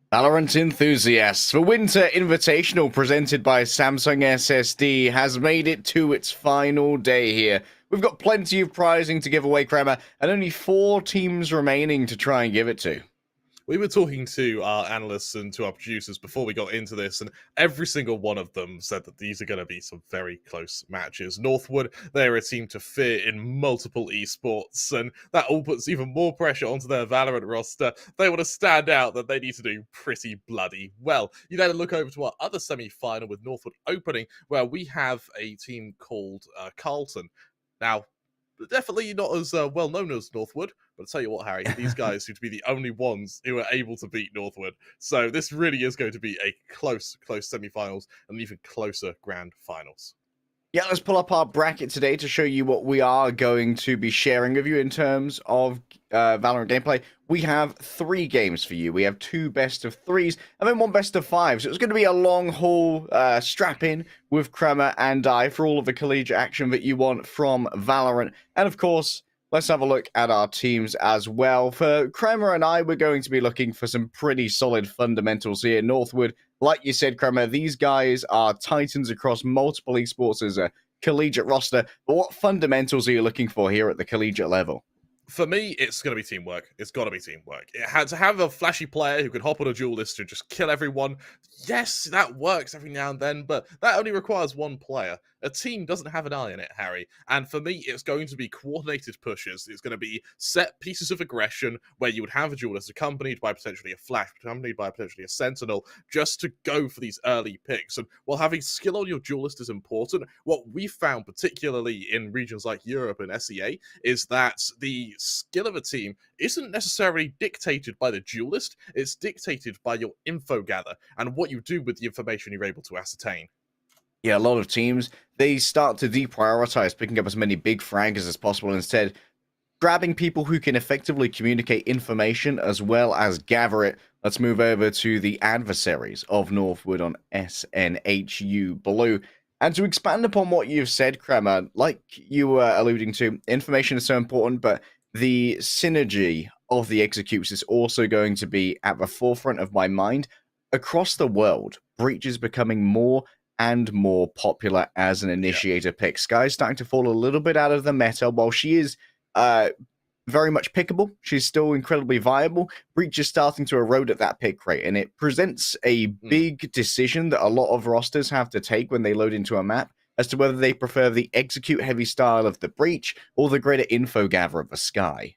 Valorant enthusiasts, the Winter Invitational presented by Samsung SSD has made it to its final day here. We've got plenty of prizing to give away, Kremer, and only 4 teams remaining to try and give it to. We were talking to our analysts and to our producers before we got into this, and every single one of them said that these are going to be some very close matches. Northwood, they're a team to fear in multiple esports, and that all puts even more pressure onto their Valorant roster. They want to stand out, that they need to do pretty bloody well. You then look over to our other semi-final with Northwood opening, where we have a team called Carlton. Now, definitely not as well known as Northwood, but I'll tell you what, Harry, these guys seem to be the only ones who are able to beat Northwood. So this really is going to be a close semi-finals and even closer grand finals. Yeah, let's pull up our bracket today to show you what we are going to be sharing with you in terms of Valorant gameplay. We have 3 games for you. We have 2 best of 3s and then 1 best of 5s. So it's going to be a long haul strap-in with Kremer and I for all of the collegiate action that you want from Valorant. And of course, let's have a look at our teams as well. For Kremer and I, we're going to be looking for some pretty solid fundamentals here. Northwood, like you said, Kremer, these guys are titans across multiple esports as a collegiate roster. But what fundamentals are you looking for here at the collegiate level? For me, it's going to be teamwork. It's got to be teamwork. It had to have a flashy player who can hop on a duelist and just kill everyone. Yes, that works every now and then, but that only requires one player. A team doesn't have an eye in it, Harry. And for me, it's going to be coordinated pushes. It's going to be set pieces of aggression where you would have a duelist accompanied by potentially a flash, accompanied by potentially a sentinel, just to go for these early picks. And while having skill on your duelist is important, what we found, particularly in regions like Europe and SEA, is that the skill of a team isn't necessarily dictated by the duelist, it's dictated by your info gather and what you do with the information you're able to ascertain. Yeah, a lot of teams, they start to deprioritize picking up as many big fraggers as possible, instead grabbing people who can effectively communicate information as well as gather it. Let's move over to the adversaries of Northwood on SNHU Blue. And to expand upon what you've said, Kremer, like you were alluding to, information is so important, but the synergy of the executes is also going to be at the forefront of my mind. Across the world, Breach is becoming more and more popular as an initiator pick. Sky's starting to fall a little bit out of the meta. While she is very much pickable, she's still incredibly viable. Breach is starting to erode at that pick rate, and it presents a big decision that a lot of rosters have to take when they load into a map as to whether they prefer the execute heavy style of the Breach or the greater info gather of the Sky.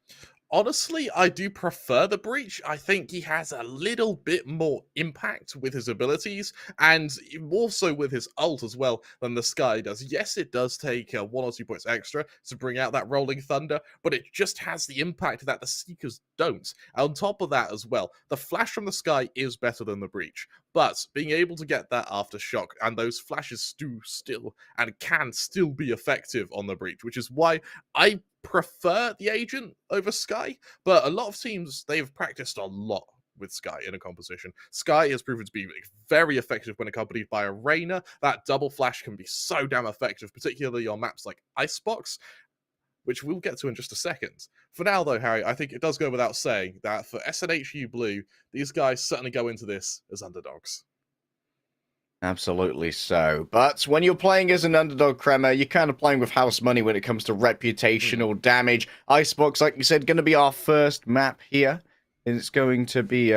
Honestly, I do prefer the Breach. I think he has a little bit more impact with his abilities, and more so with his ult as well than the Sky does. Yes, it does take 1 or 2 points extra to bring out that Rolling Thunder, but it just has the impact that the Seekers don't. On top of that as well, the Flash from the Sky is better than the Breach, but being able to get that Aftershock, and those flashes do still and can still be effective on the Breach, which is why I prefer the Agent over Sky, but a lot of teams, they've practiced a lot with Sky in a composition. Sky has proven to be very effective when accompanied by a Reyna. That double flash can be so damn effective, particularly on maps like Icebox, which we'll get to in just a second. For now, though, Harry, I think it does go without saying that for SNHU Blue, these guys certainly go into this as underdogs. Absolutely so. But when you're playing as an underdog, Kremer, you're kind of playing with house money when it comes to reputational damage. Icebox, like you said, going to be our first map here. And it's going to be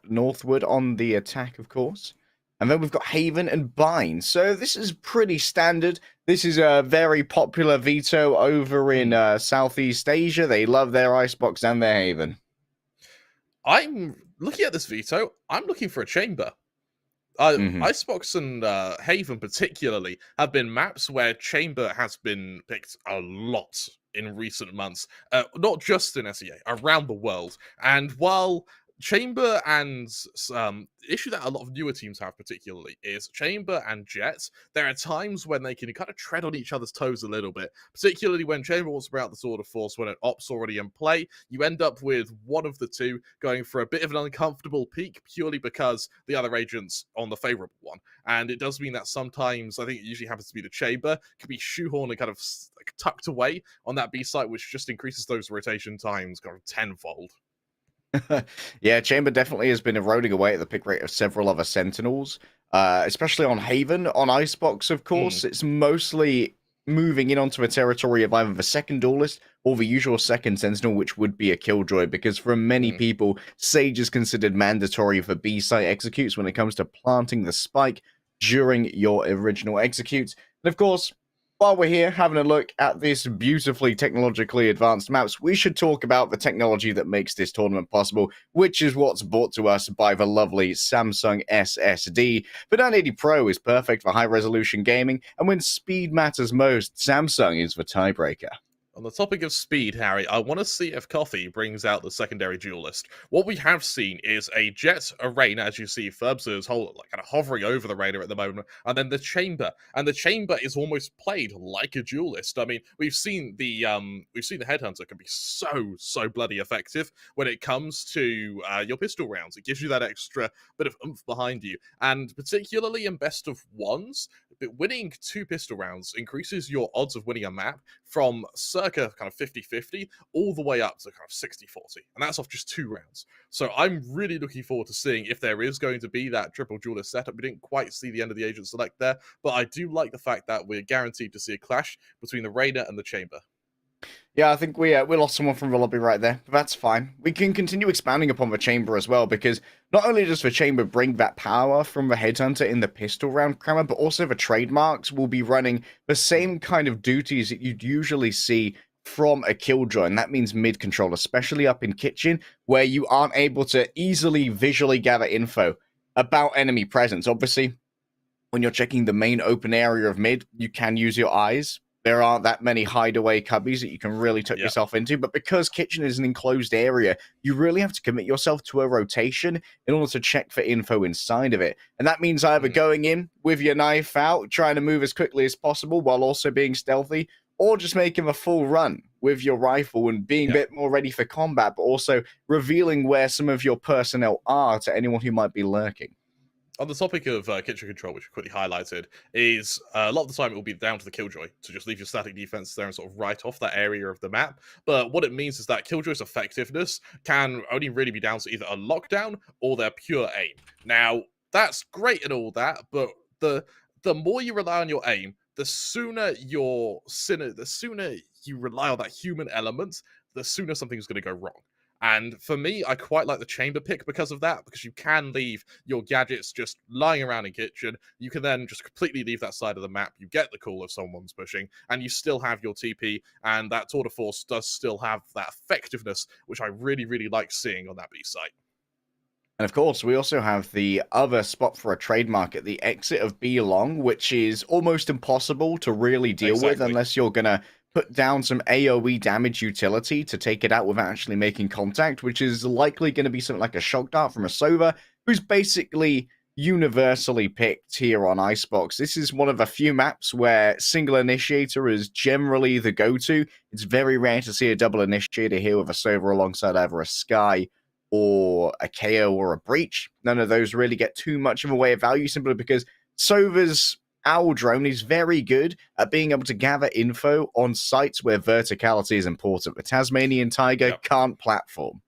Northwood on the attack, of course. And then we've got Haven and Bind. So this is pretty standard. This is a very popular veto over in Southeast Asia. They love their Icebox and their Haven. I'm looking at this veto. I'm looking for a chamber. Icebox and Haven particularly have been maps where Chamber has been picked a lot in recent months, not just in SEA, around the world. And while Chamber and issue that a lot of newer teams have particularly is Chamber and Jets, there are times when they can kind of tread on each other's toes a little bit, particularly when Chamber wants to bring out the Sword of Force when an op's already in play. You end up with one of the two going for a bit of an uncomfortable peak purely because the other agent's on the favorable one. And it does mean that sometimes, I think it usually happens to be the Chamber, can be shoehorned and kind of tucked away on that B site, which just increases those rotation times kind of tenfold. Yeah, Chamber definitely has been eroding away at the pick rate of several other Sentinels, especially on Haven. On Icebox, of Mm, course, it's mostly moving in onto a territory of either the second Duelist or the usual second Sentinel, which would be a Killjoy, because for many mm. people, Sage is considered mandatory for B-site executes when it comes to planting the spike during your original executes. And of course, while we're here having a look at this beautifully technologically advanced maps, we should talk about the technology that makes this tournament possible, which is what's brought to us by the lovely Samsung SSD. The 980 Pro is perfect for high-resolution gaming, and when speed matters most, Samsung is the tiebreaker. On the topic of speed, Harry, I want to see if Coffee brings out the secondary duelist. What we have seen is a Jet, a Rain, as you see, Ferbs is like kind of hovering over the Rainer at the moment, and then the Chamber. And the Chamber is almost played like a duelist. I mean, we've seen the Headhunter can be so bloody effective when it comes to your pistol rounds. It gives you that extra bit of oomph behind you, and particularly in best of ones, winning 2 pistol rounds increases your odds of winning a map from circa kind of 50-50 all the way up to kind of 60-40. And that's off just 2 rounds. So I'm really looking forward to seeing if there is going to be that triple duelist setup. We didn't quite see the end of the Agent Select there, but I do like the fact that we're guaranteed to see a clash between the Raider and the Chamber. Yeah, I think we lost someone from the lobby right there, but that's fine. We can continue expanding upon the chamber as well, because not only does the chamber bring that power from the headhunter in the pistol round, Kremer, but also the trademarks will be running the same kind of duties that you'd usually see from a killjoy, and that means mid control, especially up in kitchen, where you aren't able to easily visually gather info about enemy presence. Obviously, when you're checking the main open area of mid, you can use your eyes. There aren't that many hideaway cubbies that you can really tuck Yeah. yourself into, but because kitchen is an enclosed area, you really have to commit yourself to a rotation in order to check for info inside of it. And that means either going in with your knife out, trying to move as quickly as possible while also being stealthy, or just making a full run with your rifle and being a Yeah. bit more ready for combat, but also revealing where some of your personnel are to anyone who might be lurking. On the topic of kitchen control, which we quickly highlighted, is a lot of the time it will be down to the Killjoy to just leave your static defense there and sort of write off that area of the map. But what it means is that Killjoy's effectiveness can only really be down to either a lockdown or their pure aim. Now, that's great and all that, but the more you rely on your aim, the sooner the sooner you rely on that human element, the sooner something's going to go wrong. And for me, I quite like the chamber pick because of that, because you can leave your gadgets just lying around in kitchen. You can then just completely leave that side of the map. You get the call if someone's pushing, and you still have your TP, and that tour de force does still have that effectiveness, which I really like seeing on that B site. And of course, we also have the other spot for a trademark at the exit of B long, which is almost impossible to really deal with Exactly. unless you're going to put down some AoE damage utility to take it out without actually making contact, which is likely going to be something like a shock dart from a Sova, who's basically universally picked here on Icebox. This is one of a few maps where single initiator is generally the go-to. It's very rare to see a double initiator here with a Sova alongside either a Sky or a KO or a Breach. None of those really get too much of a way of value simply because Sova's Owl Drone is very good at being able to gather info on sites where verticality is important. The Tasmanian Tiger Yep. can't platform.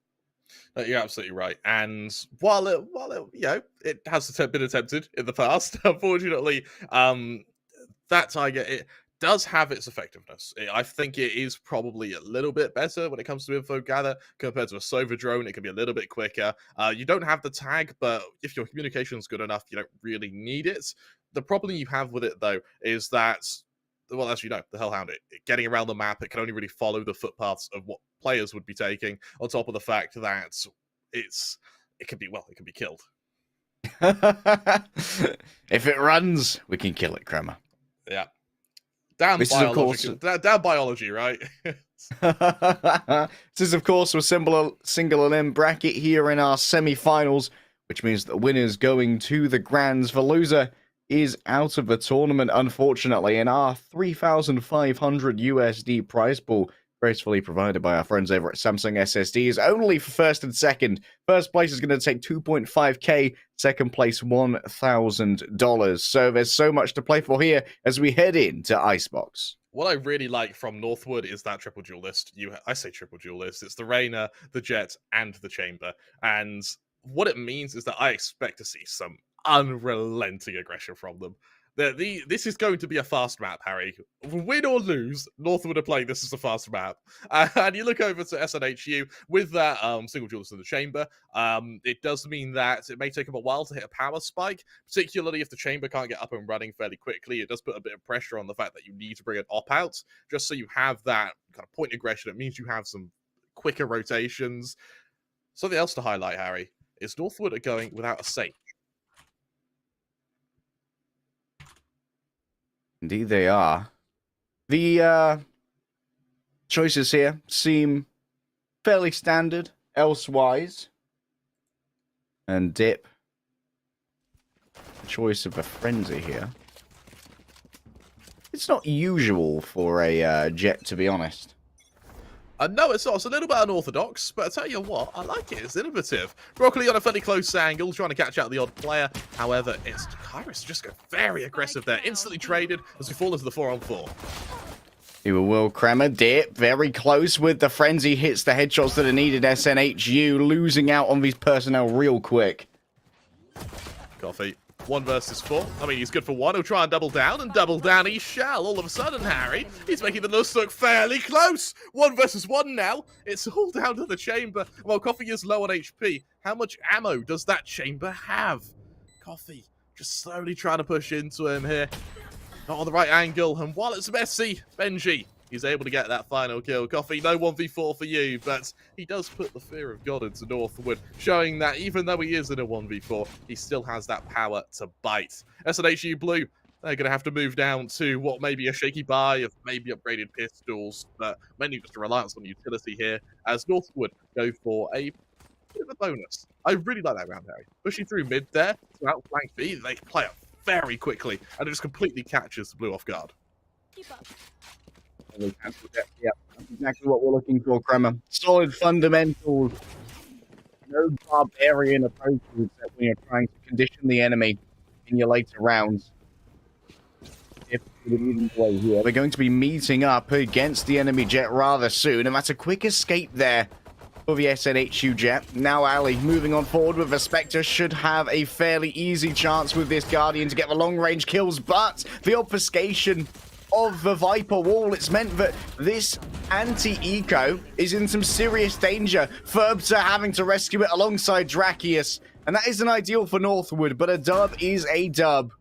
You're absolutely right. And while it it has been attempted in the past, unfortunately, that Tiger, it does have its effectiveness. I think it is probably a little bit better when it comes to info gather compared to a Sova drone. It can be a little bit quicker. You don't have the tag, but if your communication is good enough, you don't really need it. The problem you have with it, though, is that, well, as you know, the Hellhound, getting around the map, it can only really follow the footpaths of what players would be taking, on top of the fact that it can be killed. If it runs, we can kill it, Kremer. Yeah. Damn This is, of biology. course, Damn biology, right? this is, of course, a single elim bracket here in our semi-finals, which means the winner's going to the Grands. The loser is out of the tournament, unfortunately, and our 3,500 USD prize pool gracefully provided by our friends over at Samsung SSDs, only for first and second. First place is going to take 2.5k, second place $1,000. So there's so much to play for here as we head into Icebox. What I really like from Northwood is that triple duel list. I say triple duel list. It's the Reina, the Jet, and the Chamber. And what it means is that I expect to see some unrelenting aggression from them. This is going to be a fast map, Harry. Win or lose, Northwood are playing this as a fast map. And you look over to SNHU with that single duelist in the Chamber. It does mean that it may take them a while to hit a power spike, particularly if the Chamber can't get up and running fairly quickly. It does put a bit of pressure on the fact that you need to bring an op out, just so you have that kind of point aggression. It means you have some quicker rotations. Something else to highlight, Harry, is Northwood are going without a Sage. Indeed they are. The choices here seem fairly standard elsewise. And Dip, the choice of a Frenzy here. It's not usual for a Jet, to be honest. No, it's not. It's a little bit unorthodox, but I tell you what, I like it. It's innovative. Broccoli on a fairly close angle, trying to catch out the odd player. However, it's Kairos just go very aggressive there. Instantly traded as we fall into the 4-on-4. You will Kremer. Dip very close with the Frenzy. Hits the headshots that are needed. SNHU losing out on these personnel real quick. Coffee. 1 versus 4. I mean, he's good for 1. He'll try and double down he shall. All of a sudden, Harry, he's making the list look fairly close. 1 versus 1 now. It's all down to the Chamber. While Coffee is low on HP, how much ammo does that Chamber have? Coffee just slowly trying to push into him here. Not on the right angle, and while it's messy, Benji, he's able to get that final kill. Coffee, no 1v4 for you, but he does put the fear of God into Northwood, showing that even though he is in a 1v4, he still has that power to bite. SNHU Blue, they're going to have to move down to what may be a shaky buy of maybe upgraded pistols, but mainly just a reliance on utility here, as Northwood go for a bit of a bonus. I really like that round, Harry. Pushing through mid there to outflank B, they play up very quickly, and it just completely catches the Blue off guard. Yeah, that's exactly what we're looking for, Kremer. Solid fundamentals. No barbarian approaches except when you're trying to condition the enemy in your later rounds. We're going to be meeting up against the enemy Jet rather soon, and that's a quick escape there for the SNHU Jet. Now Ali moving on forward with the Spectre should have a fairly easy chance with this Guardian to get the long-range kills, but the obfuscation of the Viper wall, it's meant that this anti-eco is in some serious danger. Ferbs are having to rescue it alongside Drakius, and that isn't ideal for Northwood, but a dub is a dub.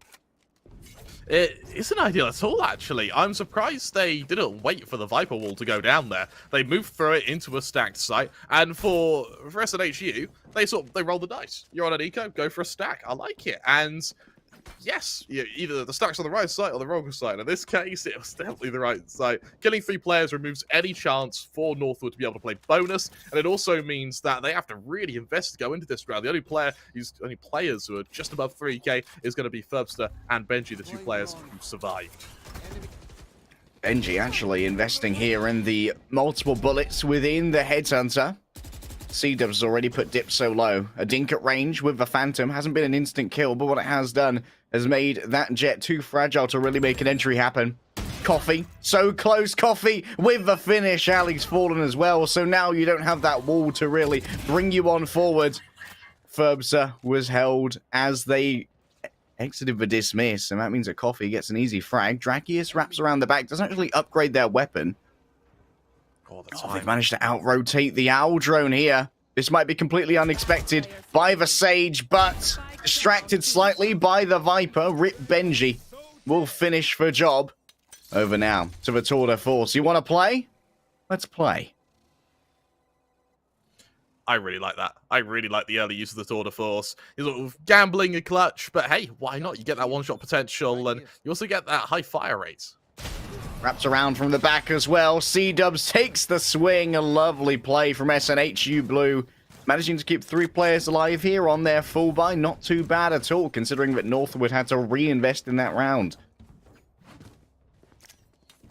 It isn't ideal at all, actually. I'm surprised they didn't wait for the Viper wall to go down there. They moved through it into a stacked site, and for SNHU, they roll the dice. You're on an eco, go for a stack. I like it, and yes, either the stack's on the right side or the wrong side. In this case, it was definitely the right side. Killing 3 players removes any chance for Northwood to be able to play bonus, and it also means that they have to really invest to go into this round. The only players who are just above 3k is going to be Ferbster and Benji, the 2 players who survived. Benji actually investing here in the multiple bullets within the Headhunter. C-Dub's already put Dip so low. A dink at range with the Phantom. Hasn't been an instant kill, but what it has done has made that Jet too fragile to really make an entry happen. Coffee. So close, Coffee, with the finish. Ali's fallen as well, so now you don't have that wall to really bring you on forward. Ferbster was held as they exited the dismiss, and that means that Coffee gets an easy frag. Drakius wraps around the back, doesn't actually upgrade their weapon. They've managed to out-rotate the Owl drone here. This might be completely unexpected by the Sage, but distracted slightly by the Viper. Rip Benji will finish the job. Over now to the Tour de Force. You want to play? Let's play. I really like that. I really like the early use of the Tour de Force. You're sort of gambling a clutch, but hey, why not? You get that one-shot potential, and you also get that high fire rate. Wraps around from the back as well. C-Dubs takes the swing. A lovely play from SNHU Blue. Managing to keep 3 players alive here on their full buy. Not too bad at all, considering that Northwood had to reinvest in that round.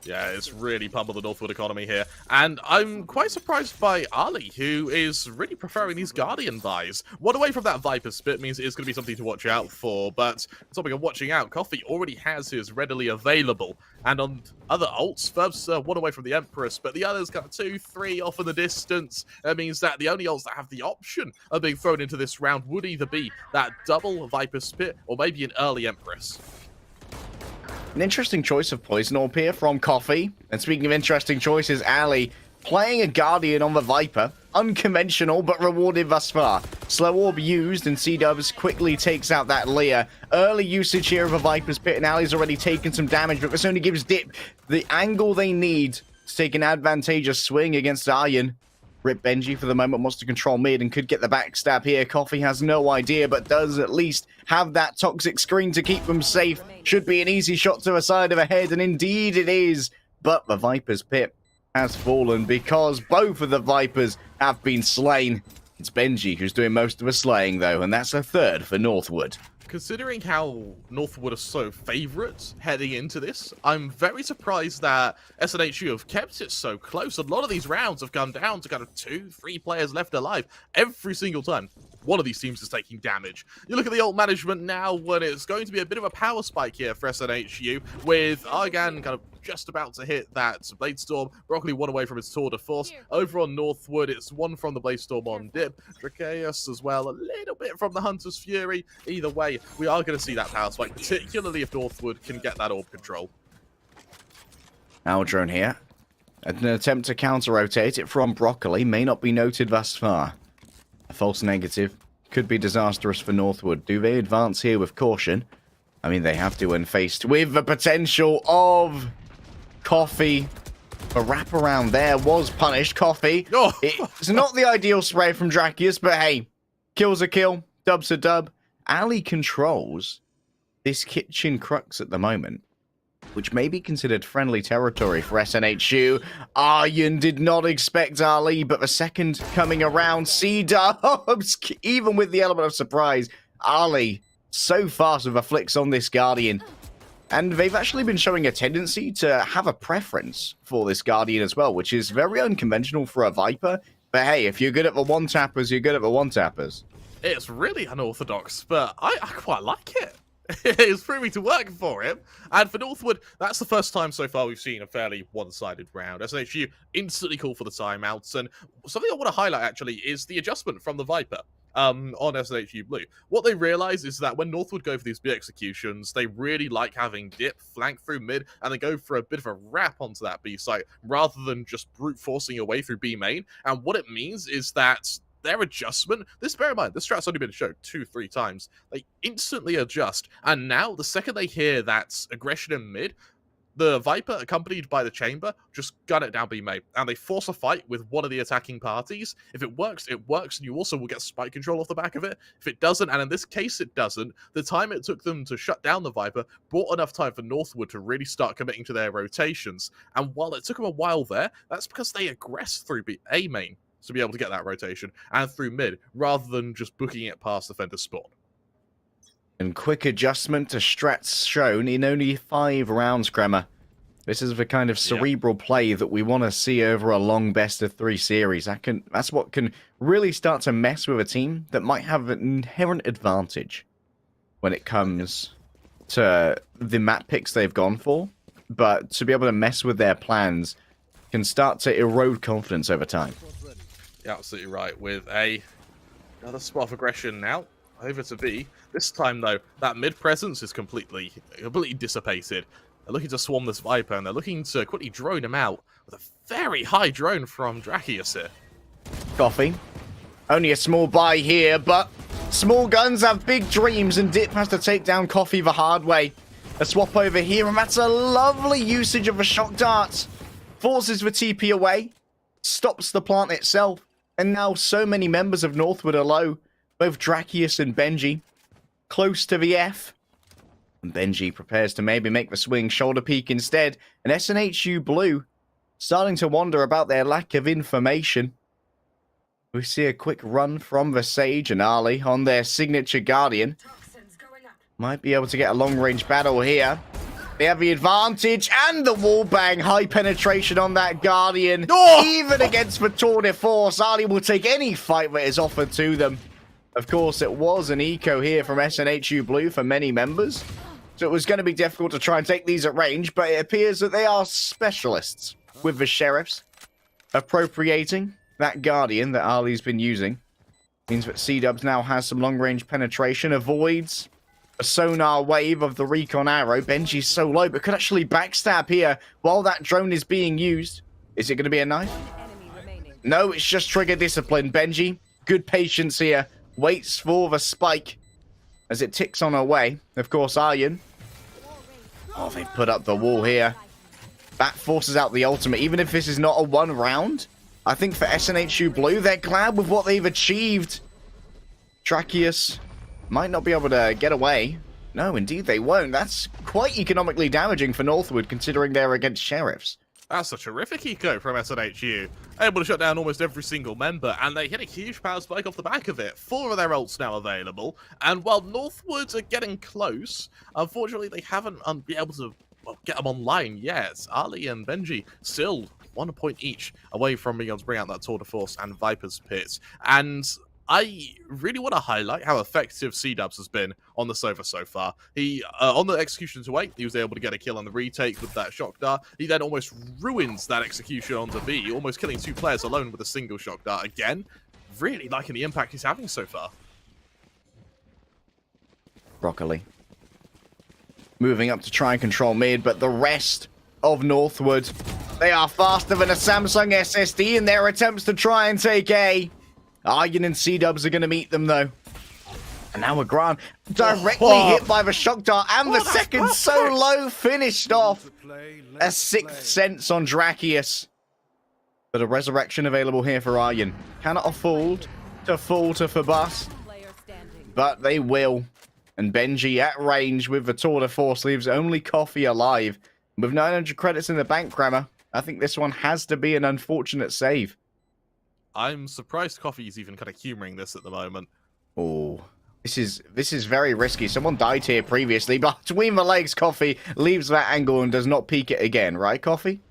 Yeah, it's really pummeled the Northwood economy here. And I'm quite surprised by Ali, who is really preferring these Guardian buys. One away from that Viper Spit means it is going to be something to watch out for, but something of watching out, Coffee already has his readily available. And on other ults, Ferb's one away from the Empress, but the others got 2, 3 off in the distance. That means that the only ults that have the option of being thrown into this round would either be that double Viper Spit or maybe an early Empress. An interesting choice of Poison Orb here from Coffee. And speaking of interesting choices, Ali playing a Guardian on the Viper. Unconventional, but rewarded thus far. Slow Orb used, and C-Dubs quickly takes out that Leah. Early usage here of a Viper's Pit, and Ali's already taken some damage, but this only gives Dip the angle they need to take an advantageous swing against Aryan. Rip Benji for the moment wants to control mid and could get the backstab here. Coffee has no idea, but does at least have that toxic screen to keep them safe. Should be an easy shot to the side of the head, and indeed it is. But the Viper's Pit has fallen because both of the Vipers have been slain. It's Benji who's doing most of the slaying, though, and that's a third for Northwood. Considering how Northwood are so favourite heading into this, I'm very surprised that SNHU have kept it so close. A lot of these rounds have come down to kind of 2, 3 players left alive every single time one of these teams is taking damage. You look at the ult management now when it's going to be a bit of a power spike here for SNHU, with Argan kind of just about to hit that Blade Storm. Broccoli one away from his tour de force. Over on Northwood, it's one from the Blade Storm on Dip. Dracaeus as well, a little bit from the Hunter's Fury. Either way, we are going to see that power spike, particularly if Northwood can get that orb control. Our drone here. An attempt to counter-rotate it from Broccoli may not be noted thus far. A false negative could be disastrous for Northwood. Do they advance here with caution? I mean, they have to when faced with the potential of Coffee. A wraparound there was punished. Coffee. Oh. It's not the ideal spray from Dracaeus, but hey, kill's a kill, dub's a dub. Ali controls this kitchen crux at the moment, which may be considered friendly territory for SNHU. Aryan did not expect Ali, but the second coming around, C-Dubs, even with the element of surprise, Ali so fast with the flicks on this Guardian. And they've actually been showing a tendency to have a preference for this Guardian as well, which is very unconventional for a Viper. But hey, if you're good at the one-tappers, you're good at the one-tappers. It's really unorthodox, but I quite like it. It's proving to work for him. And for Northwood, that's the first time so far we've seen a fairly one-sided round. SNHU instantly call for the timeouts. And something I want to highlight, actually, is the adjustment from the Viper on SNHU Blue. What they realize is that when Northwood go for these B executions, they really like having Dip flank through mid, and they go for a bit of a wrap onto that B site, rather than just brute forcing your way through B main. And what it means is that their adjustment, bear in mind, this strat's only been shown 2-3 times. They instantly adjust, and now the second they hear that aggression in mid, the Viper, accompanied by the Chamber, just gun it down B main, and they force a fight with one of the attacking parties. If it works, and you also will get spike control off the back of it. If it doesn't, and in this case it doesn't, the time it took them to shut down the Viper bought enough time for Northwood to really start committing to their rotations. And while it took them a while there, that's because they aggressed through A main to be able to get that rotation, and through mid, rather than just booking it past defender's spawn. And quick adjustment to strats shown in only 5 rounds, Kremer. This is the kind of cerebral play that we want to see over a long best-of-3 series. That's what can really start to mess with a team that might have an inherent advantage when it comes to the map picks they've gone for, but to be able to mess with their plans can start to erode confidence over time. Yeah, absolutely right. With another spot of aggression now over to B. This time, though, that mid presence is completely dissipated. They're looking to swarm this Viper, and they're looking to quickly drone him out with a very high drone from Dracaeus here. Coffee. Only a small buy here, but small guns have big dreams, and Dip has to take down Coffee the hard way. A swap over here, and that's a lovely usage of a shock dart. Forces the TP away, stops the plant itself, and now so many members of Northwood are low. Both Dracaeus and Benji close to the F. And Benji prepares to maybe make the swing shoulder peek instead. And SNHU Blue starting to wonder about their lack of information. We see a quick run from the Sage and Ali on their signature Guardian. Might be able to get a long-range battle here. They have the advantage and the wall bang. High penetration on that Guardian. Oh! Even against the Tour de Force, Ali will take any fight that is offered to them. Of course, it was an eco here from SNHU Blue for many members. So it was going to be difficult to try and take these at range, but it appears that they are specialists with the Sheriffs. Appropriating that Guardian that Ali's been using means that C-Dubs now has some long-range penetration, avoids a sonar wave of the Recon Arrow. Benji's so low, but could actually backstab here while that drone is being used. Is it going to be a knife? No, it's just trigger discipline. Benji, good patience here. Waits for the spike as it ticks on her way. Of course, Aryan. Oh, they've put up the wall here. That forces out the ultimate. Even if this is not a one round, I think for SNHU Blue, they're glad with what they've achieved. Tracheus might not be able to get away. No, indeed they won't. That's quite economically damaging for Northwood, considering they're against Sheriffs. That's a terrific eco from SNHU. Able to shut down almost every single member, and they hit a huge power spike off the back of it. 4 of their ults now available, and while Northwoods are getting close, unfortunately they haven't been able to get them online yet. Ali and Benji still 1 point each away from being able to bring out that Tour de Force and Viper's Pit. And I really want to highlight how effective C-Dubs has been on the Sova so far. He, on the execution to 8, he was able to get a kill on the retake with that shock dart. He then almost ruins that execution onto B, almost killing 2 players alone with a single shock dart again. Really liking the impact he's having so far. Broccoli. Moving up to try and control mid, but the rest of Northwood, they are faster than a Samsung SSD in their attempts to try and take A. Aryan and C-Dubs are going to meet them, though. And now Agran directly hit by the shock dart, and the second so low finished off. A 6th sense on Tracheus. But a resurrection available here for Aryan. Cannot afford to fall to Fabus, but they will. And Benji at range with the Tour de Force leaves only Coffee alive. With 900 credits in the bank, Kremer, I think this one has to be an unfortunate save. I'm surprised Coffee's even kind of humoring this at the moment. Oh, this is very risky. Someone died here previously, but between the legs, Coffee leaves that angle and does not peek it again. Right, Coffee?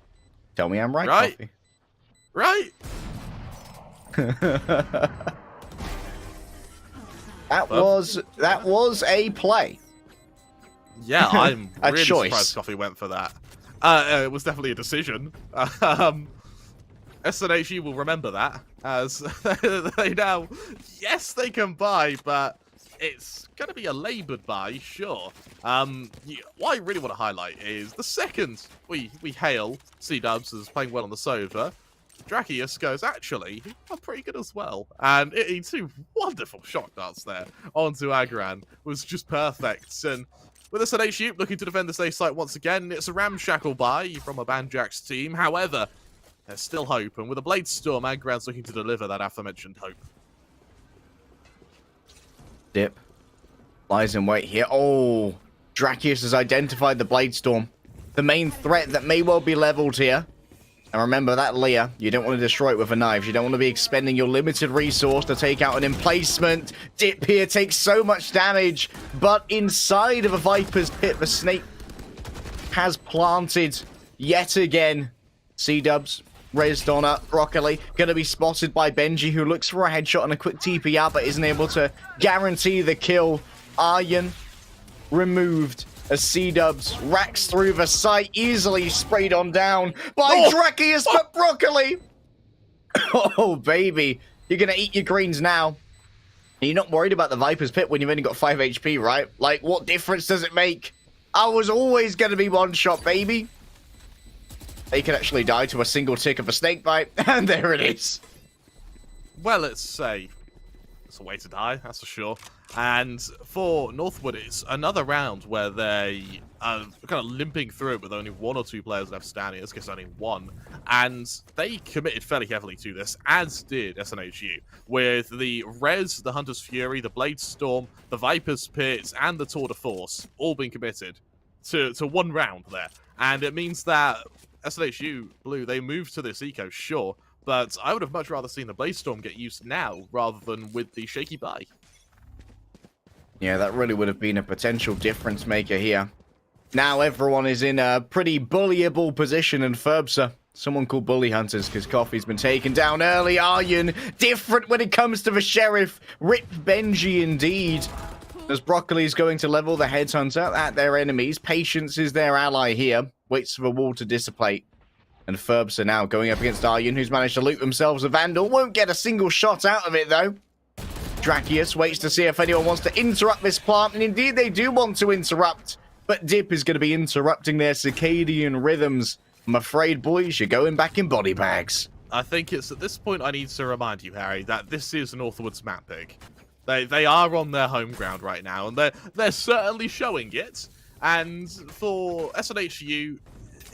Tell me I'm right, Coffee. Right. That was a play. Yeah, I'm A really choice. surprised Coffee went for that. It was definitely a decision. SNHU will remember that, as they now, yes, they can buy, but it's going to be a laboured buy, sure. What I really want to highlight is the second we hail C-Dubs as playing well on the Sova, Tracheus goes, actually, I'm pretty good as well. And he 2 wonderful shock darts there onto Agran was just perfect. And with SNHU looking to defend the safe site once again, it's a ramshackle buy from a Banjax team. However, there's still hope, and with a Blade Storm, Agran's looking to deliver that aforementioned hope. Dip. Lies in wait here. Oh, Tracheus has identified the Blade Storm. The main threat that may well be leveled here. And remember that Leah, you don't want to destroy it with a knife. You don't want to be expending your limited resource to take out an emplacement. Dip here takes so much damage, but inside of a Viper's Pit, the snake has planted yet again. C-Dubs, rezzed on up. Broccoli going to be spotted by Benji, who looks for a headshot and a quick TP out, but isn't able to guarantee the kill. Aryan removed as C-Dubs racks through the site, easily sprayed on down by Tracheus, but Broccoli. Oh, baby. You're going to eat your greens now. You're not worried about the Viper's Pit when you've only got 5 HP, right? Like, what difference does it make? I was always going to be one shot, baby. They could actually die to a single tick of a snake bite, and there it is. Well, it's a way to die, that's for sure. And for Northwood, it's another round where they are kind of limping through it with only 1 or 2 players left standing. In this case, only 1. And they committed fairly heavily to this, as did SNHU, with the Res, the Hunter's Fury, the Blade Storm, the Viper's Pit, and the Tour de Force all being committed to 1 round there. And it means that SNHU Blue, they moved to this eco, sure, but I would have much rather seen the Blade Storm get used now rather than with the shaky buy. Yeah, that really would have been a potential difference maker here. Now everyone is in a pretty bullyable position, and Ferbsa, someone called Bully Hunters, because Coffee's been taken down early. Aryan, different when it comes to the Sheriff. Rip Benji indeed. As Broccoli's going to level the Headhunter at their enemies. Patience is their ally here. Waits for the wall to dissipate. And Ferbsa now going up against Aryan, who's managed to loot themselves a Vandal. Won't get a single shot out of it, though. Drakius waits to see if anyone wants to interrupt this plant, and indeed they do want to interrupt. But Dip is going to be interrupting their circadian rhythms. I'm afraid, boys, you're going back in body bags. I think it's at this point I need to remind you, Harry, that this is Northwood's map pick. They are on their home ground right now, and they're certainly showing it. And for SNHU,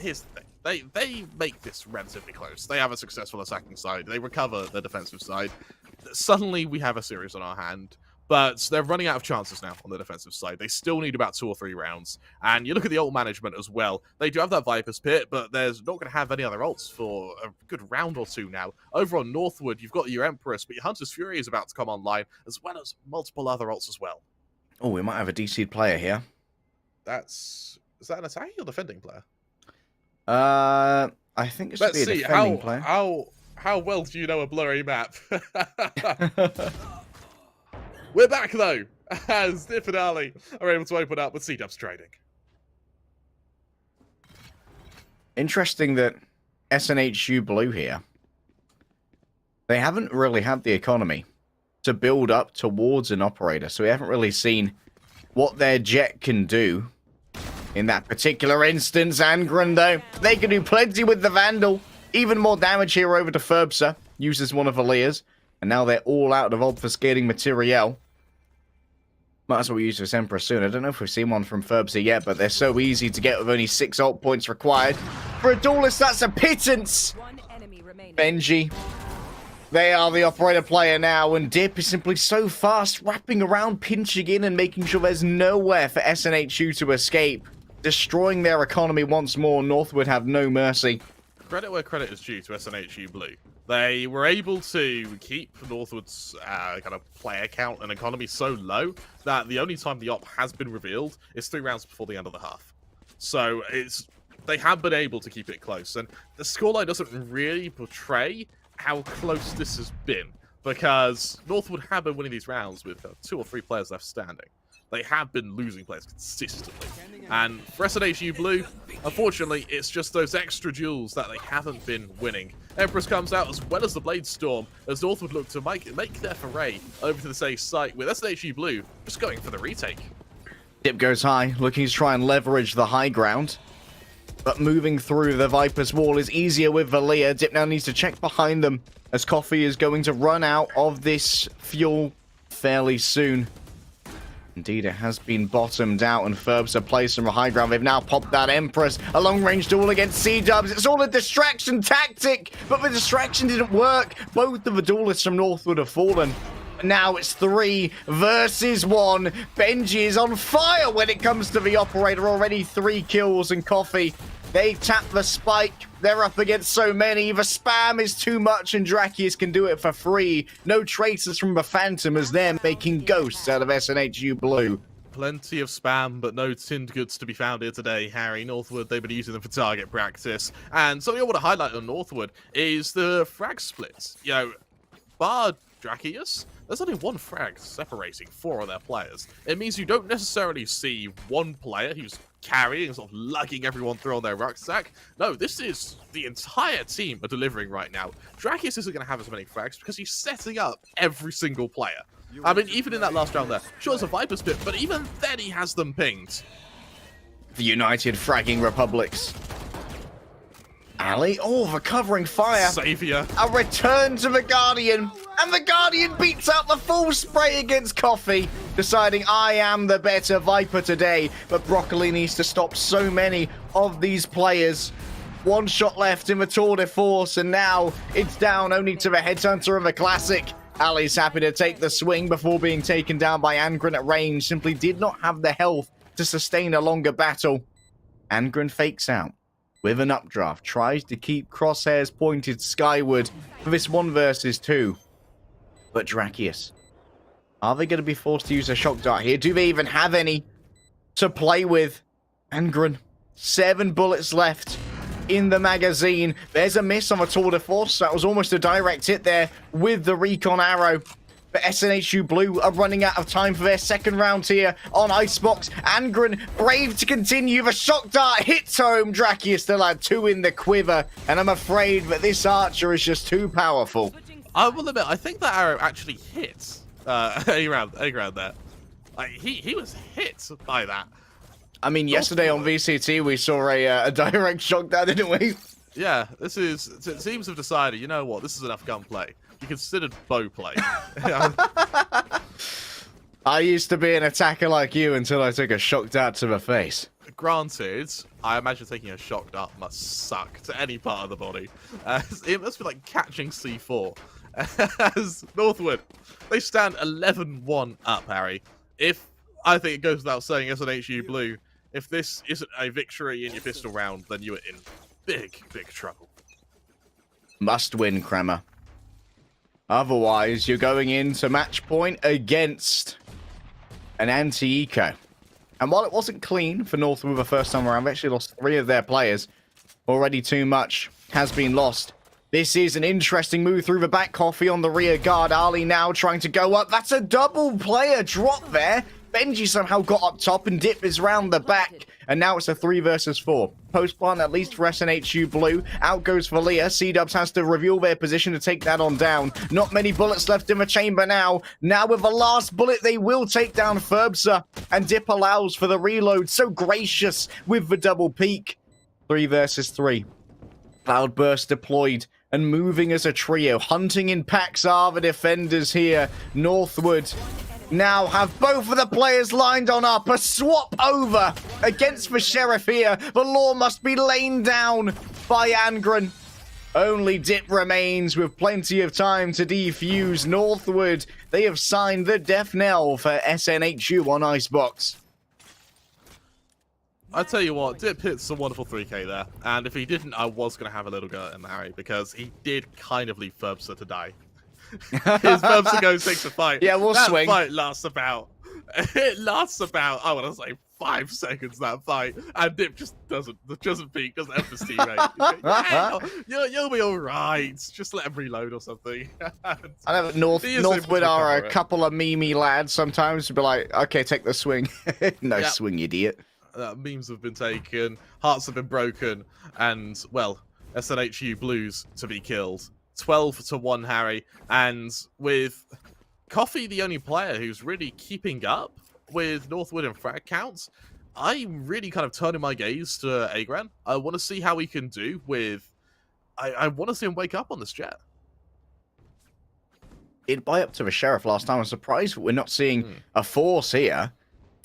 here's the thing. They make this relatively close. They have a successful attacking side. They recover the defensive side. Suddenly, we have a series on our hand. But they're running out of chances now on the defensive side. They still need about 2 or 3 rounds. And you look at the ult management as well. They do have that Viper's Pit, but there's not going to have any other ults for a good round or 2 now. Over on Northwood, you've got your Empress, but your Hunter's Fury is about to come online, as well as multiple other ults as well. Oh, we might have a DC'd player here. Is that an attacking or defending player? I think it should be a defending player. How well do you know a blurry map? We're back, though, as Dip and Ali are able to open up with C-Dubs trading. Interesting that SNHU Blue here, they haven't really had the economy to build up towards an operator, so we haven't really seen what their jet can do in that particular instance. Angren, though, they can do plenty with the Vandal. Even more damage here over to Ferbsa. Uses one of Aliyah's. And now they're all out of obfuscating materiel. Might as well use this Emperor soon. I don't know if we've seen one from Ferbsa yet, but they're so easy to get with only 6 ult points required. For a duelist, that's a pittance! Benji. They are the operator player now, and Dip is simply so fast, wrapping around, pinching in, and making sure there's nowhere for SNHU to escape. Destroying their economy once more. Northwood have no mercy. Credit where credit is due to SNHU Blue. They were able to keep Northwood's kind of player count and economy so low that the only time the op has been revealed is 3 rounds before the end of the half. So they have been able to keep it close, and the scoreline doesn't really portray how close this has been, because Northwood have been winning these rounds with 2 or 3 players left standing. They have been losing players consistently. And for SNHU Blue, unfortunately, it's just those extra duels that they haven't been winning. Empress comes out as well as the Blade Storm, as Northwood look to make their foray over to the safe site, with SNHU Blue just going for the retake. Dip goes high, looking to try and leverage the high ground. But moving through the Viper's wall is easier with Valia. Dip now needs to check behind them, as Coffee is going to run out of this fuel fairly soon. Indeed, it has been bottomed out, and Ferbsa plays from a high ground. They've now popped that Empress. A long-range duel against C-Dubs. It's all a distraction tactic, but the distraction didn't work. Both of the duelists from Northwood have fallen. Now it's 3 versus 1. Benji is on fire when it comes to the operator. Already 3 kills, and Coffee, they tap the spike. They're up against so many. The spam is too much, and Drakius can do it for free. No traces from the Phantom, as they're making ghosts out of SNHU Blue. Plenty of spam, but no tinned goods to be found here today, Harry. Northwood, they've been using them for target practice. And something I want to highlight on Northwood is the frag splits. You know, bar Drakius, there's only 1 frag separating 4 of their players. It means you don't necessarily see one player who's carrying, sort of lugging everyone through on their rucksack. No, this is the entire team are delivering right now. Drakius isn't going to have as many frags because he's setting up every single player. I mean, even in that last round there, sure, it's a Viper's Pit, but even then he has them pinged. The United Fragging Republics. Ali, oh, the covering fire. Savior. A return to the Guardian. And the Guardian beats out the full spray against Coffee, deciding I am the better Viper today. But Broccoli needs to stop so many of these players. 1 shot left in the tour de force, and now it's down only to the Headhunter of the Classic. Ali's happy to take the swing before being taken down by Angren at range. Simply did not have the health to sustain a longer battle. Angren fakes out with an updraft, tries to keep crosshairs pointed skyward for this 1 versus 2. But Drakius, are they going to be forced to use a shock dart here? Do they even have any to play with? Angren, 7 bullets left in the magazine. There's a miss on a tour de force. That was almost a direct hit there with the recon arrow. But SNHU Blue are running out of time for their second round here on Icebox. Angren, brave to continue. The shock dart hits home. Draki still had 2 in the quiver. And I'm afraid that this archer is just too powerful. I will admit, I think that arrow actually hit A-Ground there. Like, he was hit by that. I mean, yesterday on VCT, we saw a direct shock dart, didn't we? Yeah, teams have decided, you know what, this is enough gunplay. You considered bow play. I used to be an attacker like you until I took a shock dart to the face. Granted, I imagine taking a shock dart must suck to any part of the body. It must be like catching C4. As Northwood, they stand 11-1 up, Harry. I think it goes without saying, SNHU Blue, if this isn't a victory in your pistol round, then you are in big, big trouble. Must win, Kremer. Otherwise, you're going into match point against an anti-eco. And while it wasn't clean for Northwood the first time around, they actually lost 3 of their players. Already too much has been lost. This is an interesting move through the back. Coffee on the rear guard. Ali now trying to go up. That's a double player drop there. Benji somehow got up top and Dip is round the back. And now it's a 3 versus 4. Post-plant at least for SNHU Blue. Out goes Valia. C-Dubs has to reveal their position to take that on down. Not many bullets left in the chamber now. Now with the last bullet, they will take down Ferbsa. And Dip allows for the reload. So gracious with the double peak. 3 versus 3. Cloudburst deployed and moving as a trio. Hunting in packs are the defenders here. Northwood now have both of the players lined on up. A swap over against the Sheriff here. The law must be lain down by Angren. Only Dip remains with plenty of time to defuse. Northwood, they have signed the death knell for SNHU on Icebox. I tell you what, Dip hits a wonderful 3k there, and if he didn't, I was going to have a little go at him, Harry, because he did kind of leave Ferbsa to die. His Ferbsa goes takes a fight. Yeah, we'll swing. That fight lasts about, I want to say 5 seconds, that fight, and Dip just doesn't peek, doesn't have his teammate. Yeah, you'll be alright, just let him reload or something. I know Northwood are a couple of memey lads sometimes to be like, okay, take the swing. No swing, you idiot. Memes have been taken, hearts have been broken, and, well, SNHU Blues to be killed. 12-1, Harry, and with Coffee the only player who's really keeping up with Northwood and frag counts, I'm really kind of turning my gaze to Agran. I want to see how he can do with... I want to see him wake up on this jet. It'd buy up to the Sheriff last time. I'm surprised we're not seeing a force here.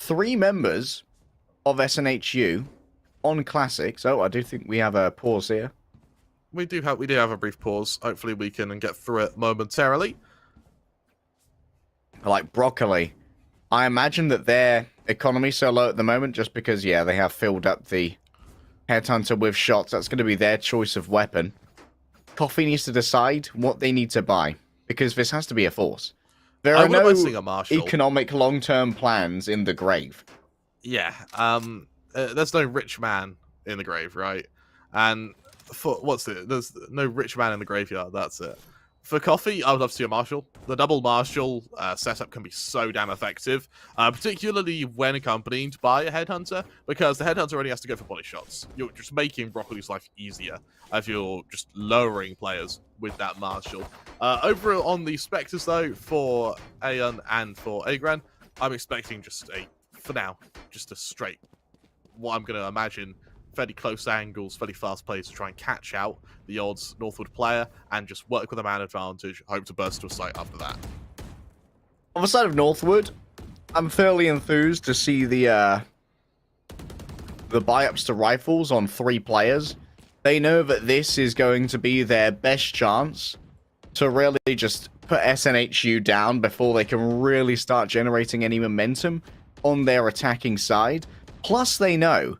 3 members of SNHU on Classics. Oh, I do think we have a pause here. We do have a brief pause. Hopefully we can get through it momentarily. Like Broccoli, I imagine that their economy's so low at the moment just because, yeah, they have filled up the Headhunter with shots. That's going to be their choice of weapon. Coffee needs to decide what they need to buy because this has to be a force. There are no economic long-term plans in the grave. Yeah, there's no rich man in the grave, right? And for there's no rich man in the graveyard. That's it. For Coffee, I would love to see a Marshal. The double Marshal setup can be so damn effective, particularly when accompanied by a Headhunter, because the Headhunter only has to go for body shots. You're just making Broccoli's life easier if you're just lowering players with that Marshal. Over on the Spectres, though, for Aeon and for Agran, I'm expecting for now, just a straight, what I'm going to imagine, fairly close angles, fairly fast plays to try and catch out the odds Northwood player and just work with a man advantage, hope to burst to a site after that. On the side of Northwood, I'm fairly enthused to see the buy-ups to rifles on 3 players. They know that this is going to be their best chance to really just put SNHU down before they can really start generating any momentum on their attacking side. Plus, they know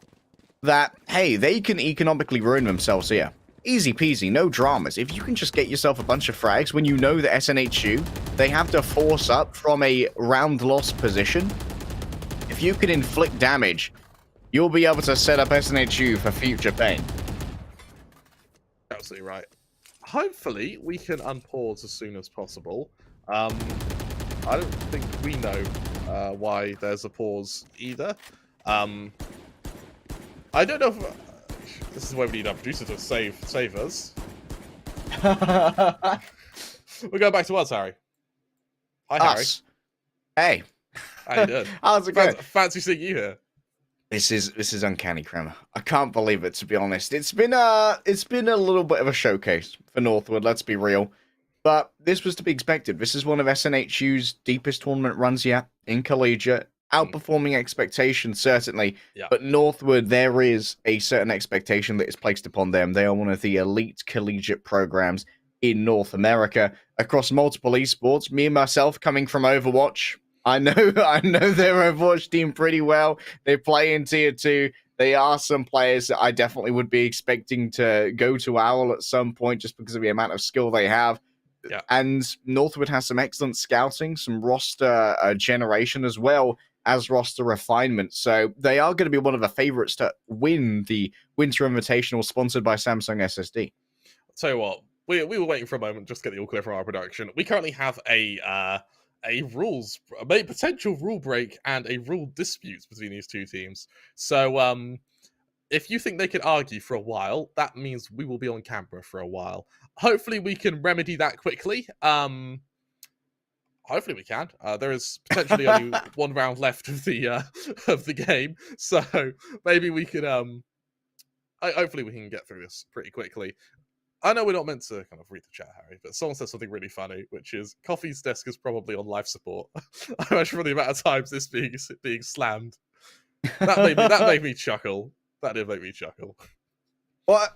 that, hey, they can economically ruin themselves here. Easy peasy, no dramas. If you can just get yourself a bunch of frags when you know that SNHU, they have to force up from a round loss position. If you can inflict damage, you'll be able to set up SNHU for future pain. Absolutely right. Hopefully, we can unpause as soon as possible. I don't think we know why there's a pause either. I don't know if this is where we need our producer to save us. We're going back to us, Harry. Hi, Us. Harry. Hey. How you doing? How's it going? Fancy seeing you here. This is uncanny, Kremer. I can't believe it, to be honest. It's been a little bit of a showcase for Northwood, let's be real. But this was to be expected. This is one of SNHU's deepest tournament runs yet in collegiate, outperforming expectations, certainly. Yeah. But Northwood, there is a certain expectation that is placed upon them. They are one of the elite collegiate programs in North America across multiple esports. Me and myself, coming from Overwatch, I know their Overwatch team pretty well. They play in Tier 2. They are some players that I definitely would be expecting to go to OWL at some point just because of the amount of skill they have. Yeah. And Northwood has some excellent scouting, some roster generation, as well as roster refinement. So they are going to be one of the favorites to win the Winter Invitational sponsored by Samsung SSD. I'll tell you what, we were waiting for a moment just to get the all clear from our production. We currently have a potential rule break and a rule dispute between these two teams. So if you think they can argue for a while, that means we will be on camera for a while. Hopefully we can remedy that quickly. Hopefully we can. There is potentially only one round left of the game, so maybe we can. Hopefully we can get through this pretty quickly. I know we're not meant to kind of read the chat, Harry, but someone said something really funny, which is Coffee's desk is probably on life support. I imagine for the amount of times this being slammed. That made me chuckle. That did make me chuckle. Well,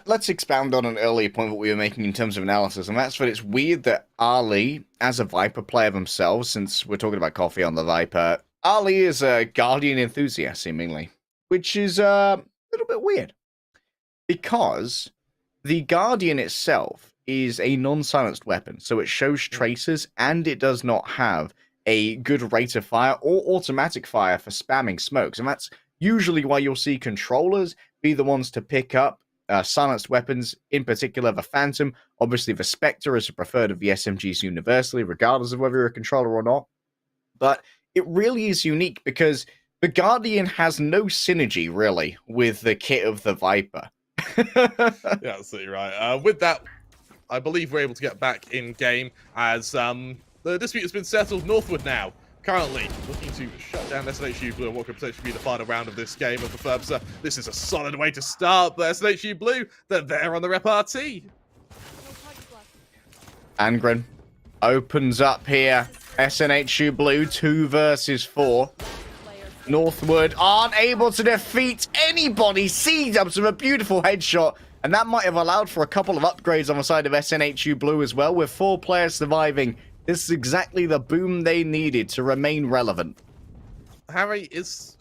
let's expound on an earlier point that we were making in terms of analysis, and that's that it's weird that Ali, as a Viper player themselves, since we're talking about Coffee on the Viper, Ali is a Guardian enthusiast, seemingly, which is a little bit weird. Because the Guardian itself is a non-silenced weapon, so it shows tracers, and it does not have a good rate of fire or automatic fire for spamming smokes, and that's usually why you'll see controllers be the ones to pick up silenced weapons, in particular the Phantom. Obviously, the Spectre is the preferred of the SMGs universally, regardless of whether you're a controller or not. But it really is unique because the Guardian has no synergy, really, with the kit of the Viper. Yeah, absolutely right. With that, I believe we're able to get back in game as the dispute has been settled. Northwood now currently looking to shut down SNHU Blue and what could potentially be the final round of this game of the Furbster. This is a solid way to start, but SNHU Blue, they're there on the repartee. Angren opens up here. SNHU Blue 2 versus 4. Northwood aren't able to defeat anybody. C-dubs with a beautiful headshot. And that might have allowed for a couple of upgrades on the side of SNHU Blue as well, with 4 players surviving. This is exactly the boom they needed to remain relevant. Harry, is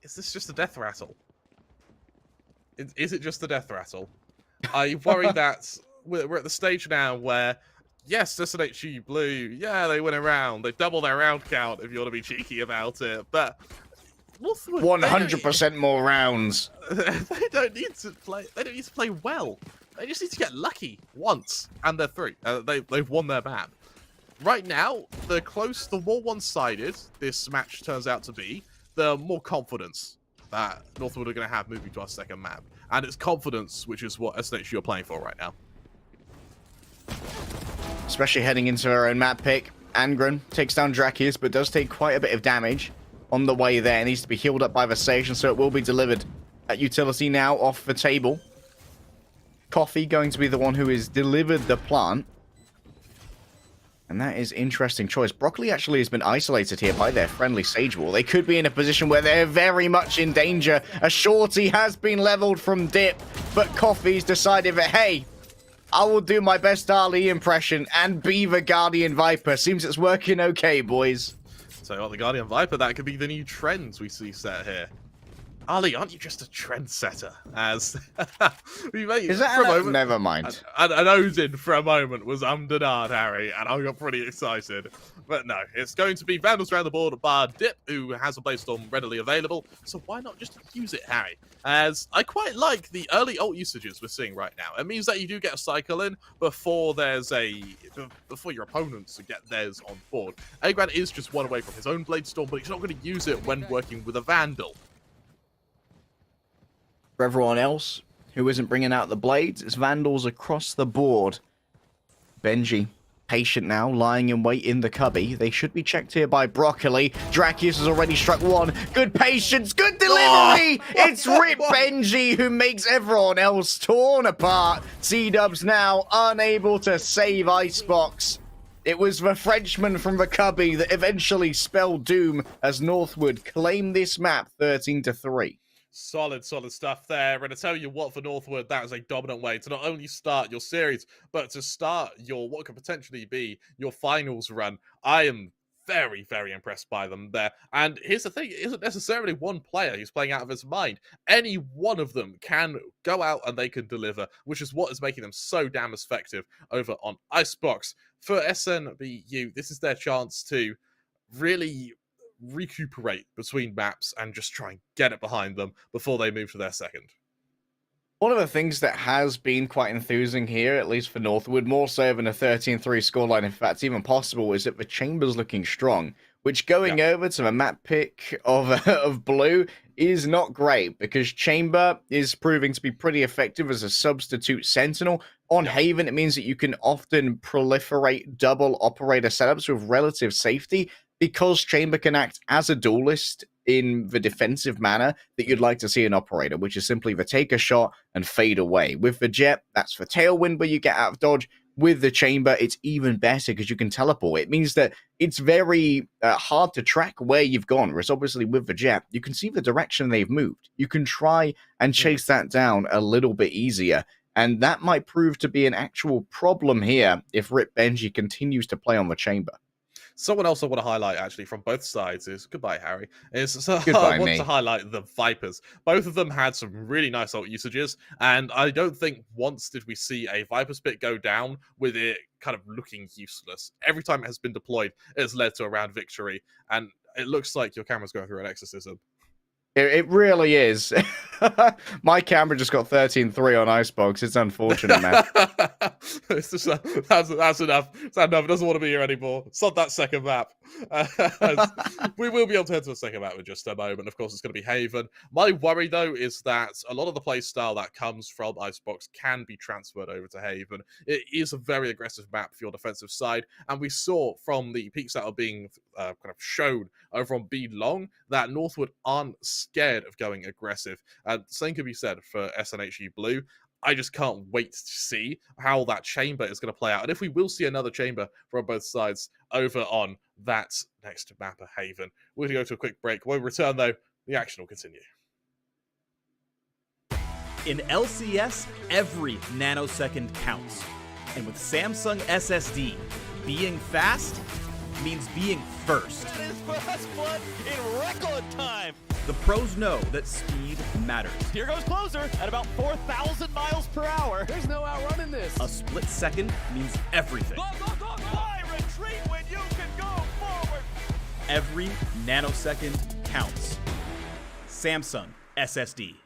this just a death rattle? Is it just a death rattle? I worry that we're at the stage now where, yes, SNHU Blue, yeah, they went around. They double their round count, if you want to be cheeky about it. But 100% more rounds. They don't need to play. They don't need to play well. They just need to get lucky once, and they're through. They've won their map. Right now, the more one-sided this match turns out to be, the more confidence that Northwood are going to have moving to our second map. And it's confidence, which is what SNHU are playing for right now. Especially heading into her own map pick. Angren takes down Drakius, but does take quite a bit of damage on the way there. It needs to be healed up by the station, so it will be delivered. That utility now off the table. Coffee going to be the one who has delivered the plant. And that is interesting choice. Broccoli actually has been isolated here by their friendly Sage Wall. They could be in a position where they're very much in danger. A shorty has been leveled from dip, but Coffee's decided that, hey, I will do my best Ali impression and be the Guardian Viper. Seems it's working okay, boys. So, the Guardian Viper, that could be the new trends we see set here. Ali, aren't you just a trendsetter? As we made Is that for a moment, never mind. an Odin for a moment was undenied, Harry, and I got pretty excited. But no, it's going to be Vandals around the board, bar Dip, who has a Blaze-Storm readily available. So why not just use it, Harry? As I quite like the early ult usages we're seeing right now. It means that you do get a cycle in before before your opponents get theirs on board. Agrad is just one away from his own Blaze-Storm, but he's not going to use it when working with a Vandal. For everyone else who isn't bringing out the blades, it's Vandals across the board. Benji, patient now, lying in wait in the cubby. They should be checked here by Broccoli. Drakius has already struck one. Good patience, good delivery! It's Rip Benji who makes everyone else torn apart. C-Dubs now unable to save Icebox. It was the Frenchman from the cubby that eventually spelled doom as Northwood claimed this map 13-3. Solid stuff there. And I tell you what, for Northwood, that is a dominant way to not only start your series, but to start your what could potentially be your finals run. I am very, very impressed by them there. And here's the thing, it isn't necessarily one player who's playing out of his mind. Any one of them can go out and they can deliver, which is what is making them so damn effective over on Icebox. For SNBU, this is their chance to really recuperate between maps and just try and get it behind them before they move to their second. One of the things that has been quite enthusing here, at least for Northwood, more so than a 13-3 scoreline, in fact, even possible, is that the Chamber's looking strong, which going over to the map pick of Blue is not great, because Chamber is proving to be pretty effective as a substitute Sentinel. On Haven, it means that you can often proliferate double operator setups with relative safety, because Chamber can act as a duelist in the defensive manner that you'd like to see an operator, which is simply the take a shot and fade away. With the Jet, that's for Tailwind where you get out of dodge. With the Chamber, it's even better because you can teleport. It means that it's very hard to track where you've gone, whereas obviously with the Jet, you can see the direction they've moved. You can try and chase that down a little bit easier, and that might prove to be an actual problem here if Rip Benji continues to play on the Chamber. Someone else I want to highlight, actually, from both sides is, goodbye, Harry, Goodbye, I want to highlight the Vipers. Both of them had some really nice ult usages, and I don't think once did we see a Viper Spit go down with it kind of looking useless. Every time it has been deployed, it has led to a round victory, and it looks like your camera's going through an exorcism. It really is. My camera just got 13-3 on Icebox. It's unfortunate, man. It's just, that's enough. It's enough. It doesn't want to be here anymore. Sod that second map. We will be able to head to a second map in just a moment. Of course, it's going to be Haven. My worry, though, is that a lot of the play style that comes from Icebox can be transferred over to Haven. It is a very aggressive map for your defensive side, and we saw from the peaks that are being kind of shown over on B Long that Northwood aren't scared of going aggressive. Same could be said for SNHU Blue. I just can't wait to see how that chamber is going to play out. And if we will see another chamber from both sides over on that next map of Haven. We're going to go to a quick break. When we return, though, the action will continue. In LCS, every nanosecond counts. And with Samsung SSD, being fast means being first. That is fast blood in record time. The pros know that speed matters. Here goes closer at about 4,000 miles per hour. There's no outrunning this. A split second means everything. Go, go, go, go. Why retreat when you can go forward? Every nanosecond counts. Samsung SSD.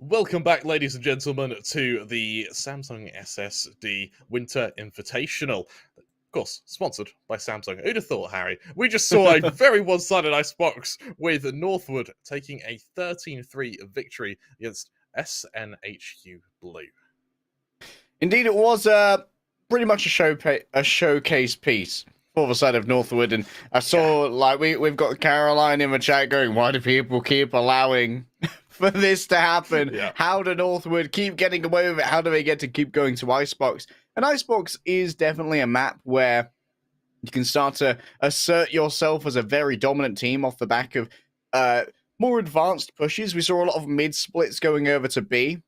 Welcome back, ladies and gentlemen, to the Samsung SSD Winter Invitational. Of course, sponsored by Samsung. Who'd have thought, Harry? We just saw a very one-sided icebox with Northwood taking a 13-3 victory against SNHU Blue. Indeed, it was pretty much a showcase piece for the side of Northwood, and I saw we've got Caroline in the chat going, "Why do people keep allowing for this to happen? Yeah. How do Northwood keep getting away with it? How do they get to keep going to Icebox?" And Icebox is definitely a map where you can start to assert yourself as a very dominant team off the back of more advanced pushes. We saw a lot of mid splits going over to B,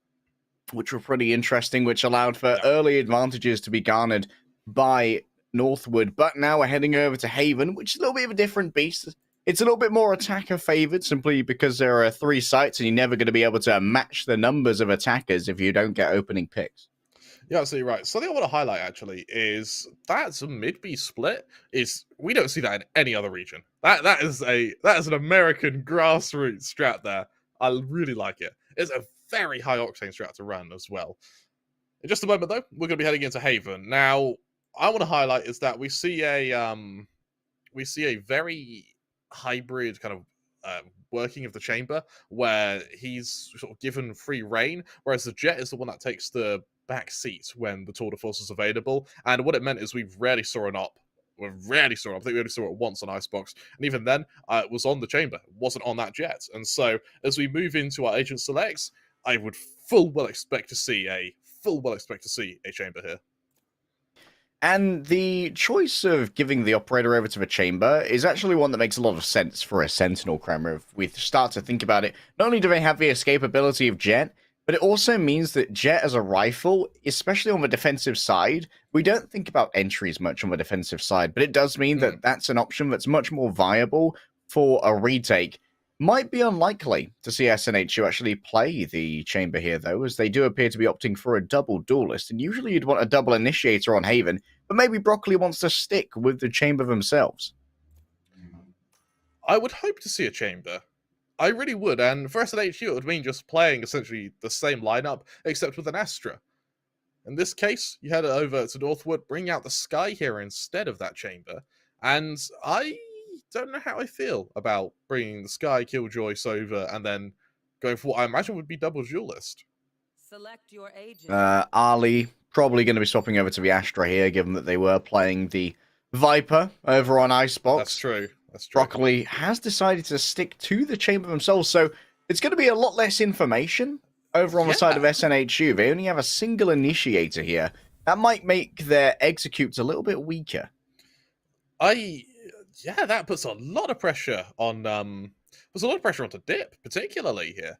which were pretty interesting, which allowed for early advantages to be garnered by Northwood. But now we're heading over to Haven, which is a little bit of a different beast. It's a little bit more attacker favored simply because there are 3 sites and you're never going to be able to match the numbers of attackers if you don't get opening picks. Yeah, absolutely right. Something I want to highlight actually is that's a mid-B split. We don't see that in any other region. That is an American grassroots strat there. I really like it. It's a very high octane strat to run as well. In just a moment though, we're going to be heading into Haven. Now, I want to highlight is that we see a very hybrid kind of working of the chamber where he's sort of given free reign, whereas the Jet is the one that takes the back seat when the tour de force is available. And what it meant is we rarely saw an op. We rarely saw it. I think we only saw it once on Icebox. And even then, it was on the chamber. It wasn't on that Jet. And so as we move into our agent selects, I would full well expect to see a chamber here. And the choice of giving the operator over to the chamber is actually one that makes a lot of sense for a Sentinel, Kremer. If we start to think about it, not only do they have the escapability of Jet, but it also means that Jet as a rifle, especially on the defensive side, we don't think about entries much on the defensive side, but it does mean that that's an option that's much more viable for a retake. Might be unlikely to see SNHU actually play the chamber here, though, as they do appear to be opting for a double duelist, and usually you'd want a double initiator on Haven, but maybe Broccoli wants to stick with the chamber themselves. I would hope to see a chamber. I really would, and for SNHU it would mean just playing essentially the same lineup, except with an Astra. In this case, you head over to Northwood, bring out the Sky here instead of that chamber, and I don't know how I feel about bringing the Sky Killjoys over and then going for what I imagine would be double duelist. Select your agent. Ali probably going to be swapping over to the Astra here, given that they were playing the Viper over on Icebox. That's true. Broccoli has decided to stick to the chamber themselves, so it's going to be a lot less information over on the side of SNHU. They only have a single initiator here. That might make their executes a little bit weaker. Yeah, that puts a lot of pressure on onto Dip, particularly here.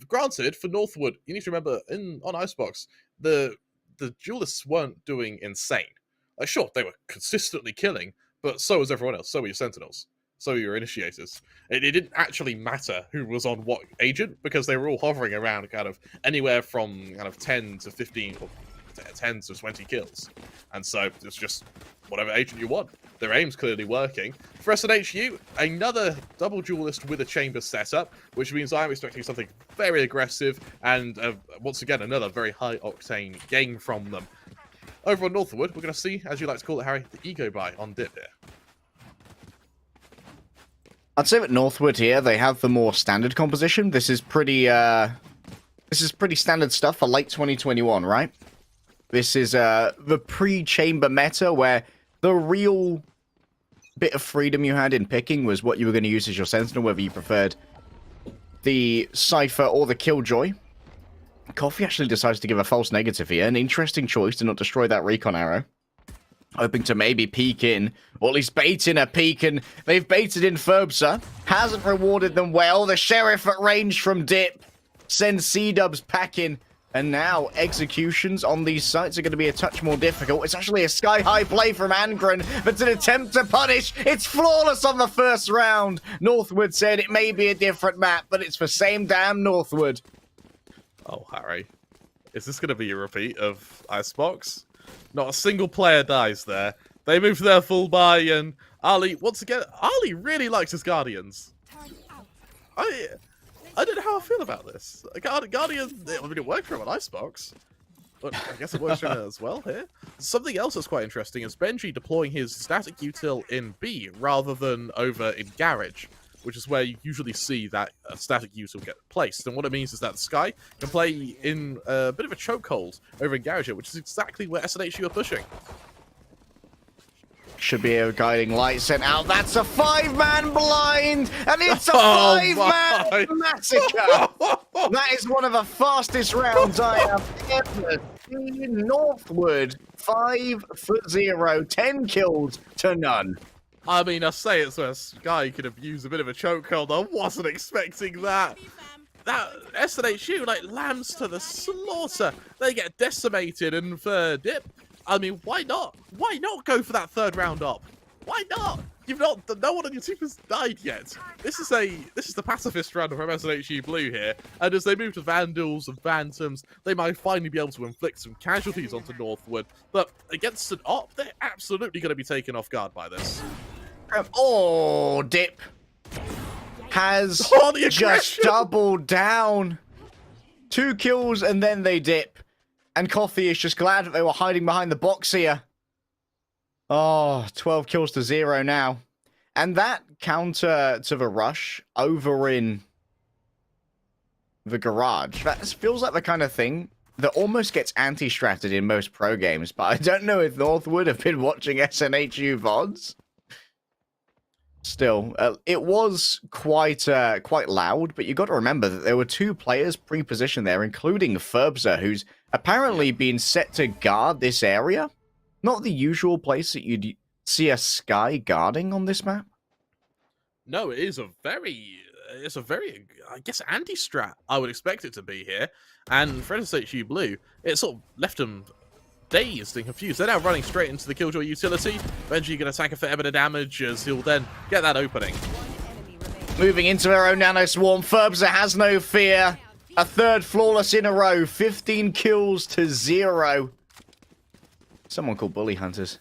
Granted, for Northwood, you need to remember on Icebox, the duelists weren't doing insane. Like, sure, they were consistently killing, but so was everyone else. So were your Sentinels. So were your initiators. It didn't actually matter who was on what agent, because they were all hovering around kind of anywhere from kind of 10 to 15, or 10 to 20 kills. And so it's just whatever agent you want. Their aim's clearly working. For SNHU, another double duelist with a chamber setup, which means I'm expecting something very aggressive and once again another very high octane game from them. Over on Northwood, we're going to see, as you like to call it, Harry, the ego buy on Dip here. I'd say that Northwood here, they have the more standard composition. This is pretty standard stuff for late 2021, right? This is the pre-chamber meta where the real bit of freedom you had in picking was what you were going to use as your Sentinel, whether you preferred the Cypher or the Killjoy. Coffee actually decides to give a false negative here. An interesting choice to not destroy that recon arrow. Hoping to maybe peek in, or at least bait in a peek, and they've baited in Ferbsa. Hasn't rewarded them well. The Sheriff at range from Dip sends C-dubs packing. And now, executions on these sites are going to be a touch more difficult. It's actually a sky-high play from Angren, but an attempt to punish. It's flawless on the first round. Northwood said it may be a different map, but it's the same damn Northwood. Oh, Harry. Is this going to be a repeat of Icebox? Not a single player dies there. They move their full buy, and Ali, once again, Ali really likes his Guardians. I don't know how I feel about this. Guardian, I mean, it worked for him on Icebox, but I guess it works for him as well here. Something else that's quite interesting is Benji deploying his static util in B rather than over in Garage, which is where you usually see that static util get placed. And what it means is that Sky can play in a bit of a chokehold over in Garage, which is exactly where SNHU are pushing. Should be a guiding light sent out. That's a 5-man blind, and it's a 5-man massacre. That is one of the fastest rounds I have ever seen. Northwood, 5-0, 10 kills to none. I mean, I say it's where Sky could have used a bit of a chokehold. I wasn't expecting that. That SNHU, like, lambs to the slaughter. They get decimated, and for Dip, I mean, why not? Why not go for that third round up? Why not? No one on your team has died yet. This is the pacifist round from SNHU Blue here, and as they move to Vandals and Phantoms, they might finally be able to inflict some casualties onto Northwood. But against an op, they're absolutely going to be taken off guard by this. Dip has the just doubled down. 2 kills and then they dip. And Coffee is just glad that they were hiding behind the box here. 12 kills to 0 now. And that counter to the rush over in the garage, that feels like the kind of thing that almost gets anti-stratted in most pro games, but I don't know if Northwood have been watching SNHU VODs. Still, it was quite loud, but you got to remember that there were 2 players pre-positioned there, including Ferbza, who's apparently been set to guard this area. Not the usual place that you'd see a Sky guarding on this map. No, it's a very, I guess, anti-strat. I would expect it to be here. And for SSHU Blue, it sort of left them dazed and confused. They're now running straight into the Killjoy utility. Benji going to tank a fair bit of damage as he'll then get that opening. Moving into their own nano swarm, Ferbza has no fear. A 3rd flawless in a row, 15 kills to 0. Someone called Bully Hunters.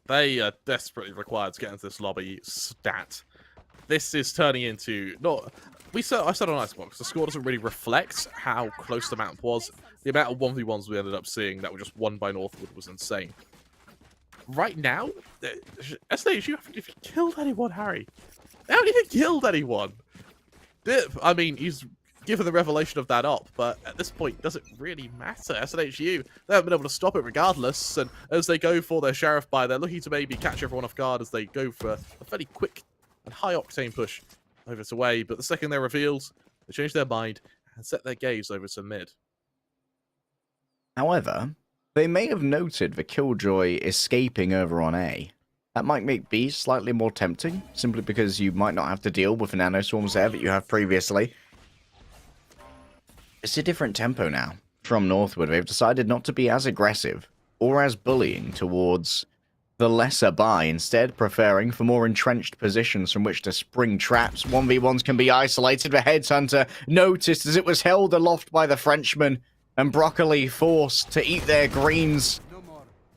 They are desperately required to get into this lobby stat. This is turning into I said on Icebox, the score doesn't really reflect how close the map was. The amount of 1v1s we ended up seeing that were just won by Northwood was insane. Right now, SSH, you haven't even killed anyone, Harry. They haven't even killed anyone. I mean, he's given the revelation of that up, but at this point, does it really matter? SSHU, they haven't been able to stop it regardless, and as they go for their Sheriff buy, they're looking to maybe catch everyone off guard as they go for a fairly quick and high-octane push over to away, but the second they're revealed, they change their mind and set their gaze over to mid. However, they may have noted the Killjoy escaping over on A. That might make B slightly more tempting, simply because you might not have to deal with the nanoswarms there that you have previously. It's a different tempo now from Northwood. They've decided not to be as aggressive or as bullying towards the lesser buy, instead preferring for more entrenched positions from which to spring traps. 1v1s can be isolated. The Headhunter noticed as it was held aloft by the Frenchman, and Broccoli forced to eat their greens.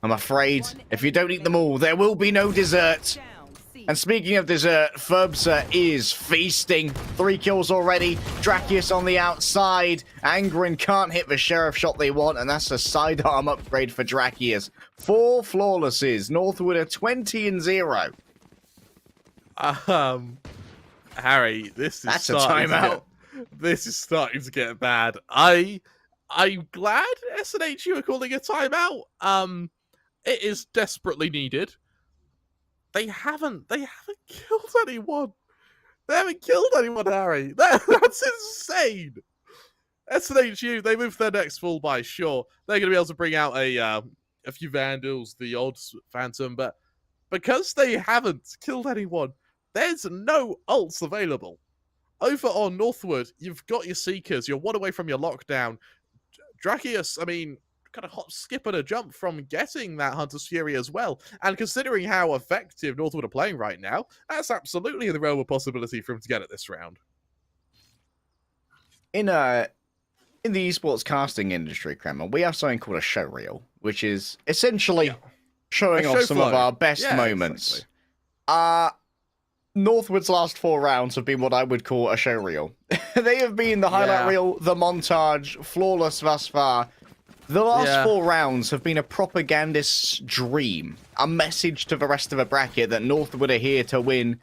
I'm afraid if you don't eat them all, there will be no dessert. And speaking of dessert, Ferbza is feasting. 3 kills already. Drakius on the outside. Angren can't hit the Sheriff shot they want, and that's a sidearm upgrade for Drakius. 4 flawlesses. Northwood are 20-0. Harry, That's a timeout. This is starting to get bad. I'm glad SNHU are calling a timeout. It is desperately needed. They haven't killed anyone. They haven't killed anyone, Harry. That's insane. SNHU, they move their next full buy, sure. They're going to be able to bring out a few Vandals, the odd Phantom, but because they haven't killed anyone, there's no ults available. Over on Northwood, you've got your Seekers. You're 1 away from your lockdown. Drakius, I mean, kind of hop, skip, and a jump from getting that Hunter's Fury as well. And considering how effective Northwood are playing right now, that's absolutely in the realm of possibility for him to get it this round. In the esports casting industry, Kremer, we have something called a show reel, which is essentially showing off some of our best moments. Exactly. Northwood's last 4 rounds have been what I would call a show reel. They have been the highlight reel, the montage, flawless thus far. The last 4 rounds have been a propagandist's dream. A message to the rest of the bracket that Northwood are here to win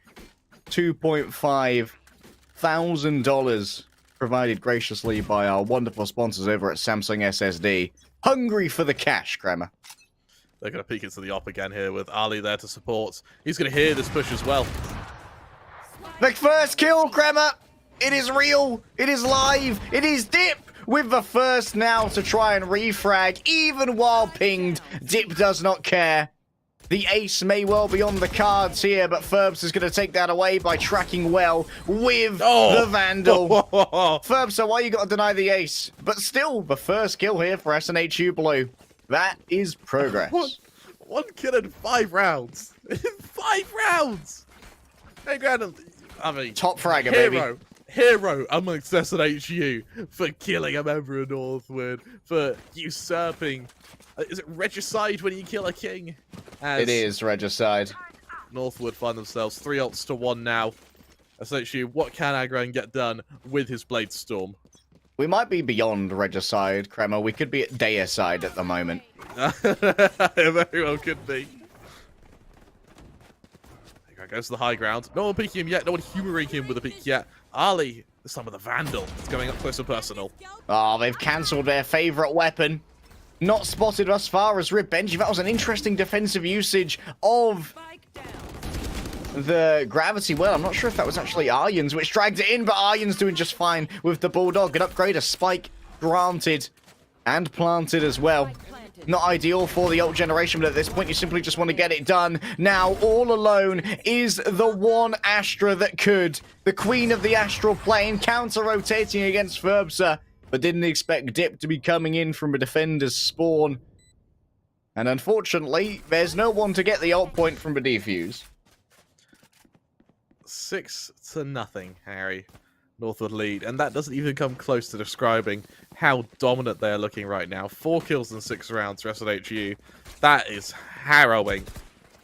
$2,500 provided graciously by our wonderful sponsors over at Samsung SSD. Hungry for the cash, Kremer. They're going to peek into the op again here with Ali there to support. He's going to hear this push as well. The first kill, Kremer! It is real! It is live! It is Dip! With the first now to try and refrag, even while pinged. Dip does not care. The ace may well be on the cards here, but Ferbs is going to take that away by tracking well with the Vandal. Ferbs, so why you got to deny the ace? But still, the first kill here for SNHU Blue. That is progress. One kill in 5 rounds. In 5 rounds! Hey, Grandon, I mean... Top fragger, baby. Hero amongst SNHU for killing a member of Northwood, for usurping. Is it regicide when you kill a king? It is regicide. Northwood find themselves 3 ults to 1 now. SNHU, what can Agran get done with his Blade Storm? We might be beyond regicide, Kremer. We could be at deicide at the moment. It very well could be. Goes to the high ground. No one peeking him yet. No one humoring him with a peek yet. Ali, this time with a Vandal. It's going up close and personal. Oh, they've cancelled their favourite weapon. Not spotted thus far as Rip Benji. That was an interesting defensive usage of the gravity well. I'm not sure if that was actually Aryan's, which dragged it in, but Aryan's doing just fine with the Bulldog. An upgrade, a spike granted and planted as well. Not ideal for the ult generation, but at this point, you simply just want to get it done. Now, all alone is the one Astra that could. The queen of the astral plane, counter-rotating against Ferbsa, but didn't expect Dip to be coming in from a defender's spawn. And unfortunately, there's no one to get the ult point from the defuse. 6-0, Harry. Northwood lead, and that doesn't even come close to describing how dominant they're looking right now. 4 kills in 6 rounds for SNHU. That is harrowing.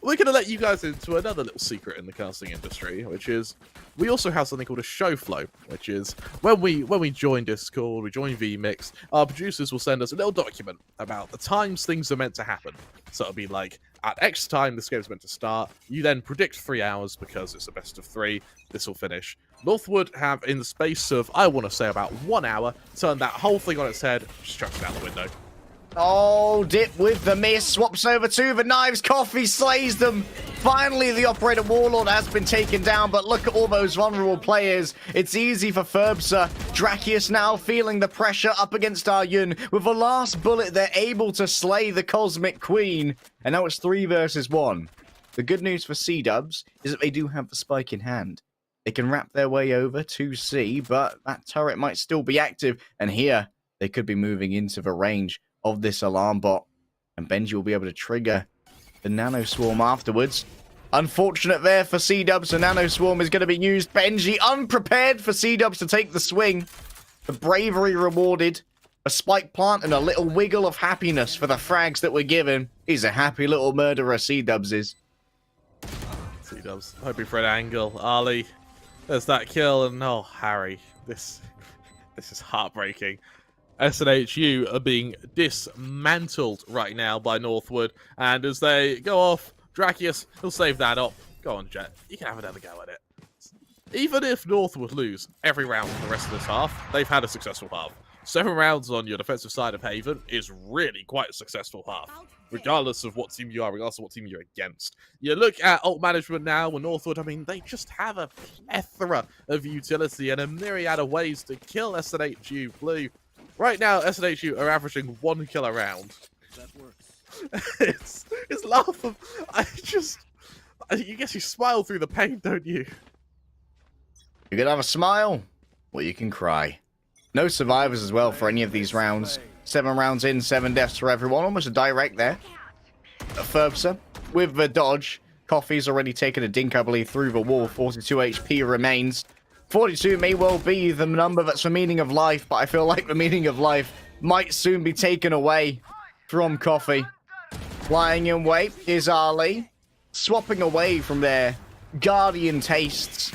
We're going to let you guys into another little secret in the casting industry, which is we also have something called a show flow, which is when we join Discord, we join VMix, our producers will send us a little document about the times things are meant to happen. So it'll be like, at X time this game's meant to start, you then predict 3 hours because it's a best of 3, this will finish. Northwood have, in the space of, I want to say about 1 hour, turned that whole thing on its head, just chucked it out the window. Oh, Dip with the miss, swaps over to the knives, Coffee slays them. Finally, the Operator Warlord has been taken down, but look at all those vulnerable players. It's easy for Ferbsa. Drakius now feeling the pressure up against Arjun. With the last bullet, they're able to slay the Cosmic Queen. And now it's 3 versus 1. The good news for C-Dubs is that they do have the spike in hand. They can wrap their way over to C, but that turret might still be active. And here, they could be moving into the range of this alarm bot. And Benji will be able to trigger the Nano Swarm afterwards. Unfortunate there for C-Dubs. The Nano Swarm is going to be used. Benji unprepared for C-Dubs to take the swing. The bravery rewarded. A spike plant and a little wiggle of happiness for the frags that were given. He's a happy little murderer, C-Dubs is. C-Dubs, hoping for an angle. Ali, there's that kill, and oh, Harry, this is heartbreaking. SNHU are being dismantled right now by Northwood, and as they go off, Drakius will save that up. Go on, Jet, you can have another go at it. Even if Northwood lose every round for the rest of this half, they've had a successful half. 7 rounds on your defensive side of Haven is really quite a successful half, regardless of what team you are, regardless of what team you're against. You look at ult management now with Northwood, I mean, they just have a plethora of utility and a myriad of ways to kill SNHU Blue. Right now, SNHU are averaging 1 kill a round. That works. it's laughable. You guess you smile through the pain, don't you? You can have a smile, or you can cry. No survivors as well for any of these rounds. 7 rounds in, 7 deaths for everyone. Almost a direct there. Ferbsa with the dodge. Coffee's already taken a dink, I believe, through the wall. 42 HP remains. 42 may well be the number that's the meaning of life, but I feel like the meaning of life might soon be taken away from Coffee. Flying in wait is Ali. Swapping away from their Guardian tastes.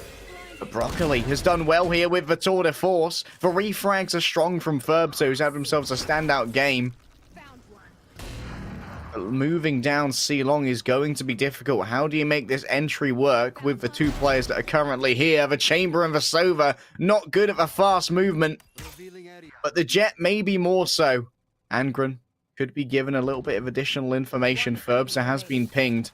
But Broccoli has done well here with the tour de force. The refrags are strong from Ferbsa, who's had themselves a standout game. Moving down C-Long is going to be difficult. How do you make this entry work with the 2 players that are currently here? The Chamber and the Sova, not good at the fast movement. But the Jet may be more so. Angren could be given a little bit of additional information. Ferbsa has been pinged.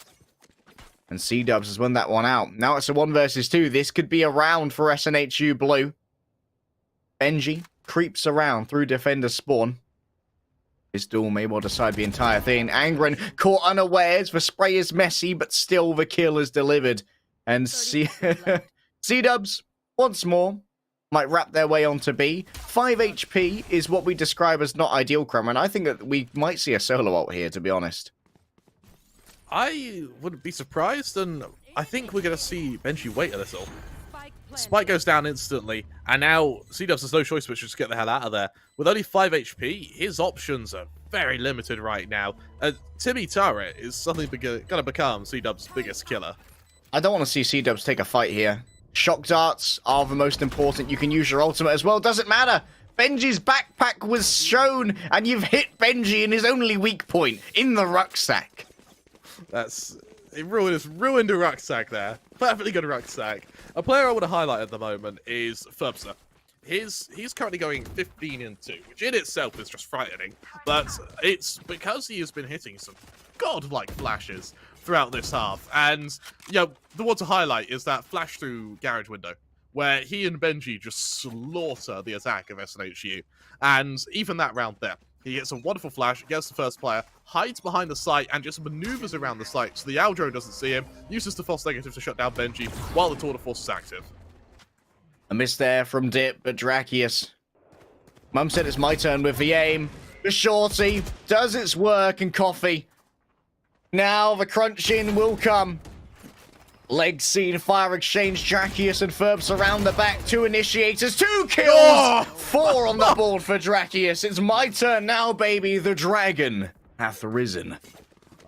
And C-Dubs has won that one out. Now it's a 1 versus 2. This could be a round for SNHU Blue. Benji creeps around through defender spawn. This duel may well decide the entire thing. Angren caught unawares. The spray is messy, but still the kill is delivered. And C-Dubs, once more, might wrap their way onto B. 5 HP is what we describe as not ideal, Kremer, and I think that we might see a solo ult here, to be honest. I wouldn't be surprised, and I think we're going to see Benji wait a little. Spike goes down instantly, and now C-Dubs has no choice but to just get the hell out of there. With only 5 HP, his options are very limited right now. Timmy Turret is suddenly going to become C-Dubs' biggest killer. I don't want to see C-Dubs take a fight here. Shock darts are the most important. You can use your ultimate as well. Doesn't matter. Benji's backpack was shown, and you've hit Benji in his only weak point, in the rucksack. It ruined a rucksack there. Perfectly good rucksack. A player I want to highlight at the moment is Ferbsa. He's currently going 15-2, which in itself is just frightening. But it's because he has been hitting some godlike flashes throughout this half. And, you know, the one to highlight is that flash through garage window, where he and Benji just slaughter the attack of SNHU. And even that round there, he gets a wonderful flash, gets the first player, hides behind the site, and just maneuvers around the site so the Aldro doesn't see him, uses the false negative to shut down Benji while the Tour de Force is active. A miss there from Dip, but Dracius. Mum said it's my turn with the aim. The shorty does its work, and Coffee. Now the crunching will come. Leg scene, fire exchange, Dracius and Ferbs around the back. 2 initiators, 2 kills! Oh! 4 on the board for Dracius. It's my turn now, baby. The dragon hath risen.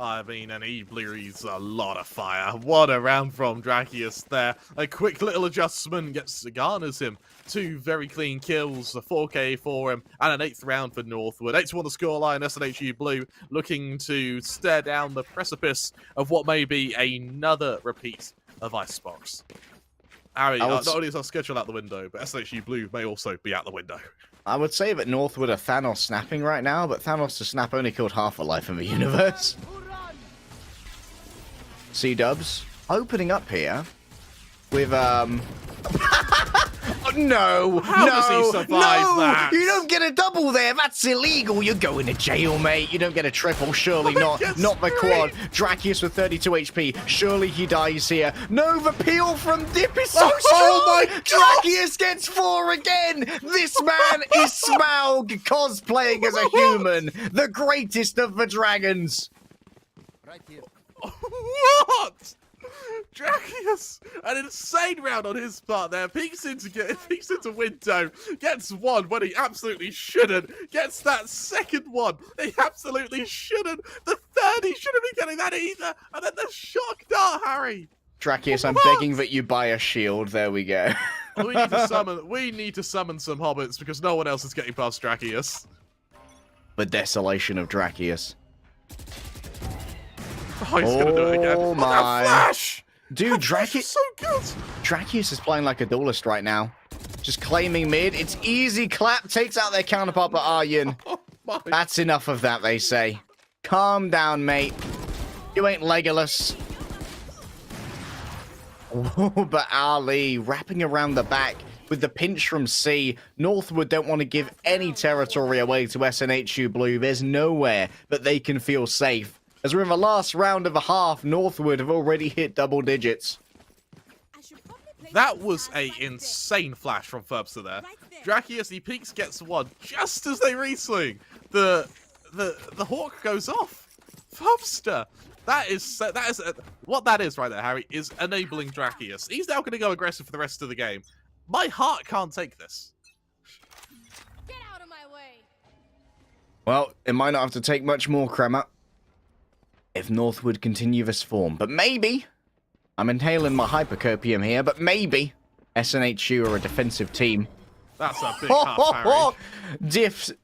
I mean, and he breathes a lot of fire. What a round from Dracius there. A quick little adjustment garners him 2 very clean kills, a 4K for him, and an 8th round for Northwood. 8 to 1 the scoreline, SNHU Blue looking to stare down the precipice of what may be another repeat of Icebox. Harry, not only is our schedule out the window, but SNHU Blue may also be out the window. I would say that Northwood are Thanos snapping right now, but Thanos to snap only killed half a life in the universe. C-dubs opening up here with no, How does he survive that? You don't get a double there. That's illegal. You're going to jail, mate. You don't get a triple. Surely not. Not the quad. Dracius with 32 HP. Surely he dies here. No, the peel from Dip is so strong. Oh my God! Dracius gets 4 again. This man is Smaug cosplaying as a human. The greatest of the dragons. What? Dracius, an insane round on his part there. Peeks into window, gets 1 when he absolutely shouldn't. Gets that second one. He absolutely shouldn't. The third, he shouldn't be getting that either. And then the shock dart, Harry. Dracius, I'm begging that you buy a shield. There we go. We need to summon some hobbits because no one else is getting past Dracius. The desolation of Dracius. Oh, he's gonna do it again. Oh my. That flash! Dude, Dracius is so good. Dracius is playing like a duelist right now. Just claiming mid. It's easy clap. Takes out their counterpart, but Aryan. Oh my. That's enough of that, they say. Calm down, mate. You ain't Legolas. Oh, but Ali wrapping around the back with the pinch from C. Northwood don't want to give any territory away to SNHU Blue. There's nowhere that they can feel safe. As we're in the last round of a half, Northwood have already hit double digits. That was a insane flash from Ferbster there. Dracius, he peeks, gets 1 just as they re-swing. The hawk goes off. Ferbster. What that is right there, Harry, is enabling Dracius. He's now going to go aggressive for the rest of the game. My heart can't take this. Get out of my way. Well, it might not have to take much more, Kremer, if Northwood continue this form. But maybe, I'm inhaling my hypercopium here, but maybe SNHU are a defensive team. That's a big half, Harry.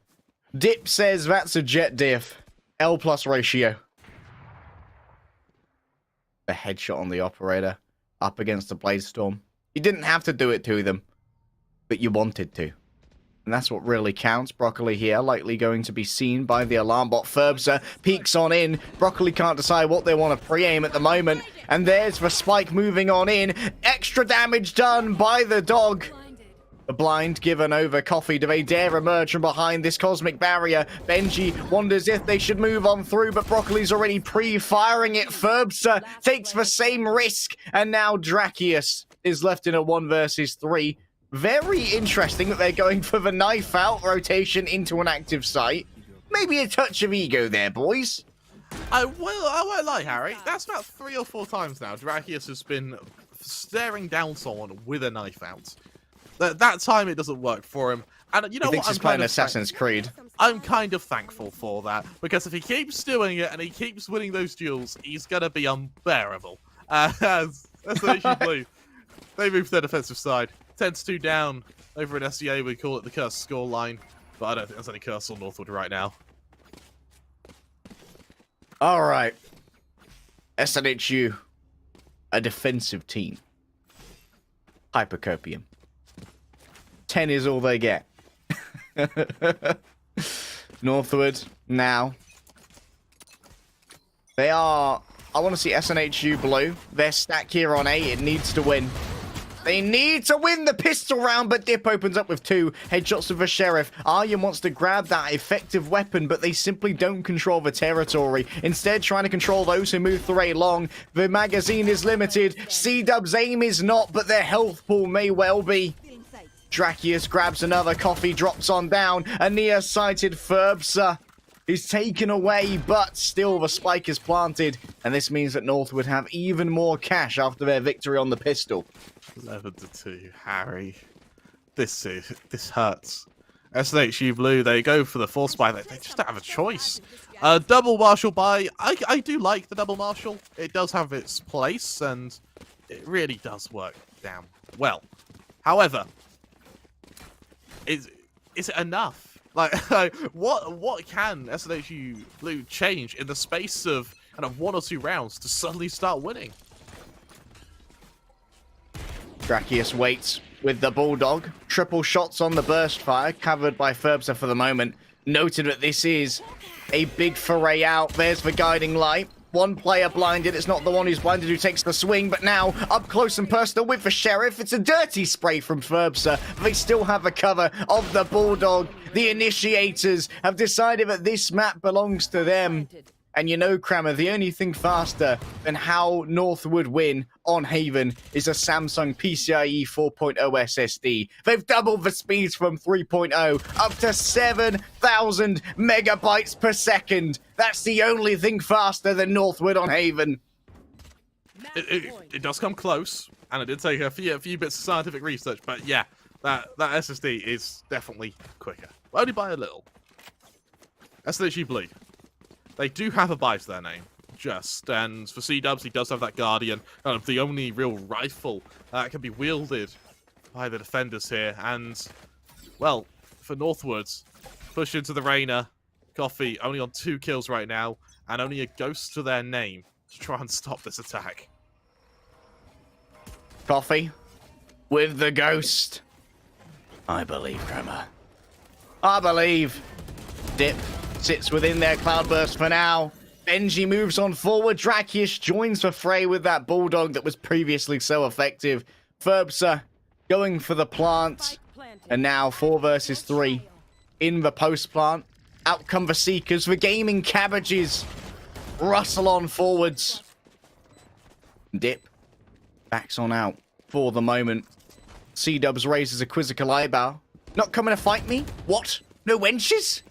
Dip says that's a jet diff. L plus ratio. The headshot on the operator up against the Blade Storm. You didn't have to do it to them, but you wanted to. And that's what really counts. Broccoli here, likely going to be seen by the alarm bot. Ferbster peeks on in. Broccoli can't decide what they want to pre-aim at the moment. And there's the spike moving on in. Extra damage done by the dog. The blind given over. Coffee, do they dare emerge from behind this cosmic barrier? Benji wonders if they should move on through, but Broccoli's already pre-firing it. Ferbster takes the same risk. And now Dracius is left in a 1 versus 3. Very interesting that they're going for the knife out rotation into an active site. Maybe a touch of ego there, boys. I won't lie, Harry. That's about 3 or 4 times now Dracius has been staring down someone with a knife out. That time it doesn't work for him. And you know what? He's playing Assassin's Creed. I'm kind of thankful for that, because if he keeps doing it and he keeps winning those duels, he's going to be unbearable. As SNHU Blue, they move to their defensive side. 10-2 down over in SEA. We call it the curse score line, but I don't think there's any curse on Northwood right now. All right. SNHU, a defensive team. Hypercopium. 10 is all they get. Northwood, now. They are I want to see SNHU Blue. Their stack here on A, it needs to win. They need to win the pistol round, but Dip opens up with 2 headshots of the Sheriff. Aryan wants to grab that effective weapon, but they simply don't control the territory. Instead, trying to control those who move through A long. The magazine is limited. C-Dub's aim is not, but their health pool may well be. Drakius grabs another coffee, drops on down. A near-sighted Ferbsa is taken away, but still the spike is planted. And this means that North would have even more cash after their victory on the pistol. 11-2, Harry. This hurts. SNHU Blue, they go for the force buy. They just don't have a choice. Double Marshal buy. I do like the double Marshal. It does have its place, and it really does work damn well. However, is it enough? Like what can SNHU Blue change in the space of kind of 1 or 2 rounds to suddenly start winning? Drakius waits with the Bulldog. Triple shots on the burst fire, covered by Ferbsa for the moment. Noted that this is a big foray out. There's the guiding light. One player blinded. It's not the one who's blinded who takes the swing, but now up close and personal with the Sheriff. It's a dirty spray from Ferbsa. They still have the cover of the Bulldog. The Initiators have decided that this map belongs to them. And you know, Kremer, the only thing faster than how North would win on Haven is a Samsung PCIe 4.0 SSD. They've doubled the speeds from 3.0 up to 7,000 megabytes per second. That's the only thing faster than Northwood on Haven. It does come close, and it did take a few bits of scientific research, but yeah, that SSD is definitely quicker. Only by a little. SNHU Blue. They do have a buy to their name, and for C-Dubs, he does have that Guardian, kind of the only real rifle that can be wielded by the defenders here, and, well, for Northwoods, push into the Rainer, Coffee only on 2 kills right now, and only a ghost to their name to try and stop this attack. Coffee with the ghost. I believe, Kremer. I believe. Dip sits within their cloudburst for now. Benji moves on forward. Drakius joins the fray with that Bulldog that was previously so effective. Ferbsa going for the plant. And now 4 versus 3 in the post plant. Out come the Seekers. The gaming cabbages rustle on forwards. Dip backs on out for the moment. C-Dubs raises a quizzical eyebrow. Not coming to fight me? What? No wenches?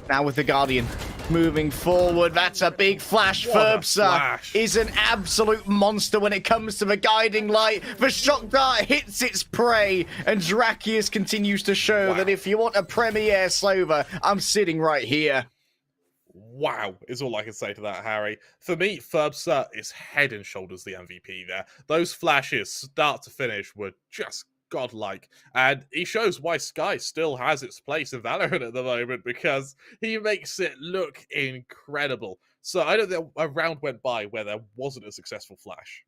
Now with the Guardian moving forward. That's a big flash. Ferbsa is an absolute monster when it comes to the guiding light. The shock dart hits its prey, and Drakius continues to show that if you want a premiere Slover, I'm sitting right here. Wow, is all I can say to that, Harry. For me, Ferbsa is head and shoulders the MVP there. Those flashes, start to finish, were just godlike. And he shows why Sky still has its place in Valorant at the moment, because he makes it look incredible. So I don't think a round went by where there wasn't a successful flash.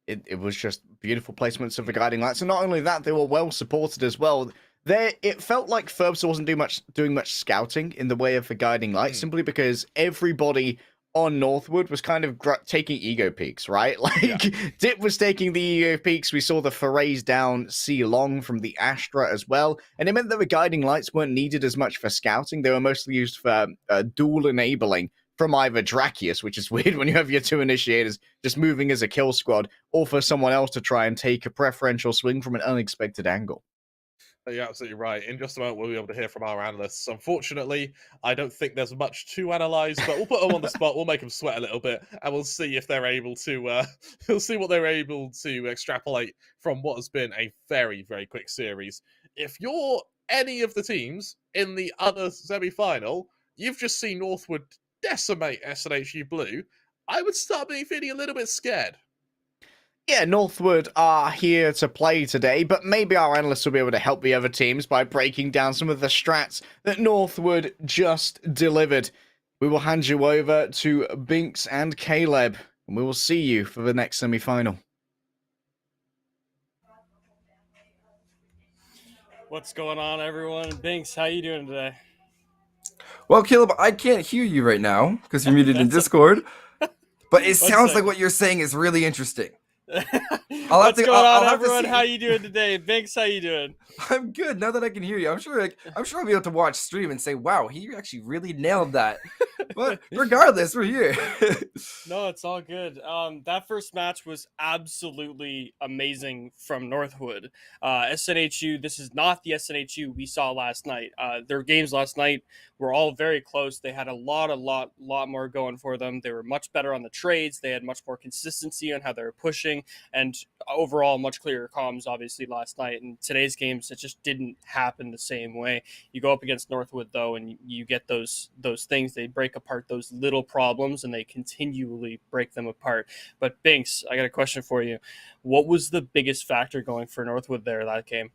It was just beautiful placements of the guiding lights. And not only that, they were well supported as well. It felt like Ferbsa wasn't doing much scouting in the way of the guiding light, simply because everybody on Northwood was kind of taking ego peeks, right? Dip was taking the ego peeks. We saw the forays down C long from the Astra as well, and it meant that the guiding lights weren't needed as much for scouting. They were mostly used for dual enabling from either Drakius, which is weird when you have your 2 initiators just moving as a kill squad, or for someone else to try and take a preferential swing from an unexpected angle. You're absolutely right. In just a moment, we'll be able to hear from our analysts. Unfortunately, I don't think there's much to analyze, but we'll put them on the spot. We'll make them sweat a little bit, and we'll see if they're able to. We'll see what they're able to extrapolate from what has been a very, very quick series. If you're any of the teams in the other semi-final, you've just seen Northwood decimate SNHU Blue. I would start being feeling a little bit scared. Yeah, Northwood are here to play today, but maybe our analysts will be able to help the other teams by breaking down some of the strats that Northwood just delivered. We will hand you over to Binks and Caleb, and we will see you for the next semi-final. What's going on, everyone? Binks, how you doing today? Well, Caleb, I can't hear you right now because you're muted in Discord. but it One sounds like second. what you're saying is really interesting. What's going I'll on, have to everyone? see. How you doing today? Binks, how you doing? I'm good now that I can hear you. I'm sure I'll be able to watch stream and say, wow, he actually really nailed that. But regardless, we're here. No, it's all good. That first match was absolutely amazing from Northwood. SNHU, this is not the SNHU we saw last night. Their games last night were all very close. They had a lot more going for them. They were much better on the trades. They had much more consistency on how they were pushing, and overall much clearer comms, obviously, last night. And today's games, it just didn't happen the same way. You go up against Northwood, though, and you get those things. They break apart those little problems, and they continually break them apart. But Binks, I got a question for you. What was the biggest factor going for Northwood there that game?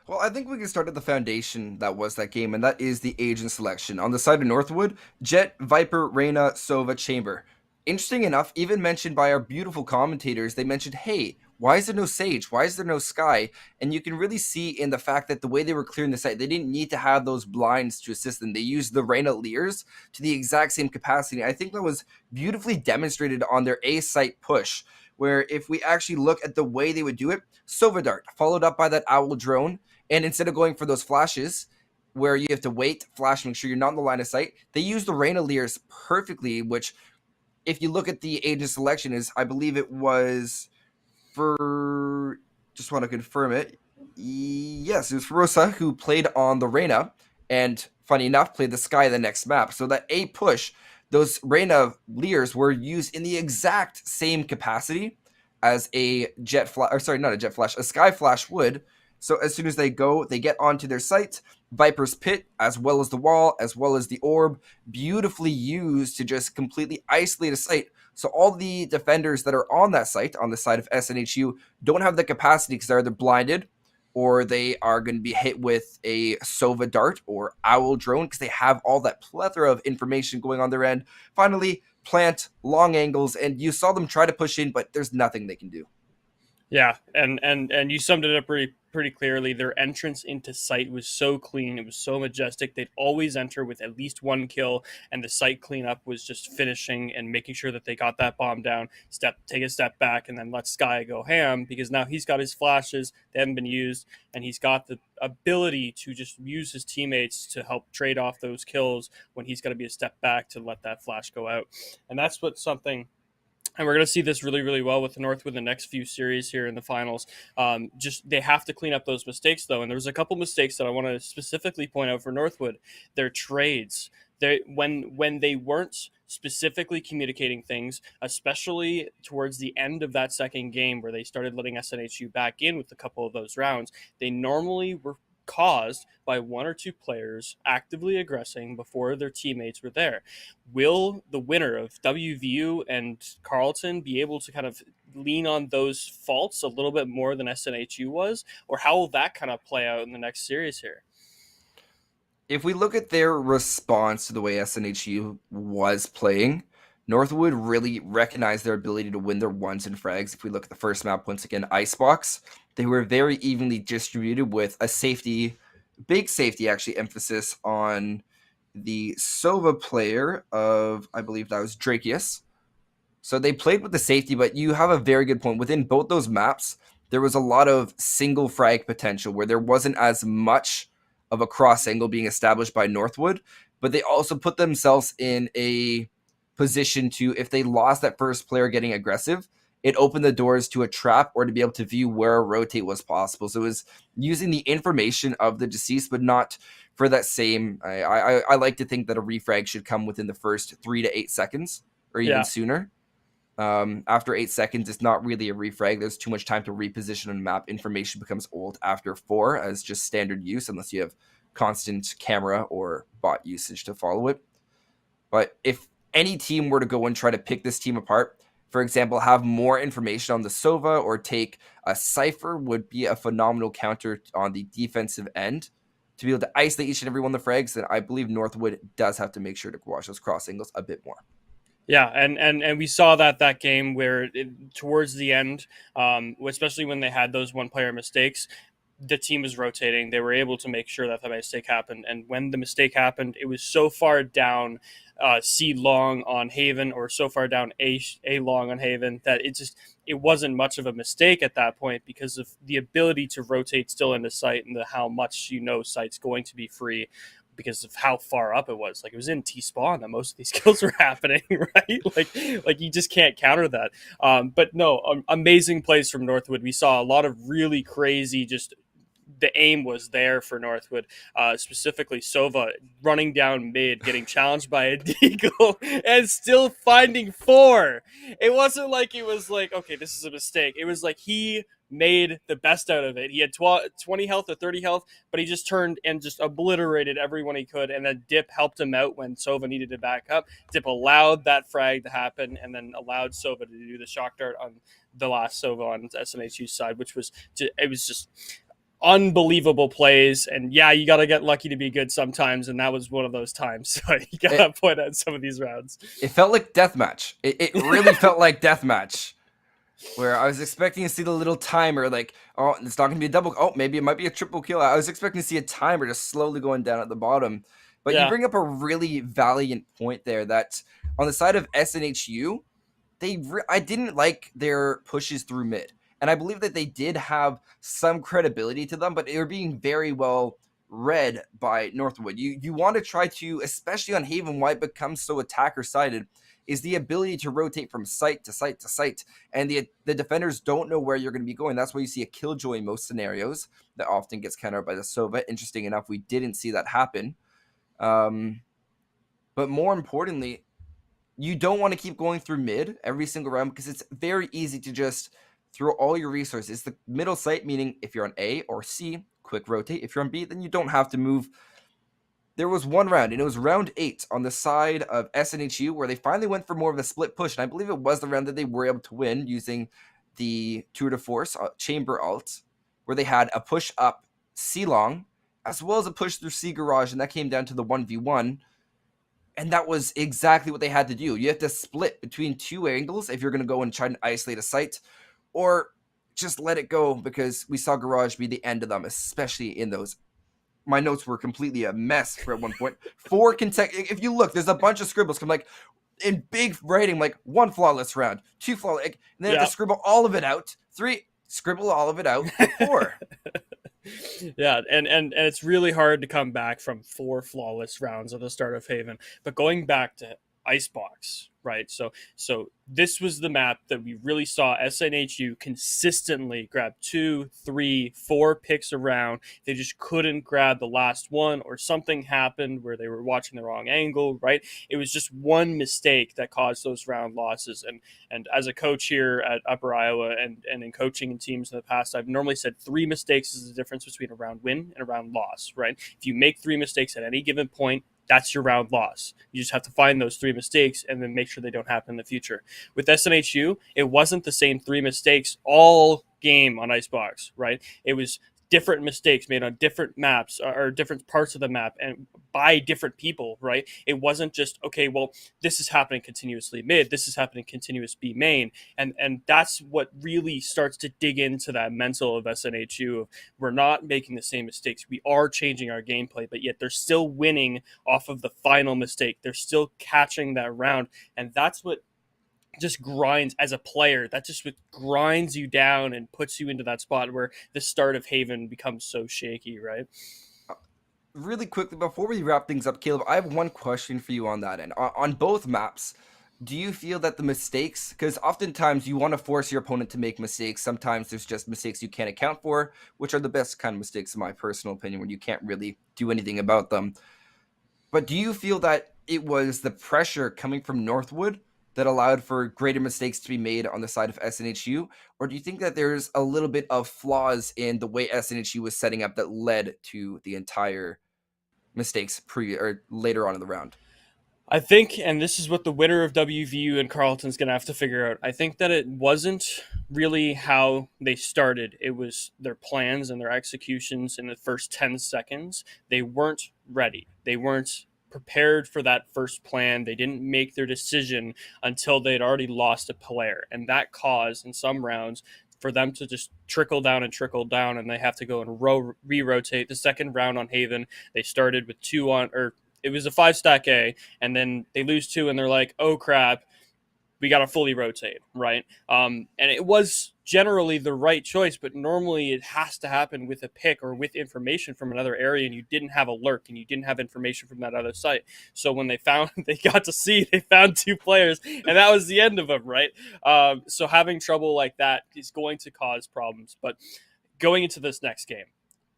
Well, I think we can start at the foundation that was that game, and that is the agent selection. On the side of Northwood, Jet, Viper, Reyna, Sova, Chamber. Interesting enough, even mentioned by our beautiful commentators, they mentioned, hey, why is there no Sage? Why is there no Sky? And you can really see in the fact that the way they were clearing the site, they didn't need to have those blinds to assist them. They used the Reyna Leers to the exact same capacity. I think that was beautifully demonstrated on their A site push, where if we actually look at the way they would do it, Sova Dart, followed up by that Owl Drone, and instead of going for those flashes, where you have to wait, flash, make sure you're not in the line of sight, they use the Reyna Leers perfectly, which, if you look at the agent selection, is, I believe it was for, just want to confirm it, yes, it was for Rosa, who played on the Reyna, and funny enough, played the Sky the next map. So that A push, those Reyna Leers were used in the exact same capacity as a Jet Flash, or sorry, not a Jet Flash, a Sky Flash would. So as soon as they go, they get onto their site. Viper's Pit, as well as the wall, as well as the orb, beautifully used to just completely isolate a site. So all the defenders that are on that site, on the side of SNHU, don't have the capacity because they're either blinded or they are going to be hit with a Sova Dart or Owl Drone because they have all that plethora of information going on their end. Finally, plant, long angles, and you saw them try to push in, but there's nothing they can do. Yeah, and you summed it up pretty clearly. Their entrance into site was so clean. It was so majestic. They'd always enter with at least one kill, and the site cleanup was just finishing and making sure that they got that bomb down, take a step back, and then let Sky go ham, because now he's got his flashes. They haven't been used, and he's got the ability to just use his teammates to help trade off those kills when he's got to be a step back to let that flash go out. And that's what something... And we're going to see this really well with the Northwood the next few series here in the finals. Just they have to clean up those mistakes, though. And there was a couple mistakes that I want to specifically point out for Northwood. Their trades. When they weren't specifically communicating things, especially towards the end of that second game where they started letting SNHU back in with a couple of those rounds, they normally were caused by one or two players actively aggressing before their teammates were there. Will the winner of WVU and Carleton be able to kind of lean on those faults a little bit more than SNHU was? Or how will that kind of play out in the next series here? If we look at their response to the way SNHU was playing, Northwood really recognized their ability to win their ones and frags. If we look at the first map, once again, Icebox, they were very evenly distributed with a safety, big safety actually, emphasis on the Sova player of, I believe that was Drakius. So they played with the safety, but you have a very good point. Within both those maps, there was a lot of single frag potential where there wasn't as much of a cross angle being established by Northwood, but they also put themselves in a position to, if they lost that first player getting aggressive, it opened the doors to a trap or to be able to view where a rotate was possible. So it was using the information of the deceased, but not for that same... I like to think that a refrag should come within the first 3 to 8 seconds or even sooner. After 8 seconds, it's not really a refrag. There's too much time to reposition on the map. Information becomes old after 4 as just standard use, unless you have constant camera or bot usage to follow it. But if any team were to go and try to pick this team apart, for example, have more information on the Sova or take a Cypher, would be a phenomenal counter on the defensive end to be able to isolate each and every one of the frags. Then I believe Northwood does have to make sure to watch those cross angles a bit more. Yeah, and we saw that game where towards the end, especially when they had those one-player mistakes, the team was rotating. They were able to make sure that the mistake happened. And when the mistake happened, it was so far down C long on Haven, or so far down A long on Haven, that it wasn't much of a mistake at that point because of the ability to rotate still into sight and how much sight's going to be free because of how far up it was. Like, it was in T-spawn that most of these kills were happening, right? Like you just can't counter that. But no, amazing plays from Northwood. We saw a lot of really crazy, just the aim was there for Northwood, specifically Sova running down mid, getting challenged by a deagle, and still finding 4. It wasn't like it was like, okay, this is a mistake. It was like he made the best out of it. He had 20 health or 30 health, but he just turned and just obliterated everyone he could, and then Dip helped him out when Sova needed to back up. Dip allowed that frag to happen and then allowed Sova to do the shock dart on the last Sova on SNHU's side, which was just unbelievable plays. And yeah, you got to get lucky to be good sometimes, and that was one of those times. So you got to point out some of these rounds. It felt like deathmatch. It really felt like deathmatch, where I was expecting to see the little timer, like, oh, it's not going to be a double. Oh, maybe it might be a triple kill. I was expecting to see a timer just slowly going down at the bottom. But Yeah. You bring up a really valiant point there that on the side of SNHU, I didn't like their pushes through mid. And I believe that they did have some credibility to them, but they were being very well read by Northwood. You want to try to, especially on Haven, why it becomes so attacker-sided, is the ability to rotate from site to site to site. And the defenders don't know where you're going to be going. That's why you see a killjoy in most scenarios that often gets countered by the Sova. Interesting enough, we didn't see that happen. But more importantly, you don't want to keep going through mid every single round because it's very easy to just throw all your resources. The middle site, meaning if you're on A or C, quick rotate. If you're on B, then you don't have to move. There was one round, and it was round 8 on the side of SNHU, where they finally went for more of a split push. And I believe it was the round that they were able to win using the tour de force chamber ult, where they had a push up C long, as well as a push through C garage, and that came down to the 1v1. And that was exactly what they had to do. You have to split between 2 angles if you're going to go and try and isolate a site, or just let it go, because we saw garage be the end of them, especially in those. My notes were completely a mess for at one point. 4 consecutive. If you look, there's a bunch of scribbles come like in big writing, like 1 flawless round, 2 flawless, and then have to scribble all of it out. 3, scribble all of it out. 4. Yeah, and it's really hard to come back from 4 flawless rounds at the start of Haven. But going back to Icebox, right? So this was the map that we really saw SNHU consistently grab 2, 3, 4 picks around. They just couldn't grab the last one, or something happened where they were watching the wrong angle, right? It was just one mistake that caused those round losses. And as a coach here at Upper Iowa and in coaching in teams in the past, I've normally said 3 mistakes is the difference between a round win and a round loss, right? If you make 3 mistakes at any given point, that's your round loss. You just have to find those 3 mistakes and then make sure they don't happen in the future. With SNHU, it wasn't the same 3 mistakes all game on Icebox, right? It was different mistakes made on different maps or different parts of the map and by different people, right? It wasn't just, okay, well, this is happening continuously mid, this is happening continuous B main. And that's what really starts to dig into that mental of SNHU. We're not making the same mistakes. We are changing our gameplay, but yet they're still winning off of the final mistake. They're still catching that round. And that's what just grinds as a player. That just grinds you down and puts you into that spot where the start of Haven becomes so shaky, right? Really quickly, before we wrap things up, Caleb, I have one question for you on that end. On both maps, do you feel that the mistakes, because oftentimes you want to force your opponent to make mistakes, sometimes there's just mistakes you can't account for, which are the best kind of mistakes in my personal opinion, when you can't really do anything about them. But do you feel that it was the pressure coming from Northwood that allowed for greater mistakes to be made on the side of SNHU? Or do you think that there's a little bit of flaws in the way SNHU was setting up that led to the entire mistakes later on in the round? I think, and this is what the winner of WVU and Carleton's going to have to figure out, I think that it wasn't really how they started. It was their plans and their executions in the first 10 seconds. They weren't ready. They weren't prepared for that first plan. They didn't make their decision until they'd already lost a player. And that caused, in some rounds, for them to just trickle down, and they have to go and re-rotate. The second round on Haven, they started with 2 on, or it was a 5-stack A, and then they lose 2, and they're like, oh crap, we got to fully rotate, right? And it was generally the right choice, but normally it has to happen with a pick or with information from another area, and you didn't have a lurk and you didn't have information from that other site. So when they got to see, they found 2 players, and that was the end of them, right? So having trouble like that is going to cause problems. But going into this next game,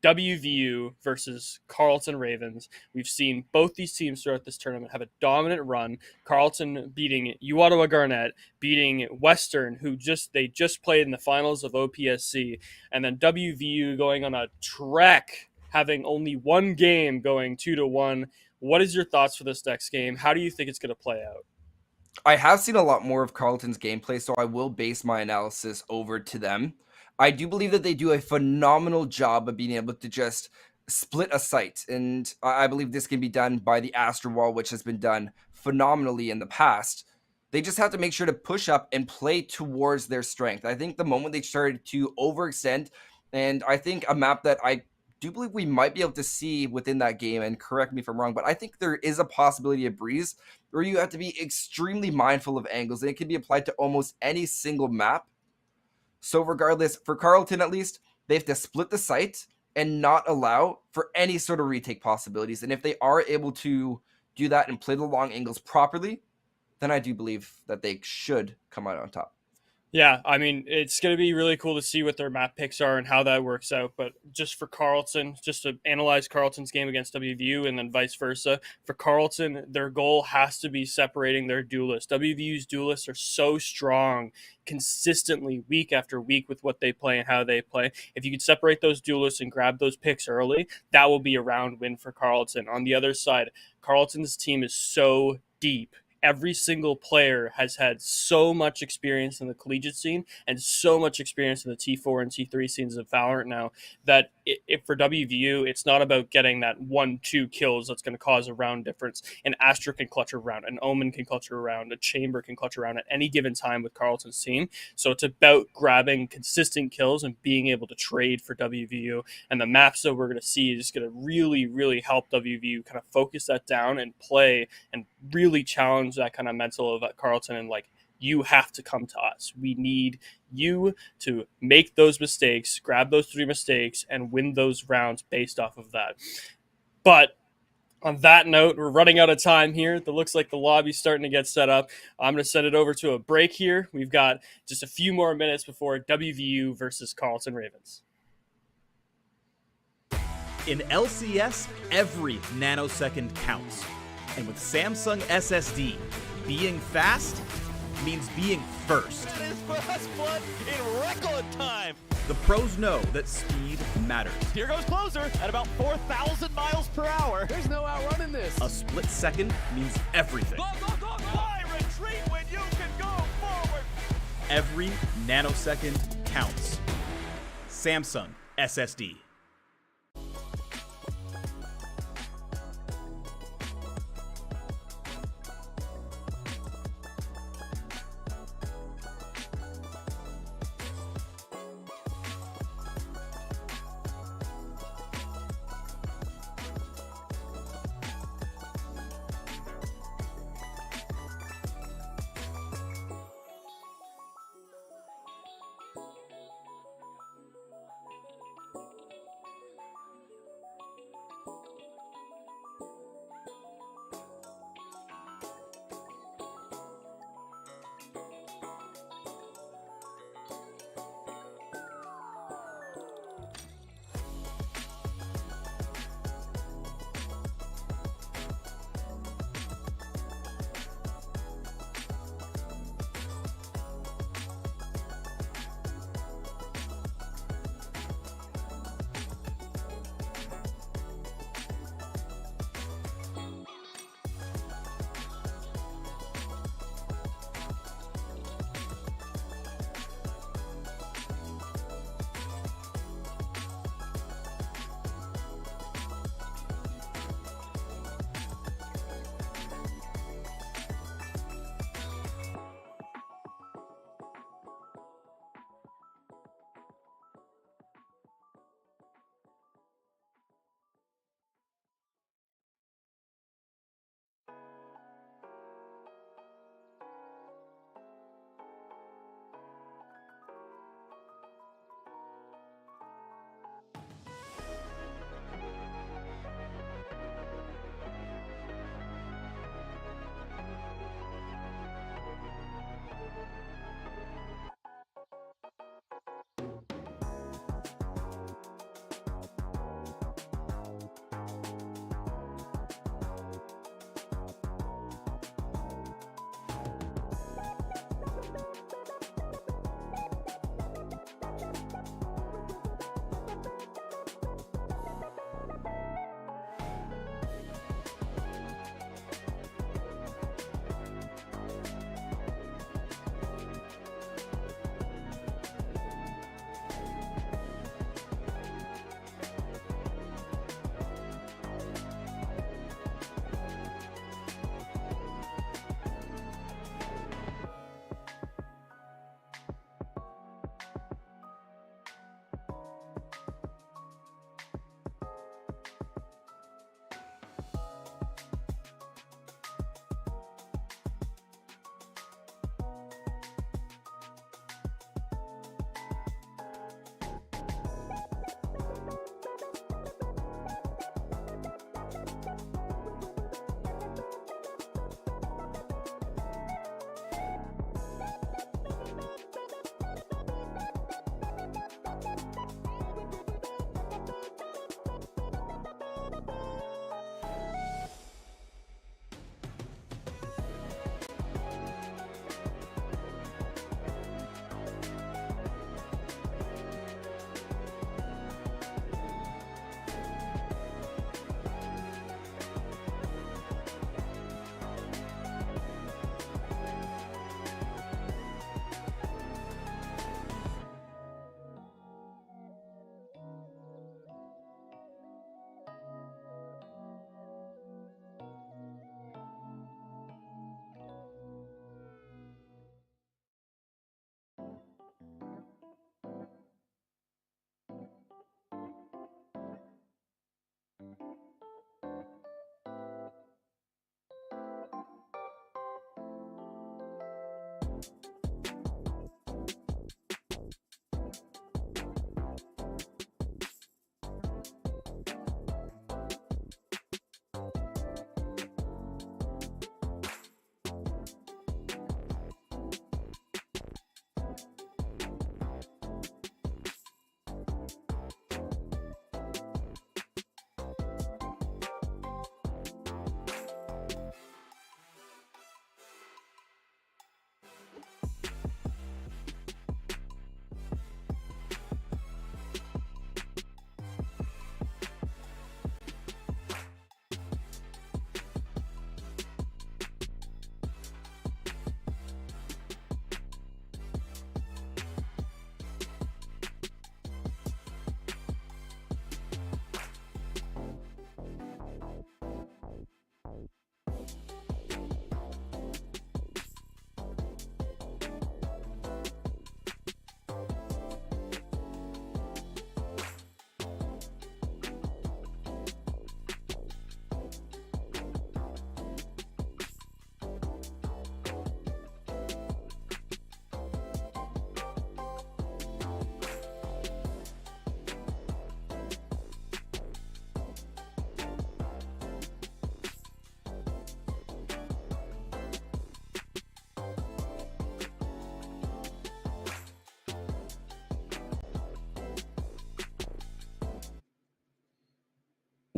WVU versus Carleton Ravens. We've seen both these teams throughout this tournament have a dominant run. Carleton beating Uottawa Garnett, beating Western, who just played in the finals of OPSC, and then WVU going on a trek, having only one game going 2-1. What is your thoughts for this next game? How do you think it's going to play out? I have seen a lot more of Carleton's gameplay, so I will base my analysis over to them. I do believe that they do a phenomenal job of being able to just split a site, and I believe this can be done by the Astro Wall, which has been done phenomenally in the past. They just have to make sure to push up and play towards their strength. I think the moment they started to overextend, and I think a map that I do believe we might be able to see within that game, and correct me if I'm wrong, but I think there is a possibility of Breeze where you have to be extremely mindful of angles, and it can be applied to almost any single map. So regardless, for Carleton at least, they have to split the site and not allow for any sort of retake possibilities. And if they are able to do that and play the long angles properly, then I do believe that they should come out on top. Yeah, I mean, it's going to be really cool to see what their map picks are and how that works out. But just for Carleton, just to analyze Carleton's game against WVU and then vice versa, for Carleton, their goal has to be separating their duelists. WVU's duelists are so strong consistently week after week with what they play and how they play. If you could separate those duelists and grab those picks early, that will be a round win for Carleton. On the other side, Carleton's team is so deep. Every single player has had so much experience in the collegiate scene and so much experience in the T4 and T3 scenes of Valorant now that if for WVU, it's not about getting that 1-2 kills that's going to cause a round difference. An Astra can clutch a round, an Omen can clutch a round, a Chamber can clutch a round at any given time with Carleton's team. So it's about grabbing consistent kills and being able to trade for WVU. And the maps that we're going to see is going to really, really help WVU kind of focus that down and play and really challenge that kind of mental of Carleton and like, you have to come to us. We need you to make those mistakes, grab those 3 mistakes, and win those rounds based off of that. But on that note, we're running out of time here. It looks like the lobby's starting to get set up. I'm going to send it over to a break here. We've got just a few more minutes before WVU versus Carleton Ravens. In LCS, every nanosecond counts. And with Samsung SSD, being fast means being first. That is fast blood in record time. The pros know that speed matters. Here goes closer at about 4,000 miles per hour. There's no outrunning this. A split second means everything. Go, go, go, go! Why retreat when you can go forward? Every nanosecond counts. Samsung SSD.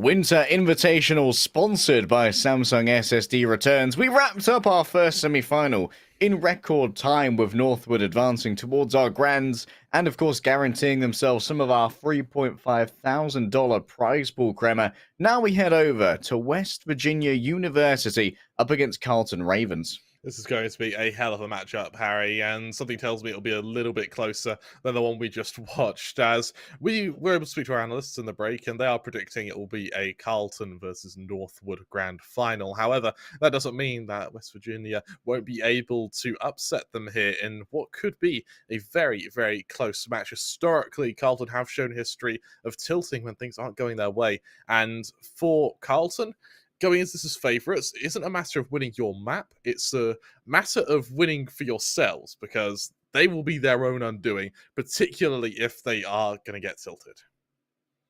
Winter Invitational, sponsored by Samsung SSD, returns. We wrapped up our first semi-final in record time, with Northwood advancing towards our grands and, of course, guaranteeing themselves some of our $3,500 prize pool, Kremer. Now we head over to West Virginia University up against Carleton Ravens. This is going to be a hell of a matchup, Harry, and something tells me it'll be a little bit closer than the one we just watched, as we were able to speak to our analysts in the break, and they are predicting it will be a Carleton versus Northwood grand final. However, that doesn't mean that West Virginia won't be able to upset them here in what could be a very, very close match. Historically, Carleton have shown history of tilting when things aren't going their way, and for Carleton, going into this as favourites isn't a matter of winning your map, it's a matter of winning for yourselves, because they will be their own undoing, particularly if they are going to get tilted.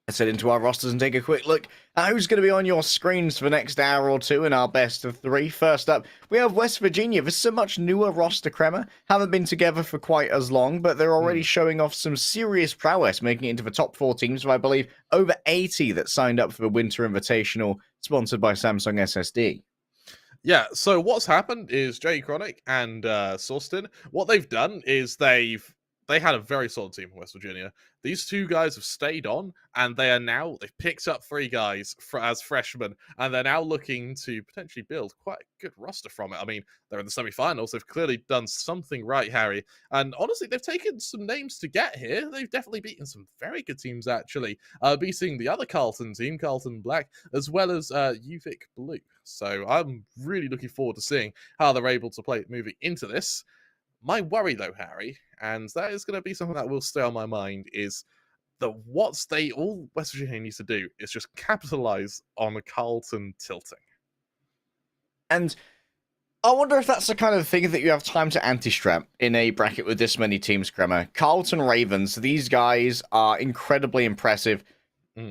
Let's head into our rosters and take a quick look at who's going to be on your screens for the next hour or two in our best of three. First up, we have West Virginia. This is a much newer roster, Kremer. Haven't been together for quite as long, but they're already showing off some serious prowess, making it into the top 4 teams, with, I believe, over 80 that signed up for the Winter Invitational, sponsored by Samsung SSD. Yeah, so what's happened is Jay Chronic and Sorston, what they've done is they had a very solid team in West Virginia. These 2 guys have stayed on, and they've picked up 3 guys as freshmen, and they're now looking to potentially build quite a good roster from it. I mean, they're in the semi-finals. They've clearly done something right, Harry. And honestly, they've taken some names to get here. They've definitely beaten some very good teams, actually, beating the other Carleton team, Carleton Black, as well as UVic Blue. So I'm really looking forward to seeing how they're able to play moving into this. My worry, though, Harry, and that is going to be something that will stay on my mind, is that all West Virginia needs to do is just capitalize on Carleton tilting. And I wonder if that's the kind of thing that you have time to anti-strap in a bracket with this many teams, Kremer. Carleton Ravens, these guys are incredibly impressive,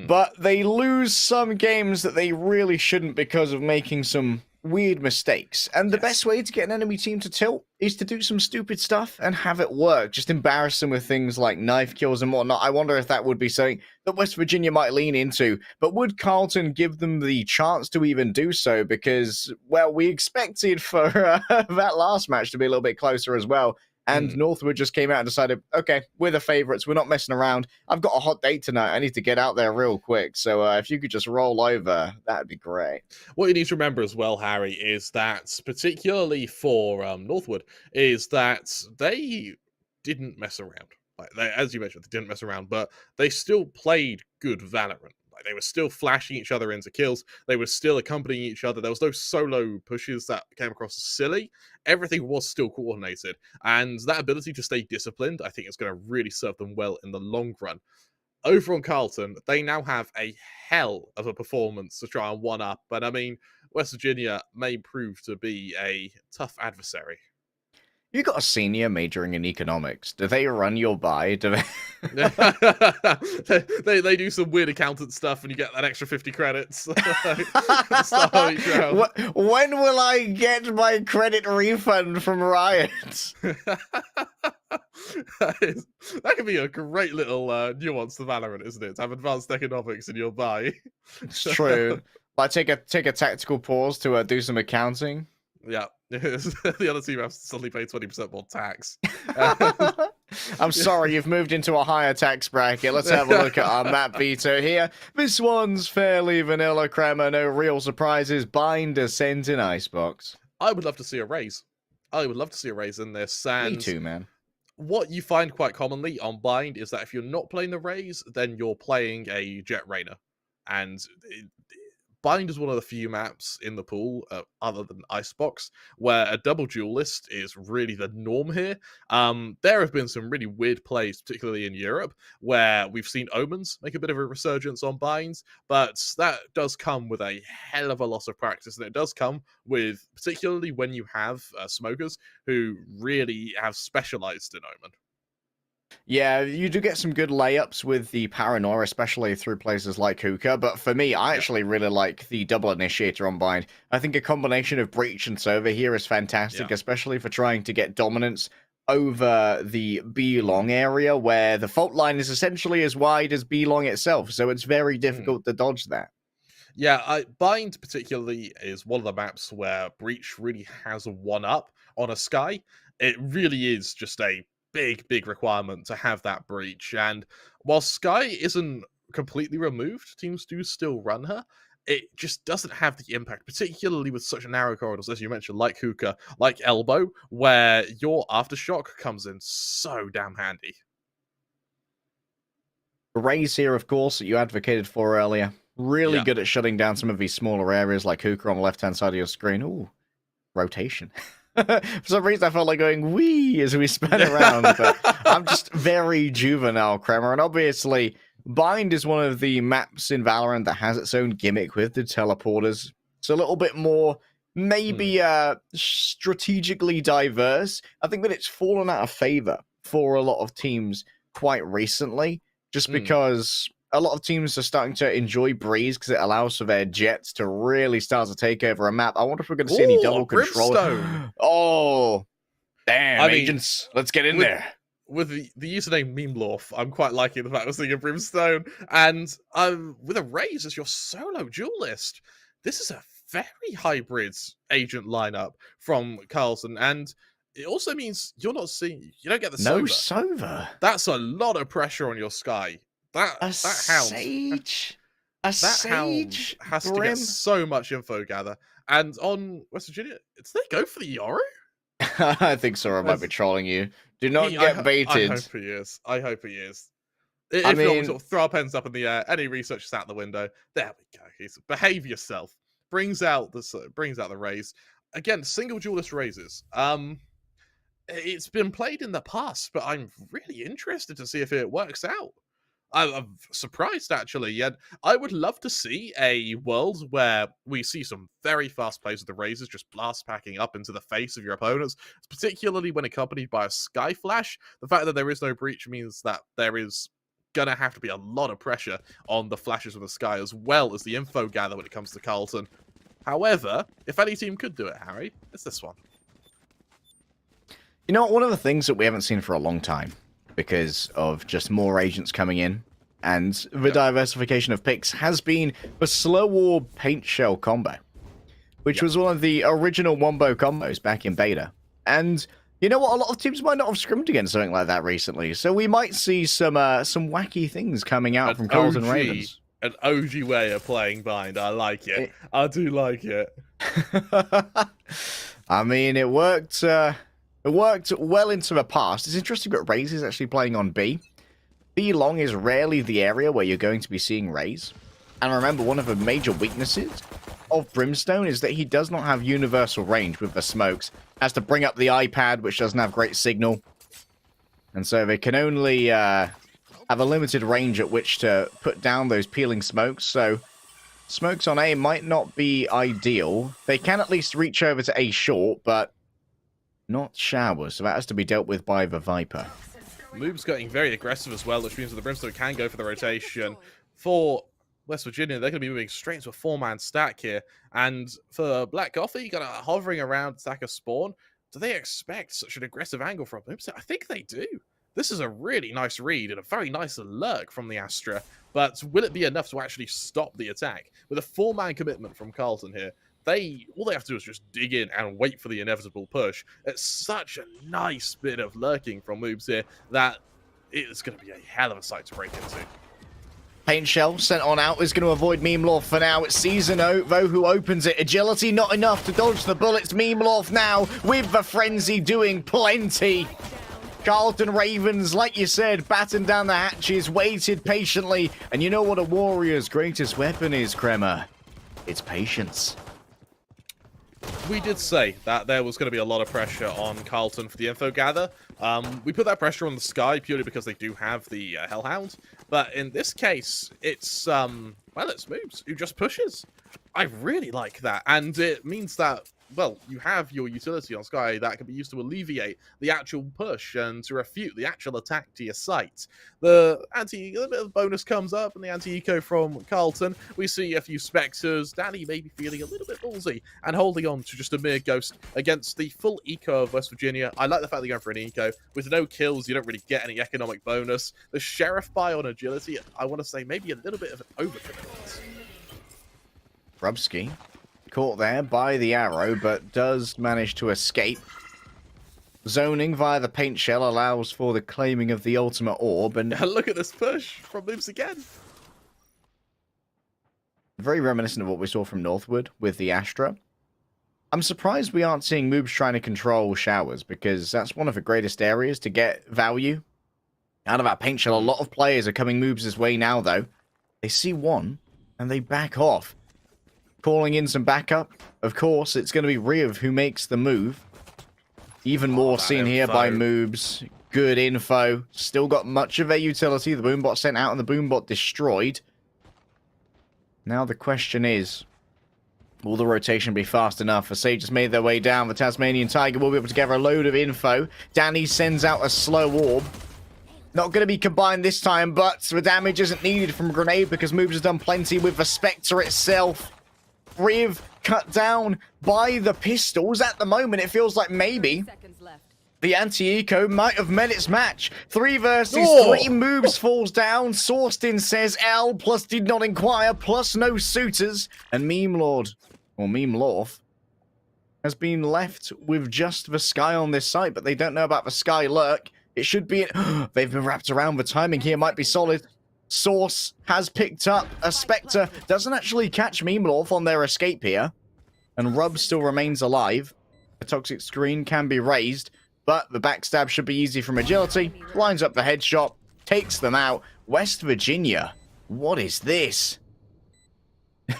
but they lose some games that they really shouldn't because of making some weird mistakes. And the best way to get an enemy team to tilt is to do some stupid stuff and have it work. Just embarrass them with things like knife kills and whatnot. I wonder if that would be something that West Virginia might lean into. But would Carleton give them the chance to even do so? Because, well, we expected for that last match to be a little bit closer as well. And Northwood just came out and decided, okay, we're the favourites. We're not messing around. I've got a hot date tonight. I need to get out there real quick. So if you could just roll over, that'd be great. What you need to remember as well, Harry, is that particularly for Northwood, is that they didn't mess around. As you mentioned, they didn't mess around, but they still played good Valorant. They were still flashing each other into kills. They were still accompanying each other. There was no solo pushes that came across as silly. Everything was still coordinated. And that ability to stay disciplined, I think, is going to really serve them well in the long run. Over on Carleton, they now have a hell of a performance to try and one-up. But, I mean, West Virginia may prove to be a tough adversary. You got a senior majoring in economics. Do they run your buy? Do they do some weird accountant stuff, and you get that extra 50 credits. When will I get my credit refund from Riot? That could be a great little nuance to Valorant, isn't it? To have advanced economics in your buy. It's true. Like take a tactical pause to do some accounting. Yeah, the other team has to suddenly pay 20% more tax. I'm sorry, you've moved into a higher tax bracket. Let's have a look at our map veto here. This one's fairly vanilla, Kremer. No real surprises. Bind, Ascent, and Icebox. I would love to see a raise. I would love to see a raise in this. And me too, man. What you find quite commonly on Bind is that if you're not playing the raise, then you're playing a Jet Rainer. And Bind is one of the few maps in the pool, other than Icebox, where a double duelist is really the norm here. There have been some really weird plays, particularly in Europe, where we've seen Omens make a bit of a resurgence on Binds, but that does come with a hell of a lot of practice, and it does come with, particularly when you have smokers who really have specialized in Omen. Yeah, you do get some good layups with the Paranoia, especially through places like Hookah, but for me, I actually really like the double initiator on Bind. I think a combination of Breach and Sova here is fantastic, especially for trying to get dominance over the B-long area, where the fault line is essentially as wide as B-long itself, so it's very difficult to dodge that. Yeah, Bind particularly is one of the maps where Breach really has a one-up on a Sky. It really is just a big requirement to have that Breach. And while Sky isn't completely removed, teams do still run her. It just doesn't have the impact, particularly with such narrow corridors, as you mentioned, like Hookah, like Elbow, where your Aftershock comes in so damn handy. Raze here, of course, that you advocated for earlier. Really Yeah. good at shutting down some of these smaller areas like Hookah on the left-hand side of your screen. Ooh, rotation. For some reason, I felt like going wee as we spin around, but I'm just very juvenile, Kremer. And obviously, Bind is one of the maps in Valorant that has its own gimmick with the teleporters. It's a little bit more, maybe, strategically diverse. I think that it's fallen out of favor for a lot of teams quite recently, just because a lot of teams are starting to enjoy Breeze because it allows for their jets to really start to take over a map. I wonder if we're going to see any double control. Brimstone. Oh, damn, I mean, agents. Let's get in there. With the username Memelorf, I'm quite liking the fact we're seeing a Brimstone. And with a Raze as your solo duelist, this is a very hybrid agent lineup from Carlton. And it also means you don't get the No Sova. Sova. That's a lot of pressure on your Sky. That hound. Sage. A Sage Hound has to Brim. get so much info gather. And on West Virginia, did they go for the Yoru? I think Sora might be trolling you. Do not get baited. I hope he is. I hope he is. If I not, we mean- sort of throw our pens up in the air. Any research is out the window. There we go. Behave yourself. Brings out the Raze. Again, single duelist raises. It's been played in the past, but I'm really interested to see if it works out. I'm surprised, actually. And I would love to see a world where we see some very fast plays with the Razors just blast packing up into the face of your opponents, particularly when accompanied by a Sky Flash. The fact that there is no breach means that there is going to have to be a lot of pressure on the flashes from the sky, as well as the info gather when it comes to Carlton. However, if any team could do it, Harry, it's this one. You know, one of the things that we haven't seen for a long time, because of just more agents coming in and the diversification of picks, has been the slow orb paint shell combo, which was one of the original wombo combos back in beta. And you know what? A lot of teams might not have scrimmed against something like that recently, so we might see some wacky things coming out from Carlton Ravens. An OG way of playing Bind. I like it. I do like it. I mean, it worked. It worked well into the past. It's interesting that Raze is actually playing on B. B long is rarely the area where you're going to be seeing Raze. And remember, one of the major weaknesses of Brimstone is that he does not have universal range with the smokes. Has to bring up the iPad, which doesn't have great signal. And so they can only have a limited range at which to put down those peeling smokes. So smokes on A might not be ideal. They can at least reach over to A short, but not showers, so that has to be dealt with by the Viper. Moob's getting very aggressive as well, which means that the Brimstone can go for the rotation. For West Virginia, they're going to be moving straight into a 4-man stack here. And for Black Coffee, kind of hovering around stack of spawn, do they expect such an aggressive angle from Moobs? I think they do. This is a really nice read and a very nice lurk from the Astra. But will it be enough to actually stop the attack? With a 4-man commitment from Carlton here, all they have to do is just dig in and wait for the inevitable push. It's such a nice bit of lurking from Moobs here that it's going to be a hell of a sight to break into. Paint Shell sent on out is going to avoid Memelorf for now. It's Season though who opens it. Agility not enough to dodge the bullets. Memelorf now with the frenzy doing plenty. Carlton Ravens, like you said, battened down the hatches, waited patiently. And you know what a warrior's greatest weapon is, Kremer? It's patience. We did say that there was going to be a lot of pressure on Carlton for the info gather. We put that pressure on the Sky purely because they do have the Hellhound. But in this case, it's Moobs who just pushes. I really like that. And it means that, well, you have your utility on Sky that can be used to alleviate the actual push and to refute the actual attack to your site. A little bit of bonus comes up in the anti-eco from Carlton. We see a few Spectres. Danny maybe feeling a little bit ballsy and holding on to just a mere ghost against the full eco of West Virginia. I like the fact they're going for an eco. With no kills, you don't really get any economic bonus. The Sheriff buy on agility, I want to say maybe a little bit of an overcommitment. Rubsky caught there by the arrow, but does manage to escape. Zoning via the paint shell allows for the claiming of the ultimate orb, and Look at this push from Moves again. very reminiscent of what we saw from Northwood with the Astra. I'm surprised we aren't seeing Moobs trying to control showers, because that's one of the greatest areas to get value out of our paint shell. A lot of players are coming Moobs' way now, though. They see one, and they back off. Calling in some backup. Of course, it's going to be Riv who makes the move. Even more seen here by Moobs. Good info. Still got much of their utility. The Boombot sent out and the Boombot destroyed. Now the question is, will the rotation be fast enough? As Sage just made their way down, the Tasmanian Tiger will be able to gather a load of info. Danny sends out a slow orb. Not going to be combined this time, but the damage isn't needed from a grenade because Moobs has done plenty with the Spectre itself. Riv cut down by the pistols. At the moment, it feels like maybe the anti-eco might have met its match. 3 versus 3 moves falls down. Sorstin says L plus did not inquire plus no suitors. And Meme Lord, or Meme Lorf, has been left with just the Sky on this site, but they don't know about the Sky Lurk. It should be... They've been wrapped around. The timing here might be solid. Source has picked up a Spectre. Doesn't actually catch Meme Lorf on their escape here. And Rub still remains alive. The toxic screen can be raised. But the backstab should be easy from agility. Lines up the headshot. Takes them out. West Virginia. What is this?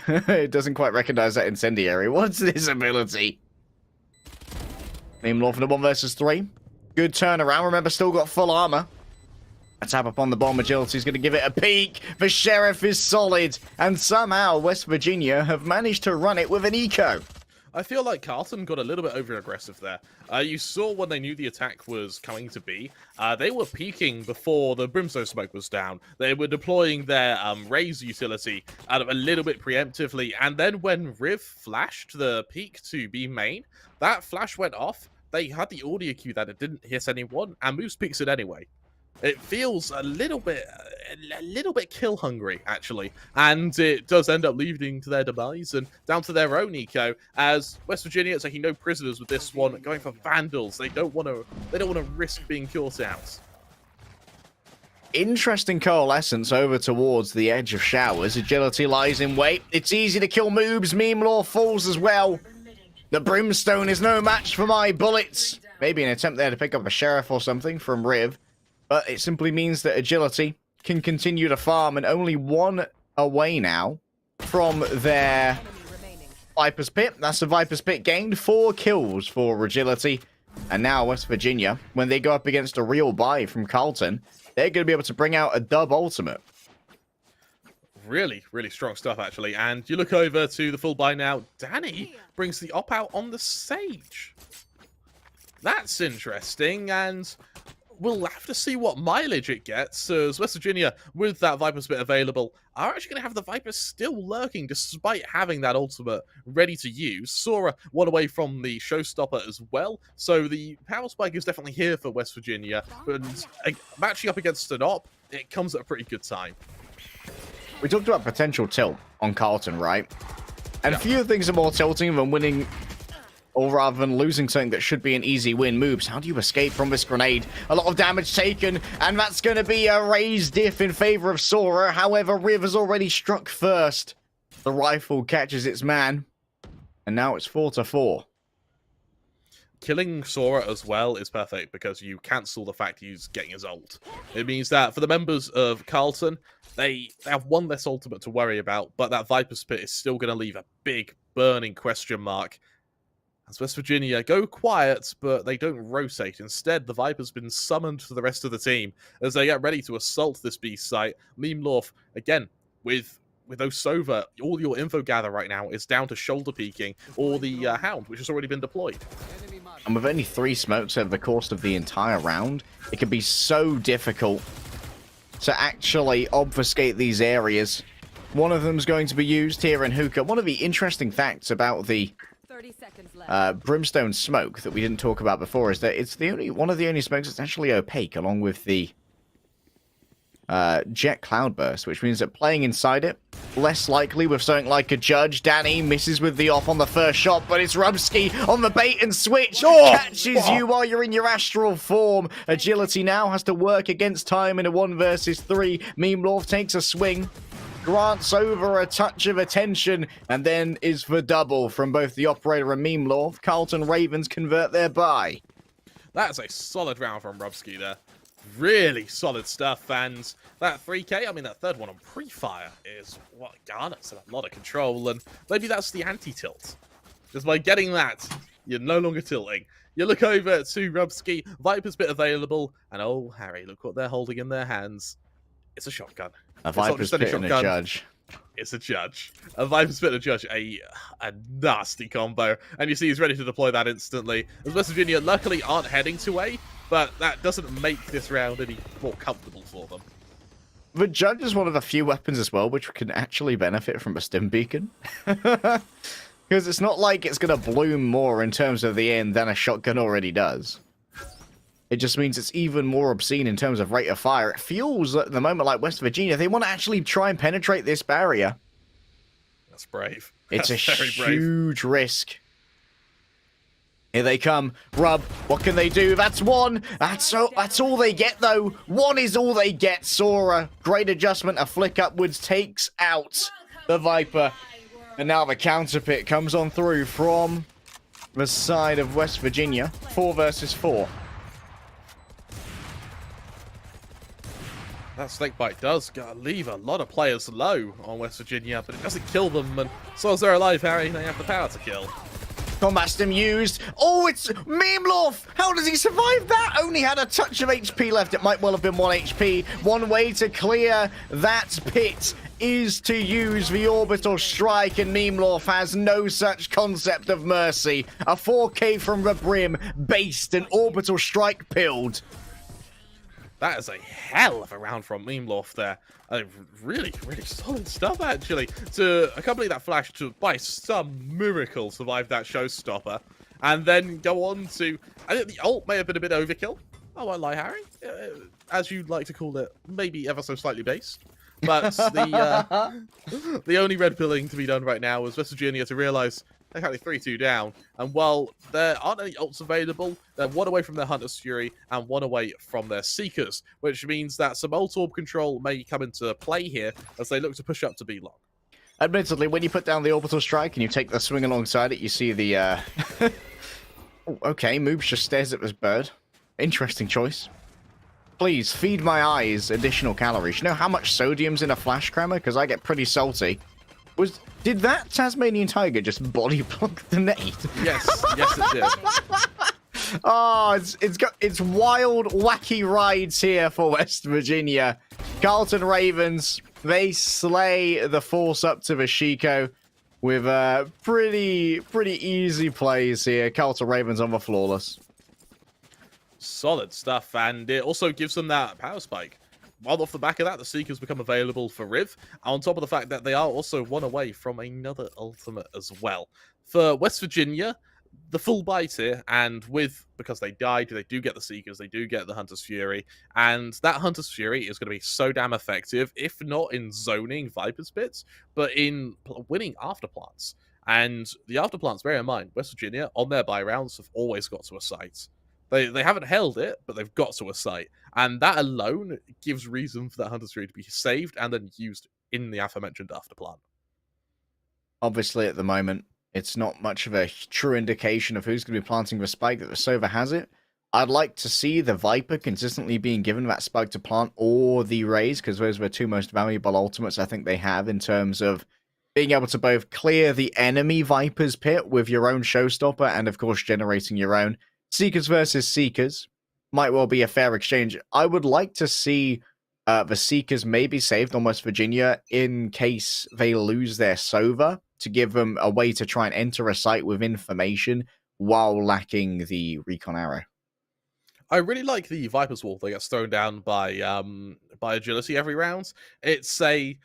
It doesn't quite recognize that incendiary. What's this ability? Name Law for the 1 versus 3. Good turnaround. Remember, still got full armor. A tap upon the bomb. Agility is going to give it a peek. The Sheriff is solid. And somehow West Virginia have managed to run it with an eco. I feel like Carlton got a little bit over-aggressive there. You saw when they knew the attack was coming to be, they were peeking before the Brimstone smoke was down. They were deploying their Raise utility a little bit preemptively, and then when Riv flashed the peek to be main, that flash went off. They had the audio cue that it didn't hit anyone, and Moose peeks it anyway. It feels a little bit kill hungry, actually, and it does end up leading to their demise and down to their own eco. As West Virginia is taking no prisoners with this one, going for Vandals. They don't want to risk being caught out. Interesting coalescence over towards the edge of showers. Agility lies in wait. It's easy to kill Moobs. Meme Law falls as well. The Brimstone is no match for my bullets. Maybe an attempt there to pick up a Sheriff or something from Riv. But it simply means that Agility can continue to farm, and only 1 away now from their Viper's Pit. That's the Viper's Pit gained. 4 kills for Agility. And now West Virginia, when they go up against a real buy from Carlton, they're going to be able to bring out a dub ultimate. Really, really strong stuff, actually. And you look over to the full buy now. Danny brings the op out on the Sage. That's interesting, and we'll have to see what mileage it gets, as West Virginia, with that Viper's Pit available, are actually going to have the Vipers still lurking, despite having that ultimate ready to use. Sora one away from the Showstopper as well, so the Power Spike is definitely here for West Virginia, but matching up against an op, it comes at a pretty good time. We talked about potential tilt on Carlton, right? And few things are more tilting than winning, or rather than losing something that should be an easy win. Moves. How do you escape from this grenade? A lot of damage taken, and that's going to be a raised diff in favor of Sora. However, Riv has already struck first. The rifle catches its man, and now it's 4-4. Killing Sora as well is perfect because you cancel the fact he's getting his ult. It means that for the members of Carlton, they have 1 less ultimate to worry about, but that Viper's Pit is still going to leave a big burning question mark. As West Virginia go quiet, but they don't rotate. Instead, the Viper's been summoned to the rest of the team as they get ready to assault this beast site. Meme Lorf, again, with Osova, all your info gather right now is down to shoulder peeking or the Hound, which has already been deployed. And with only 3 smokes over the course of the entire round, it can be so difficult to actually obfuscate these areas. One of them is going to be used here in Hookah. One of the interesting facts about the Brimstone smoke that we didn't talk about before is that it's one of the only smokes that's actually opaque, along with the Jet Cloudburst, which means that playing inside it, less likely with something like a Judge. Danny misses with the off on the first shot, but it's Rumsky on the bait and switch. Catches you while you're in your astral form. Agility now has to work against time in a 1 versus 3. Meemlorf takes a swing, grants over a touch of attention, and then is for double from both the operator and Meemlorf. Carlton Ravens convert their buy. That's a solid round from Rumsky there. Really solid stuff, and that 3K, I mean, that third one on pre-fire is what garners a lot of control, and maybe that's the anti-tilt. Just by getting that, you're no longer tilting. You look over to Rumsky, Viper's bit available, and oh, Harry, look what they're holding in their hands. It's a shotgun. A Viper's Pit and a Judge. It's a Judge. A Viper's Pit and a Judge, a nasty combo. And you see he's ready to deploy that instantly. As West Virginia luckily aren't heading to A, but that doesn't make this round any more comfortable for them. The Judge is one of the few weapons as well which can actually benefit from a stim beacon. Because it's not like it's going to bloom more in terms of the end than a shotgun already does. It just means it's even more obscene in terms of rate of fire. It feels at the moment like West Virginia, they want to actually try and penetrate this barrier. That's brave. It's That's a very brave. huge risk. Here they come. Rub, what can they do? That's one. That's all they get, though. One is all they get. Sora, great adjustment. A flick upwards takes out the Viper. And now the counter pit comes on through from the side of West Virginia. 4 versus 4. That snakebite does leave a lot of players low on West Virginia, but it doesn't kill them, and as long as they're alive, Harry, they have the power to kill. Combat stim used. Oh, it's Meemlorf! How does he survive that? Only had a touch of HP left. It might well have been 1 HP. One way to clear that pit is to use the orbital strike, and Meemlorf has no such concept of mercy. A 4K from the brim, based and orbital strike pilled. That is a hell of a round from Meemlorf there. Really solid stuff, actually. To accompany that flash to, by some miracle, survive that showstopper. And then go on to... I think the ult may have been a bit overkill. I won't lie, Harry. As you'd like to call it, maybe ever so slightly based. But the only red pilling to be done right now is West Virginia to realise they're currently 3-2 down. And while there aren't any ults available, they're 1 away from their Hunter's Fury and 1 away from their Seekers, which means that some ult orb control may come into play here as they look to push up to B long. Admittedly, when you put down the orbital strike and you take the swing alongside it, you see the... Oh, okay, Moobs just stares at this bird. Interesting choice. Please, feed my eyes additional calories. You know how much sodium's in a flash, Kremer? Because I get pretty salty. Did that Tasmanian tiger just body block the nade? Yes, it did. Oh, it's wild, wacky rides here for West Virginia. Carlton Ravens, they slay the force up to Vashiko with pretty easy plays here. Carlton Ravens on the flawless. Solid stuff, and it also gives them that power spike. While off the back of that, the Seekers become available for Riv, on top of the fact that they are also 1 away from another ultimate as well. For West Virginia, the full bite here, and because they died, they do get the Seekers, they do get the Hunter's Fury, and that Hunter's Fury is going to be so damn effective, if not in zoning Viper's Pits, but in winning afterplants. And the afterplants, bear in mind, West Virginia, on their buy rounds, have always got to a site. They haven't held it, but they've got to a site. And that alone gives reason for that Hunter's Fury to be saved and then used in the aforementioned afterplant. Obviously, at the moment, it's not much of a true indication of who's going to be planting the spike that the Sova has it. I'd like to see the Viper consistently being given that spike to plant or the Raze, because those are the 2 most valuable ultimates I think they have in terms of being able to both clear the enemy Viper's pit with your own showstopper and, of course, generating your own. Seekers versus Seekers might well be a fair exchange. I would like to see the Seekers maybe saved on West Virginia in case they lose their Sova, to give them a way to try and enter a site with information while lacking the recon arrow. I really like the Viper's Wall that gets thrown down by agility every round. It's a...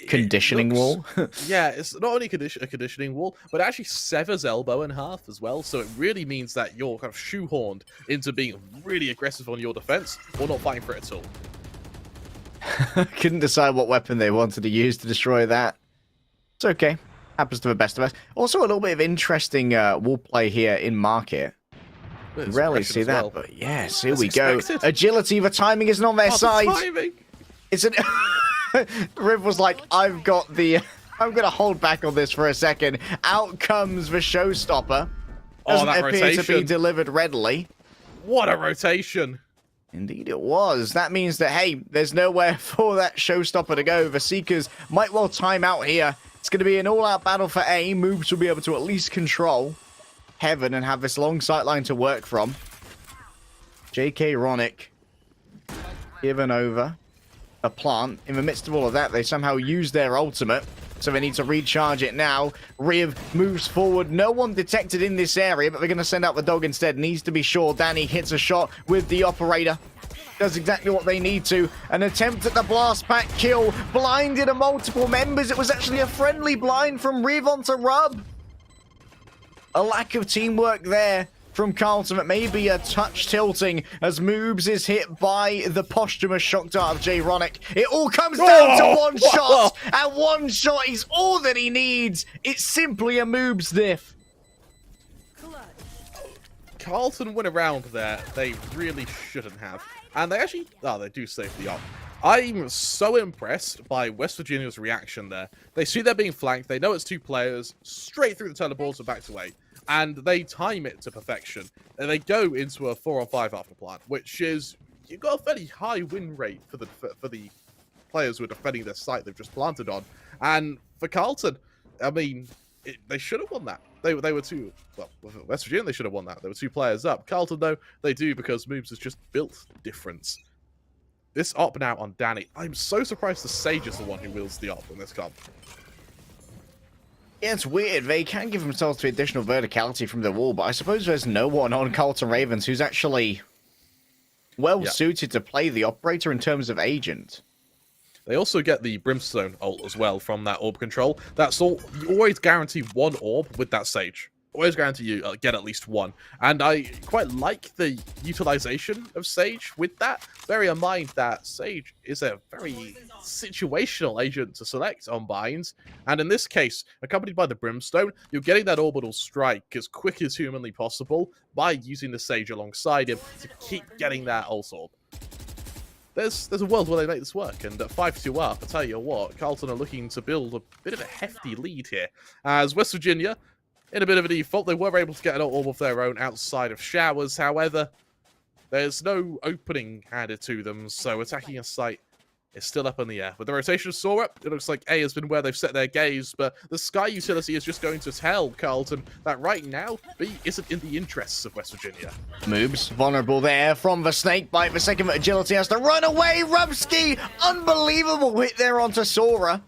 Conditioning wall? Yeah, it's not only a conditioning wall, but it actually severs elbow in half as well, so it really means that you're kind of shoehorned into being really aggressive on your defense, or not fighting for it at all. Couldn't decide what weapon they wanted to use to destroy that. It's okay. Happens to the best of us. Also, a little bit of interesting wall play here in market. Rarely see that, well. but yes, here As we go. expected. Agility, the timing isn't on their Oh, the side. timing! It's an Riv was like, I've got the I'm gonna hold back on this for a second. Out comes the showstopper. Oh, Doesn't that appear to be rotation. delivered readily. What a rotation! Indeed it was. That means that, hey, there's nowhere for that showstopper to go. The Seekers might well time out here. It's going to be an all-out battle for A. Moves will be able to at least control Heaven and have this long sight line to work from. JK Ronick given over a plant. In the midst of all of that, they somehow use their ultimate, so they need to recharge it now. Riv moves forward. No one detected in this area, but they're going to send out the dog instead. Needs to be sure. Danny hits a shot with the operator. Does exactly what they need to. An attempt at the blast pack kill. Blinded a multiple members. It was actually a friendly blind from Riv onto Rub. A lack of teamwork there from Carlton, but maybe a touch tilting as Moobs is hit by the posthumous shock dart of Jay Ronick. It all comes down to one shot, and one shot is all that he needs. It's simply a Moobs diff. Carlton went around there. They really shouldn't have. And they actually... Oh, they do save the op. I'm so impressed by West Virginia's reaction there. They see they're being flanked. They know it's two players. Straight through the teleports and back to A. And they time it to perfection. And they go into a 4-on-5 after plant, which is... You've got a fairly high win rate for the players who are defending their site they've just planted on. And for Carlton, I mean... they should have won that. They were two... Well, West Virginia, they should have won that. They were 2 players up. Carlton, though, they do because Moobs has just built difference. This op now on Danny. I'm so surprised the Sage is the one who wields the op in this comp. Yeah, it's weird. They can give themselves to additional verticality from the wall, but I suppose there's no one on Carlton Ravens who's actually well-suited to play the operator in terms of agent. They also get the Brimstone ult as well from that orb control. That's all. You always guarantee 1 orb with that Sage. Always guarantee you get at least 1. And I quite like the utilization of Sage with that. Bear in mind that Sage is a very situational agent to select on binds. And in this case, accompanied by the Brimstone, you're getting that orbital strike as quick as humanly possible by using the Sage alongside him to keep getting that ult orb. There's a world where they make this work, and at 5-2 up, I tell you what, Carlton are looking to build a bit of a hefty lead here. As West Virginia, in a bit of a default, they were able to get an orb of their own outside of showers. However, there's no opening handed to them, so attacking a site is still up in the air. With the rotation of Sora, it looks like A has been where they've set their gaze, but the Sky utility is just going to tell Carlton that right now, B isn't in the interests of West Virginia. Moobs vulnerable there from the snake bite. The second agility has to run away. Rubsky, unbelievable hit there onto Sora.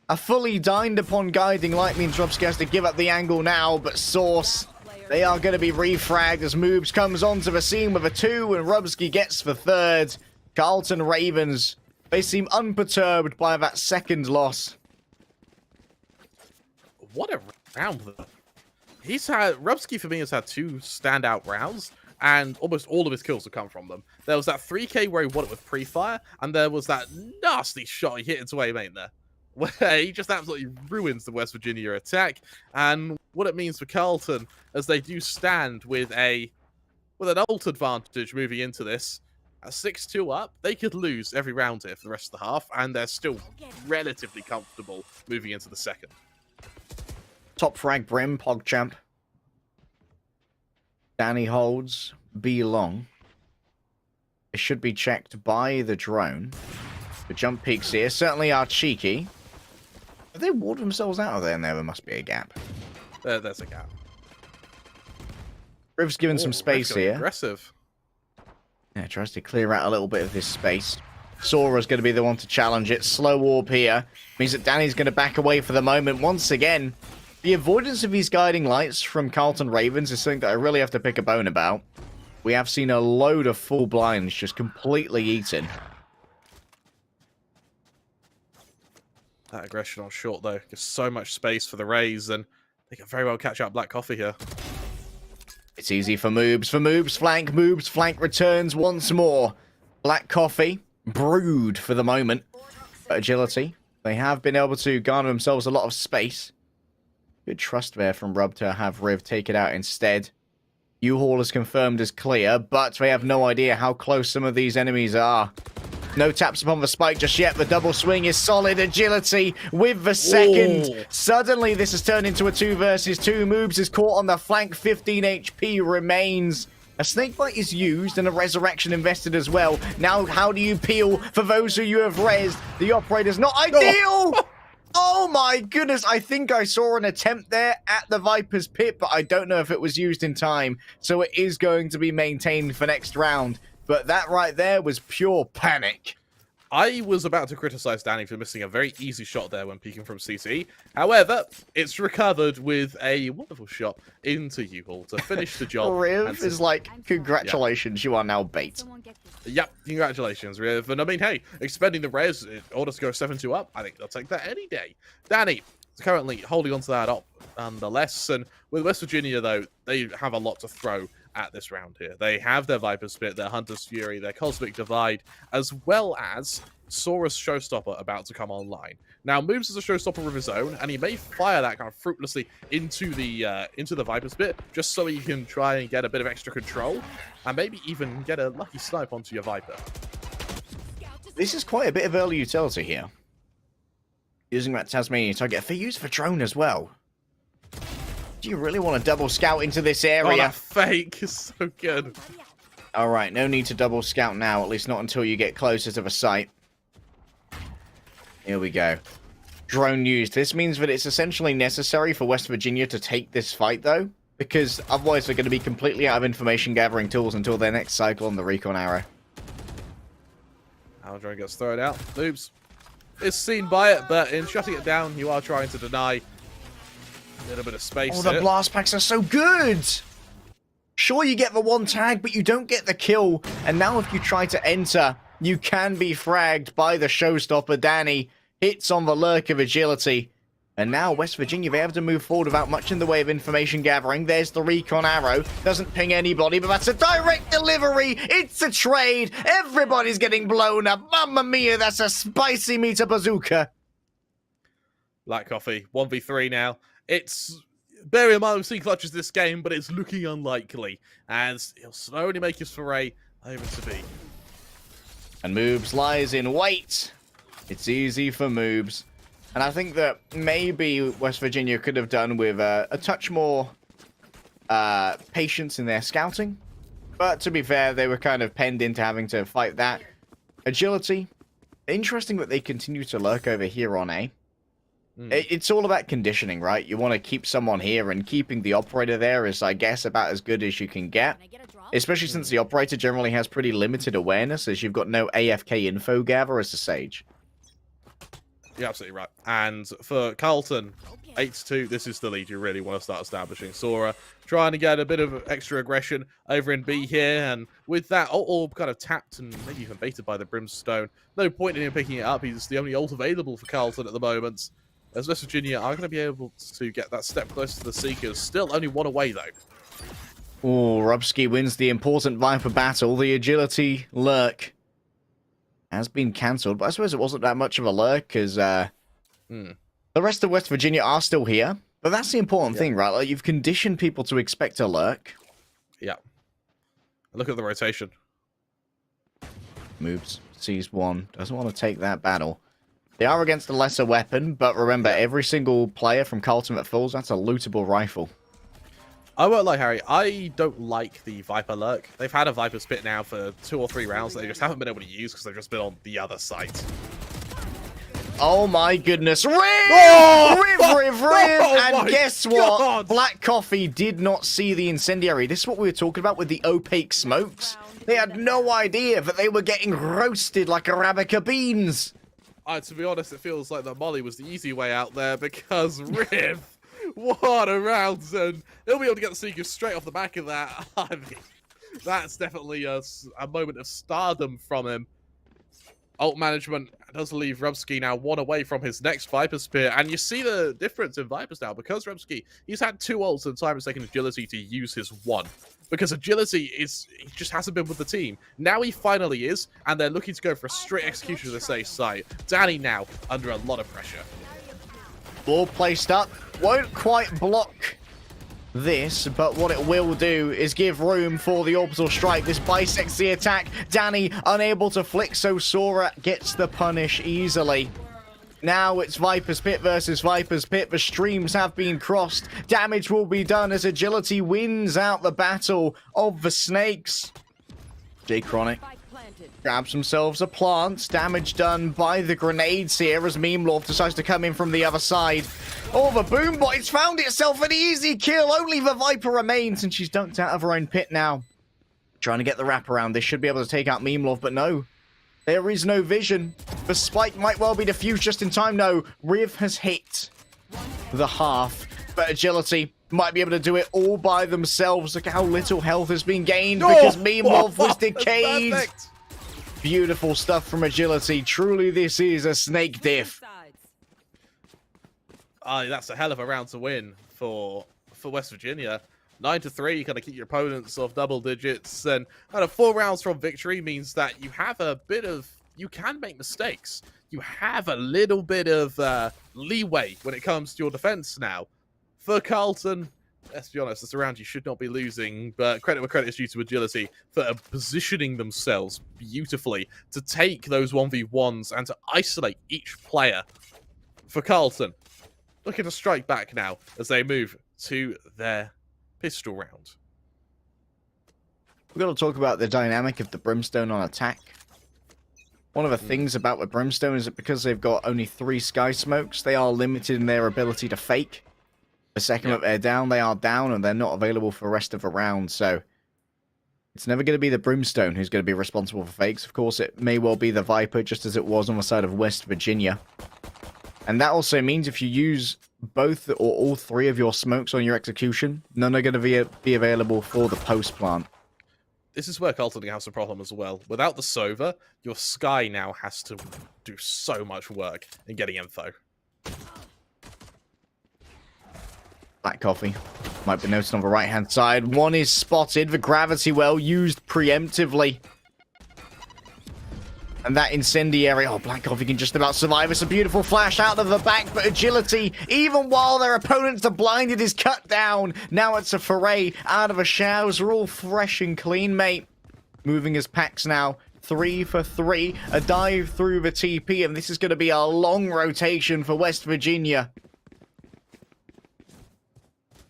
A fully dined upon guiding light means Rubsky has to give up the angle now, but Source, they are going to be refragged as Moobs comes onto the scene with a 2 and Rubsky gets the 3rd. Carlton Ravens, they seem unperturbed by that second loss. What a round, though. Rubsky, for me, has had 2 standout rounds, and almost all of his kills have come from them. There was that 3k where he won it with pre-fire, and there was that nasty shot he hit into A main there, where he just absolutely ruins the West Virginia attack, and what it means for Carlton, as they do stand with an ult advantage moving into this. At 6-2 up, they could lose every round here for the rest of the half, and they're still relatively comfortable moving into the second. Top frag Brim, PogChamp. Danny holds B long. It should be checked by the drone. The jump peaks here certainly are cheeky. Have they walled themselves out of there? And there must be a gap. There's a gap. Riv's given some space here. Aggressive. Yeah, tries to clear out a little bit of this space. Sora's going to be the one to challenge it. Slow orb here. Means that Danny's going to back away for the moment. Once again, the avoidance of these guiding lights from Carlton Ravens is something that I really have to pick a bone about. We have seen a load of full blinds just completely eaten. That aggression on short, though, gives so much space for the Rays, and they can very well catch out Black Coffee here. It's easy for Moobs. For Moobs flank returns once more. Black Coffee Brood for the moment. But agility. They have been able to garner themselves a lot of space. Good trust there from Rub to have Riv take it out instead. U-Haul is confirmed as clear, but we have no idea how close some of these enemies are. No taps upon the spike just yet. The double swing is solid. Agility with the second. Ooh. Suddenly, this has turned into a 2 versus 2. Moobs is caught on the flank. 15 HP remains. A snakebite is used and a resurrection invested as well. Now, how do you peel for those who you have rezzed? The operator's not ideal! Oh my goodness, I think I saw an attempt there at the Viper's pit, but I don't know if it was used in time. So it is going to be maintained for next round. But that right there was pure panic. I was about to criticize Danny for missing a very easy shot there when peeking from CT. However, it's recovered with a wonderful shot into U-Haul to finish the job. Riv is like, congratulations, you are now bait. Yep, congratulations, Riv. And I mean, hey, expending the res in order to go 7-2 up, I think they'll take that any day. Danny is currently holding on to that up nonetheless. And with West Virginia, though, they have a lot to throw at this round here. They have their Viper Spit, their Hunter's Fury, their Cosmic Divide, as well as Sora's Showstopper about to come online. Now, Moves is a Showstopper of his own, and he may fire that kind of fruitlessly into the Viper Spit, just so he can try and get a bit of extra control, and maybe even get a lucky snipe onto your Viper. This is quite a bit of early utility here. Using that Tasmanian target. They use for drone as well. Do you really want to double scout into this Oh, area? that fake is so good. Alright, no need to double scout now, at least not until you get closer to the site. Here we go. Drone used. This means that it's essentially necessary for West Virginia to take this fight, though, because otherwise they're going to be completely out of information gathering tools until their next cycle on the recon arrow. Our drone gets thrown out. Oops. Is seen by it, but in shutting it down, you are trying to deny a little bit of space. Oh, the blast packs are so good! Sure, you get the one tag, but you don't get the kill. And now if you try to enter, you can be fragged by the Showstopper. Danny hits on the lurk of agility. And now West Virginia, they have to move forward without much in the way of information gathering. There's the recon arrow. Doesn't ping anybody, but that's a direct delivery. It's a trade. Everybody's getting blown up. Mamma mia, that's a spicy meter bazooka. Black Coffee, 1v3 now. It's, bear in mind, we've seen clutches this game, but it's looking unlikely. As he'll slowly make his foray over to B. And Moobs lies in wait. It's easy for Moobs. And I think that maybe West Virginia could have done with a touch more patience in their scouting. But to be fair, they were kind of penned into having to fight that. Agility. Interesting that they continue to lurk over here on A. It's all about conditioning, right? You want to keep someone here, and keeping the operator there is, I guess, about as good as you can get. Especially since the operator generally has pretty limited awareness, as you've got no AFK info gather as a Sage. You're absolutely right. And for Carlton, 8-2, this is the lead you really want to start establishing. Sora trying to get a bit of extra aggression over in B here, and with that orb kind of tapped and maybe even baited by the Brimstone, no point in him picking it up. He's the only ult available for Carlton at the moment. As West Virginia are going to be able to get that step closer to the Seekers. Still only one away, though. Oh, Rubsky wins the important Viper battle. The agility lurk has been cancelled, but I suppose it wasn't that much of a lurk, because the rest of West Virginia are still here. But that's the important thing, right? Like, you've conditioned people to expect a lurk. Yeah. Look at the rotation. Moves, sees one, doesn't want to take that battle. They are against a lesser weapon, but remember, every single player from Carlton that falls, that's a lootable rifle. I won't lie, Harry. I don't like the Viper Lurk. They've had a Viper Spit now for 2 or 3 rounds that they just haven't been able to use because they've just been on the other site. Oh my goodness. Riv! Oh! Riv! Oh And my guess what? God! Black Coffee did not see the incendiary. This is what we were talking about with the opaque smokes. They had no idea that they were getting roasted like Arabica beans. To be honest, it feels like the Molly was the easy way out there because Riv, what a round, and he'll be able to get the Seekers straight off the back of that. I mean, that's definitely a moment of stardom from him. ult management does leave Rubsky now one away from his next Viper Spear, and you see the difference in Vipers now, because Rubsky, he's had 2 ults and time and second agility to use his 1. Because agility he just hasn't been with the team. Now he finally is, and they're looking to go for a straight execution of this A site. Danny now under a lot of pressure. Ball placed up. Won't quite block this, but what it will do is give room for the orbital strike. This bisects the attack. Danny unable to flick, so Sora gets the punish easily. Now it's Viper's Pit versus Viper's Pit. The streams have been crossed. Damage will be done as Agility wins out the battle of the Snakes. J Chronic grabs themselves a plant. Damage done by the grenades here as Memelorf decides to come in from the other side. Oh, the Boombot, it's found itself an easy kill. Only the Viper remains, and she's dunked out of her own pit now. Trying to get the wraparound. They should be able to take out Memelorf, but no. There is no vision. The spike might well be defused just in time. No, Riv has hit the half, but Agility might be able to do it all by themselves. Look at how little health has been gained because Memelorf was decayed. Perfect. Beautiful stuff from Agility. Truly, this is a snake diff. That's a hell of a round to win for West Virginia. 9-3, you kind of keep your opponents off double digits, and kind of 4 rounds from victory means that you have a bit of, you can make mistakes. You have a little bit of leeway when it comes to your defense now. For Carlton, let's be honest, it's a round you should not be losing, but credit where credit is due to Agility for positioning themselves beautifully to take those 1v1s and to isolate each player. For Carlton, looking to strike back now as they move to their pistol round. We've got to talk about the dynamic of the Brimstone on attack. One of the things about the Brimstone is that because they've got only 3 Sky Smokes, they are limited in their ability to fake. The second that they're down, they are down, and they're not available for the rest of the round, so it's never going to be the Brimstone who's going to be responsible for fakes. Of course, it may well be the Viper, just as it was on the side of West Virginia. And that also means if you use both or all 3 of your smokes on your execution, none are going to be available for the post plant. This is where Carlton has a problem as well. Without the Sova, your Sky now has to do so much work in getting info. Black Coffee might be noted on the right-hand side. One is spotted. The gravity well used preemptively. And that incendiary, oh, Black Coffee can just about survive. It's a beautiful flash out of the back, but Agility, even while their opponents are blinded, is cut down. Now it's a foray out of a showers. We're all fresh and clean, mate. Moving as packs now. 3 for 3. A dive through the TP, and this is going to be a long rotation for West Virginia.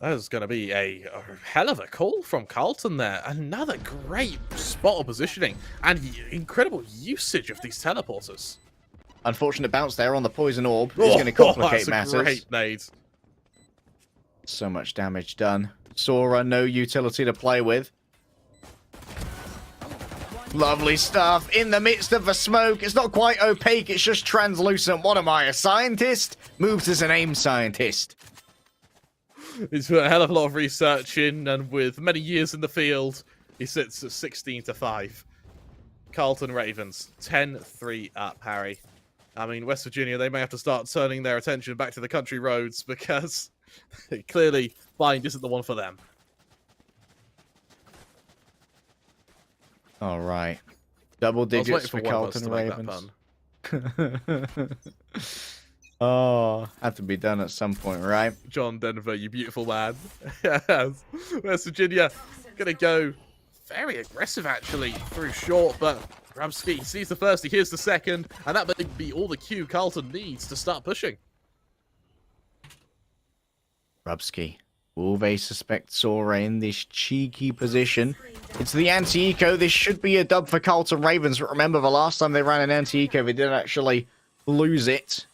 That is going to be a hell of a call from Carlton there. Another great spot of positioning and incredible usage of these teleporters. Unfortunate bounce there on the poison orb. It's going to complicate that's matters. A great nade. So much damage done. Sora, no utility to play with. Lovely stuff. In the midst of the smoke. It's not quite opaque. It's just translucent. What am I, a scientist? Moves as an aim scientist. He's put a hell of a lot of research in, and with many years in the field, he sits at 16-5. Carlton Ravens, 10-3 up, Harry. I mean, West Virginia, they may have to start turning their attention back to the country roads because clearly Bind isn't the one for them. All right. Double digits for Carlton Ravens. Oh, had to be done at some point, right? John Denver, you beautiful man. Yes. West Virginia gonna go very aggressive actually through short, but Ramsky sees the first, he hears the second, and that may be all the cue Carlton needs to start pushing. Rubsky. Will they suspect Sora in this cheeky position? It's the anti-eco. This should be a dub for Carlton Ravens, but remember the last time they ran an anti-eco, they didn't actually lose it.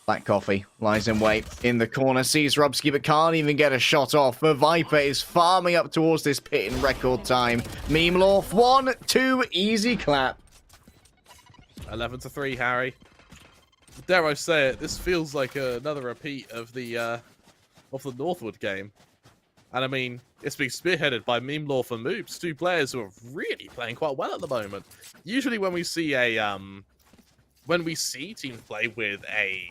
Black Coffee lies in wait in the corner, sees Rubsky, but can't even get a shot off. The Viper is farming up towards this pit in record time. Memelorf, 1-2, easy clap. 11-3, Harry. Dare I say it, this feels like another repeat of the Northwood game. And I mean, it's being spearheaded by Memelorf and Moops, 2 players who are really playing quite well at the moment. Usually when we see a when we see teams play with a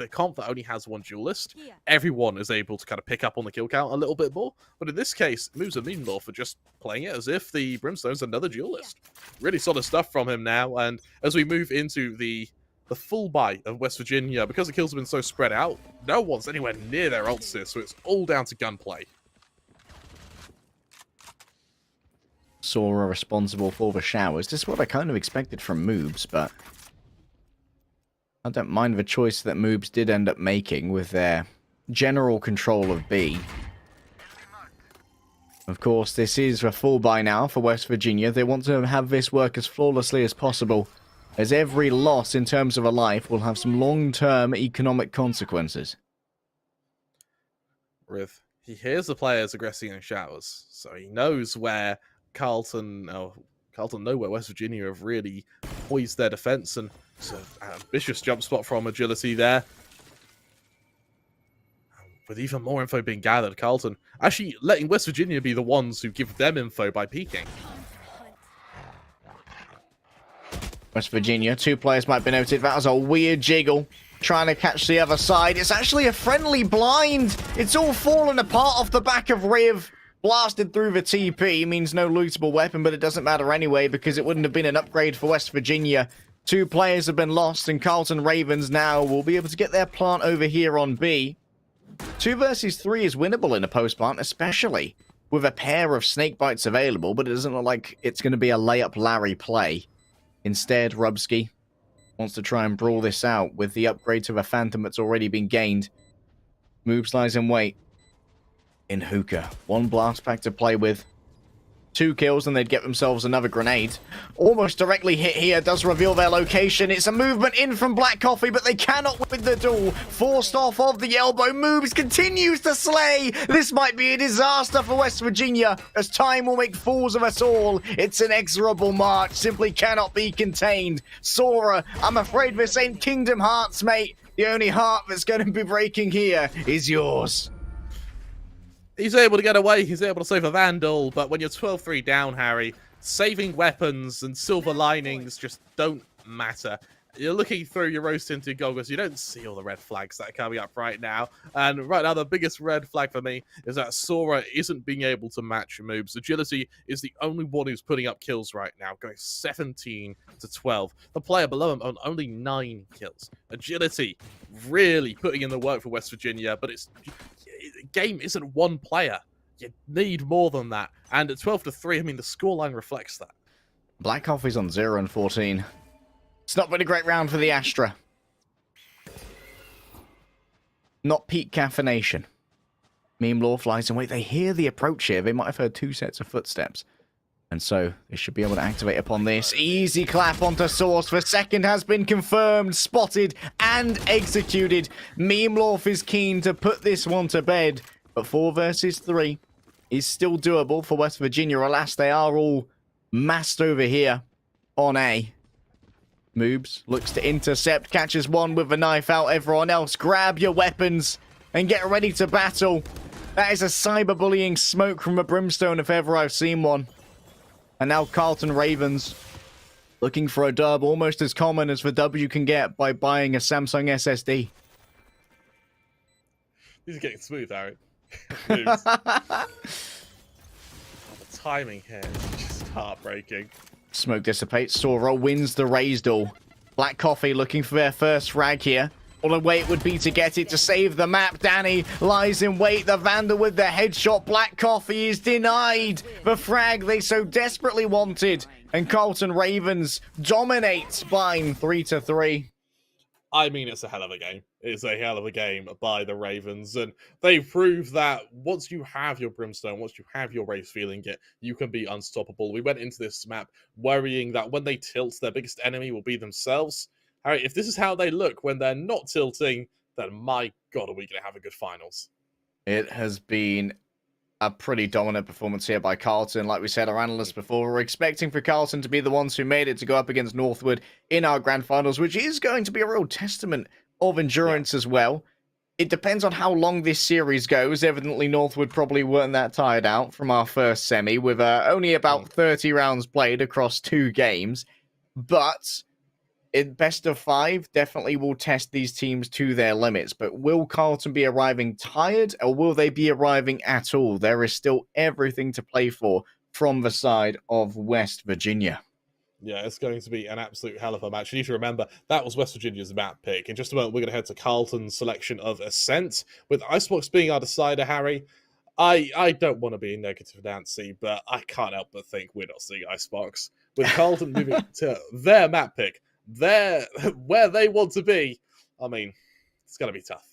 comp that only has one duelist, everyone is able to kind of pick up on the kill count a little bit more. But in this case, Moves and Meanlaw for just playing it as if the Brimstone's another duelist. Really solid stuff from him now. And as we move into the full buy of West Virginia, because the kills have been so spread out, no one's anywhere near their ult assist, so it's all down to gunplay. Sora responsible for the showers. This is what I kind of expected from Moobs, but I don't mind the choice that Moobs did end up making with their general control of B. Of course, this is a full buy now for West Virginia. They want to have this work as flawlessly as possible, as every loss in terms of a life will have some long-term economic consequences. He hears the players aggressing in showers, so he knows where Carlton know where West Virginia have really poised their defense, and it's an ambitious jump spot from Agility there. With even more info being gathered, Carlton actually letting West Virginia be the ones who give them info by peeking. West Virginia, 2 players might be noted. That was a weird jiggle, trying to catch the other side. It's actually a friendly blind. It's all fallen apart off the back of Riv. Blasted through the TP, means no lootable weapon, but it doesn't matter anyway, because it wouldn't have been an upgrade for West Virginia. 2 players have been lost, and Carlton Ravens now will be able to get their plant over here on B. 2 versus 3 is winnable in a post-plant, especially with a pair of snake bites available, but it doesn't look like it's going to be a layup Larry play. Instead, Rubsky wants to try and brawl this out with the upgrade to the Phantom that's already been gained. Moves lies in wait. In hookah. 1 blast pack to play with. 2 kills and they'd get themselves another grenade. Almost directly hit here. Does reveal their location. It's a movement in from Black Coffee, but they cannot win the duel. Forced off of the elbow. Moves continues to slay. This might be a disaster for West Virginia, as time will make fools of us all. It's an inexorable march. Simply cannot be contained. Sora, I'm afraid this ain't Kingdom Hearts, mate. The only heart that's going to be breaking here is yours. He's able to get away, he's able to save a Vandal, but when you're 12-3 down, Harry, saving weapons and silver linings just don't matter. You're looking through your rose-tinted goggles, you don't see all the red flags that are coming up right now. And right now, the biggest red flag for me is that Sora isn't being able to match your moves. Agility is the only one who's putting up kills right now, going 17-12. The player below him on only 9 kills. Agility really putting in the work for West Virginia, but game isn't one player. You need more than that. And at 12-3, I mean, the scoreline reflects that. Black Coffee's on 0 and 14. It's not been a great round for the Astra. Not peak caffeination. Meme Law flies and wait. They hear the approach here. They might have heard 2 sets of footsteps. And so they should be able to activate upon this. Easy clap onto Source. The second has been confirmed, spotted, and executed. Memelorf is keen to put this one to bed. But 4 versus 3 is still doable for West Virginia. Alas, they are all massed over here on A. Moobs looks to intercept, catches one with the knife out. Everyone else, grab your weapons and get ready to battle. That is a cyberbullying smoke from a brimstone if ever I've seen one. And now Carlton Ravens looking for a dub, almost as common as the dub you can get by buying a Samsung SSD. These are getting smooth, Harry. The timing here is just heartbreaking. Smoke dissipates. Sora wins the raise duel. Black Coffee looking for their first frag here. What a way it would be to get it to save the map. Danny lies in wait. The Vandal with the headshot. Black Coffee is denied the frag they so desperately wanted. And Carlton Ravens dominate Spine 3-3. I mean, it's a hell of a game. It's a hell of a game by the Ravens. And they prove that once you have your Brimstone, once you have your Race feeling it, you can be unstoppable. We went into this map worrying that when they tilt, their biggest enemy will be themselves. Harry, if this is how they look when they're not tilting, then my God, are we going to have a good finals? It has been a pretty dominant performance here by Carlton. Like we said, our analysts before were expecting for Carlton to be the ones who made it to go up against Northwood in our grand finals, which is going to be a real testament of endurance as well. It depends on how long this series goes. Evidently, Northwood probably weren't that tired out from our first semi, with only about 30 rounds played across 2 games. But best of five definitely will test these teams to their limits, but will Carlton be arriving tired or will they be arriving at all? There is still everything to play for from the side of West Virginia. Yeah, it's going to be an absolute hell of a match. You need to remember, that was West Virginia's map pick. In just a moment, we're going to head to Carlton's selection of Ascent. With Icebox being our decider, Harry, I don't want to be negative Nancy, but I can't help but think we're not seeing Icebox. With Carlton moving to their map pick, where they want to be, I mean, it's going to be tough.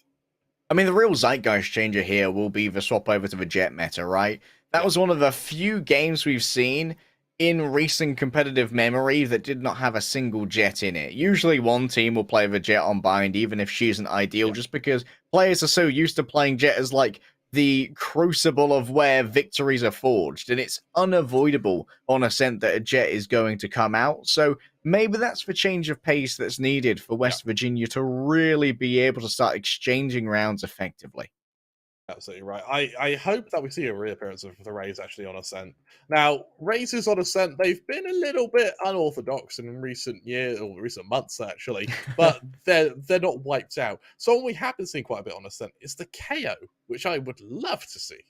I mean, the real zeitgeist changer here will be the swap over to the Jet meta, right? That was one of the few games we've seen in recent competitive memory that did not have a single Jet in it. Usually one team will play the Jet on bind, even if she isn't ideal, just because players are so used to playing Jet as like the crucible of where victories are forged, and it's unavoidable on Ascent that a Jet is going to come out. So maybe that's the change of pace that's needed for West Virginia to really be able to start exchanging rounds effectively. Absolutely right. I hope that we see a reappearance of the Rays actually on Ascent. Now, Rays on Ascent, they've been a little bit unorthodox in recent years, or recent months actually, but they're not wiped out. Someone we have been seeing quite a bit on Ascent is the KO, which I would love to see.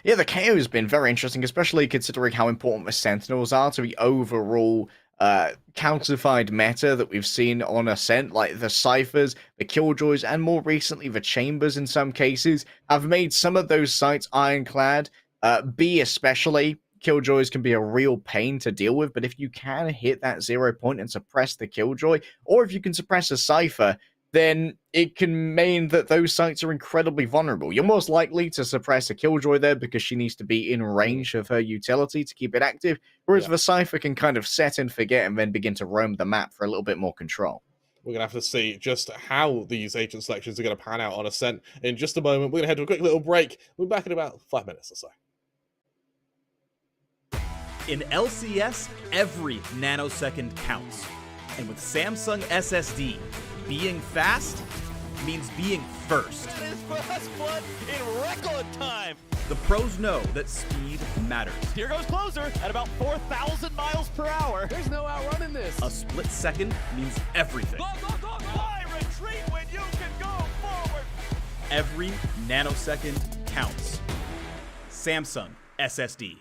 Yeah, the KO has been very interesting, especially considering how important the Sentinels are to the overall calcified meta that we've seen on Ascent. Like the Cyphers, the Killjoys, and more recently the Chambers in some cases have made some of those sites ironclad. B especially, Killjoys can be a real pain to deal with, but if you can hit that 0 point and suppress the Killjoy, or if you can suppress a Cypher, then it can mean that those sites are incredibly vulnerable. You're most likely to suppress a Killjoy there because she needs to be in range of her utility to keep it active, whereas the Cypher can kind of set and forget and then begin to roam the map for a little bit more control. We're going to have to see just how these agent selections are going to pan out on Ascent in just a moment. We're going to head to a quick little break. We'll be back in about 5 minutes or so. In LCS, every nanosecond counts. And with Samsung SSD, being fast means being first. That is fast blood in record time. The pros know that speed matters. Here goes closer at about 4,000 miles per hour. There's no outrunning this. A split second means everything. Go, go, go, go. Why retreat when you can go forward? Every nanosecond counts. Samsung SSD.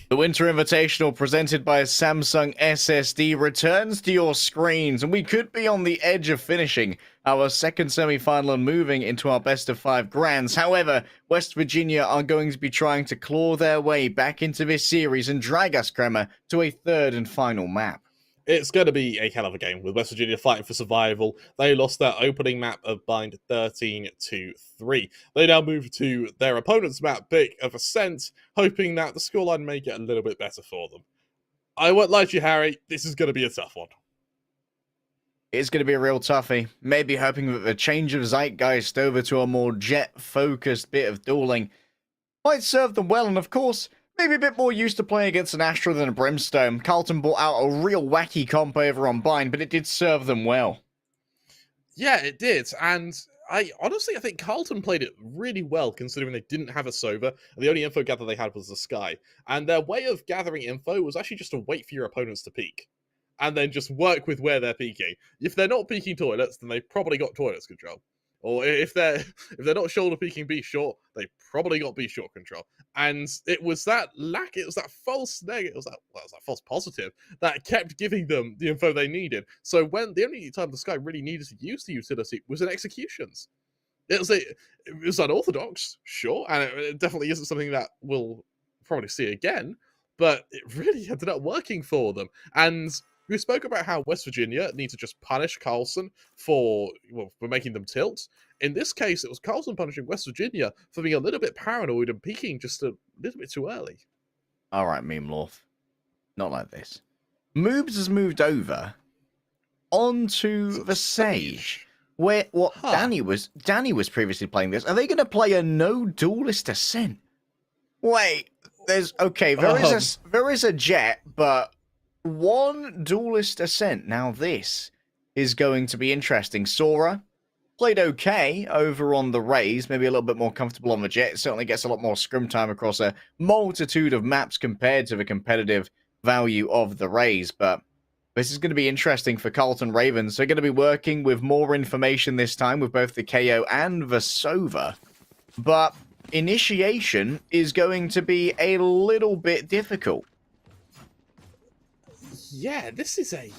The Winter Invitational presented by Samsung SSD returns to your screens, and we could be on the edge of finishing our second semi-final and moving into our best of 5 grands. However, West Virginia are going to be trying to claw their way back into this series and drag us, Kremer, to a third and final map. It's going to be a hell of a game with West Virginia fighting for survival. They lost their opening map of Bind 13-3. They now move to their opponent's map, Big of Ascent, hoping that the scoreline may get a little bit better for them. I won't lie to you, Harry, this is going to be a tough one. It's going to be a real toughie. Maybe hoping that the change of zeitgeist over to a more jet-focused bit of dueling might serve them well, and of course, maybe a bit more used to playing against an Astra than a Brimstone. Carlton brought out a real wacky comp over on Bind, but it did serve them well. Yeah, it did, and I think Carlton played it really well, considering they didn't have a Sova, and the only info gather they had was the Sky. And their way of gathering info was actually just to wait for your opponents to peek, and then just work with where they're peeking. If they're not peeking toilets, then they've probably got toilets control. Or if they're not shoulder peeking B short, they probably got B short control. And it was that false negative, it was that false positive that kept giving them the info they needed. So when the only time the Sky really needed to use the utility was in executions. It was unorthodox, sure, and it definitely isn't something that will probably see again, but it really ended up working for them. And we spoke about how West Virginia need to just punish Carlson for making them tilt. In this case, it was Carlson punishing West Virginia for being a little bit paranoid and peeking just a little bit too early. All right, Meme Lorth. Not like this. Moobs has moved over onto the Sage, where Danny was previously playing this. Are they going to play a no duelist ascent? Wait, there is a jet, but one duelist ascent. Now this is going to be interesting. Sora played okay over on the Rays, maybe a little bit more comfortable on the jet. It certainly gets a lot more scrim time across a multitude of maps compared to the competitive value of the Rays, but this is going to be interesting for Carlton Ravens. They're going to be working with more information this time with both the KO and the Sova, but initiation is going to be a little bit difficult. Yeah, this is a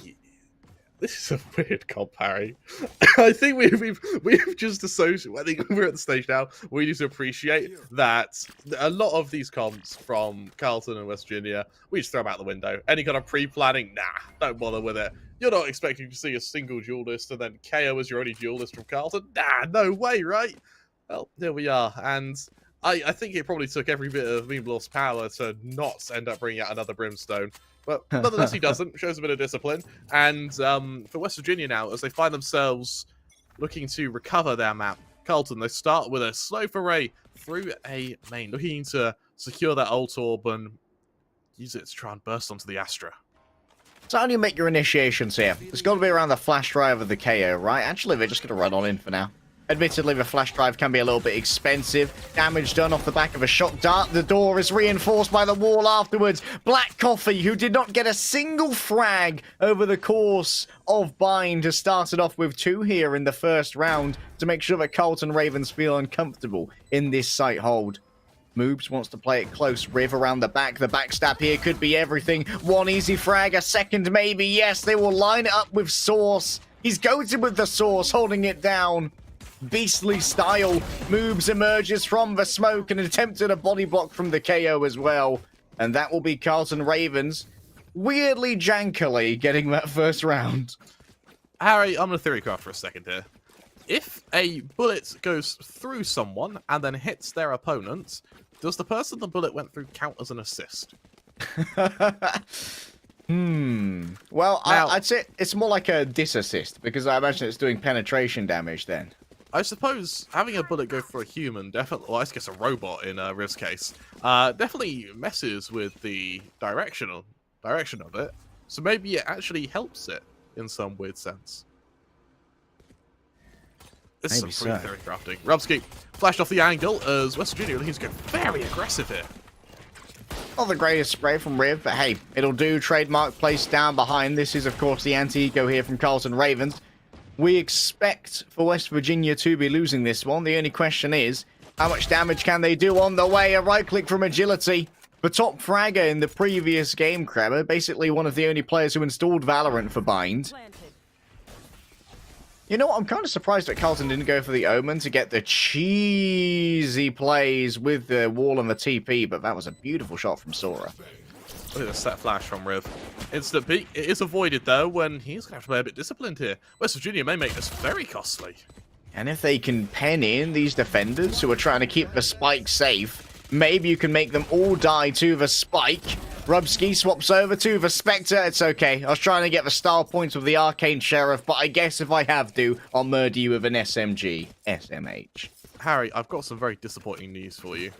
weird comp, Harry. I think we've just associated. I think we're at the stage now. We need to appreciate that a lot of these comps from Carlton and West Virginia, we just throw them out the window. Any kind of pre-planning, nah, don't bother with it. You're not expecting to see a single duelist and then KO as your only duelist from Carlton. Nah, no way, right? Well, there we are, and I think it probably took every bit of Meanblow's power to not end up bringing out another Brimstone. But nonetheless, he doesn't. Shows a bit of discipline. And for West Virginia now, as they find themselves looking to recover their map, Carlton, they start with a slow foray through a main, looking to secure that ult orb and use it to try and burst onto the Astra. So how do you make your initiations here? It's got to be around the flash drive of the KO, right? Actually, they're just going to run on in for now. Admittedly, the flash drive can be a little bit expensive. Damage done off the back of a shock dart. The door is reinforced by the wall afterwards. Black Coffee, who did not get a single frag over the course of Bind, has started off with 2 here in the first round to make sure that Carlton Ravens feel uncomfortable in this site hold. Moobs wants to play it close. Riv around the back. The backstab here could be everything. 1 easy frag, a second maybe. Yes, they will line it up with Source. He's goated with the Source, holding it down. Beastly style. Moobs emerges from the smoke and attempted a body block from the KO as well. And that will be Carlton Ravens weirdly jankily getting that first round. Harry, I'm going to theorycraft for a second here. If a bullet goes through someone and then hits their opponent, does the person the bullet went through count as an assist? Well, I'd say it's more like a disassist, because I imagine it's doing penetration damage then. I suppose having a bullet go for a human, definitely, well, I guess a robot in Riv's case, definitely messes with the direction of it. So maybe it actually helps it in some weird sense. This is some pretty theory crafting. Rubsky flashed off the angle as West Virginia looking to go very aggressive here. Not the greatest spray from Riv, but hey, it'll do. Trademark placed down behind. This is, of course, the anti-eco here from Carlton Ravens. We expect for West Virginia to be losing this one. The only question is, how much damage can they do on the way? A right-click from Agility. The top fragger in the previous game, Kremer, basically one of the only players who installed Valorant for Bind. You know what? I'm kind of surprised that Carlton didn't go for the Omen to get the cheesy plays with the wall and the TP, but that was a beautiful shot from Sora. Look at the set flash from Riv. Instant peek. It is avoided, though, when he's going to have to play a bit disciplined here. West Virginia may make this very costly. And if they can pen in these defenders who are trying to keep the spike safe, maybe you can make them all die to the spike. Rubsky swaps over to the Spectre. It's okay. I was trying to get the star points with the Arcane Sheriff, but I guess if I have to, I'll murder you with an SMG. SMH. Harry, I've got some very disappointing news for you.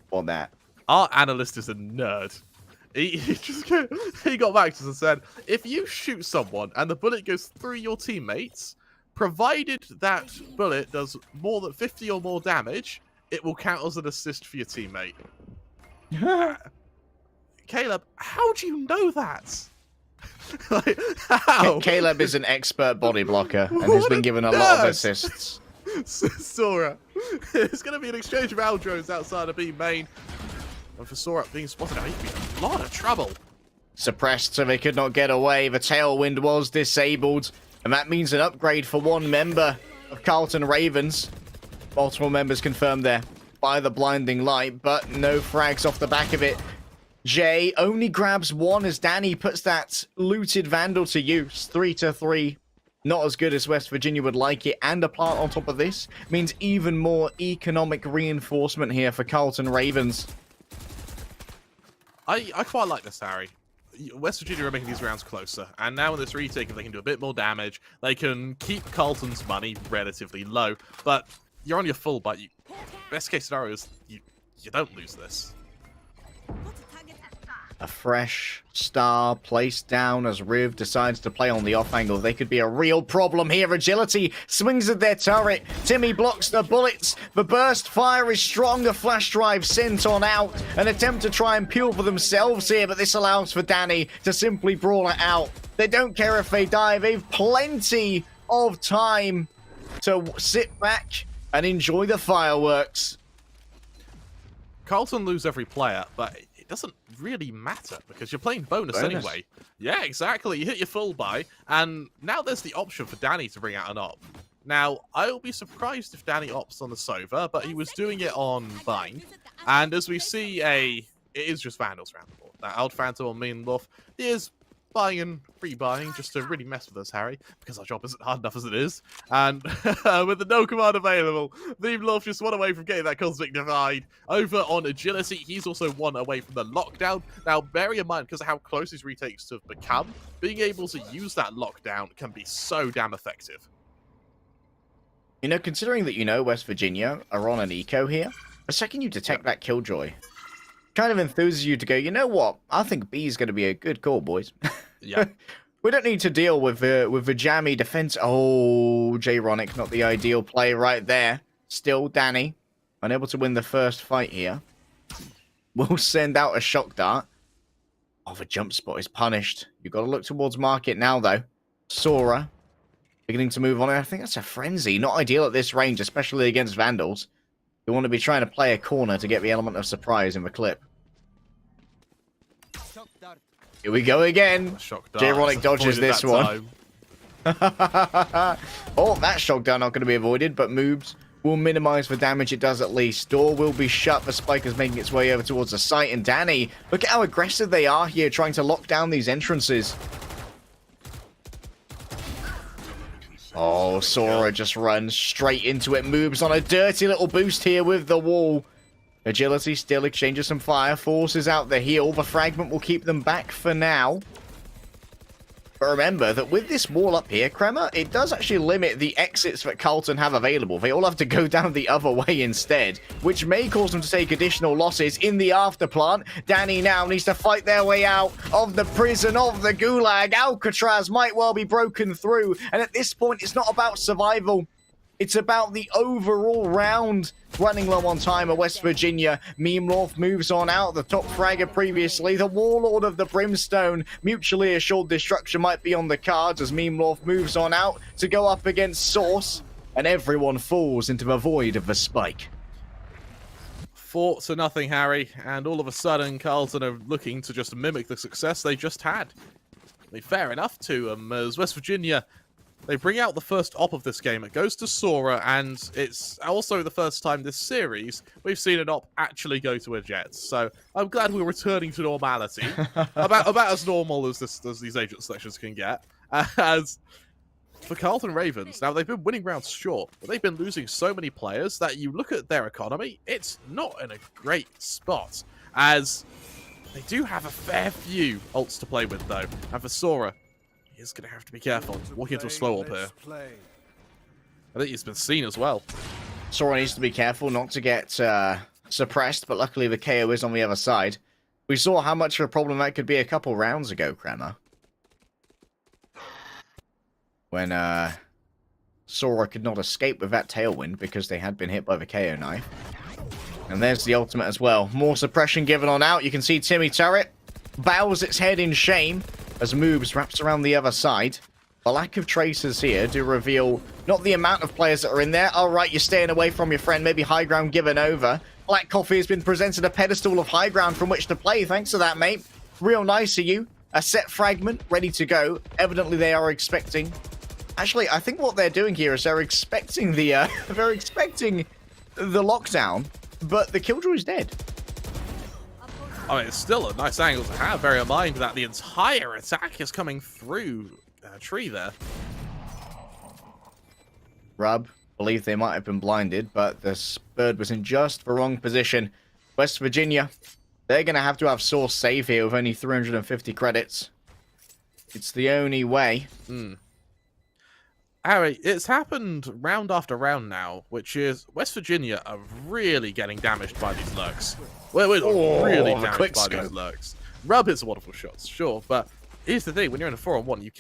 What that? Our analyst is a nerd. He got back to us and said, if you shoot someone and the bullet goes through your teammates, provided that bullet does more than 50 or more damage, it will count as an assist for your teammate. Caleb, how do you know that? Like, how? Caleb is an expert body blocker and has been given a lot of assists. Sora, there's going to be an exchange of Aldros outside of B main. And for Sora being spotted, he's been in a lot of trouble. Suppressed so they could not get away. The tailwind was disabled. And that means an upgrade for one member of Carlton Ravens. Multiple members confirmed there. by the blinding light, but no frags off the back of it. Jay only grabs one as Danny puts that looted Vandal to use. 3-3. Not as good as West Virginia would like it. And a plant on top of this means even more economic reinforcement here for Carlton Ravens. I quite like this, Harry. West Virginia are making these rounds closer, and now in this retake, if they can do a bit more damage, they can keep Carlton's money relatively low. But you're on your full, but best case scenario is you don't lose this. A fresh star placed down as Riv decides to play on the off angle. They could be a real problem here. Agility swings at their turret. Timmy blocks the bullets. The burst fire is strong. The flash drive sent on out. An attempt to try and peel for themselves here, but this allows for Danny to simply brawl it out. They don't care if they die. They've plenty of time to sit back and enjoy the fireworks. Carlton lose every player, but it doesn't really matter because you're playing bonus anyway. Yeah, exactly. You hit your full buy, and now there's the option for Danny to bring out an op. Now, I'll be surprised if Danny opts on the Sova, but he was doing it on Bind. And as we see, it is just Vandals around the board. That Old Phantom on Mean Wolf is buying and pre-buying just to really mess with us, Harry, because our job isn't hard enough as it is. And with the no command available, Mean Wolf just one away from getting that Cosmic Divide. Over on Agility, he's also one away from the lockdown. Now, bear in mind, because of how close these retakes have become, being able to use that lockdown can be so damn effective. You know, considering that, West Virginia are on an eco here, the second you detect that Killjoy, kind of enthuses you to go, you know what? I think B is going to be a good call, boys. Yeah. We don't need to deal with the jammy defense. Oh, J-Ronic, not the ideal play right there. Still, Danny, unable to win the first fight here. Will send out a shock dart. Oh, the jump spot is punished. You've got to look towards market now, though. Sora, beginning to move on. I think that's a frenzy. Not ideal at this range, especially against Vandals. You want to be trying to play a corner to get the element of surprise in the clip. Here we go again. J-Ronic dodges this one. Oh, that shock dart not going to be avoided, but moves will minimize the damage it does at least. Door will be shut. The spike is making its way over towards the site. And Danny, look at how aggressive they are here, trying to lock down these entrances. Oh, Sora just runs straight into it, moves on a dirty little boost here with the wall. Agility still exchanges some fire, forces out the heal. The fragment will keep them back for now. But remember that with this wall up here, Kremer, it does actually limit the exits that Carlton have available. They all have to go down the other way instead, which may cause them to take additional losses in the afterplant. Danny now needs to fight their way out of the prison of the Gulag. Alcatraz might well be broken through, and at this point, it's not about survival. It's about the overall round. Running low on time at West Virginia. Meemlorf moves on out. The top fragger previously. The Warlord of the Brimstone. Mutually assured destruction might be on the cards as Meemlorf moves on out to go up against Source. And everyone falls into the void of the spike. 4-0, Harry. And all of a sudden, Carlton are looking to just mimic the success they just had. I mean, fair enough to them, as West Virginia, they bring out the first op of this game. It goes to Sora, and it's also the first time this series we've seen an op actually go to a Jet. So I'm glad we're returning to normality. about as normal as these agent selections can get. As for Carlton Ravens, now they've been winning rounds short, but they've been losing so many players that you look at their economy, it's not in a great spot. As they do have a fair few ults to play with, though. And for Sora, he's going to have to be careful. Walking into a slow up here. I think he's been seen as well. Sora needs to be careful not to get suppressed, but luckily the KO is on the other side. We saw how much of a problem that could be a couple rounds ago, Kremer. When Sora could not escape with that tailwind because they had been hit by the KO knife. And there's the ultimate as well. More suppression given on out. You can see Timmy Turret bows its head in shame as moves wraps around the other side. The lack of tracers here do reveal not the amount of players that are in there. All right, you're staying away from your friend. Maybe high ground given over. Black Coffee has been presented a pedestal of high ground from which to play. Thanks for that, mate. Real nice of you. A set fragment ready to go. Evidently, they are expecting. Actually, I think what they're doing here is they're expecting the lockdown. but the Killjoy's dead. I mean, it's still a nice angle to have. Bear in mind that the entire attack is coming through a tree there. Rub believed they might have been blinded, but the bird was in just the wrong position. West Virginia, they're going to have source save here with only 350 credits. It's the only way. Harry, it's happened round after round now, which is West Virginia are really getting damaged by these lurks. We're really damaged by these lurks. Rub hits wonderful shots, sure, but here's the thing: when you're in a 4-on-1, you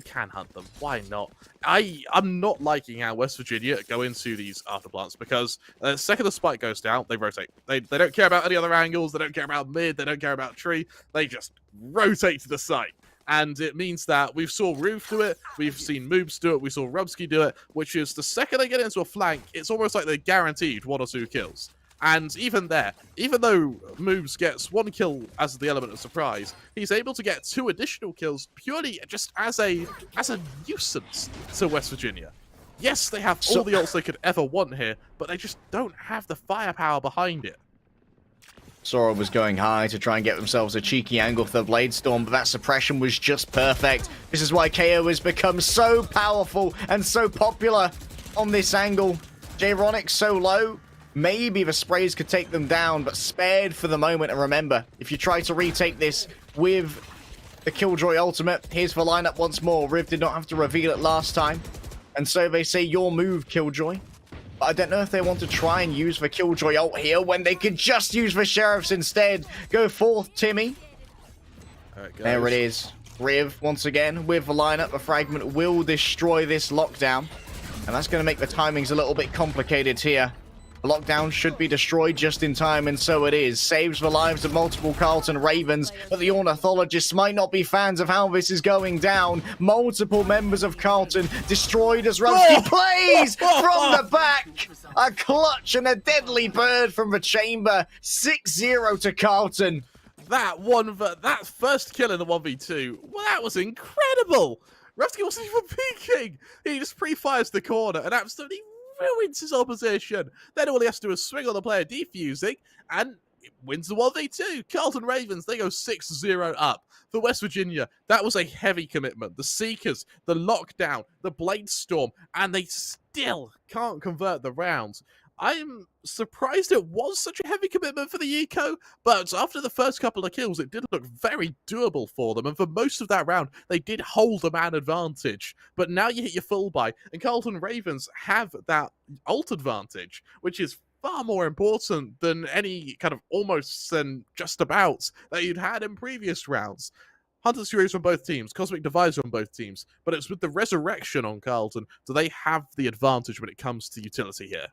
can hunt them. Why not? I'm not liking how West Virginia go into these afterplants because the second the spike goes down, they rotate. They don't care about any other angles. They don't care about mid. They don't care about tree. They just rotate to the site. And it means that we've saw Roof do it, we've seen Moobs do it, we saw Rubsky do it, which is the second they get into a flank, it's almost like they're guaranteed 1 or 2 kills. And even there, even though Moobs gets 1 kill as the element of surprise, he's able to get 2 additional kills purely just as a nuisance to West Virginia. Yes, they have all the ults they could ever want here, but they just don't have the firepower behind it. Sora was going high to try and get themselves a cheeky angle for the Blade Storm, but that suppression was just perfect. This is why KO has become so powerful and so popular on this angle. J-Ronic so low, maybe the sprays could take them down, but spared for the moment. And remember, if you try to retake this with the Killjoy ultimate, here's the lineup once more. Riv did not have to reveal it last time, and so they say your move, Killjoy. But I don't know if they want to try and use the Killjoy ult here when they could just use the Sheriffs instead. Go forth, Timmy. There it is. Riv, once again, with the lineup. The fragment will destroy this lockdown. And that's going to make the timings a little bit complicated here. The lockdown should be destroyed just in time, and so it is. Saves the lives of multiple Carlton Ravens, but the ornithologists might not be fans of how this is going down. Multiple members of Carlton destroyed as Rumsky plays from the back. A clutch and a deadly bird from the chamber. 6-0 to Carlton. That first kill in the 1v2, well, that was incredible. Rumsky wasn't even peeking. He just pre-fires the corner and absolutely ruins his opposition. Then all he has to do is swing on the player defusing, and it wins the 1v2. Carlton Ravens, they go 6-0 up. For West Virginia, that was a heavy commitment. The Seekers, the lockdown, the Blade Storm, and they still can't convert the rounds. I'm surprised it was such a heavy commitment for the Eco, but after the first couple of kills, it did look very doable for them, and for most of that round, they did hold the man advantage. But now you hit your full buy, and Carlton Ravens have that ult advantage, which is far more important than any kind of almost and just about that you'd had in previous rounds. Hunter's Furies on both teams, Cosmic Divisor on both teams, but it's with the Resurrection on Carlton, do they have the advantage when it comes to utility here?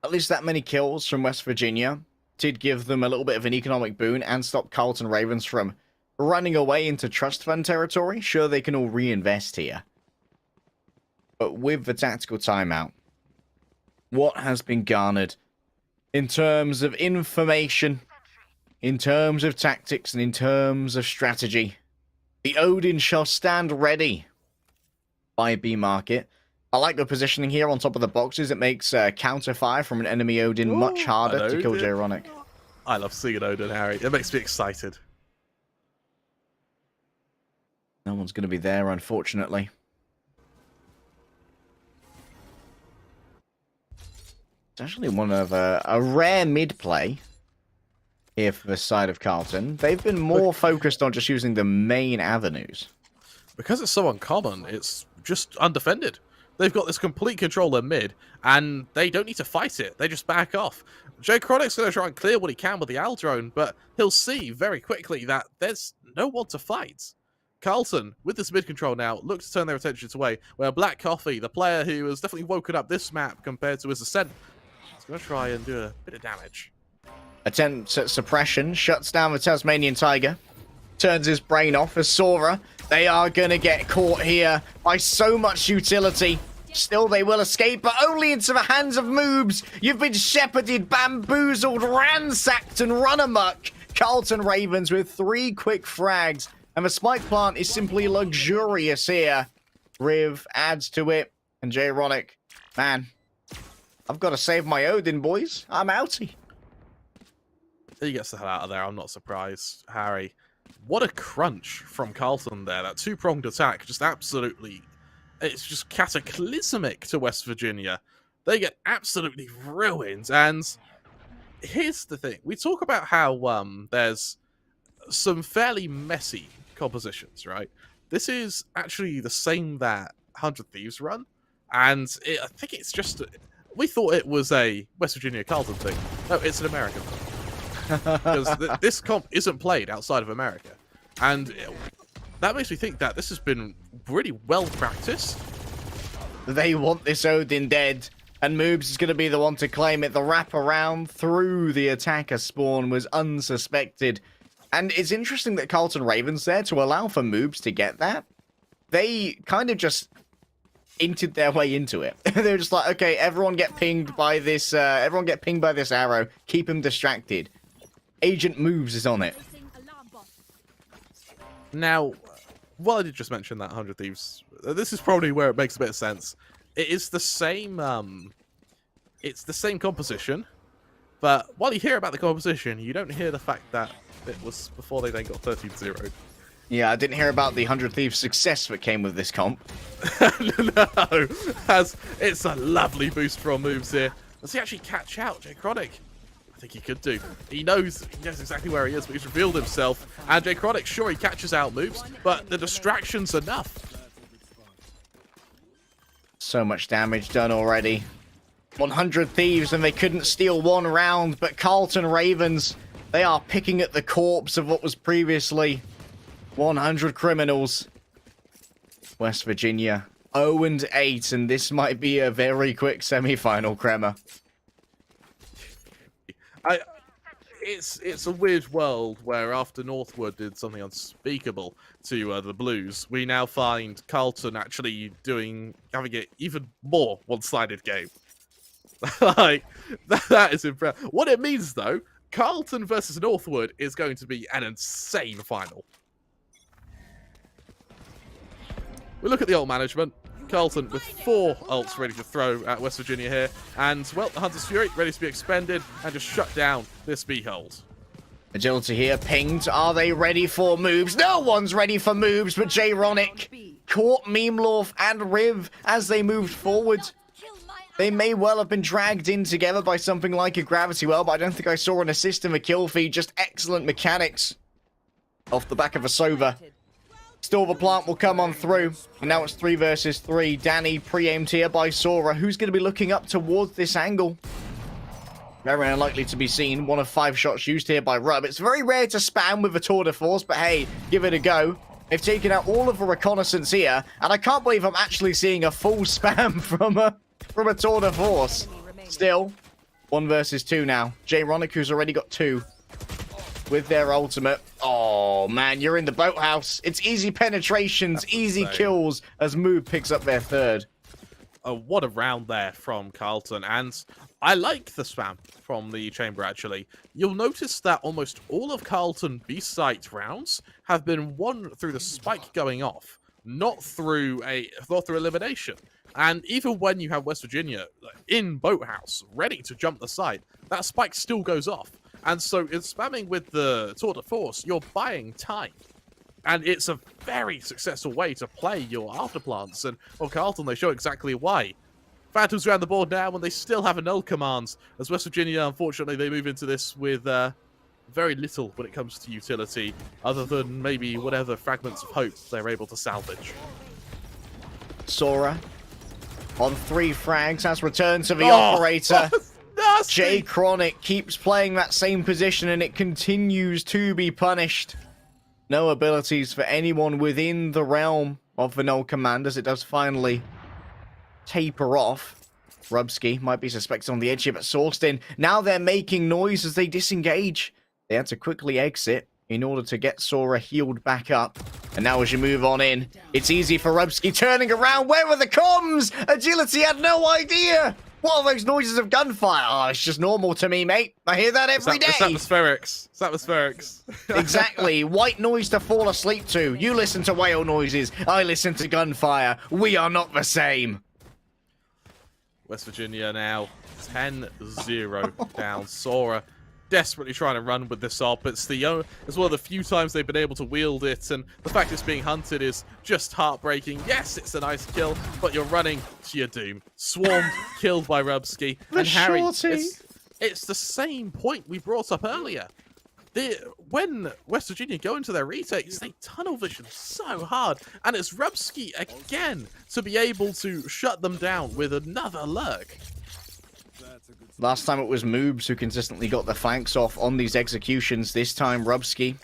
At least that many kills from West Virginia did give them a little bit of an economic boon and stop Carlton Ravens from running away into trust fund territory. Sure, they can all reinvest here. But with the tactical timeout, what has been garnered in terms of information, in terms of tactics, and in terms of strategy? The Odin shall stand ready by B Market. I like the positioning here on top of the boxes. It makes counter fire from an enemy Odin much harder to kill J-Ronic. I love seeing Odin, Harry. It makes me excited. No one's going to be there, unfortunately. It's actually one of a rare mid-play here for the side of Carlton. They've been more focused on just using the main avenues. Because it's so uncommon, it's just undefended. They've got this complete control in mid, and they don't need to fight it. They just back off. Joe Chronic's going to try and clear what he can with the Al drone, but he'll see very quickly that there's no one to fight. Carlton, with this mid control now, look to turn their attentions away, where Black Coffee, the player who has definitely woken up this map compared to his ascent, is going to try and do a bit of damage. Attempts at suppression, shuts down the Tasmanian Tiger, turns his brain off as Sora. They are going to get caught here by so much utility. Still, they will escape, but only into the hands of Moobs. You've been shepherded, bamboozled, ransacked, and run amok. Carlton Ravens with 3 quick frags, and the spike plant is simply luxurious here. Riv adds to it, and J-Ronic, man, I've got to save my Odin, boys. I'm outie. He gets the hell out of there. I'm not surprised. Harry, what a crunch from Carlton there. That two-pronged attack just absolutely... It's just cataclysmic to West Virginia. They get absolutely ruined. And here's the thing. We talk about how there's some fairly messy compositions, right? This is actually the same that 100 Thieves run. And I think it's just... We thought it was a West Virginia Carlton thing. No, it's an American thing. Because this comp isn't played outside of America. And that makes me think that this has been really well practiced. They want this Odin dead, and Moobs is going to be the one to claim it. The wraparound through the attacker spawn was unsuspected. And it's interesting that Carlton Ravens there to allow for Moobs to get that. They kind of just inted their way into it. They were just like, okay, everyone get pinged by this arrow. Keep him distracted. Agent Moves is on it. Now, well, I did just mention that 100 Thieves. This is probably where it makes a bit of sense. It is the same, it's the same composition, but while you hear about the composition, you don't hear the fact that it was before they then got 13-0. Yeah, I didn't hear about the 100 Thieves success that came with this comp. No, as it's a lovely boost from Moves here. Does he actually catch out Jay Chronic? I think he could do. He knows exactly where he is, but he's revealed himself. And Jay Chronic, sure, he catches out Moves, but the distraction's enough. So much damage done already. 100 Thieves, and they couldn't steal one round, but Carlton Ravens, they are picking at the corpse of what was previously 100 Criminals. West Virginia 0-8, and this might be a very quick semi-final, Kremer. It's a weird world where after Northwood did something unspeakable to the Blues, we now find Carlton actually having it even more one-sided game. Like, that is impressive. What it means, though, Carlton versus Northwood is going to be an insane final. We look at the ult management. Carlton with 4 ults ready to throw at West Virginia here. And, well, the Hunter's Fury ready to be expended and just shut down this B-hold. Agility here, pinged. Are they ready for moves? No one's ready for moves, but Jay Ronick caught Memelorf and Riv as they moved forward. They may well have been dragged in together by something like a Gravity Well, but I don't think I saw an assist in the kill feed. Just excellent mechanics off the back of a Sova. Still, the plant will come on through. And now it's 3 versus 3. Danny pre-aimed here by Sora. Who's going to be looking up towards this angle? Very unlikely to be seen. 1 of 5 shots used here by Rub. It's very rare to spam with a tour de force, but hey, give it a go. They've taken out all of the reconnaissance here, and I can't believe I'm actually seeing a full spam from a tour de force. Still, 1 versus 2 now. Jay Ronick, who's already got 2 with their ultimate. Oh, man, you're in the boathouse. It's easy penetrations, easy kills as Moob picks up their 3rd. Oh, what a round there from Carlton. And I like the spam from the chamber, actually. You'll notice that almost all of Carlton B-site rounds have been won through the spike going off, not through elimination. And even when you have West Virginia in Boathouse, ready to jump the site, that spike still goes off. And so in spamming with the tour de force, you're buying time. And it's a very successful way to play your afterplants. And on Carlton, they show exactly why. Phantoms around the board now, and they still have a null commands. As West Virginia, unfortunately, they move into this with very little when it comes to utility, other than maybe whatever fragments of hope they're able to salvage. Sora on 3 frags has returned to the operator. Jay Chronic keeps playing that same position, and it continues to be punished. No abilities for anyone within the realm of the null command as it does finally taper off. Rubsky might be suspected on the edge here, but Sorstin, now they're making noise as they disengage. They had to quickly exit in order to get Sora healed back up. And now as you move on in, it's easy for Rubsky turning around. Where are the comms? Agility had no idea. What are those noises of gunfire? Oh, it's just normal to me, mate. I hear that every day. It's atmospherics. It's atmospherics. Exactly. White noise to fall asleep to. You listen to whale noises. I listen to gunfire. We are not the same. West Virginia now 10-0 down. Sora desperately trying to run with this op. It's one of the few times they've been able to wield it, and the fact it's being hunted is just heartbreaking. Yes, it's a nice kill, but you're running to your doom. Swarmed, killed by Rubsky. And Harry, it's the same point we brought up earlier. When West Virginia go into their retakes, they tunnel vision so hard, and it's Rubsky again to be able to shut them down with another lurk. Last time it was Moobs who consistently got the flanks off on these executions. This time Rubsky,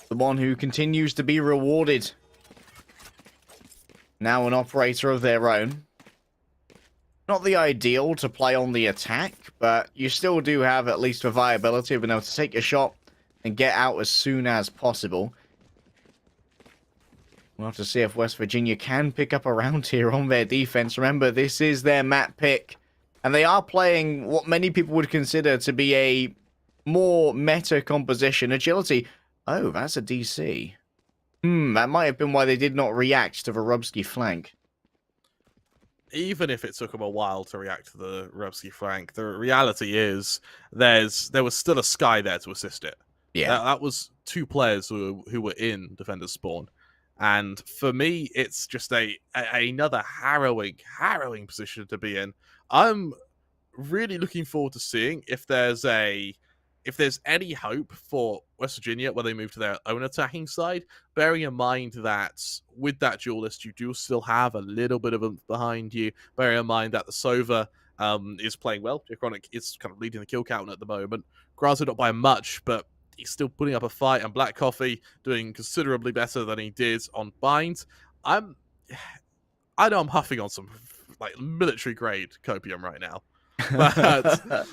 the one who continues to be rewarded. Now an operator of their own. Not the ideal to play on the attack, but you still do have at least the viability of being able to take a shot and get out as soon as possible. We'll have to see if West Virginia can pick up a round here on their defense. Remember, this is their map pick, and they are playing what many people would consider to be a more meta composition. Agility. Oh, that's a DC. That might have been why they did not react to the Rubsky flank. Even if it took them a while to react to the Rubsky flank, the reality is there was still a Sky there to assist it. Yeah. That was two players who were in Defender's Spawn. And for me, it's just another harrowing position to be in. I'm really looking forward to seeing if there's any hope for West Virginia when they move to their own attacking side, bearing in mind that with that duelist, you do still have a little bit of them behind you, bearing in mind that the Sova is playing well. Chronic is kind of leading the kill count at the moment. Granted, not by much, but he's still putting up a fight, and Black Coffee doing considerably better than he did on Bind. I know I'm huffing on some like military grade copium right now, but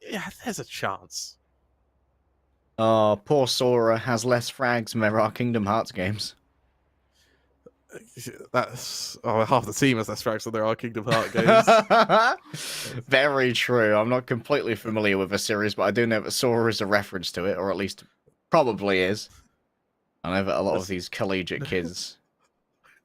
yeah, there's a chance. Oh, poor Sora has less frags than there are Kingdom Hearts games. That's half the team has less frags than there are Kingdom Hearts games. Very true. I'm not completely familiar with the series, but I do know that Sora is a reference to it, or at least probably is. I know that a lot of these collegiate kids,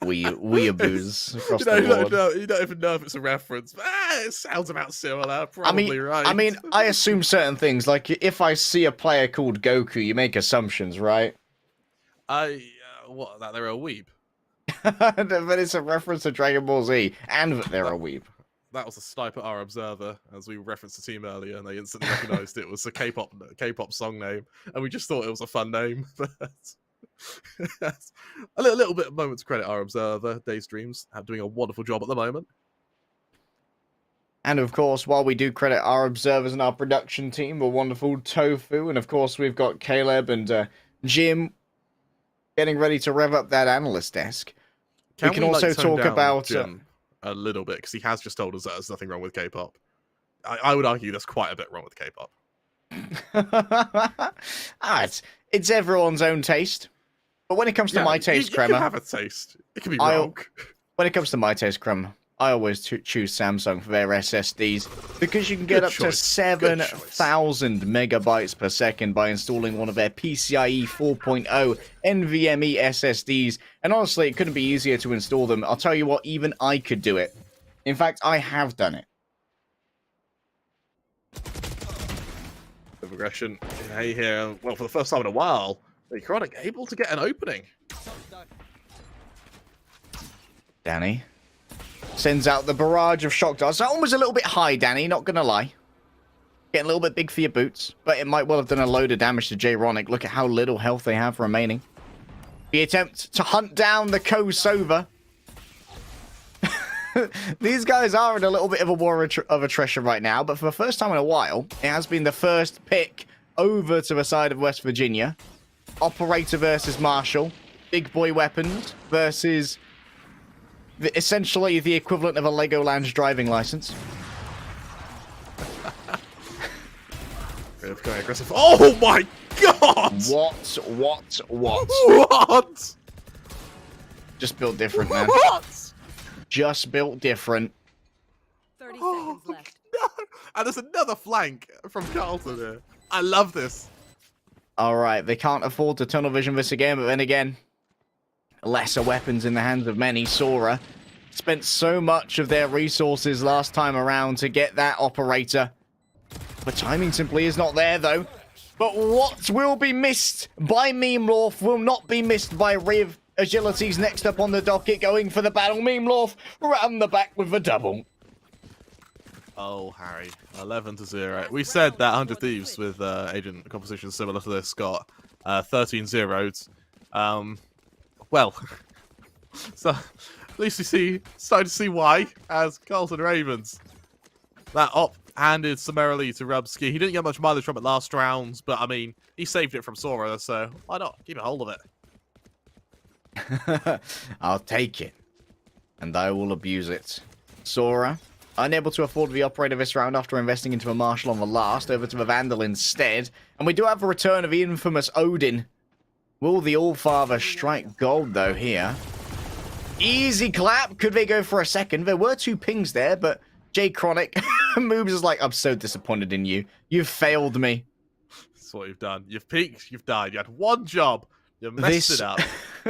weeaboos across the board. You don't even know if it's a reference, but it sounds about similar. Probably right. I mean, I assume certain things. Like, if I see a player called Goku, you make assumptions, right? What, that they're a weeb? But it's a reference to Dragon Ball Z, and that they're a weeb. That was a snipe at our observer, as we referenced the team earlier, and they instantly recognised it was a K-pop song name, and we just thought it was a fun name. But a little bit of moment to credit our observer. Daydreams doing a wonderful job at the moment. And of course, while we do credit our observers and our production team, the wonderful Tofu, and of course we've got Caleb and Jim getting ready to rev up that analyst desk. We can also talk about Jim a little bit, because he has just told us that there's nothing wrong with K-pop. I would argue there's quite a bit wrong with K-pop. It's everyone's own taste. But when it comes to my taste, you Kremer, can have a taste. It can be wrong. When it comes to my taste, Kremer, I always choose Samsung for their SSDs because you can get up to 7,000 megabytes per second by installing one of their PCIe 4.0 NVMe SSDs. And honestly, it couldn't be easier to install them. I'll tell you what, even I could do it. In fact, I have done it. The progression here, well, for the first time in a while, the Chronic able to get an opening. Danny sends out the barrage of shock darts. That one was a little bit high, Danny, not gonna lie. Getting a little bit big for your boots, but it might well have done a load of damage to J-Ronic. Look at how little health they have remaining. The attempt to hunt down the Ko-Sova. These guys are in a little bit of a war of attrition right now, but for the first time in a while, it has been the first pick over to the side of West Virginia. Operator versus Marshall. Big boy weapons versus essentially the equivalent of a Legoland driving license. Going aggressive. Oh my god! What? What? Just built different, man. What? Just built different. 30 seconds left. No. And there's another flank from Carlton here. I love this. Alright, they can't afford to tunnel vision this again, but then again, lesser weapons in the hands of many. Sora spent so much of their resources last time around to get that operator. The timing simply is not there, though. But what will be missed by Memlorf will not be missed by Riv. Agility's next up on the docket, going for the battle. Memlorf round the back with the double. Oh, Harry, 11-0. We said that 100 Thieves with agent composition similar to this got 13 zeros. Well, so at least we starting to see why as Carlton Ravens. That op handed summarily to Rubsky. He didn't get much mileage from it last round, but I mean, he saved it from Sora, so why not keep a hold of it? I'll take it, and I will abuse it. Sora, unable to afford the operator this round after investing into a Marshal on the last, over to the Vandal instead. And we do have a return of the infamous Odin. Will the Allfather strike gold, though, here? Easy clap. Could they go for a second? There were 2 pings there, but Jay Chronic moves is like, I'm so disappointed in you. You've failed me. That's what you've done. You've peaked, you've died. You had one job. You messed it up.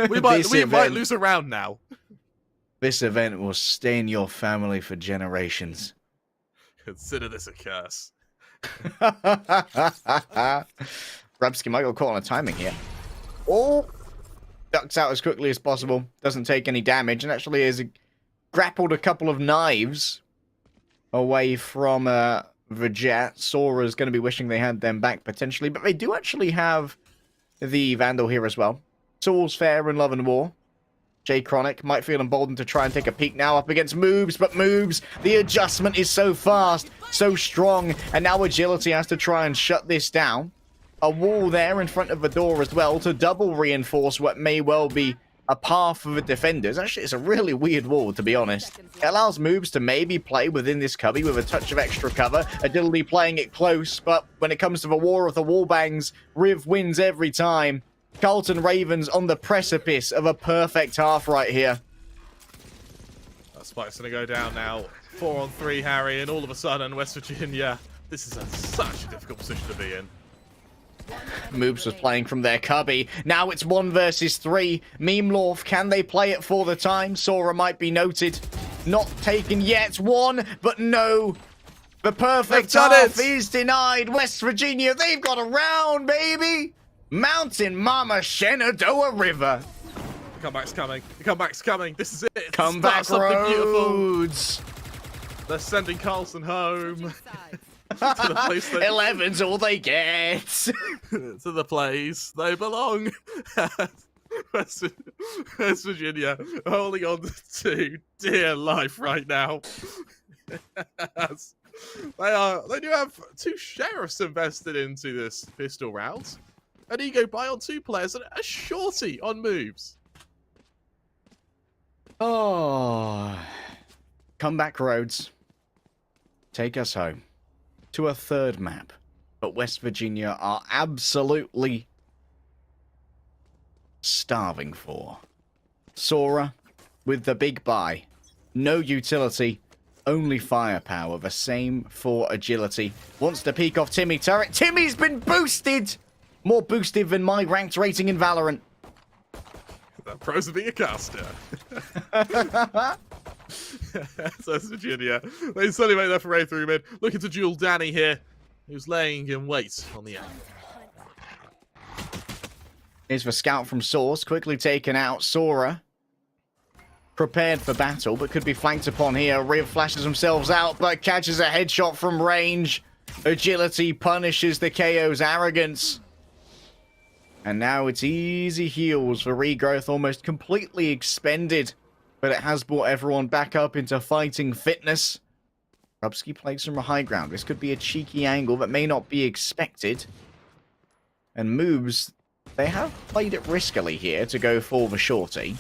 We might lose a round now. This event will stain your family for generations. Consider this a curse. Rabsky might go caught on a timing here. Oh! Ducks out as quickly as possible. Doesn't take any damage. And actually has grappled a couple of knives away from the jet. Sora's going to be wishing they had them back potentially. But they do actually have the Vandal here as well. So all's fair in love and war. Jay Chronic might feel emboldened to try and take a peek now up against Moobs, but Moobs, the adjustment is so fast, so strong, and now Agility has to try and shut this down. A wall there in front of the door as well to double reinforce what may well be a path for the defenders. Actually, it's a really weird wall, to be honest. It allows Moobs to maybe play within this cubby with a touch of extra cover. Agility playing it close, but when it comes to the war of the wallbangs, Riv wins every time. Carlton Ravens on the precipice of a perfect half right here. That spike's going to go down now. 4-on-3, Harry, and all of a sudden, West Virginia. This is such a difficult position to be in. Moobs was playing from their cubby. Now it's 1 versus 3. Memlorf, can they play it for the time? Sora might be noted. Not taken yet. 1, but no. The perfect half is denied. West Virginia, they've got a round, baby. Mountain Mama Shenandoah River. The comeback's coming. The comeback's coming. This is it. Comeback roads. They're sending Carlson home. To the place 11's all they get. To the place they belong. West Virginia holding on to dear life right now. They do have 2 sheriffs invested into this pistol round. An ego buy on 2 players and a shorty on moves. Oh, comeback roads take us home to a 3rd map, but West Virginia are absolutely starving for. Sora with the big buy, no utility, only firepower, the same for Agility. Wants to peek off Timmy turret. Timmy's been boosted! More boosted than my ranked rating in Valorant. That pros of being a caster. So it's Virginia. They suddenly make their foray through mid. Looking to duel Danny here, who's laying in wait on the end. Here's the scout from Source, quickly taken out. Sora prepared for battle, but could be flanked upon here. Riv flashes themselves out, but catches a headshot from range. Agility punishes the KO's arrogance. And now it's easy heals for Regrowth, almost completely expended. But it has brought everyone back up into fighting fitness. Rubsky plays from a high ground. This could be a cheeky angle that may not be expected. And moves, they have played it riskily here to go for the shorty.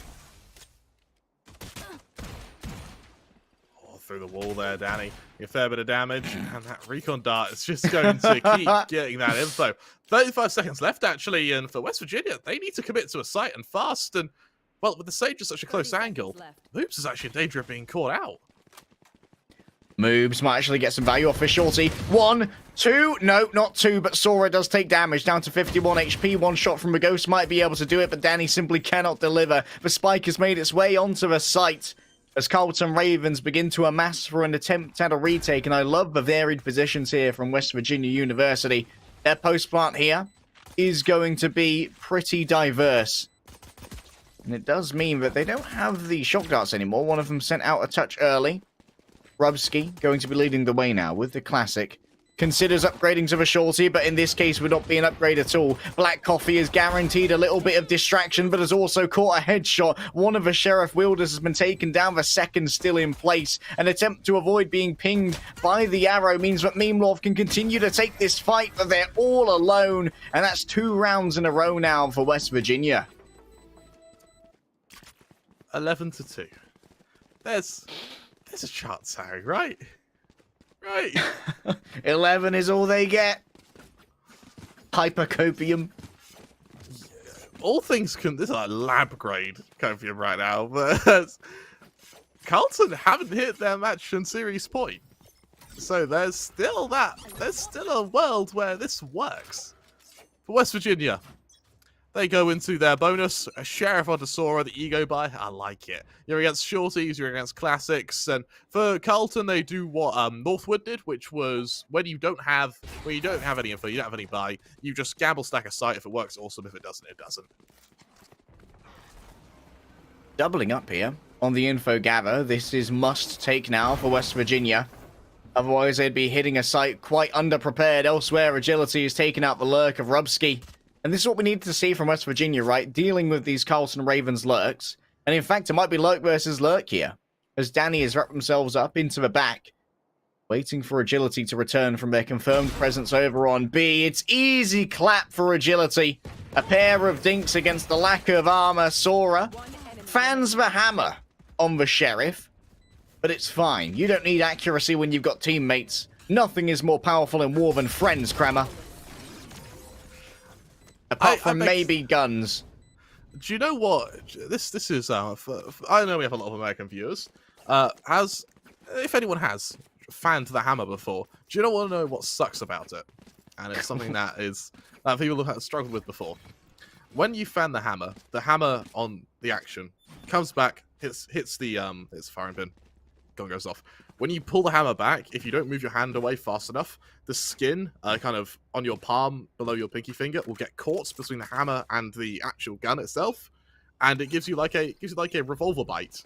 Oh, through the wall there, Danny. A fair bit of damage, and that recon dart is just going to keep getting that info. 35 seconds left, actually, and for West Virginia, they need to commit to a site and fast, and, well, with the Sage at such a close angle, Moobs is actually in danger of being caught out. Moobs might actually get some value off his shorty. 1, 2, no, not 2, but Sora does take damage, down to 51 HP. 1 shot from a ghost might be able to do it, but Danny simply cannot deliver. The spike has made its way onto the site. as Carlton Ravens begin to amass for an attempt at a retake. And I love the varied positions here from West Virginia University. Their post plant here is going to be pretty diverse. And it does mean that they don't have the shock darts anymore. One of them sent out a touch early. Rubsky going to be leading the way now with the classic. Considers upgrading to the shorty, but in this case would not be an upgrade at all. Black Coffee is guaranteed a little bit of distraction, but has also caught a headshot. One of the Sheriff Wielders has been taken down, the second still in place. An attempt to avoid being pinged by the arrow means that Memlov can continue to take this fight, but they're all alone. And that's 2 rounds in a row now for West Virginia. 11-2. There's a chance, Harry, right? Right. 11 is all they get. Hypercopium. All things can. This is like lab grade copium right now, but Carlton haven't hit their match and series point. So there's still a world where this works. For West Virginia, they go into their bonus. A Sheriff on Sora, the ego buy. I like it. You're against shorties, you're against classics, and for Carlton, they do what Northwood did, which was when you don't have any info, you don't have any buy, you just gamble stack a site. If it works, awesome. If it doesn't, it doesn't. Doubling up here on the info gather. This is must take now for West Virginia. Otherwise, they'd be hitting a site quite underprepared. Elsewhere, agility is taking out the lurk of Rubsky. And this is what we need to see from West Virginia, right? Dealing with these Carlton Ravens lurks. And in fact, it might be lurk versus lurk here. As Danny has wrapped themselves up into the back. Waiting for agility to return from their confirmed presence over on B. It's easy clap for agility. A pair of dinks against the lack of armor. Sora fans the hammer on the Sheriff. But it's fine. You don't need accuracy when you've got teammates. Nothing is more powerful in war than friends, Kremer. Apart from maybe guns. Do you know what? This is I know we have a lot of American viewers. If anyone has fanned the hammer before, do you want to know what sucks about it? And it's something that people have struggled with before. When you fan the hammer on the action comes back, hits the firing pin, gun goes off. When you pull the hammer back, if you don't move your hand away fast enough, the skin kind of on your palm below your pinky finger will get caught between the hammer and the actual gun itself, and it gives you like a revolver bite.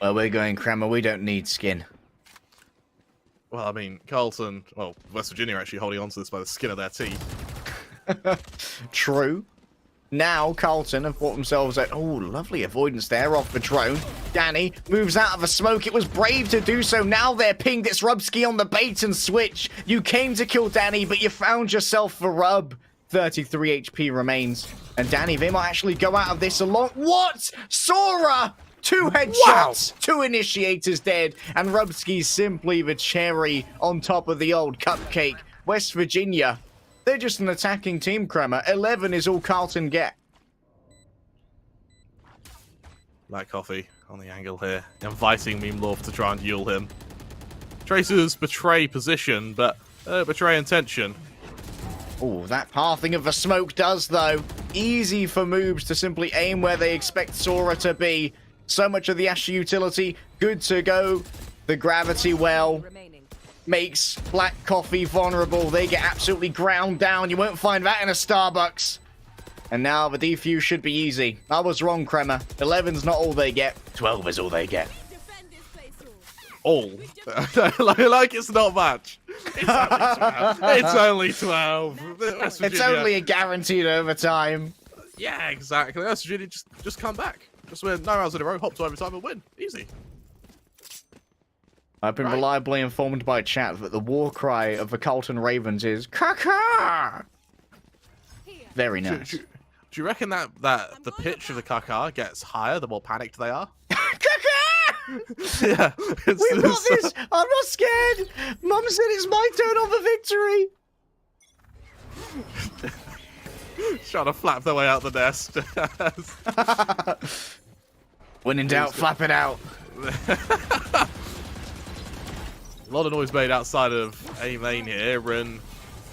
Well, we're going Kremer. We don't need skin. Well, I mean, West Virginia are actually holding on to this by the skin of their teeth. True. Now, Carlton have brought themselves out. Oh, lovely avoidance there off the drone. Danny moves out of the smoke. It was brave to do so. Now they're pinged. It's Rubsky on the bait and switch. You came to kill Danny, but you found yourself the rub. 33 HP remains. And Danny, they might actually go out of this along. What? Sora! 2 headshots. Wow. 2 initiators dead. And Rubsky's simply the cherry on top of the old cupcake. West Virginia. They're just an attacking team, Kremer. 11 is all Carlton get. Black Coffee on the angle here, inviting Memlov to try and duel him. Tracers betray position, but betray intention. Oh, that pathing of the smoke does, though. Easy for moves to simply aim where they expect Sora to be. So much of the Asher utility, good to go. The gravity well makes Black Coffee vulnerable. They get absolutely ground down. You won't find that in a Starbucks. And now the defuse should be easy. I was wrong, Kremer. 11's not all they get. 12 is all they get. All. like it's not much. It's only 12. It's only a guaranteed overtime. Yeah, exactly. West Virginia just come back. Just win 9 rounds in a row, hop to overtime and win. Easy. I've been reliably informed by chat that the war cry of the Carlton Ravens is "Kaka." Very nice. Do you reckon that the pitch of the Kaka gets higher the more panicked they are? Kaka! Yeah. We've got this! I'm not scared! Mum said it's my turn on the victory! Trying to flap their way out the nest. When in doubt, flap it out. A lot of noise made outside of A main here, and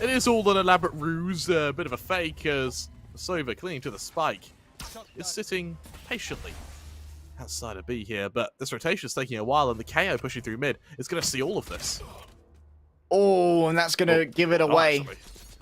it is all an elaborate ruse, a bit of a fake, as Sova, clinging to the spike, is sitting patiently. outside of B here, but this rotation is taking a while, and the KO pushing through mid is going to see all of this. Oh, and that's going to give it away. Actually.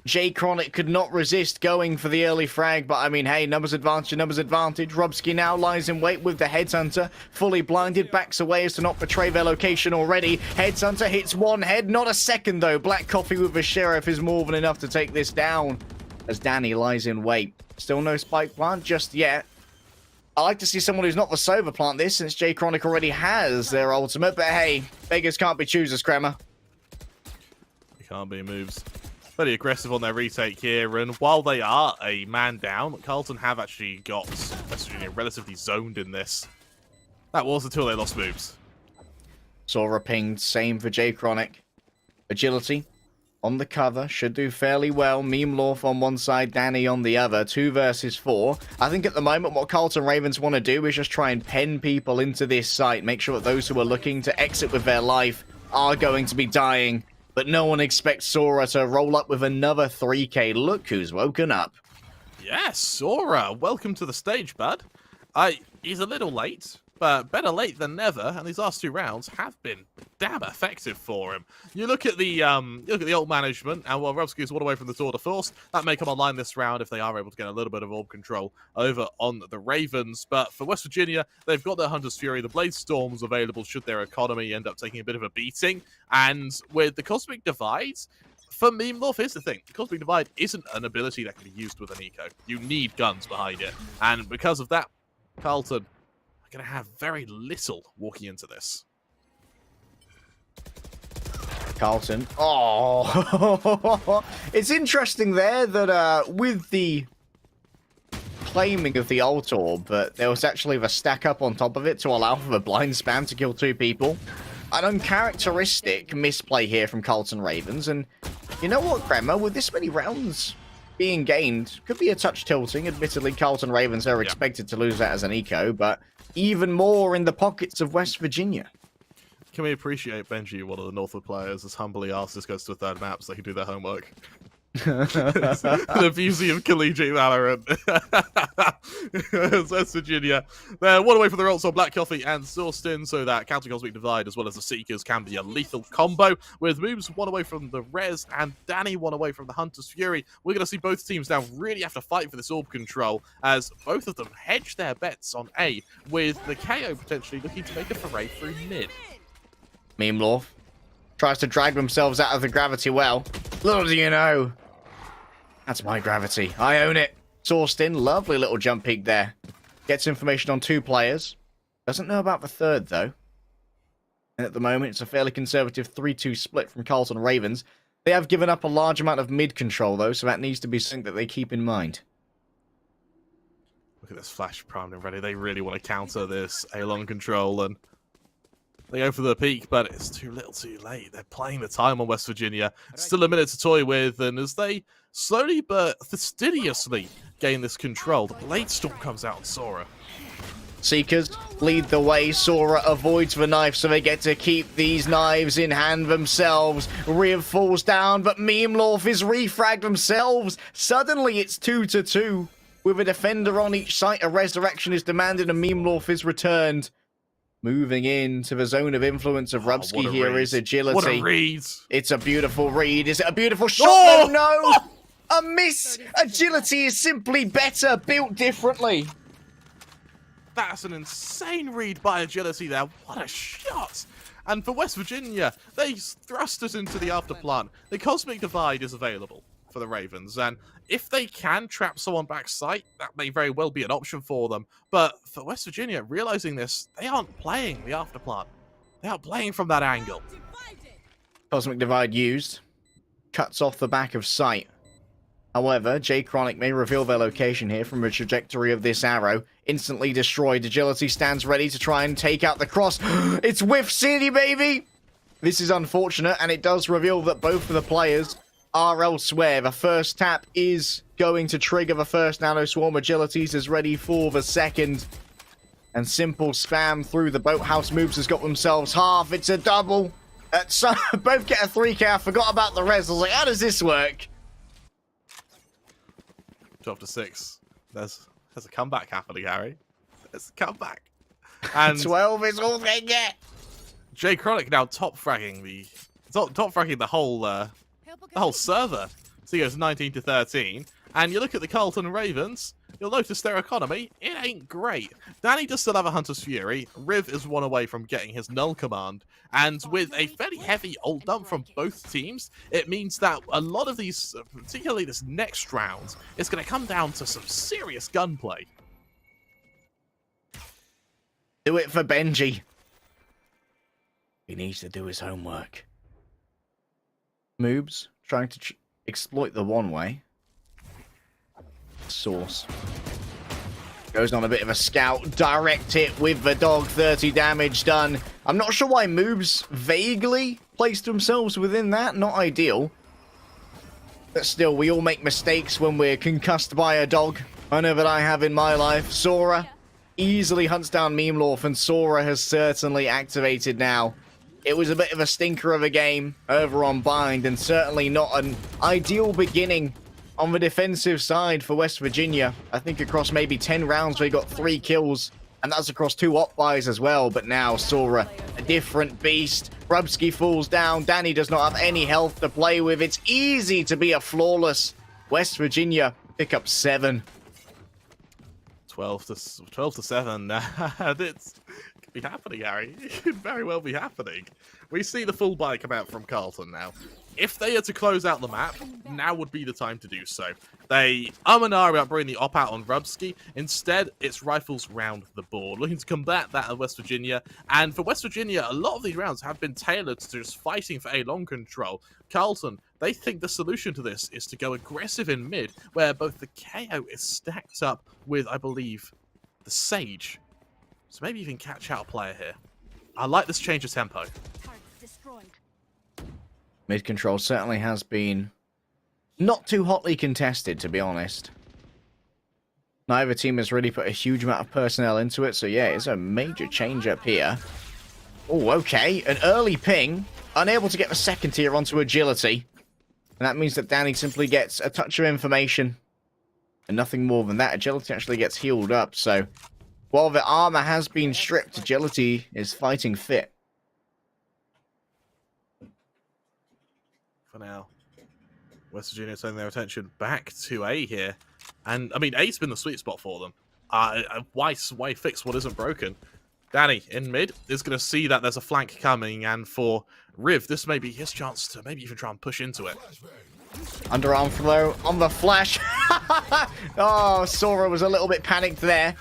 J Chronic could not resist going for the early frag, but I mean, hey, numbers advantage, numbers advantage. Robski now lies in wait with the Headhunter. Fully blinded, backs away as to not betray their location already. Headhunter hits one head, not a second though. Black Coffee with the Sheriff is more than enough to take this down as Danny lies in wait. Still no spike plant just yet. I like to see someone who's not the Sova plant this, since J Chronic already has their ultimate, but hey, beggars can't be choosers, Kremer. They can't be moves. Very aggressive on their retake here, and while they are a man down, Carlton have actually got West Virginia relatively zoned in this. That was until they lost moves. Sora pinged, same for J Chronic. Agility on the cover, should do fairly well. Meme Lorf on one side, Danny on the other. 2 versus 4. I think at the moment what Carlton Ravens want to do is just try and pen people into this site. Make sure that those who are looking to exit with their life are going to be dying. But no one expects Sora to roll up with another 3k. Look who's woken up. Yes, Sora, welcome to the stage, bud. He's a little late, but better late than never, and these last 2 rounds have been damn effective for him. You look at the ult management, and while Robski's one away from the tour de force, that may come online this round if they are able to get a little bit of orb control over on the Ravens. But for West Virginia, they've got their Hunter's Fury, the Blade Storms available should their economy end up taking a bit of a beating, and with the Cosmic Divide, for Meme Lorf, here's the thing. The Cosmic Divide isn't an ability that can be used with an eco. You need guns behind it, and because of that, Carlton are going to have very little walking into this. Carlton. Oh, it's interesting there that with the claiming of the ult orb, but there was actually the stack up on top of it to allow for the blind spam to kill 2 people. An uncharacteristic misplay here from Carlton Ravens, and you know what, Kremer, with this many rounds being gained, could be a touch tilting. Admittedly, Carlton Ravens are expected to lose that as an eco, but even more in the pockets of West Virginia. Can we appreciate Benji, one of the Northwood players, as humbly asked this goes to a 3rd map so they can do their homework? The beauty of collegiate Valorant. West Virginia. They're one away from the ults on Black Coffee and Sorstin, so that Counter Cosmic Divide as well as the Seekers can be a lethal combo. With moves one away from the Rez and Danny one away from the Hunter's Fury, we're going to see both teams now really have to fight for this orb control as both of them hedge their bets on A, with the KO potentially looking to make a foray through mid. Meme Lorf tries to drag themselves out of the gravity well. Little do you know, that's my gravity. I own it. Sorstin, lovely little jump peek there. Gets information on 2 players. Doesn't know about the 3rd, though. And at the moment, it's a fairly conservative 3-2 split from Carlton Ravens. They have given up a large amount of mid control, though, so that needs to be something that they keep in mind. Look at this flash primed and ready. They really want to counter this A-long control, and they go for the peak, but it's too little too late. They're playing the time on West Virginia. Still a minute to toy with, and as they slowly but fastidiously gain this control, the Blade Storm comes out on Sora. Seekers lead the way. Sora avoids the knife, so they get to keep these knives in hand themselves. Riv falls down, but Meme Lorf is refragged themselves. Suddenly it's 2-2. With a defender on each site, a resurrection is demanded and Meme Lorf is returned. Moving into the zone of influence of Rubski here is agility. What a read! It's a beautiful read. Is it a beautiful shot? Oh! No! A miss! Agility is simply better, built differently. That's an insane read by Agility there. What a shot! And for West Virginia, they thrust us into the afterplan. The Cosmic Divide is available for the Ravens, and if they can trap someone backside, that may very well be an option for them. But for West Virginia, realizing this, they aren't playing the afterplan. They aren't playing from that angle. Cosmic Divide used. Cuts off the back of sight. However, J Chronic may reveal their location here from the trajectory of this arrow. Instantly destroyed. Agility stands ready to try and take out the cross. It's Whiff City, baby! This is unfortunate, and it does reveal that both of the players are elsewhere. The first tap is going to trigger the first Nano Swarm. Agilities is ready for the second. And simple spam through the boathouse moves has got themselves half. It's a double. So both get a 3k. I forgot about the res. I was like, how does this work? 12-6. There's a comeback happening, Harry. There's a comeback. And 12 is all they get. Jay Chronic now top fragging the whole server. So he goes 19 to 13. And you look at the Carlton Ravens, you'll notice their economy, it ain't great. Danny does still have a Hunter's Fury. Riv is one away from getting his Null command. And with a fairly heavy ult dump from both teams, it means that a lot of these, particularly this next round, is going to come down to some serious gunplay. Do it for Benji. He needs to do his homework. Moobs trying to exploit the one way. Source. Goes on a bit of a scout. Direct hit with the dog. 30 damage done. I'm not sure why Moobs vaguely placed themselves within that. Not ideal. But still, we all make mistakes when we're concussed by a dog. I know that I have in my life. Sora easily hunts down Memelorf, and Sora has certainly activated now. It was a bit of a stinker of a game over on Bind, and certainly not an ideal beginning on the defensive side for West Virginia. I think across maybe 10 rounds we got 3 kills, and that's across 2 op buys as well. But now Sora, a different beast. Rubsky falls down. Danny does not have any health to play with. It's easy to be a flawless West Virginia. Pick up 7. 12 to 7. It's could be happening, Harry. It could very well be happening. We see the full buy come out from Carlton now. If they are to close out the map, now would be the time to do so. They and ah about bringing the op out on Rubsky. Instead, it's rifles round the board, looking to combat that of West Virginia. And for West Virginia, a lot of these rounds have been tailored to just fighting for A-long control. Carlton, they think the solution to this is to go aggressive in mid, where both the KO is stacked up with, I believe, the Sage. So maybe even catch out a player here. I like this change of tempo. Mid control certainly has been not too hotly contested, to be honest. Neither team has really put a huge amount of personnel into it, so yeah, it's a major change up here. Oh, okay. An early ping. Unable to get the second tier onto agility. And that means that Danny simply gets a touch of information. And nothing more than that. Agility actually gets healed up, so while the armor has been stripped, agility is fighting fit. For now, West Virginia turning their attention back to A here. And, I mean, A's been the sweet spot for them. Why fix what isn't broken? Danny, in mid, is going to see that there's a flank coming, and for Riv, this may be his chance to maybe even try and push into it. Underarm flow on the flash. Oh, Sora was a little bit panicked there.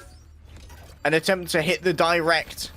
An attempt to hit the direct.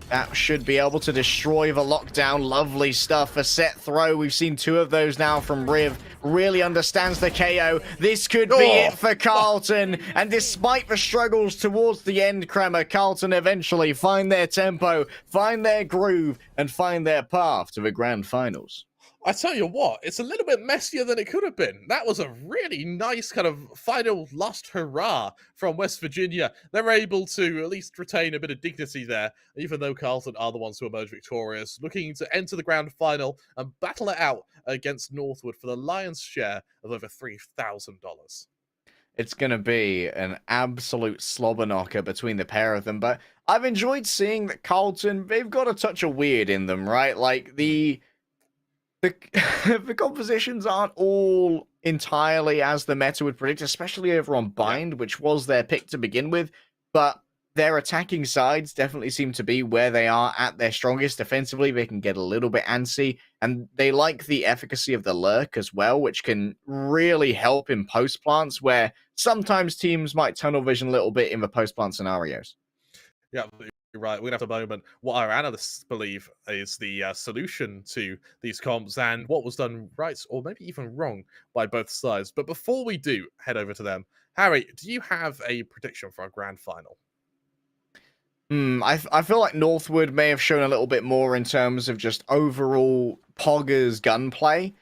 That should be able to destroy the lockdown. Lovely stuff. A set throw. We've seen 2 of those now from Riv. Really understands the KO. This could be it for Carlton. And despite the struggles towards the end, Kremer, Carlton eventually find their tempo, find their groove, and find their path to the grand finals. I tell you what, it's a little bit messier than it could have been. That was a really nice kind of final last hurrah from West Virginia. They're able to at least retain a bit of dignity there, even though Carlton are the ones who emerge victorious, looking to enter the grand final and battle it out against Northwood for the lion's share of over $3,000. It's going to be an absolute slobber knocker between the pair of them, but I've enjoyed seeing that Carlton, they've got a touch of weird in them, right? Like, the compositions aren't all entirely as the meta would predict, especially over on Bind, which was their pick to begin with, but their attacking sides definitely seem to be where they are at their strongest. Defensively, they can get a little bit antsy, and they like the efficacy of the lurk as well, which can really help in post-plants, where sometimes teams might tunnel vision a little bit in the post-plant scenarios. Yeah, right. We're going to have a moment what our analysts believe is the solution to these comps and what was done right or maybe even wrong by both sides. But before we do head over to them, Harry, do you have a prediction for our grand final? I feel like Northwood may have shown a little bit more in terms of just overall Poggers gunplay,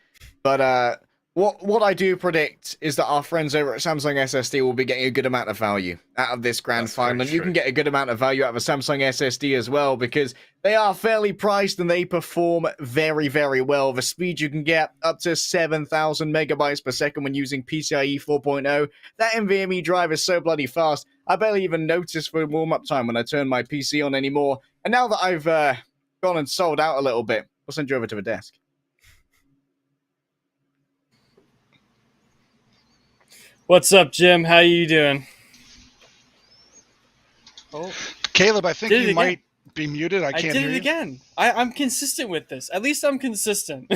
but what I do predict is that our friends over at Samsung SSD will be getting a good amount of value out of this grand final, and you can get a good amount of value out of a Samsung SSD as well, because they are fairly priced and they perform very, very well. The speed you can get up to 7,000 megabytes per second when using PCIe 4.0. That NVMe drive is so bloody fast. I barely even noticed for warm-up time when I turned my PC on anymore. And now that I've gone and sold out a little bit, I'll send you over to the desk. What's up, Jim? How you doing? Oh, Caleb, I think Did it you again. might be muted. I can't did hear it you. again. I'm consistent with this. At least I'm consistent.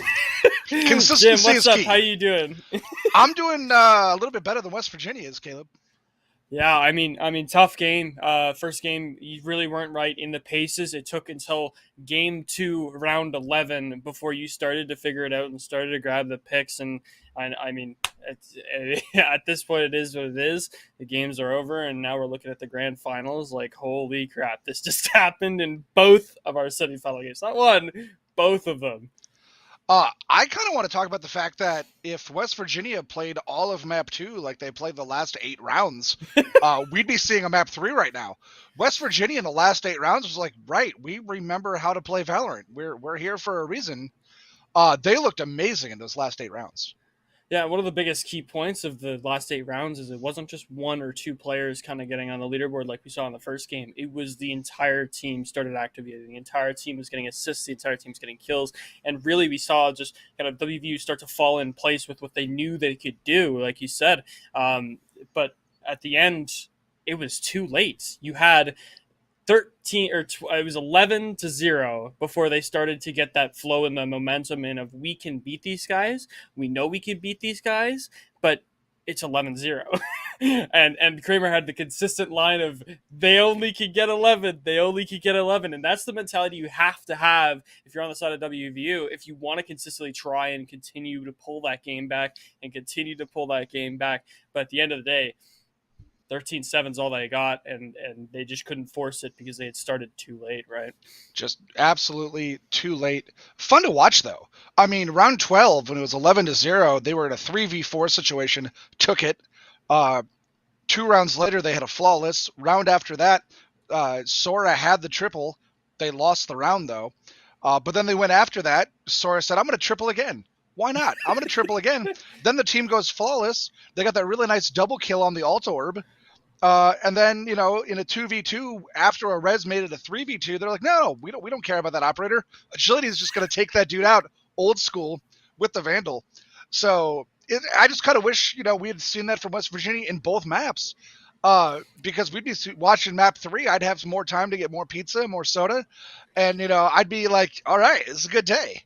Consistency Jim, what's is up? key. How you doing? I'm doing a little bit better than West Virginia is, Caleb. Yeah, I mean, tough game. First game, you really weren't right in the paces. It took until game 2, round 11, before you started to figure it out and started to grab the picks. And I mean, at this point, it is what it is. The games are over, and now we're looking at the grand finals. Like, holy crap, this just happened in both of our semifinal games. Not one, both of them. I kind of want to talk about the fact that if West Virginia played all of map 2 like they played the last 8 rounds, we'd be seeing a map 3 right now. West Virginia in the last 8 rounds was like, right, we remember how to play Valorant. We're here for a reason. They looked amazing in those last 8 rounds. Yeah, one of the biggest key points of the last 8 rounds is it wasn't just 1 or 2 players kind of getting on the leaderboard like we saw in the first game. It was the entire team started activating. The entire team was getting assists. The entire team was getting kills. And really, we saw just kind of WVU start to fall in place with what they knew they could do, like you said. But at the end, it was too late. You had 13 or it was 11-0 before they started to get that flow and the momentum in of we can beat these guys. We know we can beat these guys, but it's 11-0. and Kremer had the consistent line of they only can get 11. They only can get 11. And that's the mentality you have to have if you're on the side of WVU, if you want to consistently try and continue to pull that game back and continue to pull that game back. But at the end of the day, 13-7 is all they got, and they just couldn't force it because they had started too late, right? Just absolutely too late. Fun to watch, though. I mean, round 12, when it was 11-0, they were in a 3v4 situation, took it. 2 rounds later, they had a flawless. Round after that, Sora had the triple. They lost the round, though. But then they went after that. Sora said, I'm going to triple again. Why not? I'm going to triple again. Then the team goes flawless. They got that really nice double kill on the Alt Orb. And then, in a 2v2, after a res made it a 3v2, they're like, no, we don't care about that operator. Agility is just going to take that dude out old school with the Vandal. So I just kind of wish, we had seen that from West Virginia in both maps. Because we'd be watching map 3, I'd have some more time to get more pizza, more soda. And, I'd be like, all right, it's a good day.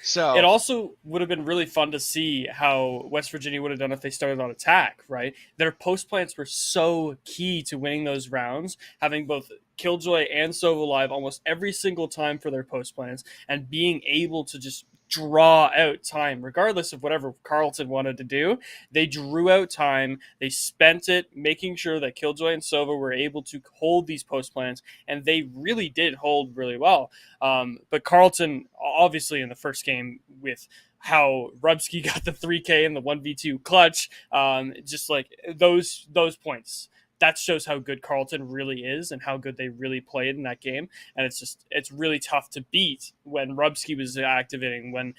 So it also would have been really fun to see how West Virginia would have done if they started on attack, right? Their post plants were so key to winning those rounds, having both Killjoy and Sova live almost every single time for their post plants, and being able to just draw out time, regardless of whatever Carlton wanted to do. They drew out time. They spent it making sure that Killjoy and Sova were able to hold these post plans, and they really did hold really well. But Carlton, obviously, in the first game with how Rubsky got the 3K and the 1v2 clutch, just like those points. That shows how good Carlton really is and how good they really played in that game. And it's really tough to beat when Rubsky was activating, when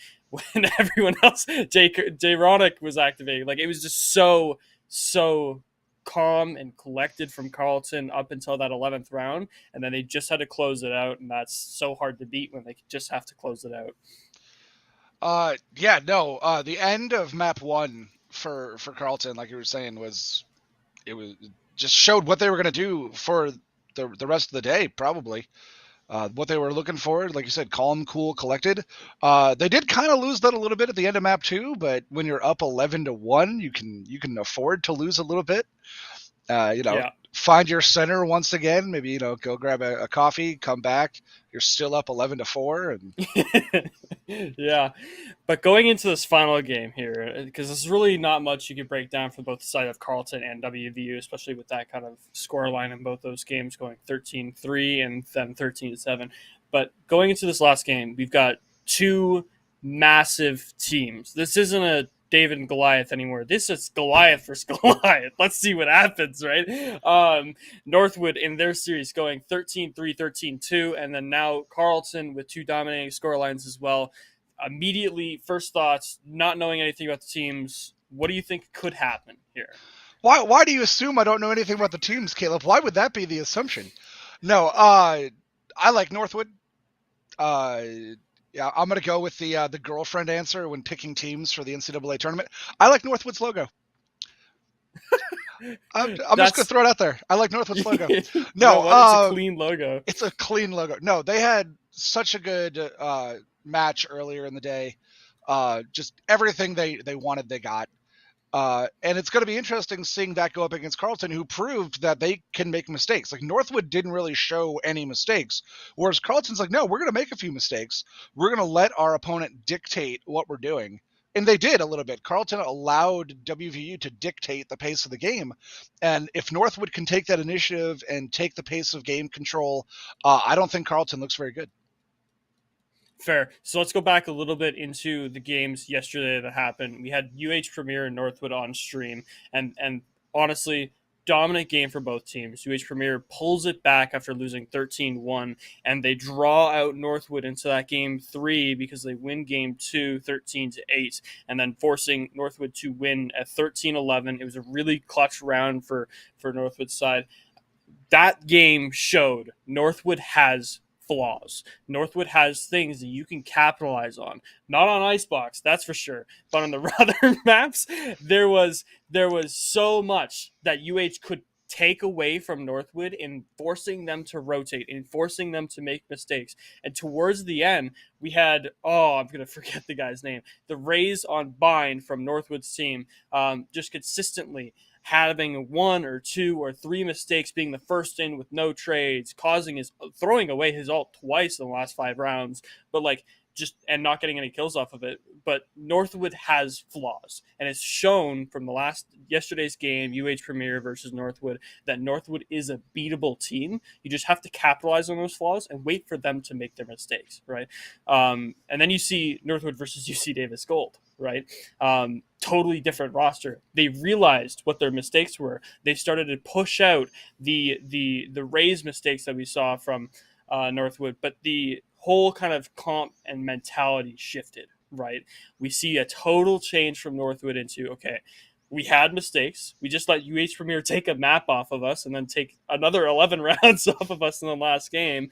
everyone else, Jay Ronick was activating. Like, it was just so calm and collected from Carlton up until that 11th round. And then they just had to close it out. And that's so hard to beat when they just have to close it out. the end of map 1 for Carlton, like you were saying, was just showed what they were going to do for the rest of the day, probably. What they were looking for, like you said, calm, cool, collected. They did kind of lose that a little bit at the end of map 2, but when you're up 11-1, you can afford to lose a little bit. Find your center once again. Maybe go grab a coffee, come back. You're still up 11-4, and yeah. But going into this final game here, because there's really not much you could break down for both the side of Carlton and WVU, especially with that kind of score line in both those games, going 13-3 and then 13-7. But going into this last game, we've got 2 massive teams. This isn't a David and Goliath anymore. This is Goliath versus Goliath. Let's see what happens, right? Northwood in their series going 13-3, 13-2, and then now Carlton with 2 dominating score lines as well. Immediately, first thoughts, not knowing anything about the teams, what do you think could happen here? Why do you assume I don't know anything about the teams, Caleb? Why would that be the assumption? No, I like Northwood. Yeah, I'm gonna go with the girlfriend answer when picking teams for the NCAA tournament. I like Northwood's logo. I'm just gonna throw it out there. I like Northwood's logo. No, it's a clean logo. It's a clean logo. No, they had such a good match earlier in the day. Just everything they wanted, they got. And it's going to be interesting seeing that go up against Carleton, who proved that they can make mistakes. Like Northwood didn't really show any mistakes, whereas Carleton's like, no, we're going to make a few mistakes. We're going to let our opponent dictate what we're doing. And they did a little bit. Carleton allowed WVU to dictate the pace of the game. And if Northwood can take that initiative and take the pace of game control, I don't think Carleton looks very good. Fair. So let's go back a little bit into the games yesterday that happened. We had UH Premier and Northwood on stream, and honestly, dominant game for both teams. UH Premier pulls it back after losing 13-1, and they draw out Northwood into that game 3 because they win game 2 13-8, and then forcing Northwood to win at 13-11. It was a really clutch round for Northwood's side. That game showed Northwood has flaws. Northwood has things that you can capitalize on. Not on Icebox, that's for sure. But on the other maps, there was so much that UH could take away from Northwood in forcing them to rotate, in forcing them to make mistakes. And towards the end, we had, I'm going to forget the guy's name, the raise on bind from Northwood's team, just consistently having 1 or 2 or 3 mistakes, being the first in with no trades, throwing away his ult twice in the last 5 rounds, but and not getting any kills off of it. But Northwood has flaws, and it's shown from yesterday's game, UH Premier versus Northwood, that Northwood is a beatable team. You just have to capitalize on those flaws and wait for them to make their mistakes, right? And then you see Northwood versus UC Davis Gold, right? Totally different roster. They realized what their mistakes were. They started to push out the raise mistakes that we saw from Northwood, but the whole kind of comp and mentality shifted, right? We see a total change from Northwood into, okay, we had mistakes. We just let UH Premier take a map off of us and then take another 11 rounds off of us in the last game.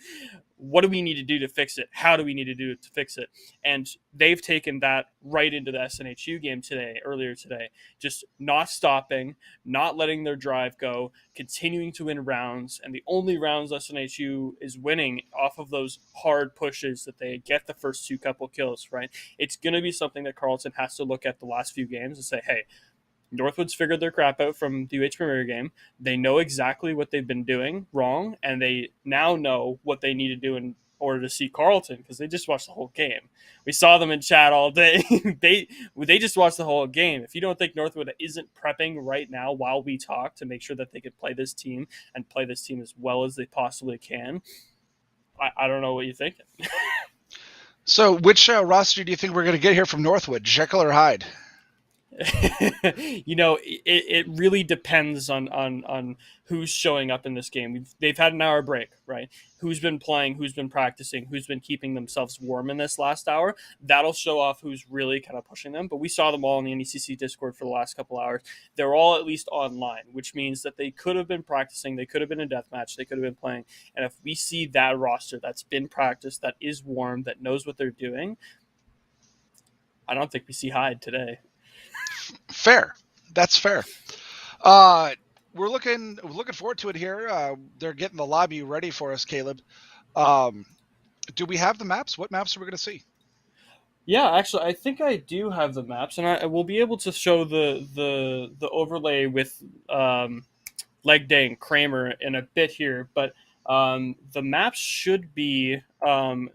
What do we need to do to fix it? How do we need to do it to fix it? And they've taken that right into the SNHU game earlier today. Just not stopping, not letting their drive go, continuing to win rounds. And the only rounds SNHU is winning off of those hard pushes that they get the first 2 couple kills, right? It's going to be something that Carleton has to look at the last few games and say, hey, Northwood's figured their crap out from the UH Premier game. They know exactly what they've been doing wrong, and they now know what they need to do in order to see Carleton, because they just watched the whole game. We saw them in chat all day. they just watched the whole game. If you don't think Northwood isn't prepping right now while we talk to make sure that they could play this team and play this team as well as they possibly can, I don't know what you're thinking. So which roster do you think we're going to get here from Northwood, Jekyll or Hyde? It really depends on who's showing up in this game. They've had an hour break, right? Who's been playing, who's been practicing, who's been keeping themselves warm in this last hour. That'll show off who's really kind of pushing them. But we saw them all in the NECC Discord for the last couple hours. They're all at least online, which means that they could have been practicing. They could have been in deathmatch. They could have been playing. And if we see that roster that's been practiced, that is warm, that knows what they're doing, I don't think we see Hyde today. Fair. That's fair. We're looking forward to it here. They're getting the lobby ready for us, Caleb. Do we have the maps? What maps are we going to see? Yeah, actually, I think I do have the maps, and I will be able to show the overlay with LEGDAY and Kremer in a bit here, but the maps should be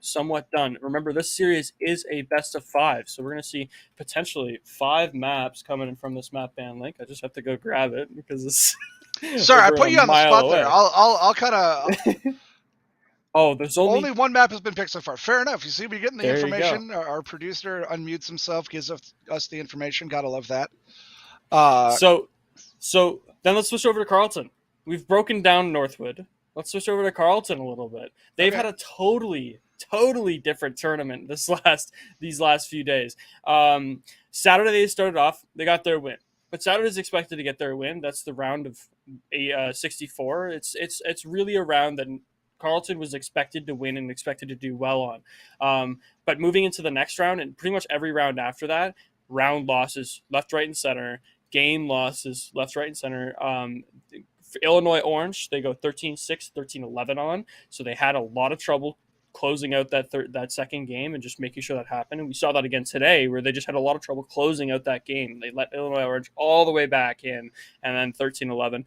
somewhat done. Remember, this series is a best of 5, so we're going to see potentially 5 maps coming in from this map ban link. I just have to go grab it because it's sorry, I put you on the spot there. I'll kind of. Oh, there's only one map has been picked so far. Fair enough. You see, we're getting the There information. Our producer unmutes himself, gives us the information. Gotta love that. So then let's switch over to Carleton. We've broken down Northwood. Let's switch over to Carleton a little bit. They've had a totally different tournament these last few days. Saturday they started off. They got their win. But Saturday is expected to get their win. That's the round of 64. It's really a round that Carleton was expected to win and expected to do well on. But moving into the next round and pretty much every round after that, round losses left, right, and center. Game losses left, right, and center. For Illinois Orange, they go 13-6, 13-11 on. So they had a lot of trouble closing out that second game and just making sure that happened. And we saw that again today, where they just had a lot of trouble closing out that game. They let Illinois Orange all the way back in, and then 13-11.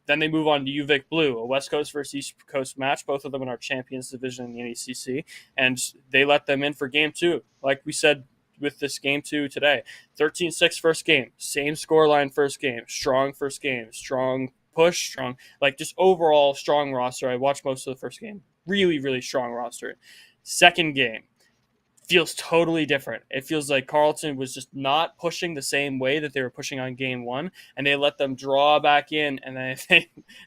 Then they move on to UVic Blue, a West Coast versus East Coast match. Both of them in our Champions Division in the NECC, and they let them in for game 2. Like we said with this game 2 today, 13-6 first game, same scoreline first game, strong first game, strong push, strong, like just overall strong roster. I watched most of the first game. Really, really strong roster. Second game feels totally different. It feels like Carleton was just not pushing the same way that they were pushing on game 1, and they let them draw back in, and then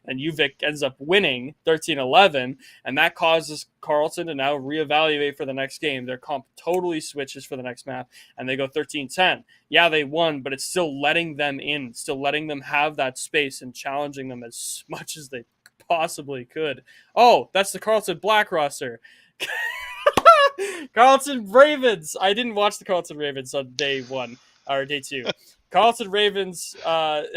and UVic ends up winning 13-11, and that causes Carleton to now reevaluate for the next game. Their comp totally switches for the next map, and they go 13-10. Yeah, they won, but it's still letting them in, still letting them have that space and challenging them as much as they possibly could. Oh, that's the Carleton Black roster. Carleton Ravens. I didn't watch the Carleton Ravens on day 1 or day 2. Carleton Ravens played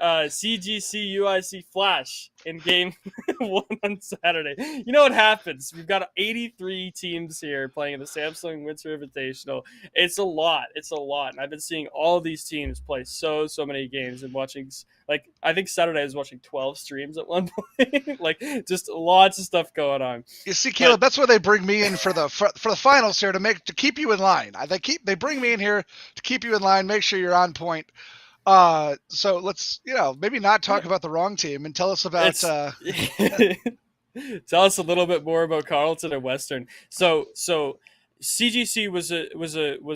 CGC UIC Flash in game 1 on Saturday. You know what happens? We've got 83 teams here playing in the Samsung Winter Invitational. It's a lot. It's a lot. And I've been seeing all these teams play so many games and watching. Like, I think Saturday I was watching 12 streams at one point. Like, just lots of stuff going on. You see, Caleb, that's why they bring me in for the finals here to keep you in line. They bring me in here to keep you in line, make sure you're on point. So let's maybe not talk about the wrong team and tell us about. Tell us a little bit more about Carleton and Western. So CGC was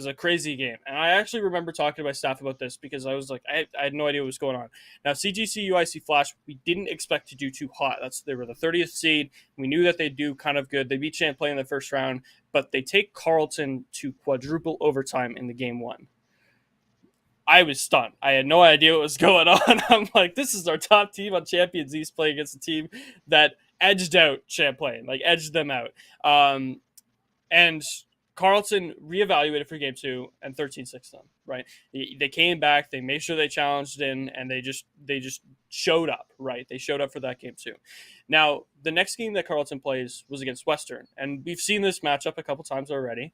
a crazy game, and I actually remember talking to my staff about this because I was like, I had no idea what was going on. Now CGC UIC Flash, we didn't expect to do too hot. They were the 30th seed. We knew that they'd do kind of good. They beat Champlain in the first round, but they take Carleton to quadruple overtime in the game 1. I was stunned. I had no idea what was going on. I'm like, this is our top team on Champions East playing against a team that edged out Champlain, like edged them out. And Carleton reevaluated for game 2 and 13-6 them, right? They came back, they made sure they challenged in, and they just showed up, right? They showed up for that game 2. Now, the next game that Carleton plays was against Western, and we've seen this matchup a couple times already.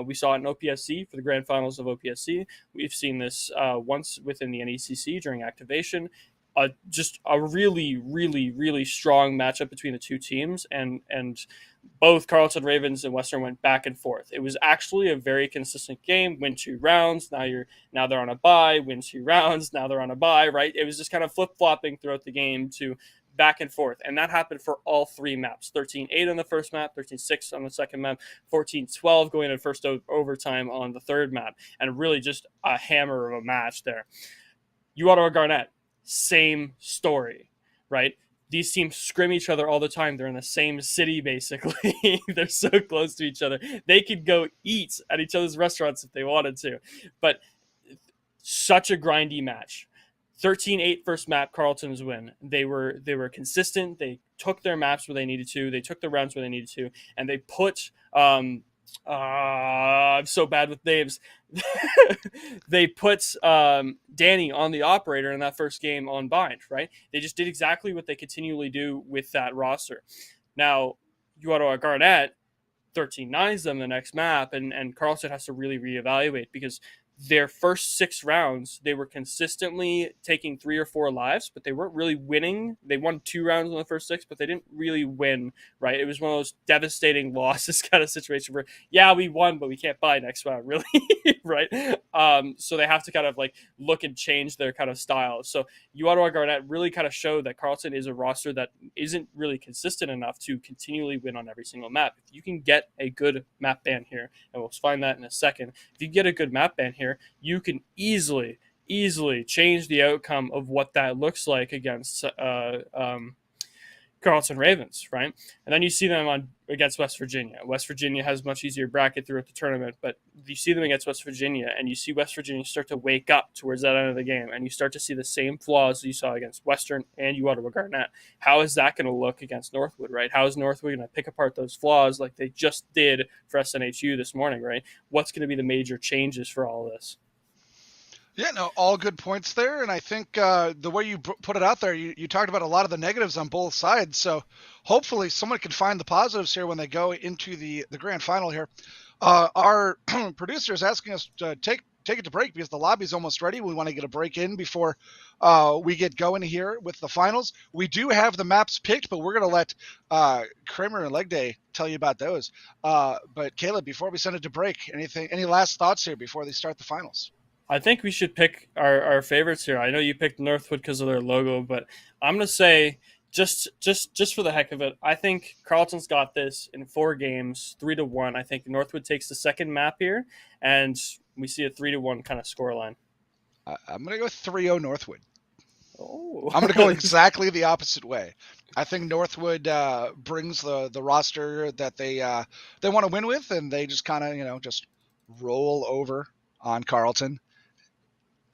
We saw it in OPSC for the grand finals of OPSC. We've seen this once within the NECC during activation. Just a really, really, really strong matchup between the two teams, and both Carleton Ravens and Western went back and forth. It was actually a very consistent game. Win 2 rounds, now they're on a bye. Win 2 rounds, now they're on a bye. Right? It was just kind of flip flopping throughout the game to back and forth, and that happened for all 3 maps. 13-8 on the first map, 13-6 on the second map, 14-12 going into first overtime on the third map, and really just a hammer of a match there. Ottawa Garnett. Same story, right? These teams scrim each other all the time. They're in the same city, basically. They're so close to each other. They could go eat at each other's restaurants if they wanted to. But such a grindy match. 13-8 first map, Carleton's win. They were consistent. They took their maps where they needed to. They took the rounds where they needed to. And they put... I'm so bad with names. They put Danny on the operator in that first game on bind, right? They just did exactly what they continually do with that roster. Now, Ottawa Garnett 13-9s them the next map, and Carleton has to really reevaluate because their first 6 rounds, they were consistently taking 3 or 4 lives, but they weren't really winning. They won 2 rounds in the first 6, but they didn't really win, right? It was one of those devastating losses kind of situation where, yeah, we won, but we can't buy next round, really, right? So they have to kind of like look and change their kind of style. So Ottawa Garnett really kind of showed that Carleton is a roster that isn't really consistent enough to continually win on every single map. If you can get a good map ban here, and we'll find that in a second, if you get a good map ban here, you can easily change the outcome of what that looks like against Carlton Ravens, right? And then you see them on against West Virginia. West Virginia has a much easier bracket throughout the tournament, but you see them against West Virginia, and you see West Virginia start to wake up towards that end of the game, and you start to see the same flaws you saw against Western and Ottawa Garnett. How is that going to look against Northwood, right? How is Northwood going to pick apart those flaws like they just did for SNHU this morning, right? What's going to be the major changes for all of this? Yeah, no, all good points there. And I think the way you put it out there, you talked about a lot of the negatives on both sides. So hopefully someone can find the positives here when they go into the grand final here. Our producer is asking us to take it to break because the lobby's almost ready. We want to get a break in before we get going here with the finals. We do have the maps picked, but we're going to let Kremer and LEGDAY tell you about those. But Caleb, before we send it to break, any last thoughts here before they start the finals? I think we should pick our favorites here. I know you picked Northwood because of their logo, but I'm going to say just for the heck of it, I think Carleton's got this in 4 games, 3-1. I think Northwood takes the second map here, and we see a 3-1 kind of scoreline. I'm going to go 3-0 Northwood. Oh. I'm going to go exactly the opposite way. I think Northwood brings the roster that they want to win with, and they just kind of just roll over on Carleton.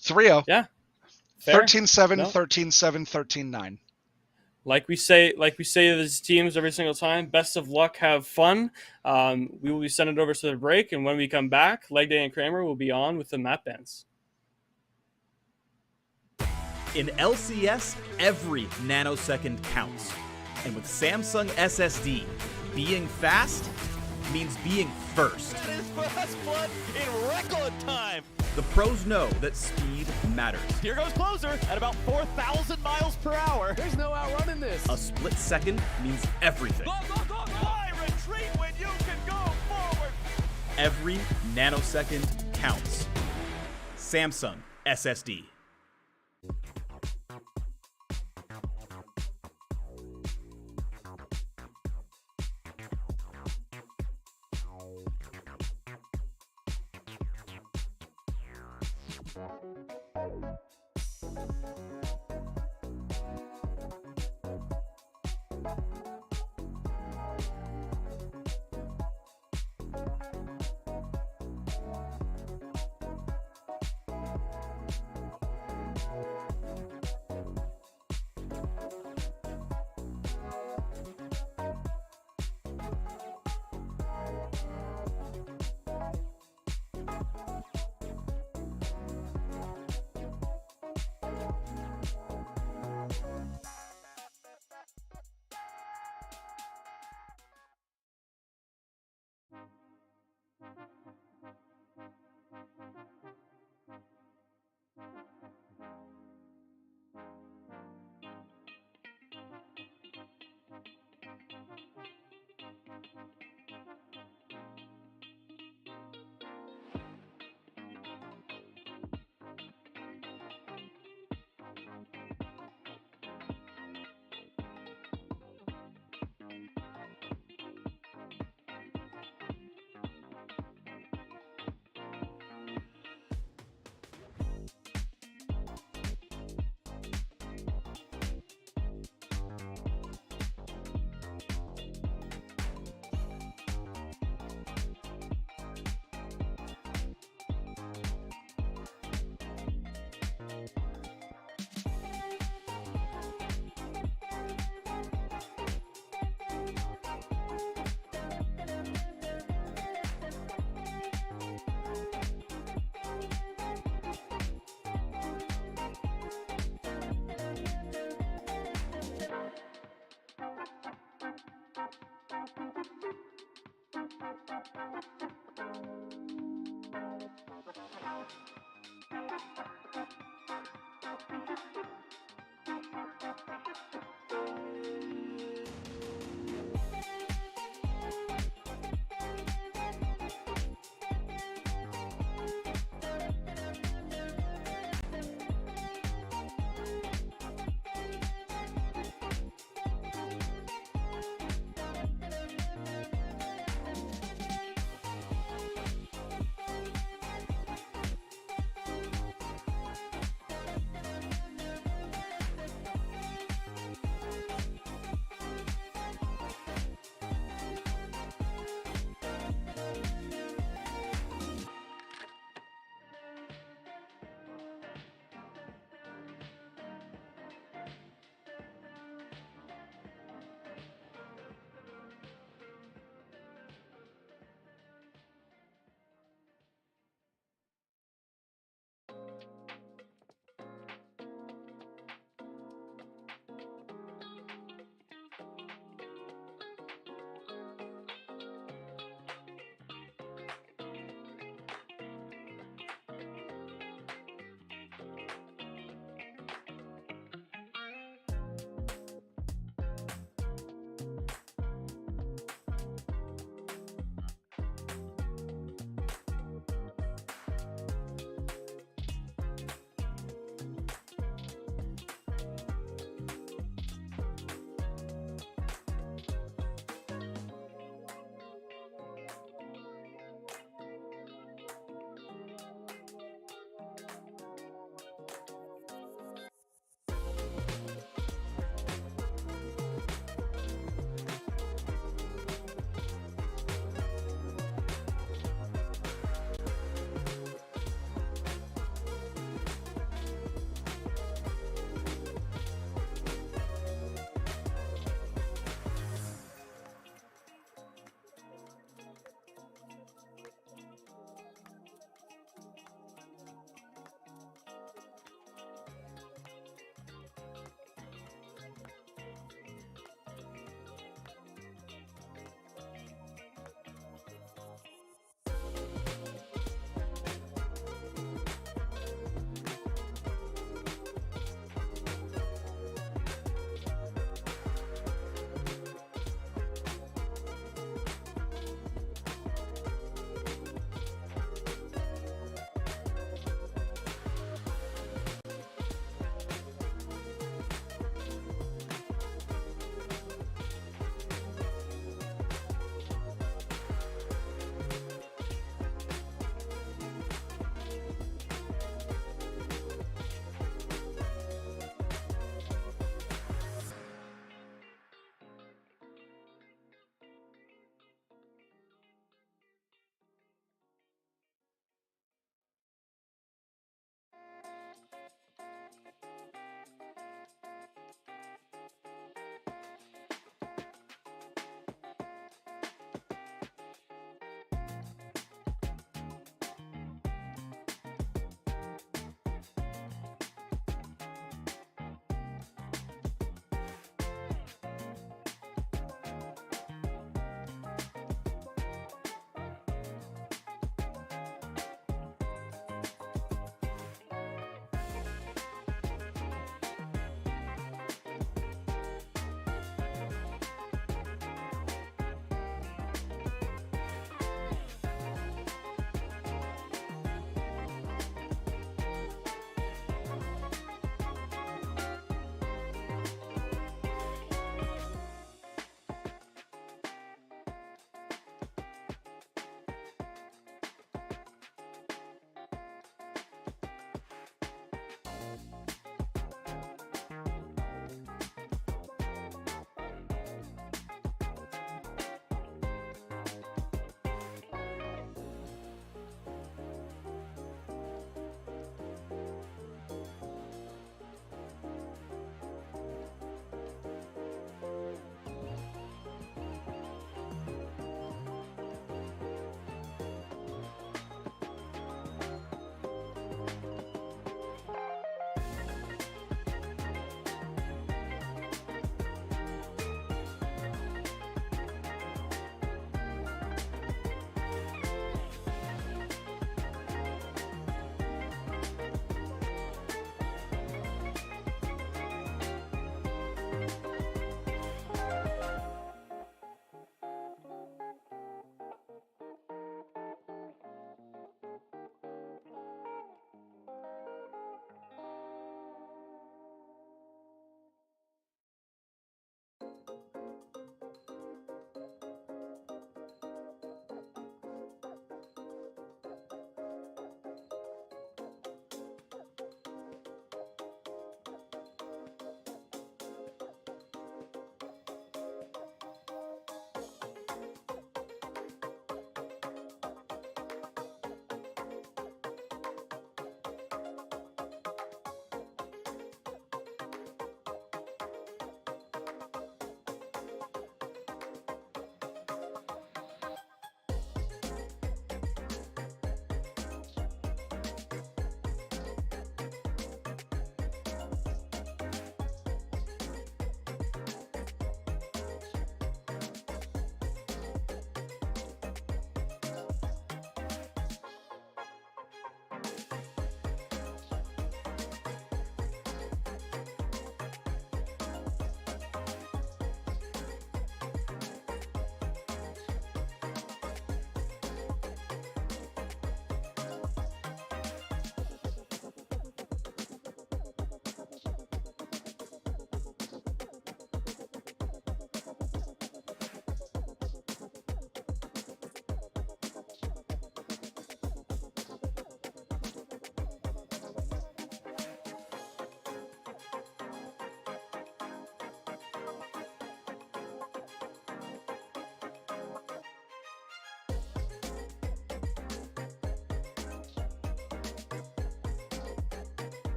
3-0. Yeah. 13-7, No. 13-7, 13-9. Like we say to these teams every single time, best of luck, have fun. We will be sending it over to the break, and when we come back, LEGDAY and Kremer will be on with the map bands. In LCS, every nanosecond counts. And with Samsung SSD, being fast means being first. That is fast blood in record time. The pros know that speed matters. Here goes closer at about 4,000 miles per hour. There's no outrunning this. A split second means everything. Go, go, go, go! Why retreat when you can go forward? Every nanosecond counts. Samsung SSD.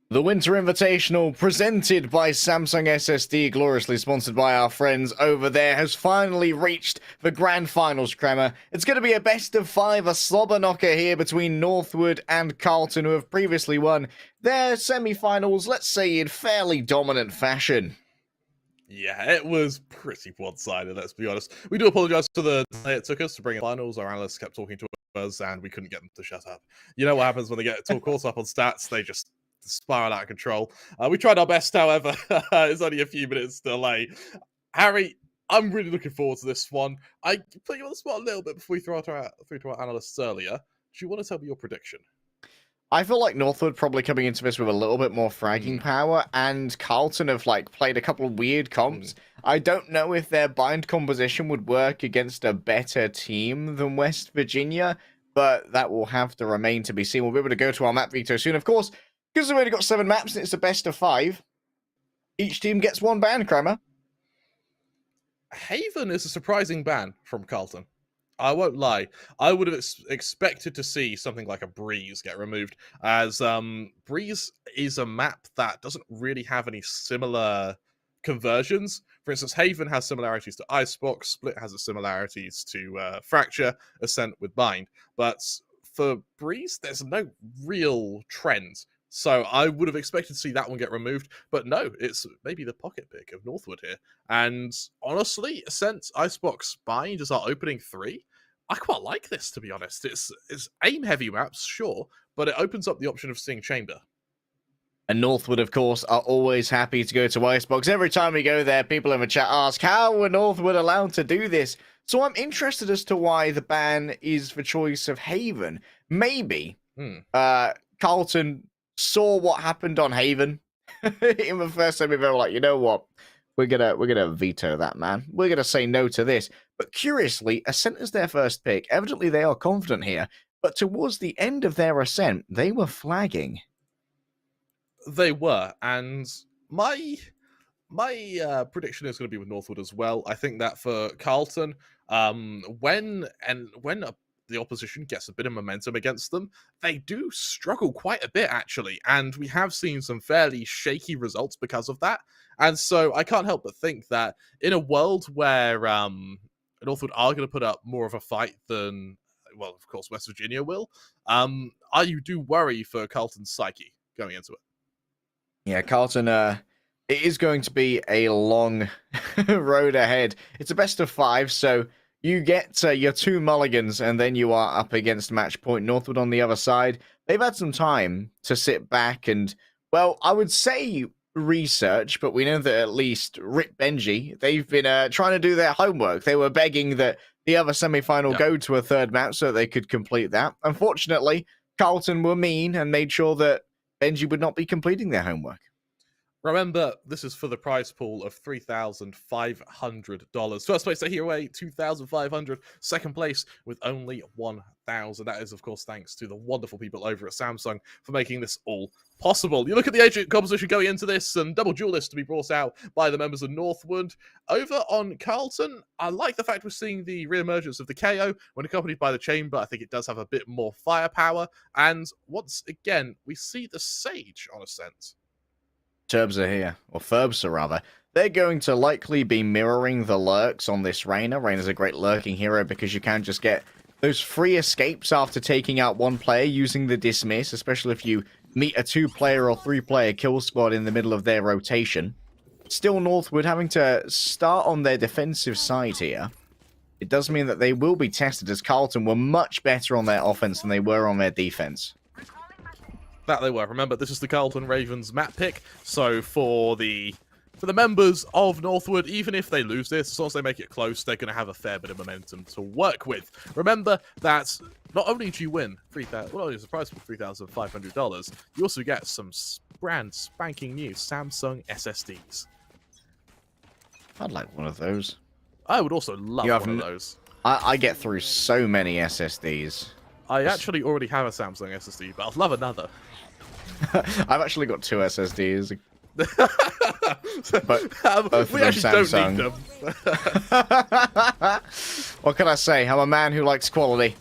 The Winter Invitational, presented by Samsung SSD, gloriously sponsored by our friends over there, has finally reached the grand finals, Kremer. It's going to be a best of 5, a slobber knocker here between Northwood and Carlton, who have previously won their semi-finals, let's say, in fairly dominant fashion. Yeah, it was pretty one-sided, let's be honest. We do apologize for the delay it took us to bring in finals. Our analysts kept talking to us, and we couldn't get them to shut up. You know what happens when they get too caught up on stats? They just spiral out of control. We tried our best, however. It's only a few minutes delay. Harry, I'm really looking forward to this one. I put you on the spot a little bit before we through to our analysts earlier. Do you want to tell me your prediction? I feel like Northwood probably coming into this with a little bit more fragging power, and Carlton have played a couple of weird comps. I don't know if their bind composition would work against a better team than West Virginia, but that will have to remain to be seen. We'll be able to go to our map veto soon, of course. Because we've only got 7 maps and it's a best of 5, each team gets 1 ban, Kremer. Haven is a surprising ban from Carlton. I won't lie. I would have expected to see something like a Breeze get removed, as Breeze is a map that doesn't really have any similar conversions. For instance, Haven has similarities to Icebox, Split has similarities to Fracture, Ascent with Bind. But for Breeze, there's no real trend. So I would have expected to see that one get removed, but no, it's maybe the pocket pick of Northwood here. And honestly, Ascent, Icebox, Bind is our opening 3. I quite like this, to be honest. It's aim-heavy maps, sure, but it opens up the option of seeing Chamber. And Northwood, of course, are always happy to go to Icebox. Every time we go there, people in the chat ask, how were Northwood allowed to do this? So I'm interested as to why the ban is the choice of Haven. Maybe Carlton saw what happened on Haven in the first time. They were like, you know what, we're gonna veto that, man. We're gonna say no to this. But curiously, Ascent is their first pick. Evidently, they are confident here. But towards the end of their Ascent, they were flagging. They were, and my prediction is going to be with Northwood as well. I think that for Carlton, when the opposition gets a bit of momentum against them, they do struggle quite a bit, actually. And we have seen some fairly shaky results because of that. And so I can't help but think that in a world where Northwood are going to put up more of a fight than, well, of course, West Virginia will, I do worry for Carlton's psyche going into it. Yeah, Carlton, it is going to be a long road ahead. It's a best of 5, so you get your 2 mulligans, and then you are up against match point. Northwood on the other side, they've had some time to sit back and, well, I would say research, but we know that at least Rip Benji, they've been trying to do their homework. They were begging that the other semi-final go to a 3rd map so they could complete that. Unfortunately, Carlton were mean and made sure that Benji would not be completing their homework. Remember, this is for the prize pool of $3,500. First place to Hero $2,500. Second place with only $1,000. That is, of course, thanks to the wonderful people over at Samsung for making this all possible. You look at the agent composition going into this, and double duelist to be brought out by the members of Northwood. Over on Carlton, I like the fact we're seeing the re-emergence of the KO when accompanied by the Chamber. I think it does have a bit more firepower. And once again, we see the Sage on Ascent. Turbs are here, or Thurbs rather. They're going to likely be mirroring the lurks on this Reyna. Reyna's a great lurking hero because you can just get those free escapes after taking out one player using the dismiss, especially if you meet a 2-player or 3-player kill squad in the middle of their rotation. Still, Northwood having to start on their defensive side here. It does mean that they will be tested, as Carlton were much better on their offense than they were on their defense. That they were. Remember, this is the Carlton Ravens map pick, so for the members of Northwood, even if they lose this, as long as they make it close, they're going to have a fair bit of momentum to work with. Remember that not only do you win it's a prize for $3,500, you also get some brand spanking new Samsung SSDs. I'd like one of those. I would also love one of those. I get through so many SSDs. I actually already have a Samsung SSD, but I'd love another. I've actually got 2 SSDs. But we actually Samsung. don't need them. What can I say? I'm a man who likes quality.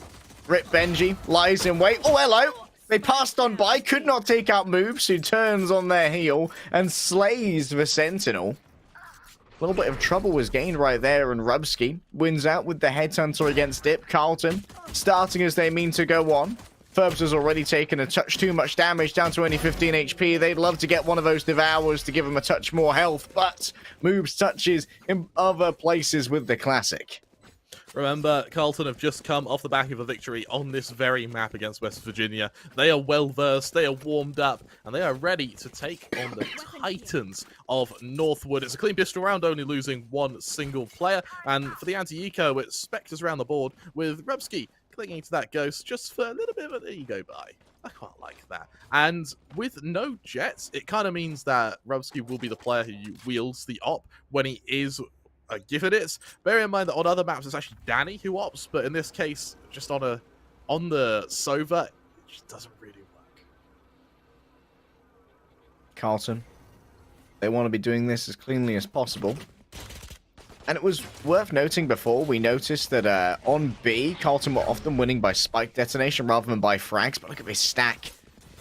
Rip Benji lies in wait. Oh, hello. They passed on by, could not take out Moves, who turns on their heel and slays the Sentinel. A little bit of trouble was gained right there, and Rubsky wins out with the Headhunter against Dip. Carlton starting as they mean to go on. Ferbs has already taken a touch too much damage, down to only 15 HP. They'd love to get one of those Devours to give him a touch more health, but Moves touches in other places with the Classic. Remember, Carlton have just come off the back of a victory on this very map against West Virginia. They are well-versed, they are warmed up, and they are ready to take on the Titans of Northwood. It's a clean pistol round, only losing one single player. And for the anti-eco, it's Spectres around the board with Rubsky clinging to that Ghost just for a little bit of an ego buy. I quite like that. And with no Jets, it kind of means that Rubsky will be the player who wields the op when he is given it. Bear in mind that on other maps it's actually Danny who ops, but in this case, just on the Sova, it just doesn't really work. Carlton, they want to be doing this as cleanly as possible. And it was worth noting before, we noticed that on B, Carlton were often winning by spike detonation rather than by frags, but look at this stack.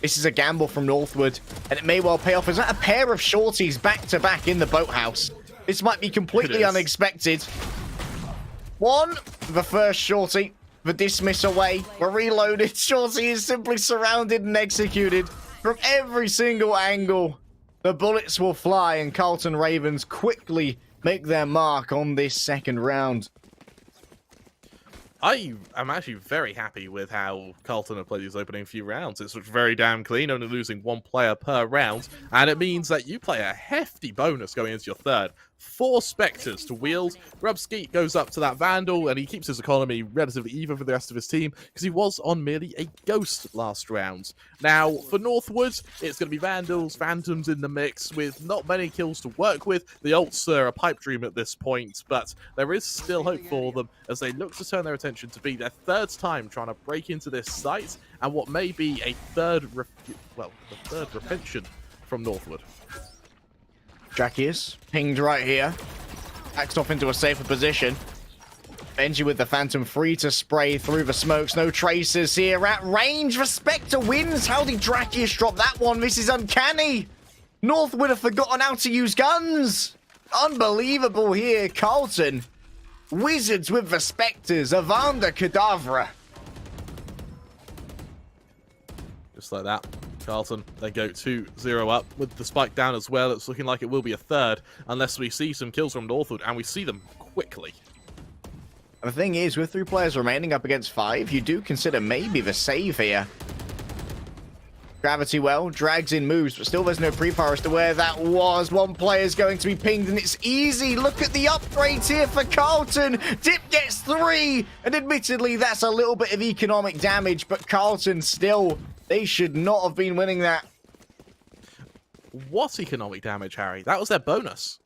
This is a gamble from Northwood, and it may well pay off. Is that a pair of shorties back-to-back in the boathouse? This might be completely unexpected. One, the first shorty, the dismiss away. We're reloaded. Shorty is simply surrounded and executed from every single angle. The bullets will fly, and Carlton Ravens quickly make their mark on this second round. I am actually very happy with how Carlton have played these opening few rounds. It's very damn clean, only losing one player per round, and it means that you play a hefty bonus going into your third. 4 Spectres to wield. Rubsky goes up to that Vandal, and he keeps his economy relatively even for the rest of his team, because he was on merely a Ghost last round. Now, for Northwood, it's going to be Vandals, Phantoms in the mix, with not many kills to work with. The ults are a pipe dream at this point, but there is still hope for them as they look to turn their attention to be their third time trying to break into this site, and what may be a third repention from Northwood. Drakius pinged right here. Backs off into a safer position. Benji with the Phantom free to spray through the smokes. No traces here at range. Respector wins. How did Drakius drop that one? This is uncanny. Northwood have forgotten how to use guns. Unbelievable here. Carlton. Wizards with the Spectres. Avanda Cadavra. Just like that. Carlton, they go 2-0 up with the spike down as well. It's looking like it will be a third unless we see some kills from Northwood, and we see them quickly. And the thing is, with 3 players remaining up against 5, you do consider maybe the save here. Gravity well, drags in moves, but still there's no pre-fire as to where that was. One player's going to be pinged, and it's easy. Look at the upgrades here for Carlton. Dip gets 3, and admittedly, that's a little bit of economic damage, but Carlton still, they should not have been winning that. What economic damage, Harry? That was their bonus.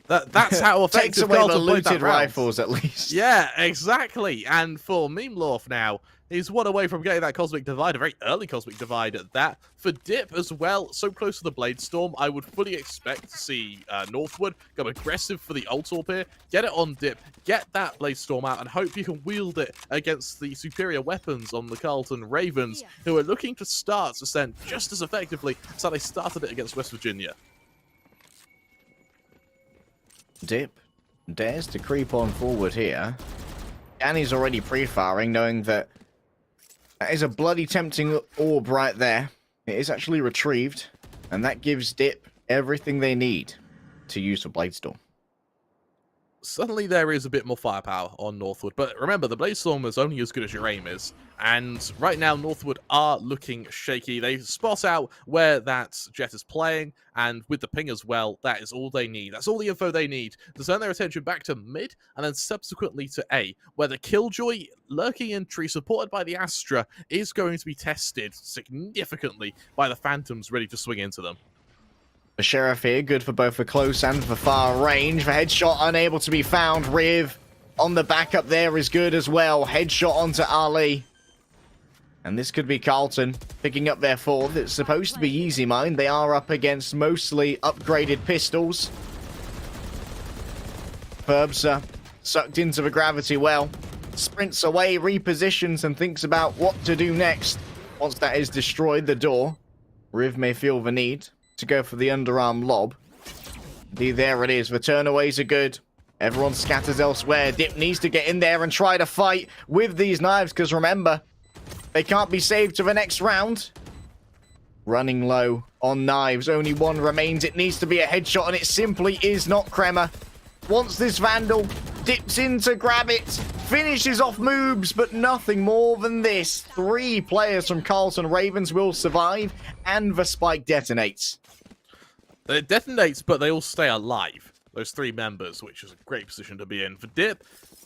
That's how effective Takes away Carlton the played that looted round. rifles, at least. Yeah, exactly. And for Memelorf now, he's one away from getting that Cosmic Divide, a very early Cosmic Divide at that. For Dip as well, so close to the Blade Storm, I would fully expect to see Northwood go aggressive for the ult orb here, get it on Dip, get that Blade Storm out, and hope you can wield it against the superior weapons on the Carlton Ravens, who are looking to start Ascent just as effectively as how they started it against West Virginia. Dip dares to creep on forward here. Danny's already pre-firing, knowing that that is a bloody tempting orb right there. It is actually retrieved, and that gives Dip everything they need to use for Bladestorm. Suddenly there is a bit more firepower on Northwood, but remember, the Bladestorm is only as good as your aim is, and right now Northwood are looking shaky. They spot out where that Jet is playing, and with the ping as well, that is all they need. That's all the info they need to turn their attention back to mid, and then subsequently to A, where the Killjoy lurking in tree, supported by the Astra, is going to be tested significantly by the Phantoms ready to swing into them. The Sheriff here, good for both the close and the far range. The headshot unable to be found. Riv on the backup there is good as well. Headshot onto Ali. And this could be Carlton picking up their 4th. It's supposed to be easy mine. They are up against mostly upgraded pistols. Ferbs sucked into the gravity well. Sprints away, repositions, and thinks about what to do next. Once that is destroyed, the door, Riv may feel the need to go for the underarm lob. Indeed, there it is. The turnaways are good. Everyone scatters elsewhere. Dip needs to get in there and try to fight with these knives, because remember, they can't be saved to the next round. Running low on knives. Only one remains. It needs to be a headshot, and it simply is not. Kremer wants this Vandal. Dips in to grab it. Finishes off moves, but nothing more than this. 3 players from Carlton Ravens will survive, and the spike detonates. It detonates, but they all stay alive. Those 3 members, which is a great position to be in. For Dip,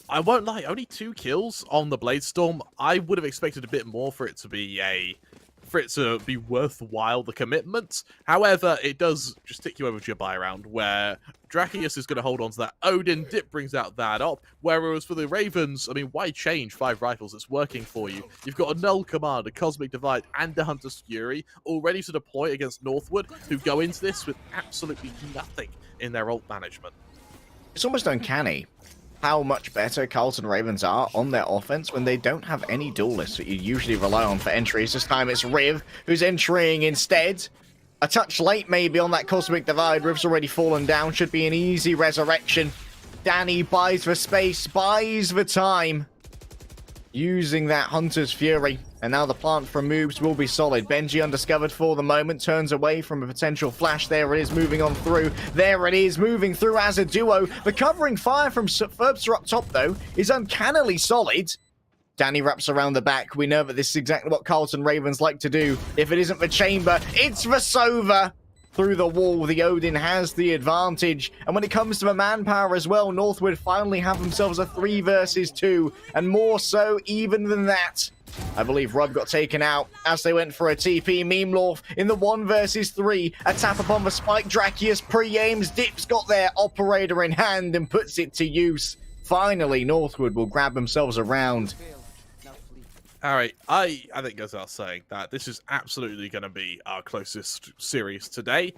I won't lie, only 2 kills on the Bladestorm. I would have expected a bit more for it to be worthwhile, the commitment. However, it does just tick you over to your buy round, where Drakius is going to hold on to that Odin. Dip brings out that op. Whereas for the Ravens, I mean, why change 5 rifles? It's working for you. You've got a Null Command, a Cosmic Divide, and a Hunter's Fury all ready to deploy against Northwood, who go into this with absolutely nothing in their ult management. It's almost uncanny how much better Carlton Ravens are on their offense when they don't have any duelists that you usually rely on for entries. This time it's Riv who's entering instead. A touch late maybe on that Cosmic Divide. Riv's already fallen down. Should be an easy resurrection. Danny buys the space, buys the time, using that Hunter's Fury. And now the plant from moves will be solid. Benji undiscovered for the moment, turns away from a potential flash. There it is, moving on through. There it is, moving through as a duo. The covering fire from Ferbster up top, though, is uncannily solid. Danny wraps around the back. We know that this is exactly what Carlton Ravens like to do. If it isn't the chamber, it's the Sova. Through the wall, the Odin has the advantage. And when it comes to the manpower as well, Northwood finally have themselves a 3 versus 2. And more so even than that. I believe Rob got taken out as they went for a TP. Memlorf in the 1 versus 3. A tap upon the spike. Drakius pre-aims. Dip's got their operator in hand and puts it to use. Finally, Northwood will grab themselves a round. Alright, I think it goes without saying that this is absolutely going to be our closest series today.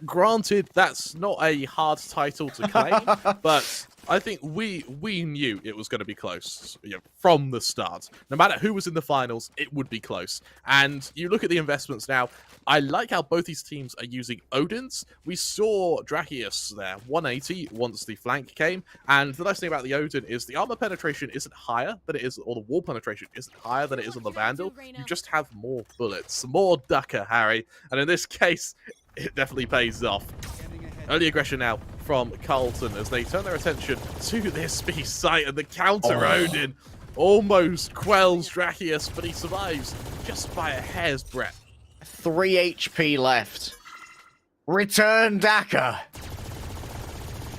Granted, that's not a hard title to claim, but I think we knew it was going to be close, you know, from the start. No matter who was in the finals, it would be close. And you look at the investments now, I like how both these teams are using Odins. We saw Drakius there, 180 once the flank came. And the nice thing about the Odin is the armor penetration isn't higher than it is, or the wall penetration isn't higher than it is on the Vandal. You just have more bullets, more ducker, Harry. And in this case, it definitely pays off. Early aggression now from Carlton as they turn their attention to this B site, and the counter Odin almost quells Drakius, but he survives just by a hair's breadth. 3 HP left. Return Daka.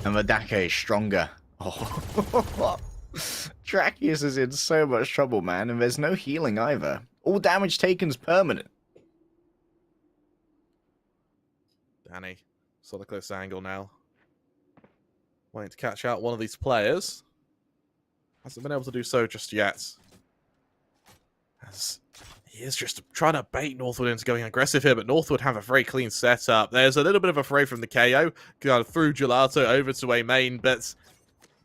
And the Daka is stronger. Oh. Drakius is in so much trouble, man, and there's no healing either. All damage taken's permanent. Danny, saw the close angle now. Wanting to catch out one of these players. Hasn't been able to do so just yet. As he is just trying to bait Northwood into going aggressive here, but Northwood have a very clean setup. There's a little bit of a fray from the KO, going through Gelato over to a main, but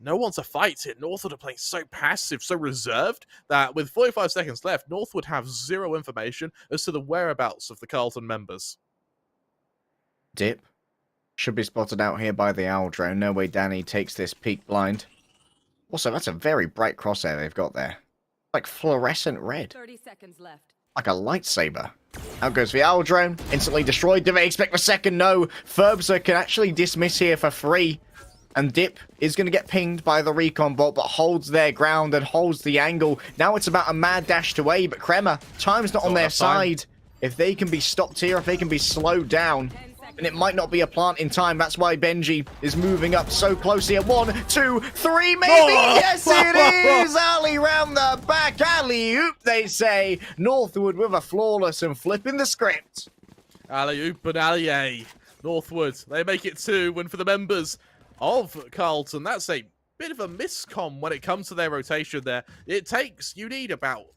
no one to fight it. Northwood are playing so passive, so reserved, that with 45 seconds left, Northwood have 0 information as to the whereabouts of the Carlton members. Dip should be spotted out here by the owl drone. No way Danny takes this peek blind. Also, that's a very bright crosshair they've got there. Like fluorescent red. 30 seconds left. Like a lightsaber. Out goes the owl drone. Instantly destroyed. Do they expect the second? No. Ferbster can actually dismiss here for free. And Dip is going to get pinged by the recon bot, but holds their ground and holds the angle. Now it's about a mad dash to A, but Kremer, time's not on their side. If they can be stopped here, if they can be slowed down, and it might not be a plant in time. That's why Benji is moving up so closely at 1, 2, 3, maybe. Oh! Yes, it is. Alley round the back. Alley-oop, they say. Northwood with a flawless and flipping the script. Alley-oop and alley-a. Northwood, they make it 2. And for the members of Carlton, that's a bit of a miscom when it comes to their rotation there. You need about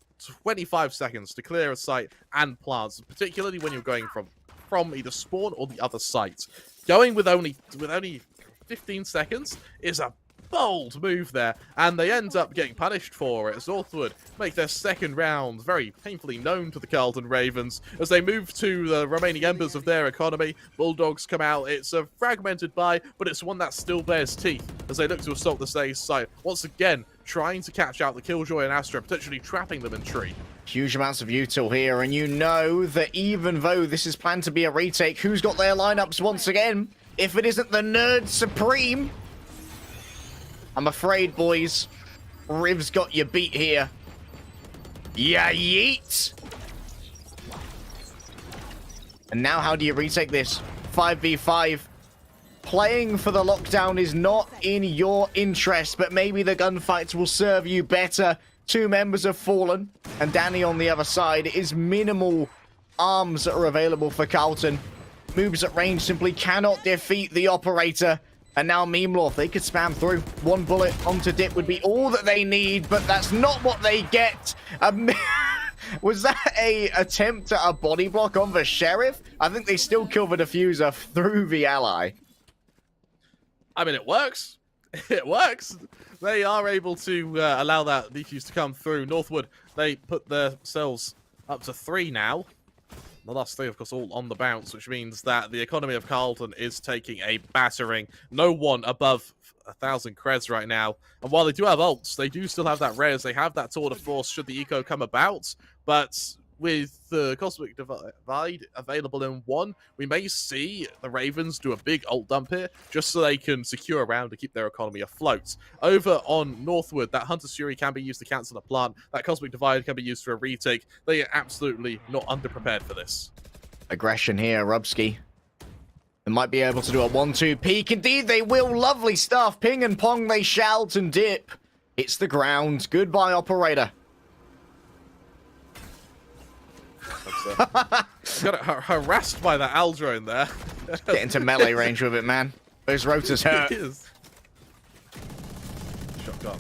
25 seconds to clear a site and plants, particularly when you're going from either spawn or the other site. Going with only 15 seconds is a bold move there, and they end up getting punished for it as Northwood make their second round very painfully known to the Carlton Ravens as they move to the remaining embers of their economy. Bulldogs come out. It's a fragmented buy, but it's one that still bears teeth as they look to assault the Say's site, once again trying to catch out the Killjoy and Astra, potentially trapping them in tree. Huge amounts of util here, and you know that even though this is planned to be a retake, who's got their lineups once again? If it isn't the Nerd Supreme, I'm afraid, boys, Riv's got you beat here. Yeah, yeet! And now how do you retake this? 5v5. Playing for the lockdown is not in your interest, but maybe the gunfights will serve you better. 2 members have fallen, and Danny on the other side. It is minimal arms that are available for Carlton. Moves at range simply cannot defeat the operator. And now Memlorth, they could spam through. 1 bullet onto Dip would be all that they need, but that's not what they get. Was that a attempt at a body block on the Sheriff? I think they still kill the diffuser through the ally. I mean, it works. It works. They are able to allow that defuse to come through. Northwood, they put themselves up to 3 now. The last 3, of course, all on the bounce, which means that the economy of Carlton is taking a battering. No one above 1,000 creds right now. And while they do have ults, they do still have that res. They have that tour de force should the eco come about. But with the Cosmic Divide available in 1, we may see the Ravens do a big ult dump here, just so they can secure a round to keep their economy afloat. Over on Northwood, that Hunter's Fury can be used to cancel a plant. That Cosmic Divide can be used for a retake. They are absolutely not underprepared for this. Aggression here, Rubsky. They might be able to do a 1-2 peek. Indeed, they will. Lovely stuff. Ping and pong, they shout, and Dip hits the ground. Goodbye, operator. Got harassed by that Aldrone there. Get into melee range with it, man. Those rotors hurt. Shotgun's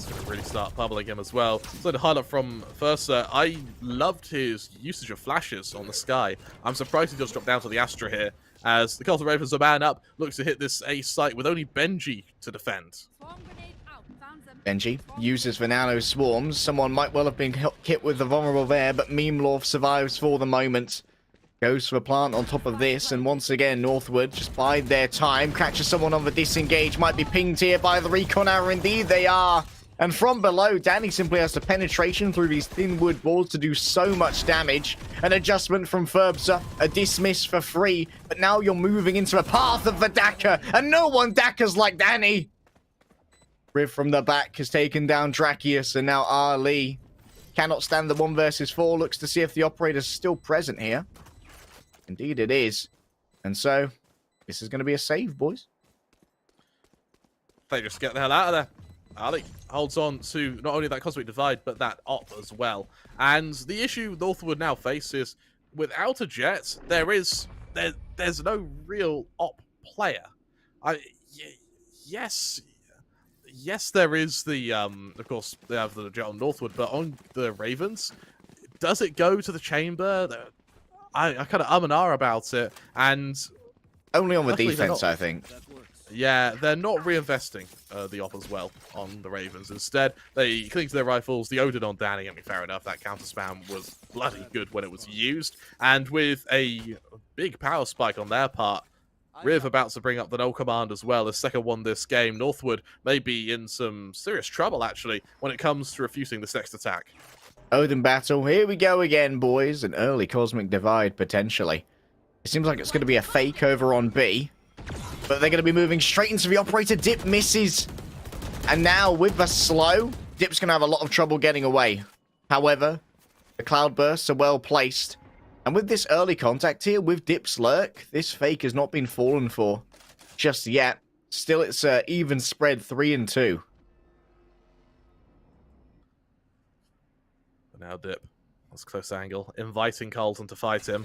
going to really start bubbling him as well. So the highlight from Versa, I loved his usage of flashes on the sky. I'm surprised he just dropped down to the Astra here, as the Carlton Ravens are man up, looks to hit this A site with only Benji to defend. Benji uses the nano swarms. Someone might well have been hit with the vulnerable there, but Memlorth survives for the moment. Goes for a plant on top of this, and once again, Northwood just bide their time. Catches someone on the disengage. Might be pinged here by the recon hour. Indeed, they are. And from below, Danny simply has the penetration through these thin wood walls to do so much damage. An adjustment from Ferbsa, a dismiss for free. But now you're moving into a path of the Daka, and no one Dakas like Danny. Riv from the back has taken down Drakius, and now Ali cannot stand the 1 versus 4. Looks to see if the operator's still present here. Indeed it is. And so, this is going to be a save, boys. They just get the hell out of there. Ali holds on to not only that Cosmic Divide, but that op as well. And the issue Northwood now faces, without a jet, there's no real op player. Yes, there is the, of course, they have the jet on Northwood, but on the Ravens, does it go to the chamber? I kind of and ah about it, and... Only on the defense, I think. Yeah, they're not reinvesting the op as well on the Ravens. Instead, they cling to their rifles. The Odin on Danny, I mean, fair enough, that counter spam was bloody good when it was used, and with a big power spike on their part, Riv about to bring up the null command as well, as second one this game. Northwood may be in some serious trouble, actually, when it comes to refusing this next attack. Odin battle. Here we go again, boys. An early Cosmic Divide, potentially. It seems like it's going to be a fake over on B. But they're going to be moving straight into the operator. Dip misses. And now, with the slow, Dip's going to have a lot of trouble getting away. However, the cloudbursts are well placed. And with this early contact here, with Dip's lurk, this fake has not been fallen for just yet. Still, it's even spread 3-2. Now Dip, that's close angle, inviting Carlton to fight him.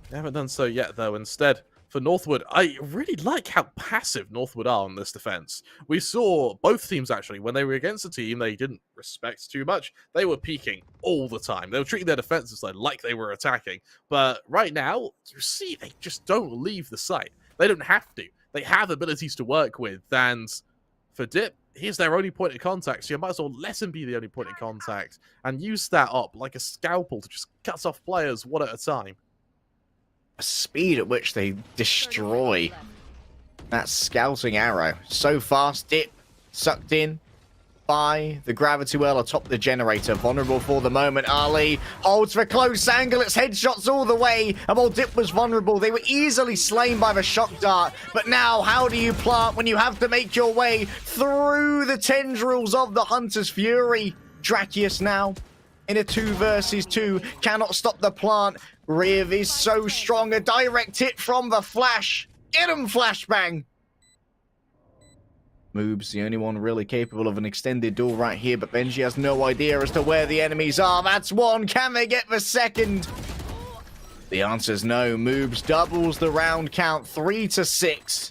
They haven't done so yet, though. Instead, for Northwood, I really like how passive Northwood are on this defense. We saw both teams, actually, when they were against a team they didn't respect too much, they were peeking all the time. They were treating their defenses like they were attacking. But right now, you see, they just don't leave the site. They don't have to. They have abilities to work with, and for Dip, he's their only point of contact, so you might as well let him be the only point of contact and use that up like a scalpel to just cut off players one at a time. The speed at which they destroy that scouting arrow. So fast, Dip sucked in by the gravity well atop the generator. Vulnerable for the moment. Ali holds for close angle. It's headshots all the way. And while Dip was vulnerable, they were easily slain by the shock dart. But now, how do you plant when you have to make your way through the tendrils of the Hunter's Fury? Drakius now in a 2 versus 2. Cannot stop the plant. Riv is so strong. A direct hit from the flash. Get him, flashbang. Moob's the only one really capable of an extended duel right here, but Benji has no idea as to where the enemies are. That's one. Can they get the second? The answer's no. Moob's doubles the round count, 3-6.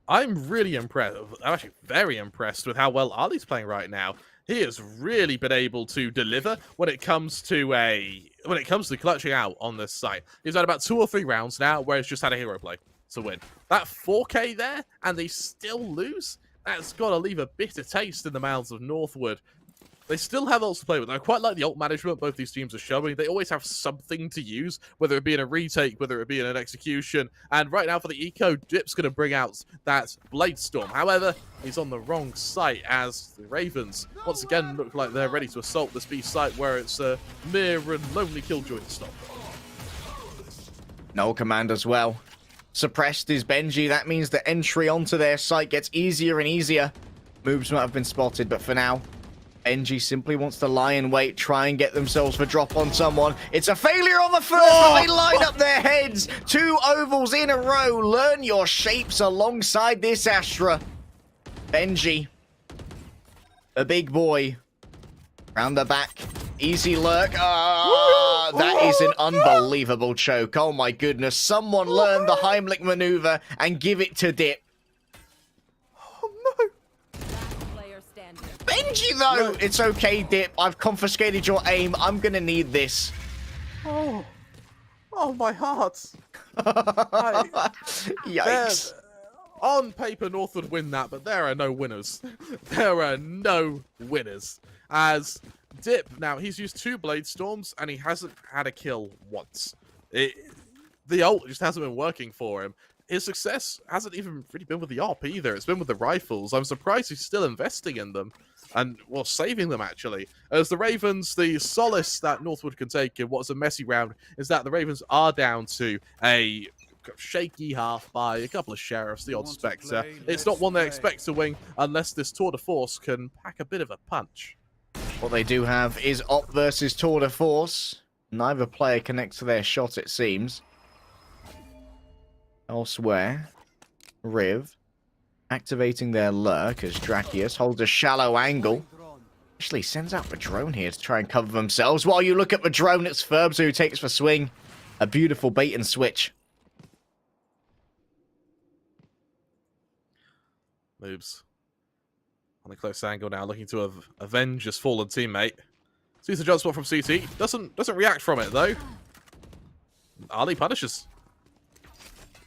I'm really impressed. I'm actually very impressed with how well Ali's playing right now. He has really been able to deliver when it comes to clutching out on this site. He's had about 2 or 3 rounds now where he's just had a hero play to win. That 4K there, and they still lose? That's got to leave a bitter taste in the mouths of Northwood. They still have ults to play with. I quite like the ult management both these teams are showing. They always have something to use, whether it be in a retake, whether it be in an execution. And right now for the eco, Dip's going to bring out that Blade Storm. However, he's on the wrong site as the Ravens once again look like they're ready to assault this B site where it's a mere and lonely killjoy to stop. No command as well. Suppressed is Benji. That means the entry onto their site gets easier and easier. Moves might have been spotted, but for now, Benji simply wants to lie in wait, try and get themselves the drop on someone. It's a failure on the first, but they line up their heads. 2 ovals in a row. Learn your shapes alongside this Astra. Benji, the big boy, round the back. Easy lurk. That is an unbelievable choke. Oh my goodness. Someone learn the Heimlich maneuver and give it to Dip. Benji, though! No. It's okay, Dip. I've confiscated your aim. I'm gonna need this. Oh my heart. Yikes. On paper, North would win that, but there are no winners. There are no winners. As Dip, now, he's used 2 Blade Storms, and he hasn't had a kill once. The ult just hasn't been working for him. His success hasn't even really been with the AWP either. It's been with the rifles. I'm surprised he's still investing in them. And, well, saving them, actually. As the Ravens, the solace that Northwood can take in what's a messy round is that the Ravens are down to a shaky half by a couple of Sheriffs, the odd Spectre. It's not one they expect to win unless this Tour de Force can pack a bit of a punch. What they do have is Op versus Tour de Force. Neither player connects to their shot, it seems. Elsewhere, Riv activating their lurk as Drakius holds a shallow angle. Actually sends out the drone here to try and cover themselves. While you look at the drone, it's Ferbs who takes the swing. A beautiful bait and switch. Moves on a close angle now, looking to avenge his fallen teammate. Sees the jump spot from CT. Doesn't react from it though. Ali punishes.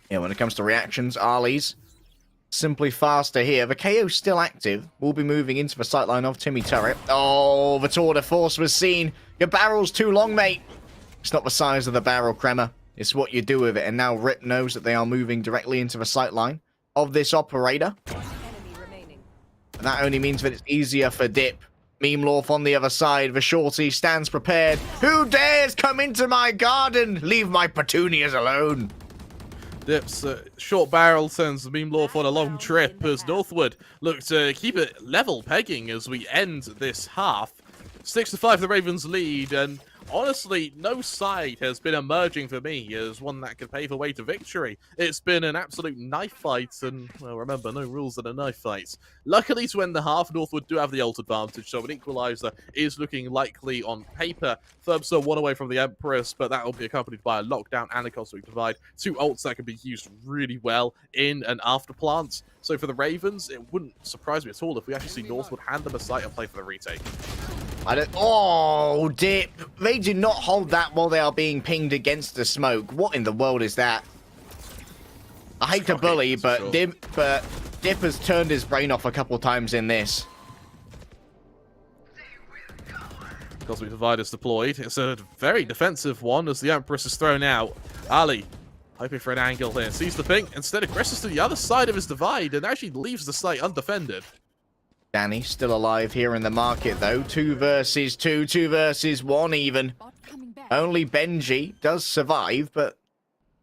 Yeah, when it comes to reactions, Ali's simply faster here. The KO's still active. We'll be moving into the sightline of Timmy Turret. Oh, the Tour de Force was seen. Your barrel's too long, mate. It's not the size of the barrel, Kremer. It's what you do with it. And now Rip knows that they are moving directly into the sightline of this operator. And that only means that it's easier for Dip. Meemlorf on the other side. The shorty stands prepared. Who dares come into my garden? Leave my petunias alone. Dip's short barrel sends Meemlorf on a long trip as Northwood look to keep it level pegging as we end this half. 6-5 the Ravens lead, and honestly, no side has been emerging for me as one that could pave a way to victory. It's been an absolute knife fight, and, well, remember, no rules in a knife fight. Luckily, to end the half, Northwood do have the ult advantage, so an equalizer is looking likely on paper. Thurbster 1 away from the Empress, but that will be accompanied by a lockdown and a cosmic divide. 2 ults that can be used really well in and after plants. So for the Ravens, it wouldn't surprise me at all if we actually see Northwood hand them a site and play for the retake. Oh, Dip. They do not hold that while they are being pinged against the smoke. What in the world is that? I hate to bully, but Dip, Dip has turned his brain off a couple times in this. Cosmic Divide is deployed. It's a very defensive one as the Empress is thrown out. Ali, hoping for an angle here, sees the ping, instead aggresses to the other side of his divide and actually leaves the site undefended. Danny still alive here in the market though. 2 versus 2, 2 versus 1 even. Only Benji does survive, but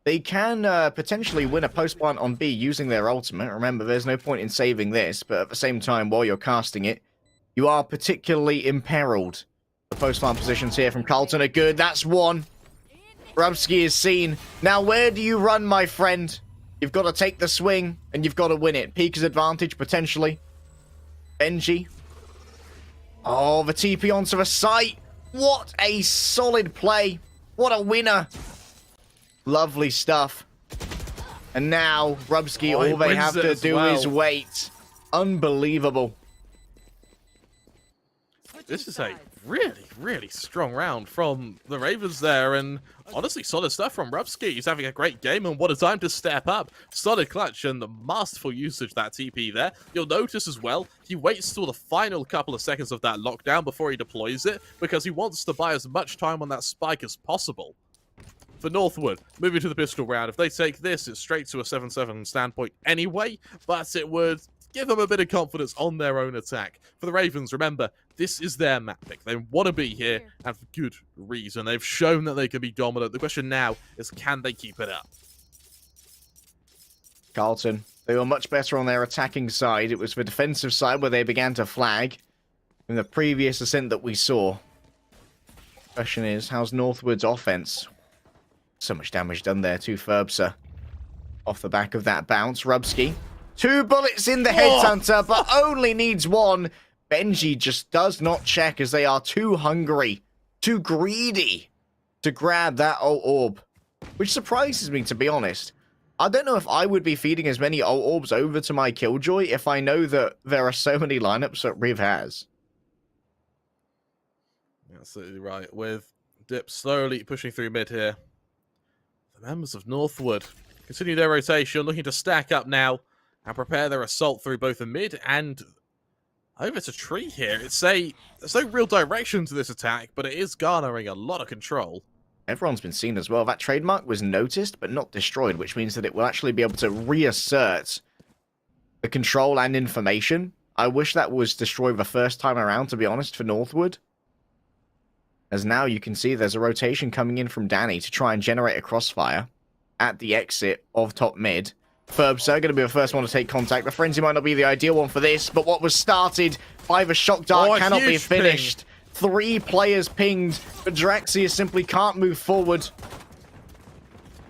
they can potentially win a post plant on B using their ultimate. Remember, there's no point in saving this, but at the same time, while you're casting it, you are particularly imperiled. The post plant positions here from Carlton are good. That's one. Rubsky is seen. Now, where do you run, my friend? You've got to take the swing, and you've got to win it. Peek's advantage, potentially. Benji. Oh, the TP onto the site. What a solid play. What a winner. Lovely stuff. And now, Rubsky, all they have to do is wait. Unbelievable. This is a really strong round from the Ravens there, and honestly solid stuff from Rubsky. He's having a great game, and what a time to step up. Solid clutch and the masterful usage that TP there. You'll notice as well, he waits till the final couple of seconds of that lockdown before he deploys it, because he wants to buy as much time on that spike as possible. For Northwood, moving to the pistol round, if they take this, it's straight to a 7-7 standpoint anyway, but it would give them a bit of confidence on their own attack. For the Ravens, remember, this is their map pick. They want to be here, and for good reason. They've shown that they can be dominant. The question now is, can they keep it up? Carlton, they were much better on their attacking side. It was the defensive side where they began to flag in the previous ascent that we saw. Question is, how's Northwood's offense? So much damage done there to Ferbsa. Off the back of that bounce, Rubsky. 2 bullets in the headhunter, but only needs 1. Benji just does not check as they are too hungry, too greedy to grab that ult orb. Which surprises me, to be honest. I don't know if I would be feeding as many ult orbs over to my Killjoy if I know that there are so many lineups that Riv has. Absolutely right. With Dip slowly pushing through mid here. The members of Northwood continue their rotation, looking to stack up now and prepare their assault through both the mid and over to tree here. There's no real direction to this attack, but it is garnering a lot of control. Everyone's been seen as well. That trademark was noticed but not destroyed, which means that it will actually be able to reassert the control and information. I wish that was destroyed the first time around, to be honest, for Northwood. As now you can see there's a rotation coming in from Danny to try and generate a crossfire at the exit of top mid. Ferbsa going to be the first one to take contact. The frenzy might not be the ideal one for this, but what was started by the shock dart cannot be finished. Ping. 3 players pinged, but Draxia simply can't move forward.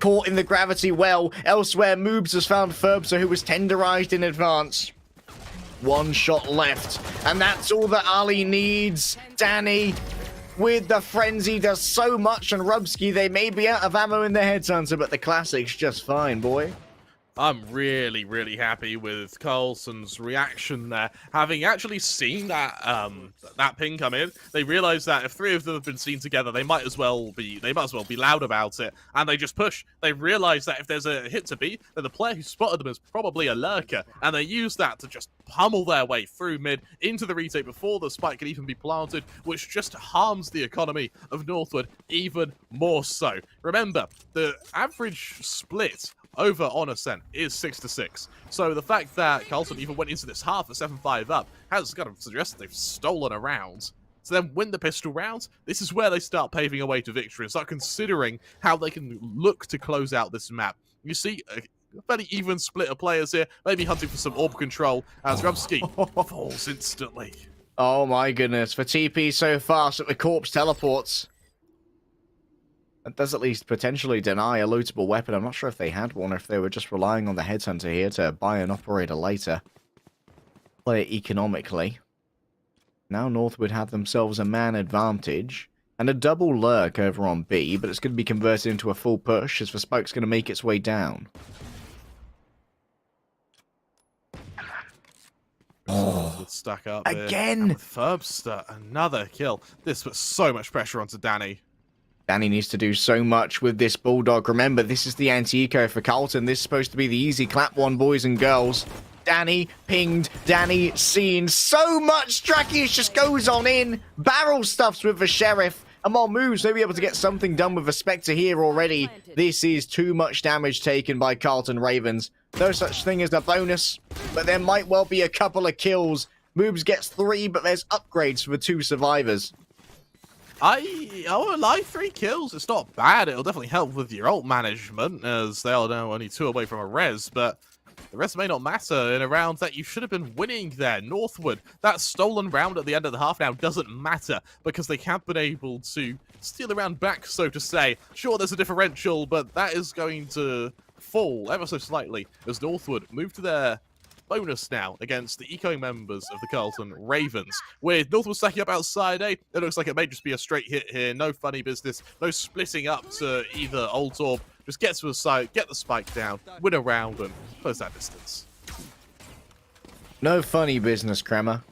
Caught in the gravity well. Elsewhere, Moobs has found Ferbsa, who was tenderized in advance. 1 shot left, and that's all that Ali needs. Danny, with the frenzy, does so much on Rubsky. They may be out of ammo in their headhunter, but the classic's just fine, boy. I'm really happy with Carlson's reaction there. Having actually seen that that ping come in, they realize that if 3 of them have been seen together, they might as well be loud about it, and they just push. They realize that if there's a hit to be, then the player who spotted them is probably a lurker, and they use that to just pummel their way through mid into the retake before the spike can even be planted, which just harms the economy of Northwood even more so. Remember, the average split over on Ascent is 6-6. So the fact that Carlton even went into this half at 7-5 up has kind of suggested they've stolen a round. So then win the pistol round, this is where they start paving a way to victory and start considering how they can look to close out this map. You see a fairly even split of players here, maybe hunting for some orb control as Rubsky falls instantly. Oh my goodness, for TP so fast that the corpse teleports. That does at least potentially deny a lootable weapon. I'm not sure if they had one or if they were just relying on the headhunter here to buy an operator later. Play it economically. Now Northwood have themselves a man advantage. And a double lurk over on B, but it's going to be converted into a full push as the spike's going to make its way down. Good stack up again! Ferbsa, another kill. This puts so much pressure onto Danny. Danny needs to do so much with this Bulldog. Remember, this is the anti-eco for Carlton. This is supposed to be the easy clap one, boys and girls. Danny pinged, Danny seen. So much Drakius just goes on in, barrel stuffs with the Sheriff. And while Moves may be able to get something done with the Spectre here already, this is too much damage taken by Carlton Ravens. No such thing as a bonus, but there might well be a couple of kills. Moves gets 3, but there's upgrades for the 2 survivors. I would like 3 kills. It's not bad. It'll definitely help with your ult management, as they are now only 2 away from a res, but the rest may not matter in a round that you should have been winning there. Northwood, that stolen round at the end of the half now doesn't matter because they have been able to steal the round back, so to say. Sure, there's a differential, but that is going to fall ever so slightly as Northwood move to their bonus now against the eco members of the Carlton Ravens. With Northwood stacking up outside A, it looks like it may just be a straight hit here. No funny business, no splitting up to either ult orb. Just get to a side, get the spike down, win a round, and close that distance. No funny business, Kremer.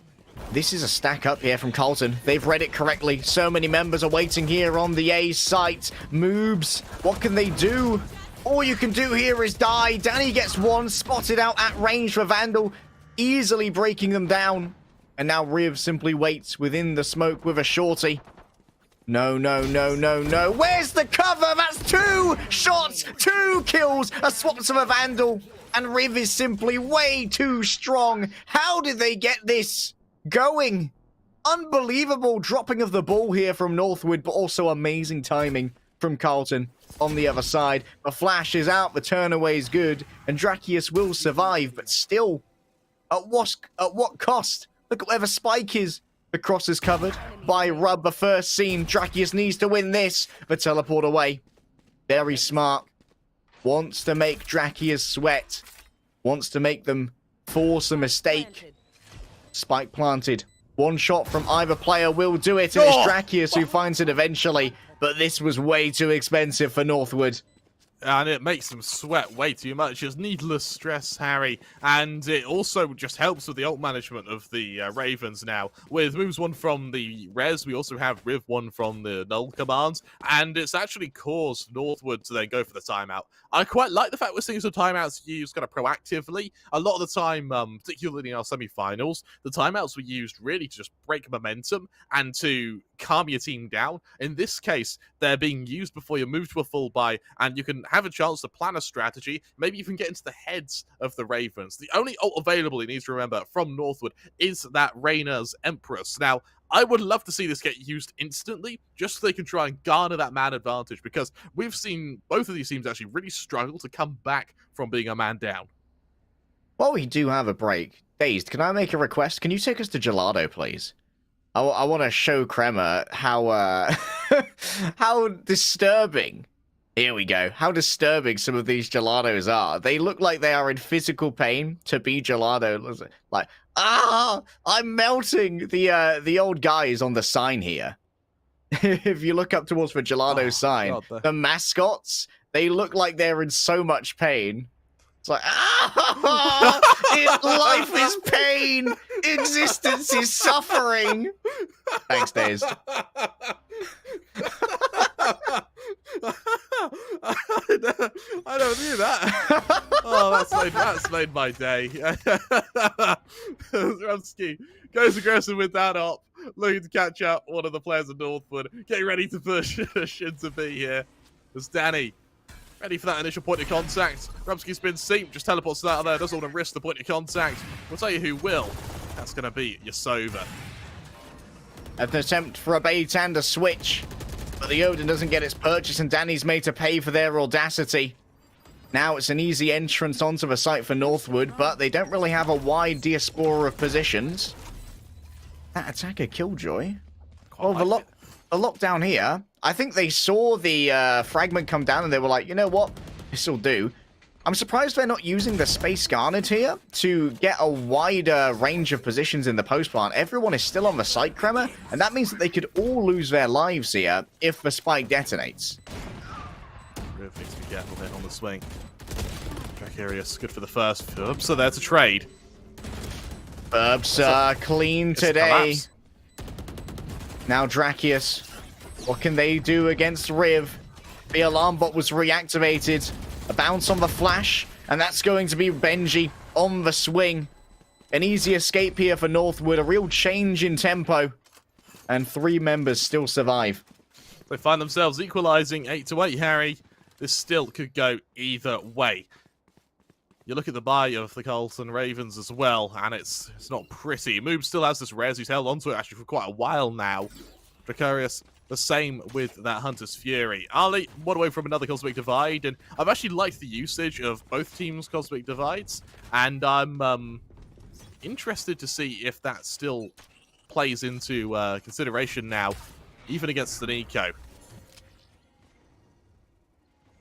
This is a stack up here from Carlton. They've read it correctly. So many members are waiting here on the A site. Moves. What can they do? All you can do here is die. Danny gets 1, spotted out at range for Vandal, easily breaking them down. And now Riv simply waits within the smoke with a shorty. No, no, no, no, no. Where's the cover? That's 2 shots, 2 kills, a swap to the Vandal. And Riv is simply way too strong. How did they get this going? Unbelievable dropping of the ball here from Northwood, but also amazing timing from Carlton on the other side. The flash is out, the turnaway is good, and Drakius will survive, but still, at what cost? Look at where the spike is. The cross is covered by Rub, the first scene. Drakius needs to win this. The teleport away. Very smart. Wants to make Drakius sweat. Wants to make them force a mistake. Spike planted. 1 shot from either player will do it, and it's Drakius who finds it eventually. But this was way too expensive for Northwood. And it makes them sweat way too much. It's needless stress, Harry. And it also just helps with the ult management of the Ravens now. With moves 1 from the res, we also have Riv 1 from the null commands. And it's actually caused Northwood to then go for the timeout. I quite like the fact we're seeing some timeouts used kind of proactively. A lot of the time, particularly in our semi-finals, the timeouts were used really to just break momentum and to calm your team down. In this case, they're being used before you move to a full buy, and you can have a chance to plan a strategy, maybe even get into the heads of the Ravens. The only ult available, you need to remember, from Northwood is that Reyna's Empress. Now, I would love to see this get used instantly, just so they can try and garner that man advantage, because we've seen both of these teams actually really struggle to come back from being a man down. Well, we do have a break. Dazed, can I make a request? Can you take us to Gelato, please? I want to show Kremer how how disturbing. Here we go. How disturbing some of these gelatos are. They look like they are in physical pain to be gelato. Like, I'm melting. The old guy is on the sign here. If you look up towards the gelato sign, God, the mascots, they look like they're in so much pain. It's like, life is pain. Existence is suffering. Thanks, Days. I don't do that. Oh, that's made my day. Rumsky goes aggressive with that up, looking to catch up one of the players of Northwood, getting ready to push into B here. There's Danny. Ready for that initial point of contact. Rumsky spins seam, just teleports to that there, doesn't want to risk the point of contact. We'll tell you who will. That's going to be Yasova. An attempt for a bait and a switch. But the Odin doesn't get its purchase, and Danny's made to pay for their audacity. Now it's an easy entrance onto the site for Northwood, but they don't really have a wide diaspora of positions. That attacker Killjoy. Well, the lockdown here, I think they saw the fragment come down and they were like, you know what? This'll do. I'm surprised they're not using the Space Garnet here to get a wider range of positions in the post plant. Everyone is still on the site, Kremer, and that means that they could all lose their lives here if the spike detonates. Really needs to be careful here on the swing. Dracarius, good for the first. Oops, so there to trade. Burbs are clean today. Now Drakius. What can they do against Riv? The alarm bot was reactivated. A bounce on the flash, and that's going to be Benji. on the swing. An easy escape here for Northwood. A real change in tempo. And 3 members still survive. They find themselves equalizing 8-8, Harry. This still could go either way. You look at the buy of the Carlton Ravens as well, and it's not pretty. Moob still has this res. He's held onto it actually for quite a while now. Dracarius, the same with that Hunter's Fury. Ali, one away from another Cosmic Divide, and I've actually liked the usage of both teams' Cosmic Divides, and I'm interested to see if that still plays into consideration now, even against the Nico.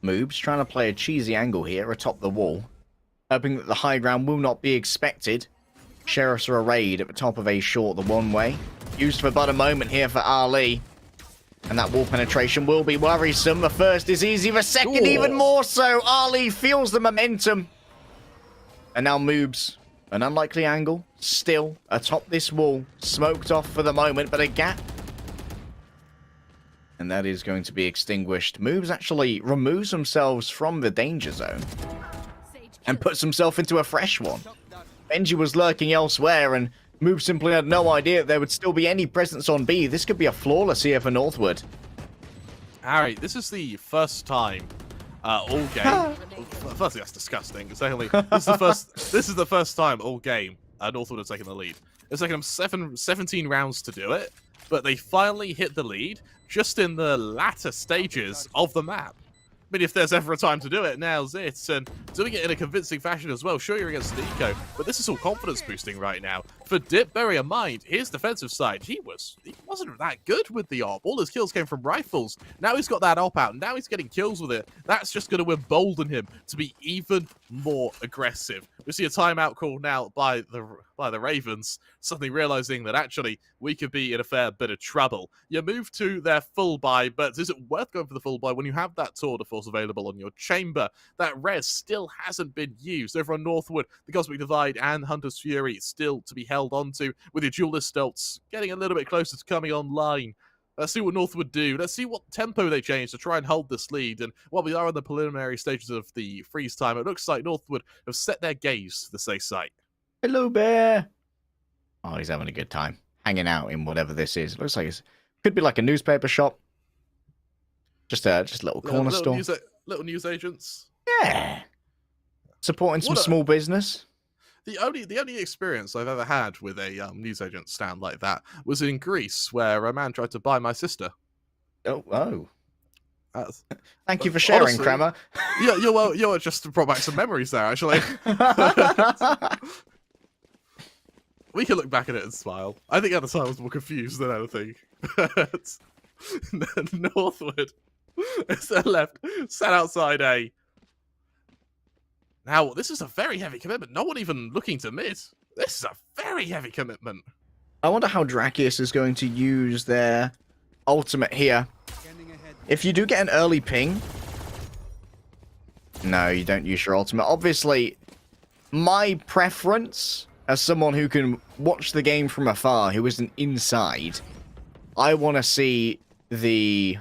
Moob's trying to play a cheesy angle here atop the wall, hoping that the high ground will not be expected. Sheriffs are arrayed at the top of A short, the one-way. Used for but a moment here for Ali. And that wall penetration will be worrisome. The first is easy, the second even more so. Ali feels the momentum. And now Moob's an unlikely angle, still atop this wall, smoked off for the moment, but a gap. And that is going to be extinguished. Moob's actually removes themselves from the danger zone and puts himself into a fresh one. Benji was lurking elsewhere, and Moob simply had no idea that there would still be any presence on B. This could be a flawless here for Northwood. Harry, this is the first time all game. Firstly, that's disgusting. Secondly, this is the first time all game Northwood have taken the lead. It's taken them 17 rounds to do it, but they finally hit the lead just in the latter stages of the map. I mean, if there's ever a time to do it, now's it. And doing it in a convincing fashion as well. Sure, you're against Nico, but this is all confidence boosting right now. For Dip, bear in mind, his defensive side, he wasn't that good with the AWP. All his kills came from rifles. Now he's got that AWP out. Now he's getting kills with it. That's just going to embolden him to be even more aggressive. We see a timeout call now by the Ravens, suddenly realizing that actually we could be in a fair bit of trouble. You move to their full buy, but is it worth going for the full buy when you have that tour de force available on your chamber? That res still hasn't been used. Over on Northwood, the Cosmic Divide and Hunter's Fury still to be held onto, with your duelist ults getting a little bit closer to coming online. Let's see what Northwood do. Let's see what tempo they change to try and hold this lead. And while we are in the preliminary stages of the freeze time, it looks like Northwood have set their gaze to the safe site. Hello, Bear. Oh, he's having a good time. Hanging out in whatever this is. Looks like it could be like a newspaper shop. Just a little corner store. Little news agents. Yeah. Supporting some small business. The only experience I've ever had with a newsagent stand like that was in Greece, where a man tried to buy my sister. Oh. Thank you for sharing, honestly, Kremer. Yeah, you're just brought back some memories there, actually. We can look back at it and smile. I think at the time I was more confused than anything. But Northwood is left, sat outside A. Now, this is a very heavy commitment. No one even looking to mid. This is a very heavy commitment. I wonder how Drakius is going to use their ultimate here. If you do get an early ping... No, you don't use your ultimate. Obviously, my preference, as someone who can watch the game from afar, who isn't inside, I want to see the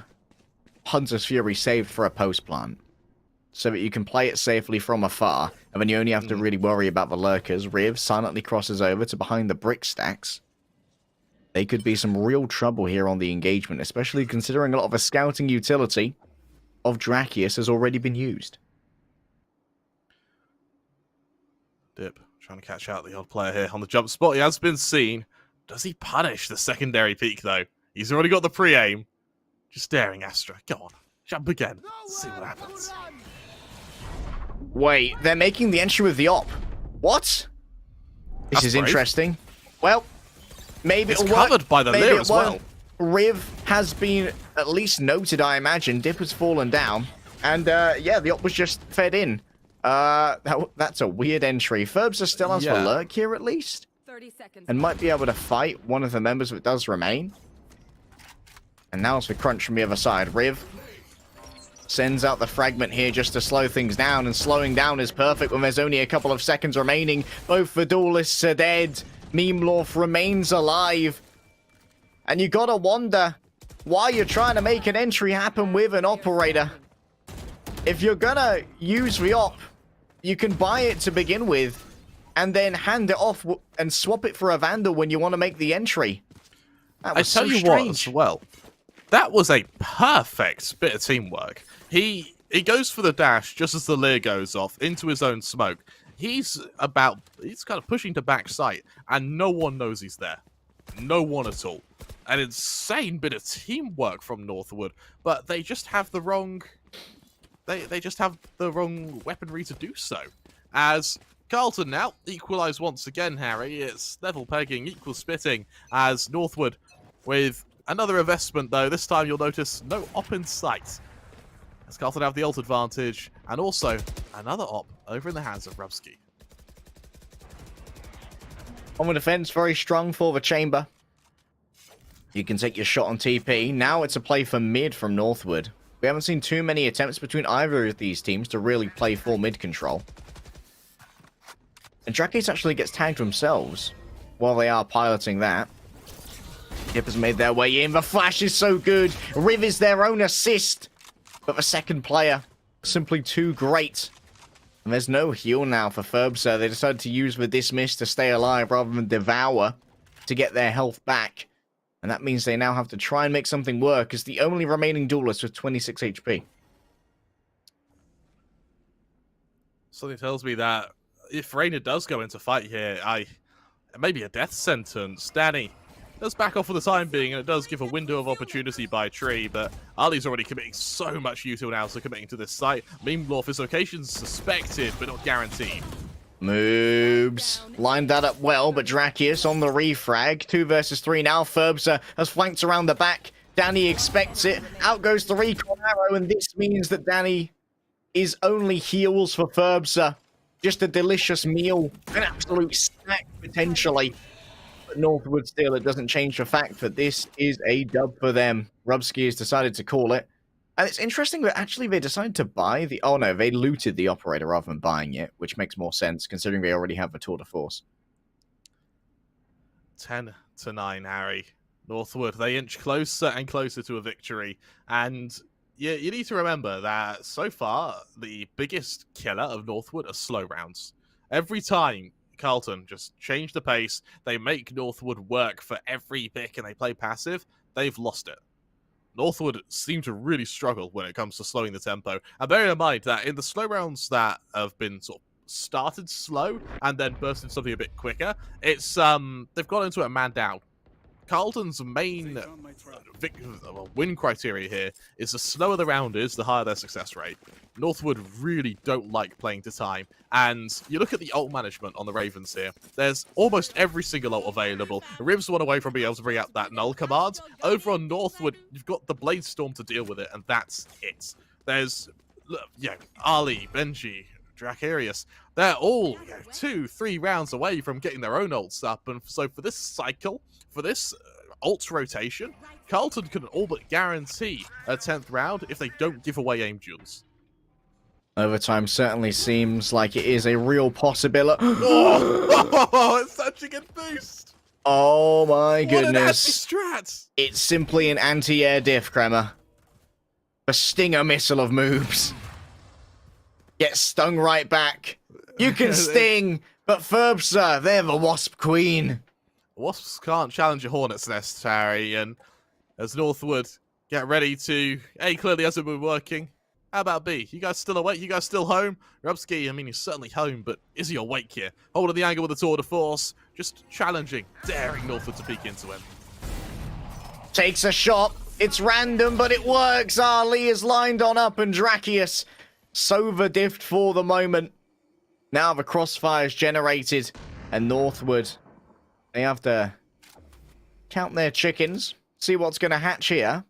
Hunter's Fury saved for a post-plant, so that you can play it safely from afar, and then you only have to really worry about the lurkers. Riv silently crosses over to behind the brick stacks. They could be some real trouble here on the engagement, especially considering a lot of the scouting utility of Drakius has already been used. Dip, trying to catch out the old player here on the jump spot. He has been seen. Does he punish the secondary peek, though? He's already got the pre-aim. Just staring Astra. Go on. Jump again. See what happens. Wait, they're making the entry with the op. What? This is interesting. Well, maybe it's covered by the Lear as well. Riv has been at least noted, I imagine. Dip has fallen down. And, yeah, the op was just fed in. That's a weird entry. Ferbs still has the lurk here, at least. 30 seconds. And might be able to fight one of the members if it does remain. And now it's the crunch from the other side. Riv sends out the fragment here just to slow things down, and slowing down is perfect when there's only a couple of seconds remaining. Both the duelists are dead. Memlorf remains alive. And you gotta wonder why you're trying to make an entry happen with an operator. If you're gonna use the op, you can buy it to begin with. and then hand it off and swap it for a Vandal when you want to make the entry. That was I tell so you strange. what, as well, that was a perfect bit of teamwork. He goes for the dash just as the Lear goes off into his own smoke. He's kind of pushing to back sight, and no one knows he's there. No one at all. An insane bit of teamwork from Northwood, but they just have the wrong. They just have the wrong weaponry to do so. As Carlton now equalise once again, Harry. It's level pegging, equal spitting, as Northwood with another investment, though. This time you'll notice no op in sight. As Carlton have the ult advantage, and also another op over in the hands of Rubsky. On the defense, very strong for the chamber. You can take your shot on TP. Now it's a play for mid from Northwood. We haven't seen too many attempts between either of these teams to really play full mid control. And Drake's actually gets tagged themselves while they are piloting that. Yip has made their way in. The flash is so good. Riv is their own assist. But the second player, simply too great. And there's no heal now for Ferbsa. They decided to use the dismiss to stay alive rather than devour to get their health back. And that means they now have to try and make something work as the only remaining duelist with 26 HP. Something tells me that if Reina does go into fight here, it may be a death sentence. Danny does back off for the time being, and it does give a window of opportunity by Tree, but Ali's already committing so much util now, so committing to this site. Meanwhile, his location's suspected, but not guaranteed. Moves. Lined that up well, but Drakius on the refrag. 2 versus 3 now. Ferbsa has flanked around the back. Danny expects it. Out goes the recon arrow, and this means that Danny is only heals for Ferbsa. Just a delicious meal. An absolute snack, potentially. But Northwood still, it doesn't change the fact that this is a dub for them. Rubsky has decided to call it. And it's interesting that actually they decided to buy the... Oh no, they looted the operator rather than buying it, which makes more sense considering they already have the tour de force. 10-9, Harry. Northwood, they inch closer and closer to a victory. And you need to remember that so far, the biggest killer of Northwood are slow rounds. Every time Carlton just change the pace, they make Northwood work for every pick and they play passive, they've lost it. Northwood seem to really struggle when it comes to slowing the tempo. And bear in mind that in the slow rounds that have been sort of started slow and then burst into something a bit quicker, it's they've gone into a man down. Carlton's main win criteria here is the slower the round is, the higher their success rate. Northwood really don't like playing to time, and you look at the ult management on the Ravens here, there's almost every single ult available. Riv's one away from being able to bring out that null command. Over on Northwood, you've got the Blade Storm to deal with it, and that's it. There's, Ali, Benji, Dracarius, they're all 2-3 rounds away from getting their own ults up, and so for this cycle, for this ult rotation, Carlton can all but guarantee a 10th round if they don't give away aim duels. Overtime certainly seems like it is a real possibility. Oh, it's such a good boost! Oh my goodness. What an strat! It's simply an anti-air diff, Kremer. A stinger missile of moves. Get stung right back. You can sting, but Ferbsa, they're the Wasp Queen. Wasps can't challenge a Hornet's Nest, Harry, and as Northwood get ready to... A, clearly hasn't been working. How about B? You guys still awake? You guys still home? Rubsky, I mean, he's certainly home, but is he awake here? Holding the angle with the tour de force, just challenging, daring Northwood to peek into him. Takes a shot. It's random, but it works. Ali is lined on up, and Drakius Sova diffed for the moment. Now the crossfire's generated, and Northwood, they have to count their chickens, see what's going to hatch here.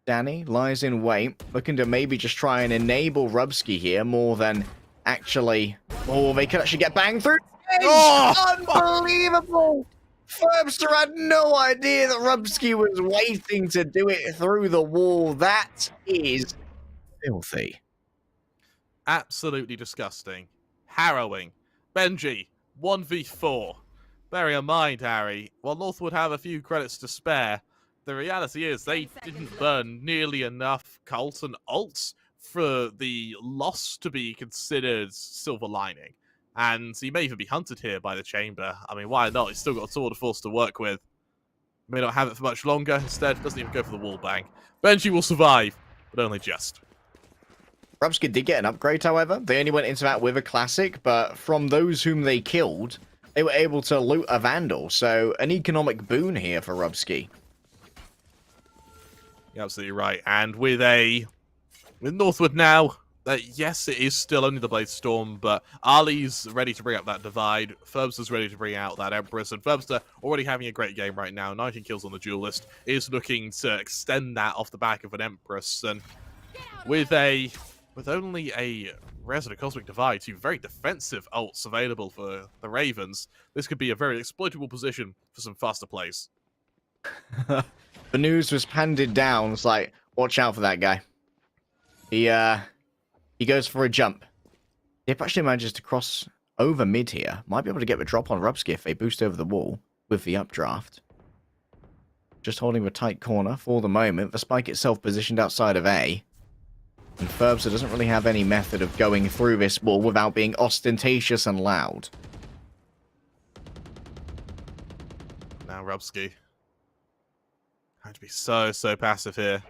Danny lies in wait, looking to maybe just try and enable Rubsky here more than actually... Oh, they could actually get banged through. Oh! Unbelievable! Ferbster had no idea that Rubsky was waiting to do it through the wall. That is filthy. Absolutely disgusting. Harrowing. Benji, 1v4. Bear in mind, Harry, while Northwood have a few credits to spare, the reality is they didn't burn nearly enough Carlton ults for the loss to be considered silver lining. And he may even be hunted here by the Chamber. I mean, why not? He's still got a tour de force to work with. May not have it for much longer. Instead, doesn't even go for the wall bang. Benji will survive, but only just. Rubsky did get an upgrade, however. They only went into that with a classic, but from those whom they killed, they were able to loot a Vandal. So an economic boon here for Rubsky. You're absolutely right. And with Northwood now, yes, it is still only the Blade Storm, but Ali's ready to bring up that Divide. Ferbster's ready to bring out that Empress, and Ferbster already having a great game right now. 19 kills on the duelist, is looking to extend that off the back of an Empress, and with only a Resident Cosmic Divide, two very defensive ults available for the Ravens, this could be a very exploitable position for some faster plays. The news was handed down. It's like, watch out for that guy. He goes for a jump. Dip actually manages to cross over mid here. Might be able to get the drop on Rubsky if they boost over the wall with the updraft. Just holding a tight corner for the moment. The spike itself positioned outside of A. And Ferbster doesn't really have any method of going through this wall without being ostentatious and loud. Now Rubsky going to be so passive here.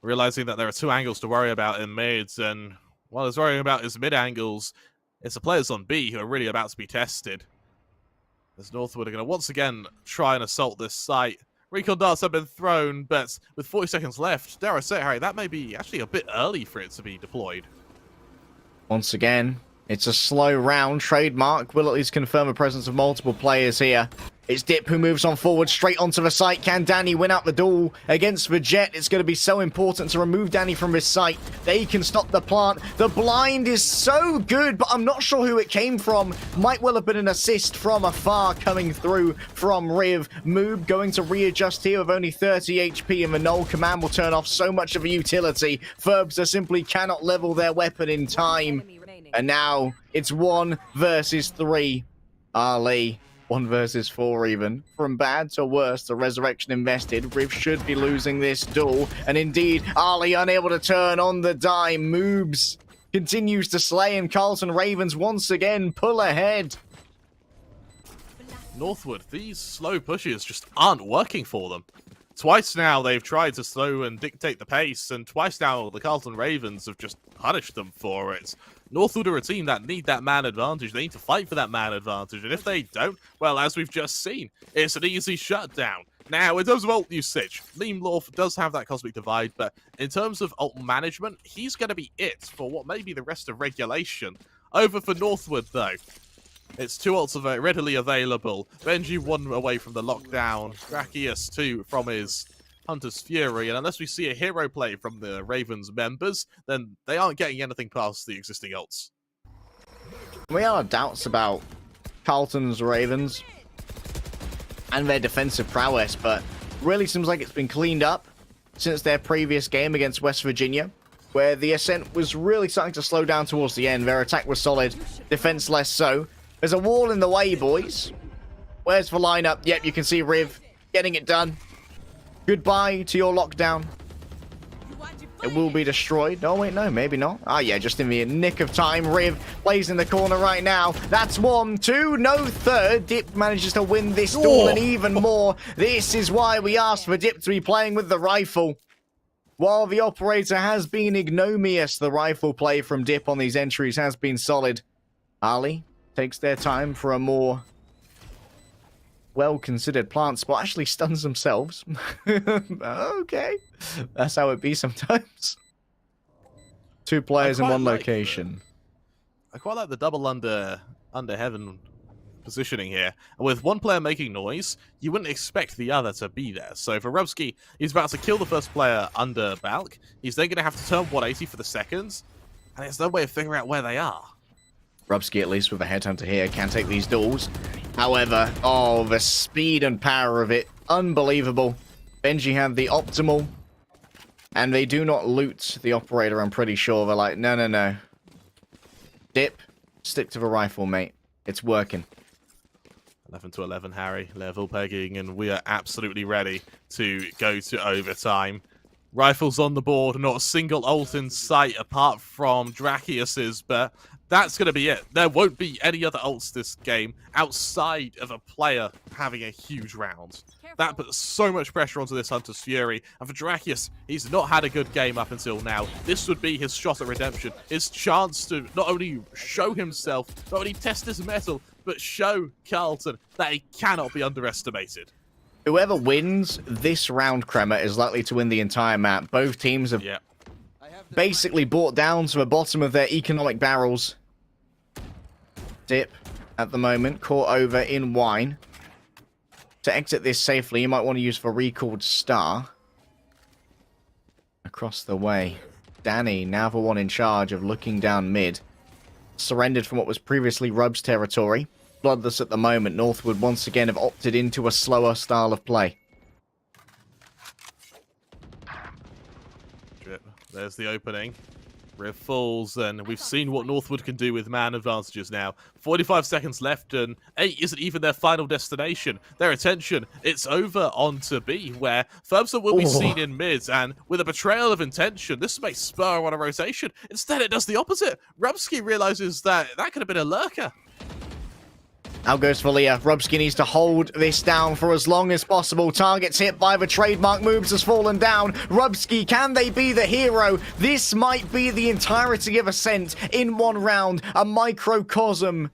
Realizing that there are two angles to worry about in mids, and while he's worrying about his mid angles, it's the players on B who are really about to be tested. As Northwood are going to once again try and assault this site. Recon darts have been thrown, but with 40 seconds left, dare I say, Harry, that may be actually a bit early for it to be deployed. Once again, it's a slow round. Trademark will at least confirm the presence of multiple players here. It's Dip who moves on forward, straight onto the site. Can Danny win out the duel against the Jet? It's going to be so important to remove Danny from this site. They can stop the plant. The blind is so good, but I'm not sure who it came from. Might well have been an assist from afar coming through from Riv. Moob going to readjust here with only 30 HP, and the null command will turn off so much of a utility. Ferbster simply cannot level their weapon in time. And now it's 1 versus 3. Ali. 1 versus 4 even. From bad to worse, the resurrection invested. Riv should be losing this duel. And indeed, Ali unable to turn on the dime. Moobs continues to slay, and Carlton Ravens once again pull ahead. Northwood, these slow pushes just aren't working for them. Twice now they've tried to slow and dictate the pace, and twice now the Carlton Ravens have just punished them for it. Northwood are a team that need that man advantage. They need to fight for that man advantage, and if they don't, well, as we've just seen, it's an easy shutdown. Now, in terms of ult usage, Liam Lorf does have that Cosmic Divide, but in terms of ult management, he's going to be it for what may be the rest of regulation. Over for Northwood, though. It's 2 ults readily available. Benji 1 away from the lockdown. Drakius 2 from his Hunter's Fury. And unless we see a hero play from the Ravens members, then they aren't getting anything past the existing ults. We have doubts about Carlton's Ravens and their defensive prowess, but really seems like it's been cleaned up since their previous game against West Virginia, where the Ascent was really starting to slow down towards the end. Their attack was solid, defense less so. There's a wall in the way, boys. Where's the lineup? Yep, you can see Riv getting it done. Goodbye to your lockdown. It will be destroyed. Oh, wait, no, maybe not. Ah, yeah, just in the nick of time. Riv plays in the corner right now. That's 1, 2, no third. Dip manages to win this duel and even more. This is why we asked for Dip to be playing with the rifle. While the operator has been ignominious, the rifle play from Dip on these entries has been solid. Ali takes their time for a more well-considered plant spot. Actually stuns themselves. Okay. That's how it be sometimes. 2 players in 1 location. I quite like the double under heaven positioning here. And with 1 player making noise, you wouldn't expect the other to be there. So for Rubsky, he's about to kill the first player under Balk. He's then going to have to turn 180 for the seconds. And there's no way of figuring out where they are. Rubsky, at least with a headhunter here, can take these duels. However, oh, the speed and power of it, unbelievable. Benji had the optimal, and they do not loot the operator, I'm pretty sure. They're like, no, no, no. Dip, stick to the rifle, mate. It's working. 11 to 11, Harry. Level pegging, and we are absolutely ready to go to overtime. Rifles on the board, not a single ult in sight apart from Drakius's, but That's going to be it. There won't be any other ults this game outside of a player having a huge round. That puts so much pressure onto this Hunter's Fury. And for Drakius, he's not had a good game up until now. This would be his shot at redemption. His chance to not only show himself, not only test his mettle, but show Carlton that he cannot be underestimated. Whoever wins this round, Kremer, is likely to win the entire map. Both teams have basically brought down to the bottom of their economic barrels. Dip at the moment, caught over in wine. To exit this safely, you might want to use for recalled star. Across the way. Danny, now the one in charge of looking down mid. Surrendered from what was previously Rub's territory. Bloodless at the moment. Northwood once again have opted into a slower style of play. There's the opening. Riv falls, and we've seen what Northwood can do with man advantages now. 45 seconds left, and 8 isn't even their final destination. Their attention, it's over onto B, where Ferbsa will be seen in mid, and with a betrayal of intention, this may spur on a rotation. Instead, it does the opposite. Rubsky realizes that could have been a lurker. Out goes Valia. Rubsky needs to hold this down for as long as possible. Targets hit by the trademark moves has fallen down. Rubsky, can they be the hero? This might be the entirety of Ascent in one round. A microcosm.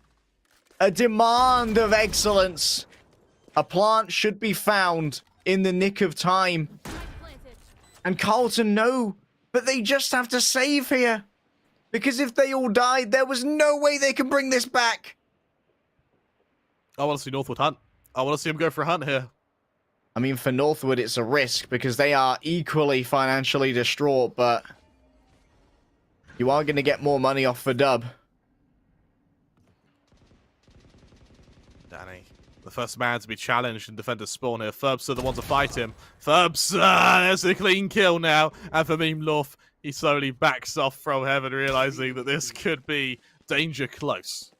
A demand of excellence. A plant should be found in the nick of time. And Carlton know, but they just have to save here. Because if they all died, there was no way they can bring this back. I want to see Northwood hunt. I want to see him go for a hunt here. I mean, for Northwood, it's a risk because they are equally financially distraught, but you are going to get more money off the dub. Danny, the first man to be challenged in defender spawn here. Ferbsa, the one to fight him. Ferbsa, there's a clean kill now. And for Meemlof, he slowly backs off from heaven, realizing that this could be danger close.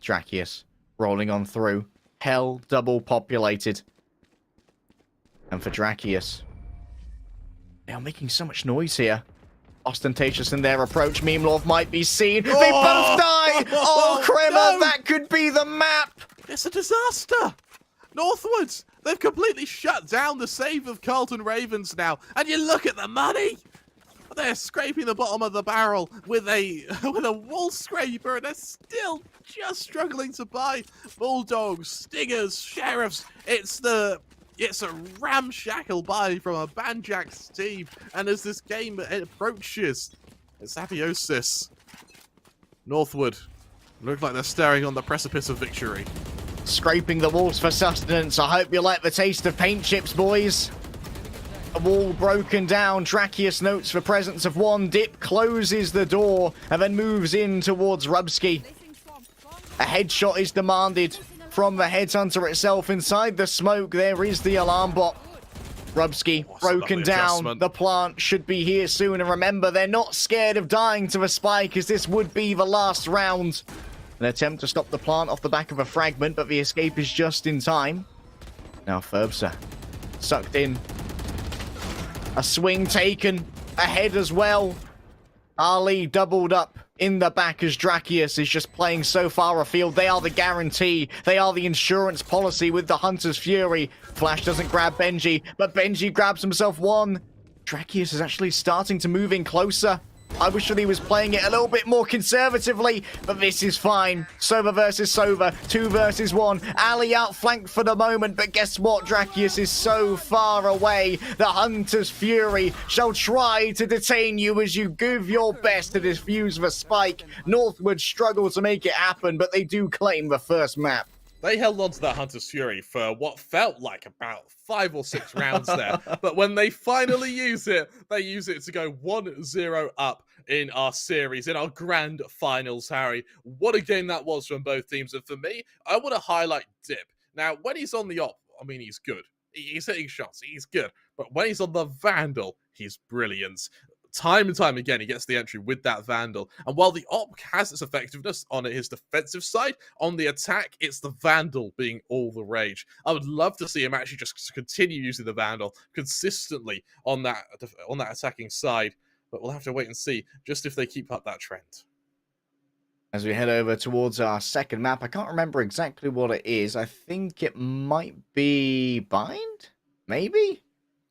Drakius rolling on through. Hell double populated. And for Drakius, they are making so much noise here. Ostentatious in their approach. Meemlof might be seen. They both die! Oh, Kremer, no! that could be the map! It's a disaster! Northwoods, they've completely shut down the save of Carlton Ravens now. And you look at the money! They're scraping the bottom of the barrel with a wall scraper, and they're still just struggling to buy Bulldogs, Stingers, Sheriffs. It's a ramshackle buy from a Banjax team, and as this game approaches, it's apotheosis. Northwood look like they're staring on the precipice of victory. Scraping the walls for sustenance. I hope you like the taste of paint chips, boys. A wall broken down. Drakius notes the presence of one. Dip closes the door and then moves in towards Rubsky. A headshot is demanded from the headhunter itself. Inside the smoke, there is the alarm bot. Rubsky broken down. The plant should be here soon. And remember, they're not scared of dying to the spike, as this would be the last round. An attempt to stop the plant off the back of a fragment, but the escape is just in time. Now Ferbsa sucked in. A swing taken ahead as well. Ali doubled up in the back as Drakius is just playing so far afield. They are the guarantee. They are the insurance policy with the Hunter's Fury. Flash doesn't grab Benji, but Benji grabs himself one. Drakius is actually starting to move in closer. I wish that he was playing it a little bit more conservatively, but this is fine. Sova versus Sova, 2 versus 1. Ali outflanked for the moment, but guess what? Drakius is so far away. The Hunter's Fury shall try to detain you as you give your best to defuse the spike. Northwood struggle to make it happen, but they do claim the first map. They held on to that Hunter's Fury for what felt like about 5 or 6 rounds there. But when they finally use it, they use it to go 1-0 up in our series, in our grand finals, Harry. What a game that was from both teams. And for me, I want to highlight Dip. Now, when he's on the op, I mean, he's good. He's hitting shots. He's good. But when he's on the Vandal, he's brilliant. Time and time again, he gets the entry with that Vandal. And while the op has its effectiveness on his defensive side, on the attack, it's the Vandal being all the rage. I would love to see him actually just continue using the Vandal consistently on that attacking side. But we'll have to wait and see just if they keep up that trend. as we head over towards our second map. I can't remember exactly what it is. I think it might be Bind? Maybe?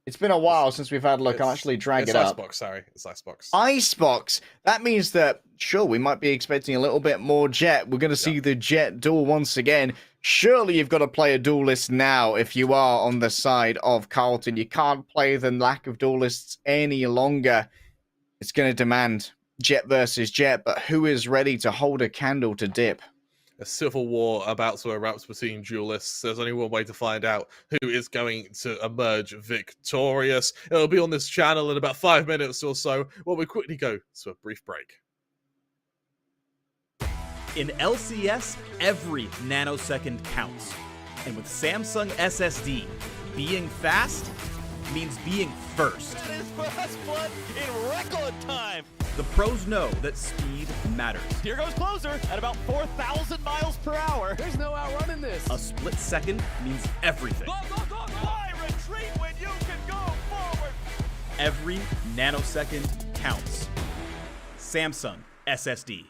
It's been a while since we've had a look. I'll actually drag it up. Icebox, sorry. It's Icebox. Icebox! That means that, sure, we might be expecting a little bit more Jet. We're going to see the Jet duel once again. Surely you've got to play a duelist now if you are on the side of Carlton. You can't play the lack of duelists any longer. It's going to demand Jet versus Jet, but who is ready to hold a candle to dip? A civil war about to erupt between duelists. There's only one way to find out who is going to emerge victorious. It'll be on this channel in about 5 minutes or so, while we quickly go to a brief break. In LCS, every nanosecond counts. And with Samsung SSD, being fast means being first. That is fast blood in record time. The pros know that speed matters. Here goes closer at about 4,000 miles per hour. There's no outrunning this. A split second means everything. Go, go, go, go! Why retreat when you can go forward? Every nanosecond counts. Samsung SSD.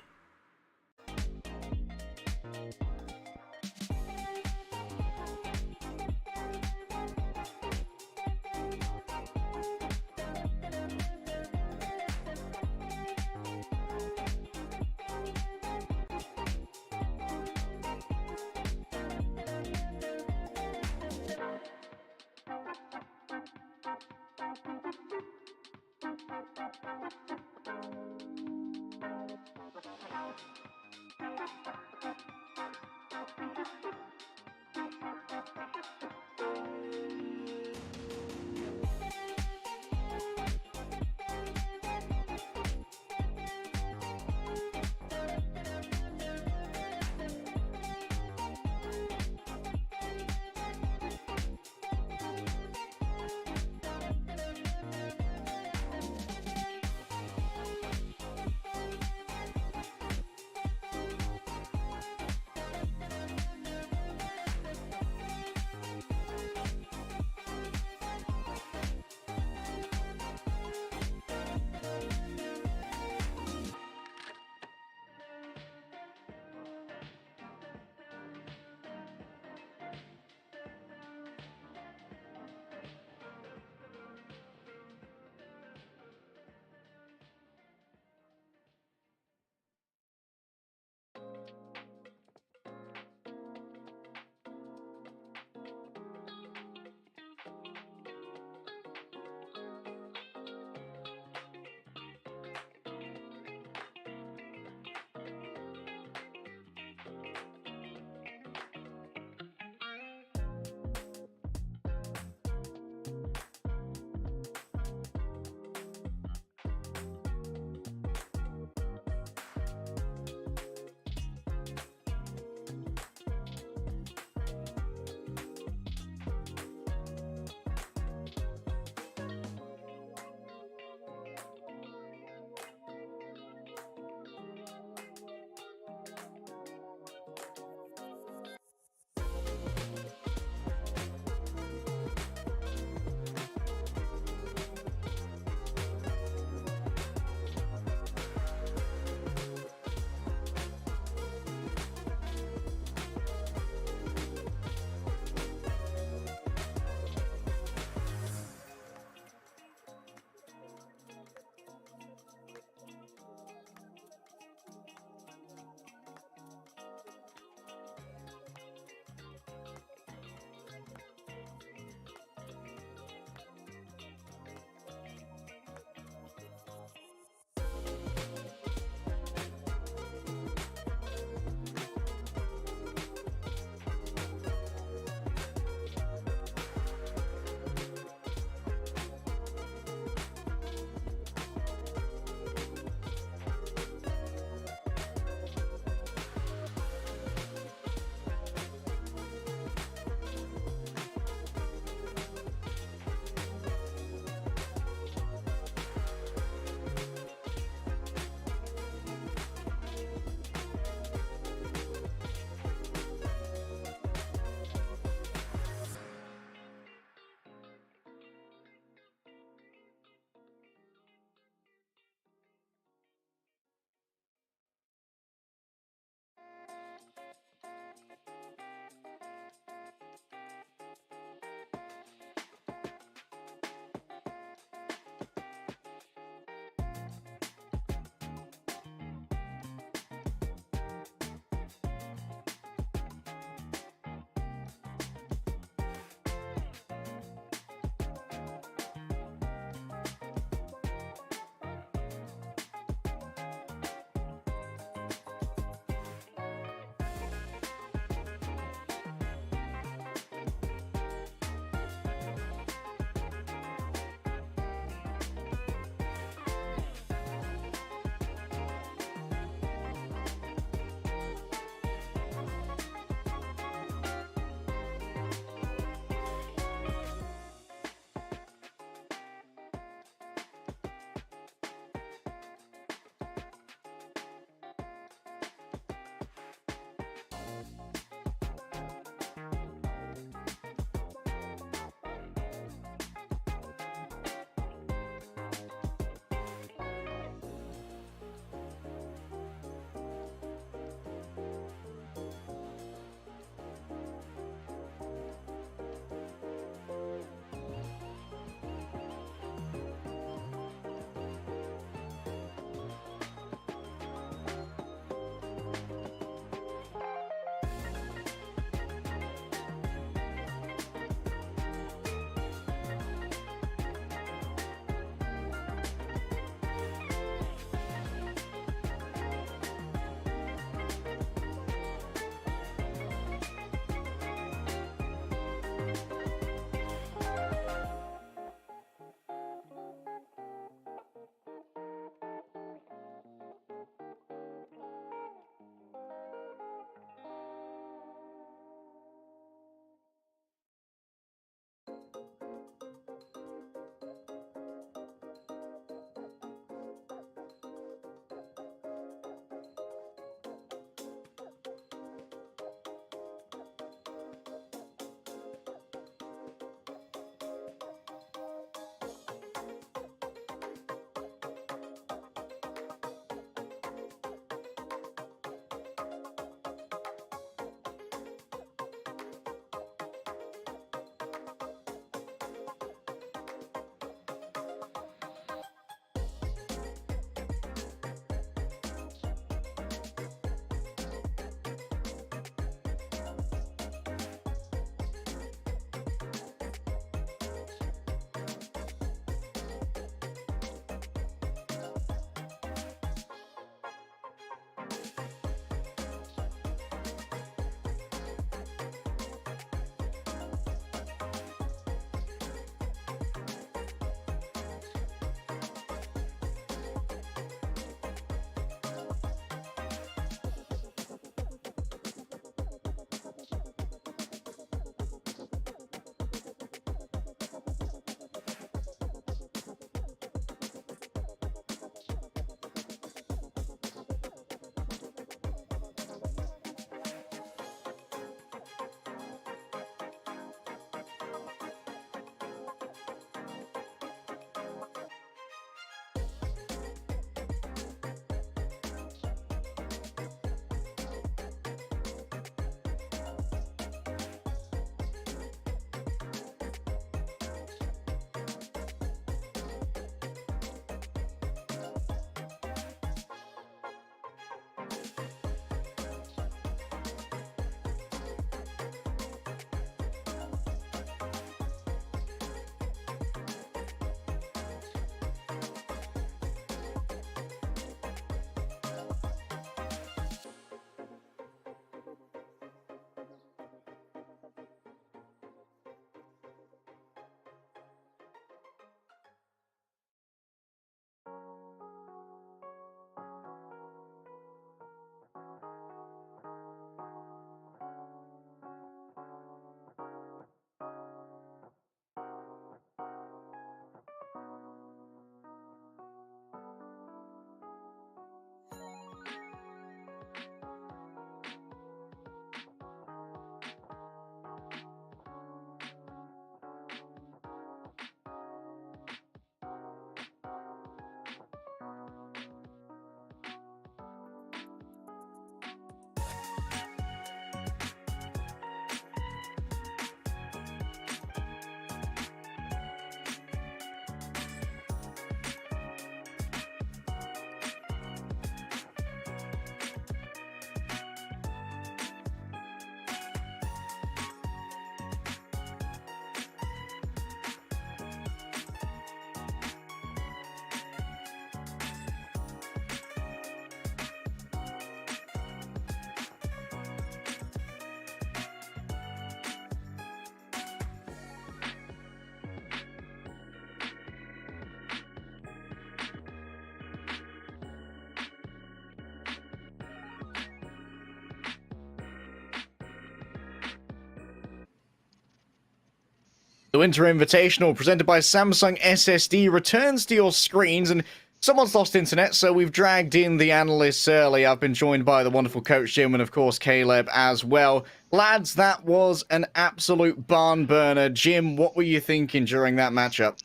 Winter Invitational presented by Samsung SSD returns to your screens, and someone's lost internet, so we've dragged in the analysts early. I've been joined by the wonderful coach Jim and, of course, Caleb as well. Lads, that was an absolute barn burner. Jim, what were you thinking during that matchup?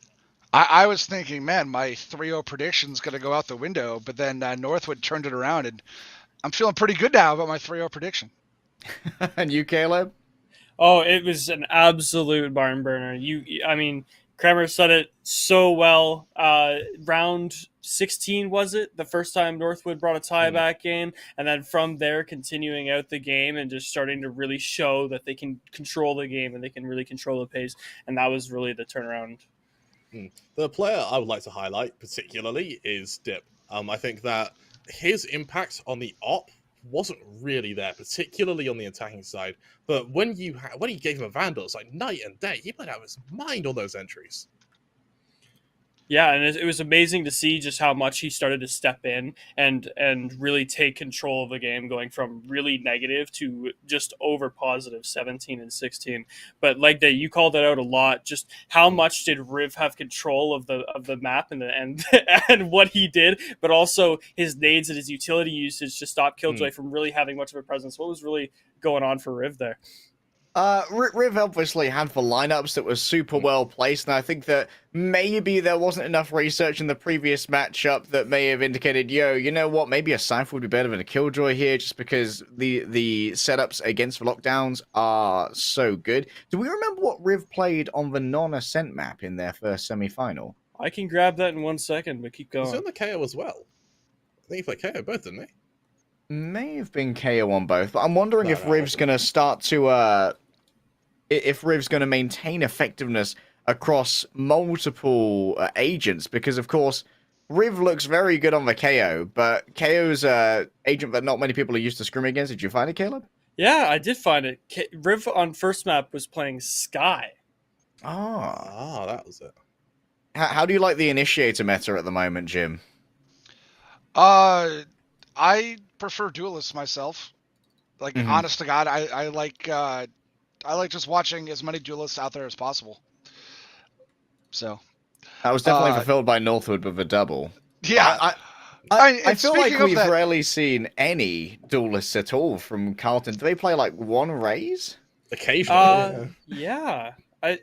I was thinking, man, my 3-0 prediction's going to go out the window, but then Northwood turned it around, and I'm feeling pretty good now about my 3-0 prediction. And you, Caleb? Oh, it was an absolute barn burner. I mean, Kremer said it so well. Round 16, was it? The first time Northwood brought a tie-back game, and then from there continuing out the game and just starting to really show that they can control the game and they can really control the pace, and that was really the turnaround. The player I would like to highlight particularly is Dip. I think that his impact on the op wasn't really there, particularly on the attacking side. But when he gave him a Vandal, it's like night and day. He played out of his mind on those entries. Yeah, and it was amazing to see just how much he started to step in and really take control of the game, going from really negative to just over positive 17 and 16. But LEGDAY, you called it out a lot. Just how much did Riv have control of the map and and what he did, but also his nades and his utility usage to stop Killjoy from really having much of a presence. What was really going on for Riv there? Riv obviously had the lineups that was super well placed, and I think that maybe there wasn't enough research in the previous matchup that may have indicated, you know what, maybe a Cypher would be better than a Killjoy here, just because the setups against the lockdowns are so good. Do we remember what Riv played on the non-Ascent map in their first semi-final? I can grab that in 1 second, but keep going. He's on the KO as well. I think he played KO both, didn't he? May have been KO on both, but I'm wondering if Riv's going to start to... if Riv's going to maintain effectiveness across multiple agents, because of course Riv looks very good on the KO, but KO's agent that not many people are used to scrimming against. Did you find it, Caleb? Yeah, I did find it. Riv on first map was playing Sky. That was it. How do you like the initiator meta at the moment, Jim? I prefer duelists myself. Like, honest to God, I like just watching as many duelists out there as possible. So that was definitely fulfilled by Northwood with a double. Yeah, I feel like we've rarely seen any duelists at all from Carlton. Do they play like one Raze? Occasionally. Yeah. I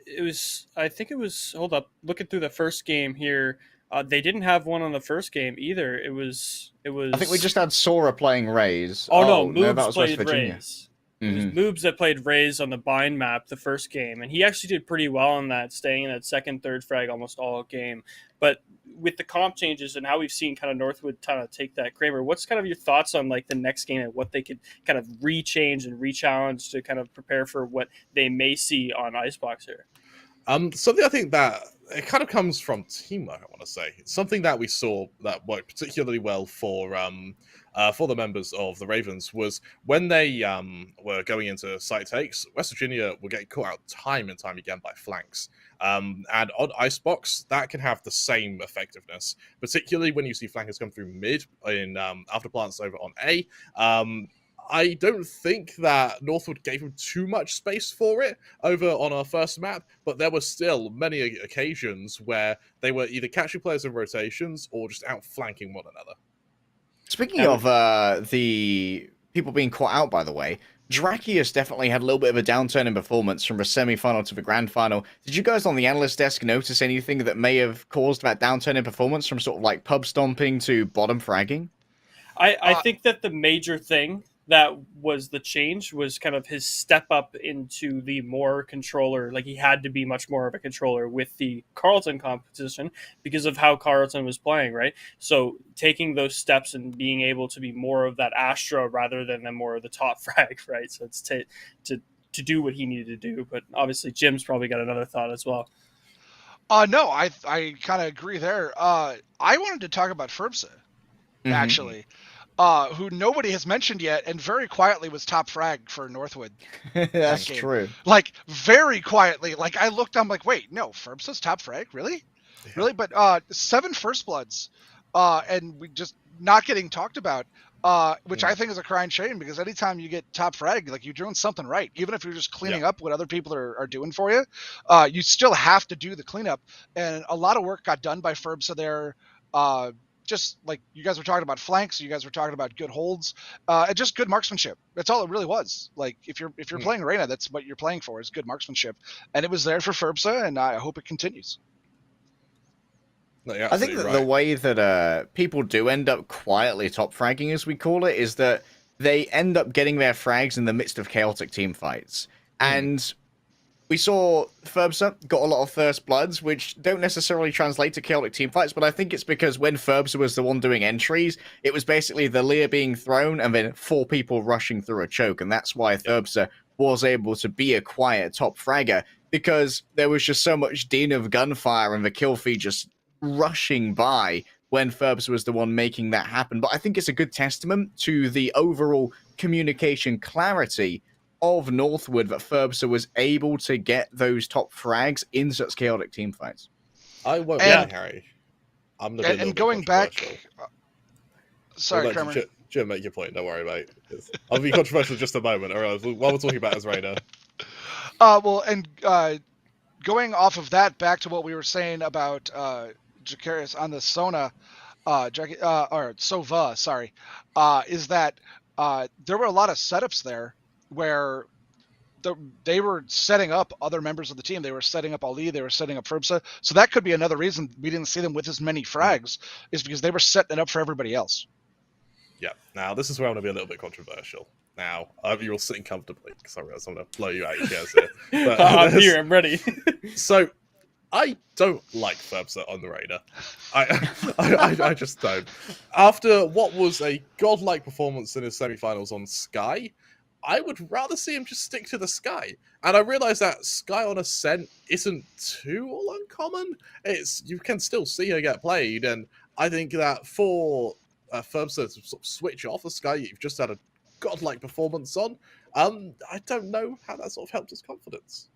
think it was. Hold up, looking through the first game here. They didn't have one on the first game either. It was. I think we just had Sora playing Raze. No, that Moobs was played West Virginia. Raze. It was Moobs that played Raze on the bind map the first game, and he actually did pretty well on that, staying in that second, third frag almost all game. But with the comp changes and how we've seen kind of Northwood kind of take that Kremer, what's kind of your thoughts on like the next game and what they could kind of re-change and re-challenge to kind of prepare for what they may see on Icebox here? Something I think that it kind of comes from teamwork, I want to say. It's something that we saw that worked particularly well for the members of the Ravens was when they were going into site takes, West Virginia were getting caught out time and time again by flanks. And on Icebox, that can have the same effectiveness, particularly when you see flankers come through mid in after plants over on A. I don't think that Northwood gave him too much space for it over on our first map, but there were still many occasions where they were either catching players in rotations or just outflanking one another. Speaking of the people being caught out, by the way, Drakius definitely had a little bit of a downturn in performance from the semi-final to the grand final. Did you guys on the analyst desk notice anything that may have caused that downturn in performance from sort of like pub stomping to bottom fragging? I think that the major thing that was the change was kind of his step up into the more controller. Like he had to be much more of a controller with the Carlton competition because of how Carlton was playing, right? So taking those steps and being able to be more of that Astra rather than more of the top frag, right? So it's to do what he needed to do. But obviously Jim's probably got another thought as well. No, I kind of agree there. I wanted to talk about Ferbsa, actually. Who nobody has mentioned yet, and very quietly was top frag for Northwood. That's true. Like, very quietly. Like, I looked, I'm like, wait, no, Ferbsa's top frag? Really? Yeah. Really? But 7 First Bloods, and we just not getting talked about. which I think is a crying shame, because anytime you get top frag, like, you're doing something right. Even if you're just cleaning up what other people are doing for you, you still have to do the cleanup. And a lot of work got done by Ferbsa there. Just like you guys were talking about flanks, you guys were talking about good holds, and just good marksmanship. That's all it really was. Like, if you're playing Arena, that's what you're playing for, is good marksmanship, and it was there for Ferbsa, and I hope it continues. No, you're I think that absolutely the way that people do end up quietly top fragging, as we call it, is that they end up getting their frags in the midst of chaotic team fights. And we saw Ferbsa got a lot of first bloods, which don't necessarily translate to chaotic team fights, but I think it's because when Ferbsa was the one doing entries, it was basically the Lear being thrown and then 4 people rushing through a choke, and that's why Ferbsa was able to be a quiet top fragger, because there was just so much din of gunfire and the kill feed just rushing by when Ferbsa was the one making that happen. But I think it's a good testament to the overall communication clarity of Northwood that Ferbsa was able to get those top frags in such chaotic team fights. I won't And- be Harry. I'm gonna be a little And bit going back, controversial. sorry, I'll let Kremer. Jim, make your point. Don't worry, mate. I'll be controversial just a moment. All right, while we're talking about Azraina. Well, and going off of that, back to what we were saying about Jacarius on the Sona, or Sova, sorry, is that there were a lot of setups there where they were setting up other members of the team. They were setting up Ali, they were setting up Ferbsa. So that could be another reason we didn't see them with as many frags, is because they were setting it up for everybody else. Yeah. Now, this is where I'm going to be a little bit controversial. Now, I hope you're all sitting comfortably, because I realize I'm going to blow you out of your chairs here. But, I'm here. I'm ready. So, I don't like Ferbsa on the Raider. I just don't. After what was a godlike performance in his semi-finals on Sky, I would rather see him just stick to the Sky. And I realise that Sky on Ascent isn't too all uncommon. You can still see her get played, and I think that for Ferbsa to sort of switch off the Sky you've just had a godlike performance on, I don't know how that sort of helped his confidence.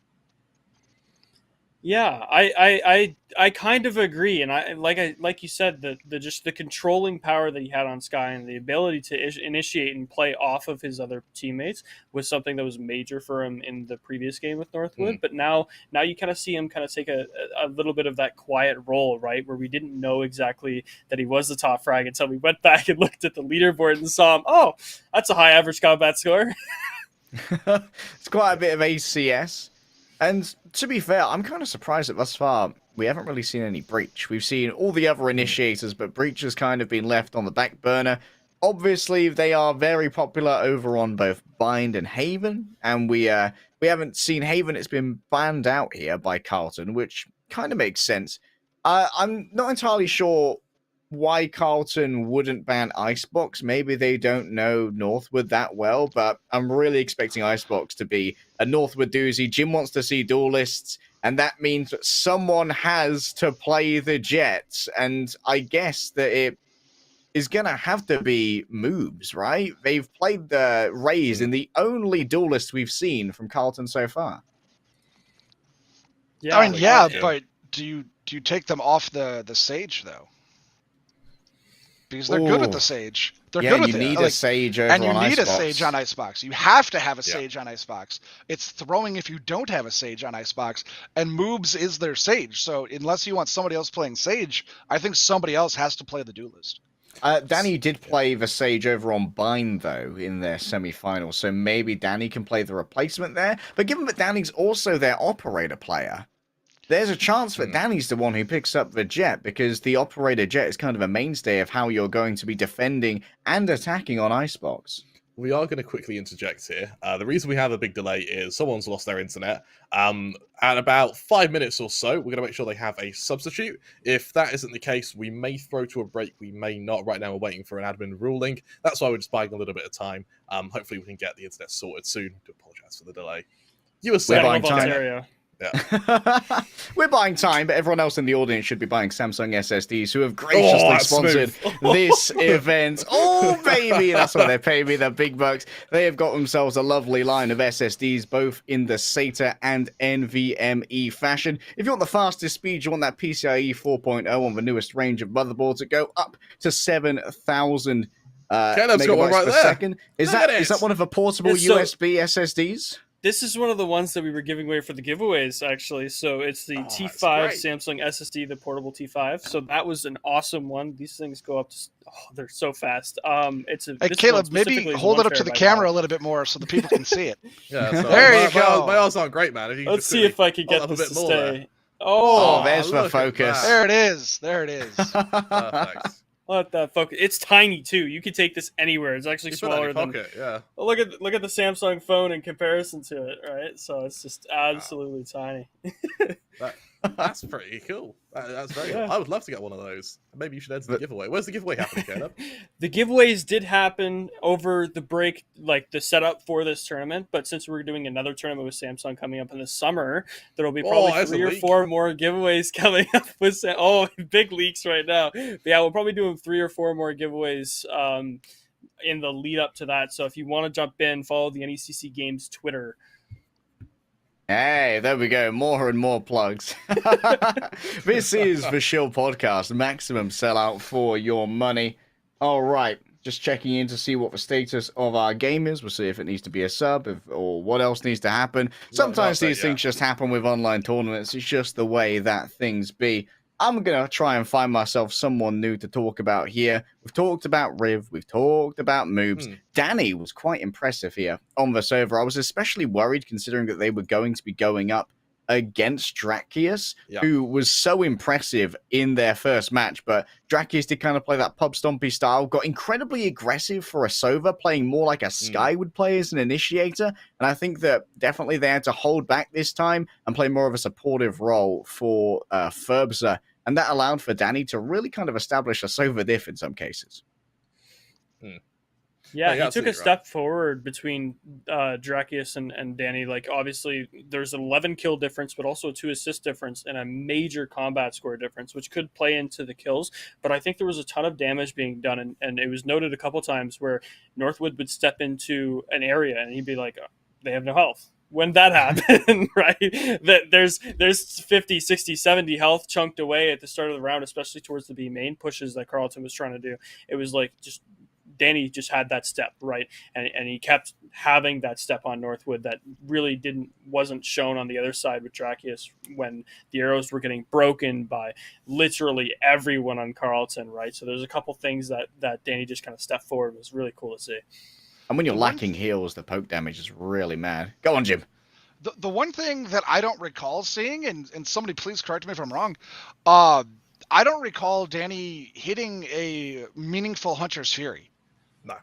Yeah, I kind of agree, and like you said, the controlling power that he had on Sky and the ability to initiate and play off of his other teammates was something that was major for him in the previous game with Northwood. But now you kind of see him kind of take a little bit of that quiet role, right, where we didn't know exactly that he was the top frag until we went back and looked at the leaderboard and saw him. Oh, that's a high average combat score. It's quite a bit of ACS. And to be fair, I'm kind of surprised that thus far we haven't really seen any Breach. We've seen all the other initiators, but Breach has kind of been left on the back burner. Obviously, they are very popular over on both Bind and Haven, and we haven't seen Haven. It's been banned out here by Carlton, which kind of makes sense. I'm not entirely sure why Carlton wouldn't ban Icebox. Maybe they don't know Northwood that well, but I'm really expecting Icebox to be a Northwood doozy. Jim wants to see duelists, and that means that someone has to play the Jets, and I guess that it is going to have to be Moobs, right? They've played the Rays in the only duelist we've seen from Carlton so far. Yeah, I mean, but do you take them off the Sage, though? Because they're good with the Sage. They're good with you it. need a Sage over and you on need Icebox. a Sage on Icebox. You have to have a Sage on Icebox. It's throwing if you don't have a Sage on Icebox, and Moobs is their Sage. So unless you want somebody else playing Sage, I think somebody else has to play the duelist. Danny did play the Sage over on Bind, though, in their semi-final, so maybe Danny can play the replacement there. But given that Danny's also their operator player, there's a chance that Danny's the one who picks up the Jet, because the operator Jet is kind of a mainstay of how you're going to be defending and attacking on Icebox. We are going to quickly interject here. The reason we have a big delay is someone's lost their internet. At about 5 minutes or so, we're going to make sure they have a substitute. If that isn't the case, we may throw to a break. We may not. Right now, we're waiting for an admin ruling. That's why we're just buying a little bit of time. Hopefully, we can get the internet sorted soon. I do apologize for the delay. You were saying, buying time. Ontario. Yeah. We're buying time, but everyone else in the audience should be buying Samsung SSDs, who have graciously sponsored this event. Oh, baby! That's what they're paying me, the big bucks. They have got themselves a lovely line of SSDs, both in the SATA and NVMe fashion. If you want the fastest speed, you want that PCIe 4.0 on the newest range of motherboards that go up to 7,000 Caleb's got one megabytes right per there. second. Is Look at that it. one of the portable Yeah, so- USB SSDs? This is one of the ones that we were giving away for the giveaways, actually. So it's the that's T5 great. Samsung SSD, the portable T5. So that was an awesome one. These things go up to, they're so fast. It's a Hey, this Caleb, one maybe specifically is hold it 1 up to the terabyte camera a high. little bit more so the people can see it. Yeah, so There you go. My eyes aren't great, man. If you can Let's just see if I can hold get up a this bit to more stay. there. Oh, Oh, there's the look at focus. that. There it is. There it is. Perfect. let that focus. It's tiny too. You can take this anywhere. It's actually You put that in smaller your than. pocket, yeah. Well, look at the Samsung phone in comparison to it, right? So it's just absolutely tiny. That's pretty cool. That's very Yeah. cool. I would love to get one of those. Maybe you should enter the giveaway. Where's the giveaway happening, Caleb? The giveaways did happen over the break, like the setup for this tournament. But since we're doing another tournament with Samsung coming up in the summer, there'll be probably there's a 3 or leak. 4 more giveaways coming up with big leaks right now. But yeah, we'll probably do 3 or 4 more giveaways in the lead up to that. So if you want to jump in, follow the NECC Games Twitter. Hey, there we go. More and more plugs. This is the Shill Podcast. Maximum sellout for your money. All right. Just checking in to see what the status of our game is. We'll see if it needs to be a sub or what else needs to happen. Sometimes these things just happen with online tournaments. It's just the way that things be. I'm going to try and find myself someone new to talk about here. We've talked about Riv. We've talked about moves. Danny was quite impressive here on the server. I was especially worried considering that they were going to be going up against Drakius, who was so impressive in their first match. But Drakius did kind of play that pub stompy style, got incredibly aggressive for a Sova, playing more like a Sky would play as an initiator. And I think that definitely they had to hold back this time and play more of a supportive role for Ferbza. And that allowed for Danny to really kind of establish a Sova diff in some cases. Yeah, he took a step forward between Drakius and Danny. Like, obviously, there's an 11 kill difference, but also a 2 assist difference and a major combat score difference, which could play into the kills. But I think there was a ton of damage being done, and it was noted a couple times where Northwood would step into an area and he'd be like, oh, they have no health. When that happened, right, that there's 50, 60, 70 health chunked away at the start of the round, especially towards the B main pushes that Carlton was trying to do. It was like just Danny just had that step, right? And he kept having that step on Northwood that really wasn't shown on the other side with Drakius when the arrows were getting broken by literally everyone on Carlton, right? So there's a couple things that Danny just kind of stepped forward. It was really cool to see. And when you're lacking heals, the poke damage is really mad. Go on, Jim. The one thing that I don't recall seeing, and somebody please correct me if I'm wrong, I don't recall Danny hitting a meaningful Hunter's Fury. No.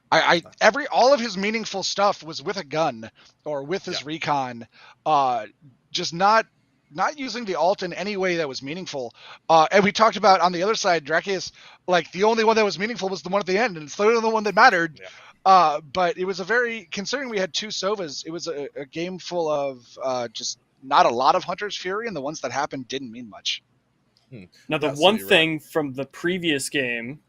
All of his meaningful stuff was with a gun or with his recon, just not using the ult in any way that was meaningful. And we talked about on the other side, Drakius, like the only one that was meaningful was the one at the end, and it's the one that mattered. Yeah. But it was considering we had 2 Sovas, it was a game full of just not a lot of Hunter's Fury, and the ones that happened didn't mean much. Now, the one thing from the previous game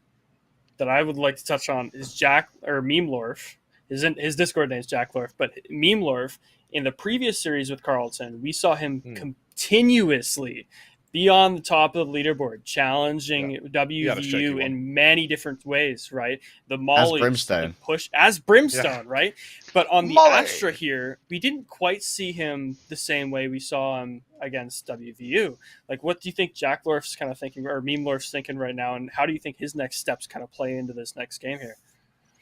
that I would like to touch on is Memelorf. His Discord name is Jacklorf, but Memelorf, in the previous series with Carlton, we saw him continuously be on the top of the leaderboard, challenging WVU in many different ways, right? The Molly, as Brimstone. the push as Brimstone, right? But on the Astra here, we didn't quite see him the same way we saw him against WVU. Like, what do you think Jacklorf's kind of thinking, or Memelorf's thinking right now, and how do you think his next steps kind of play into this next game here?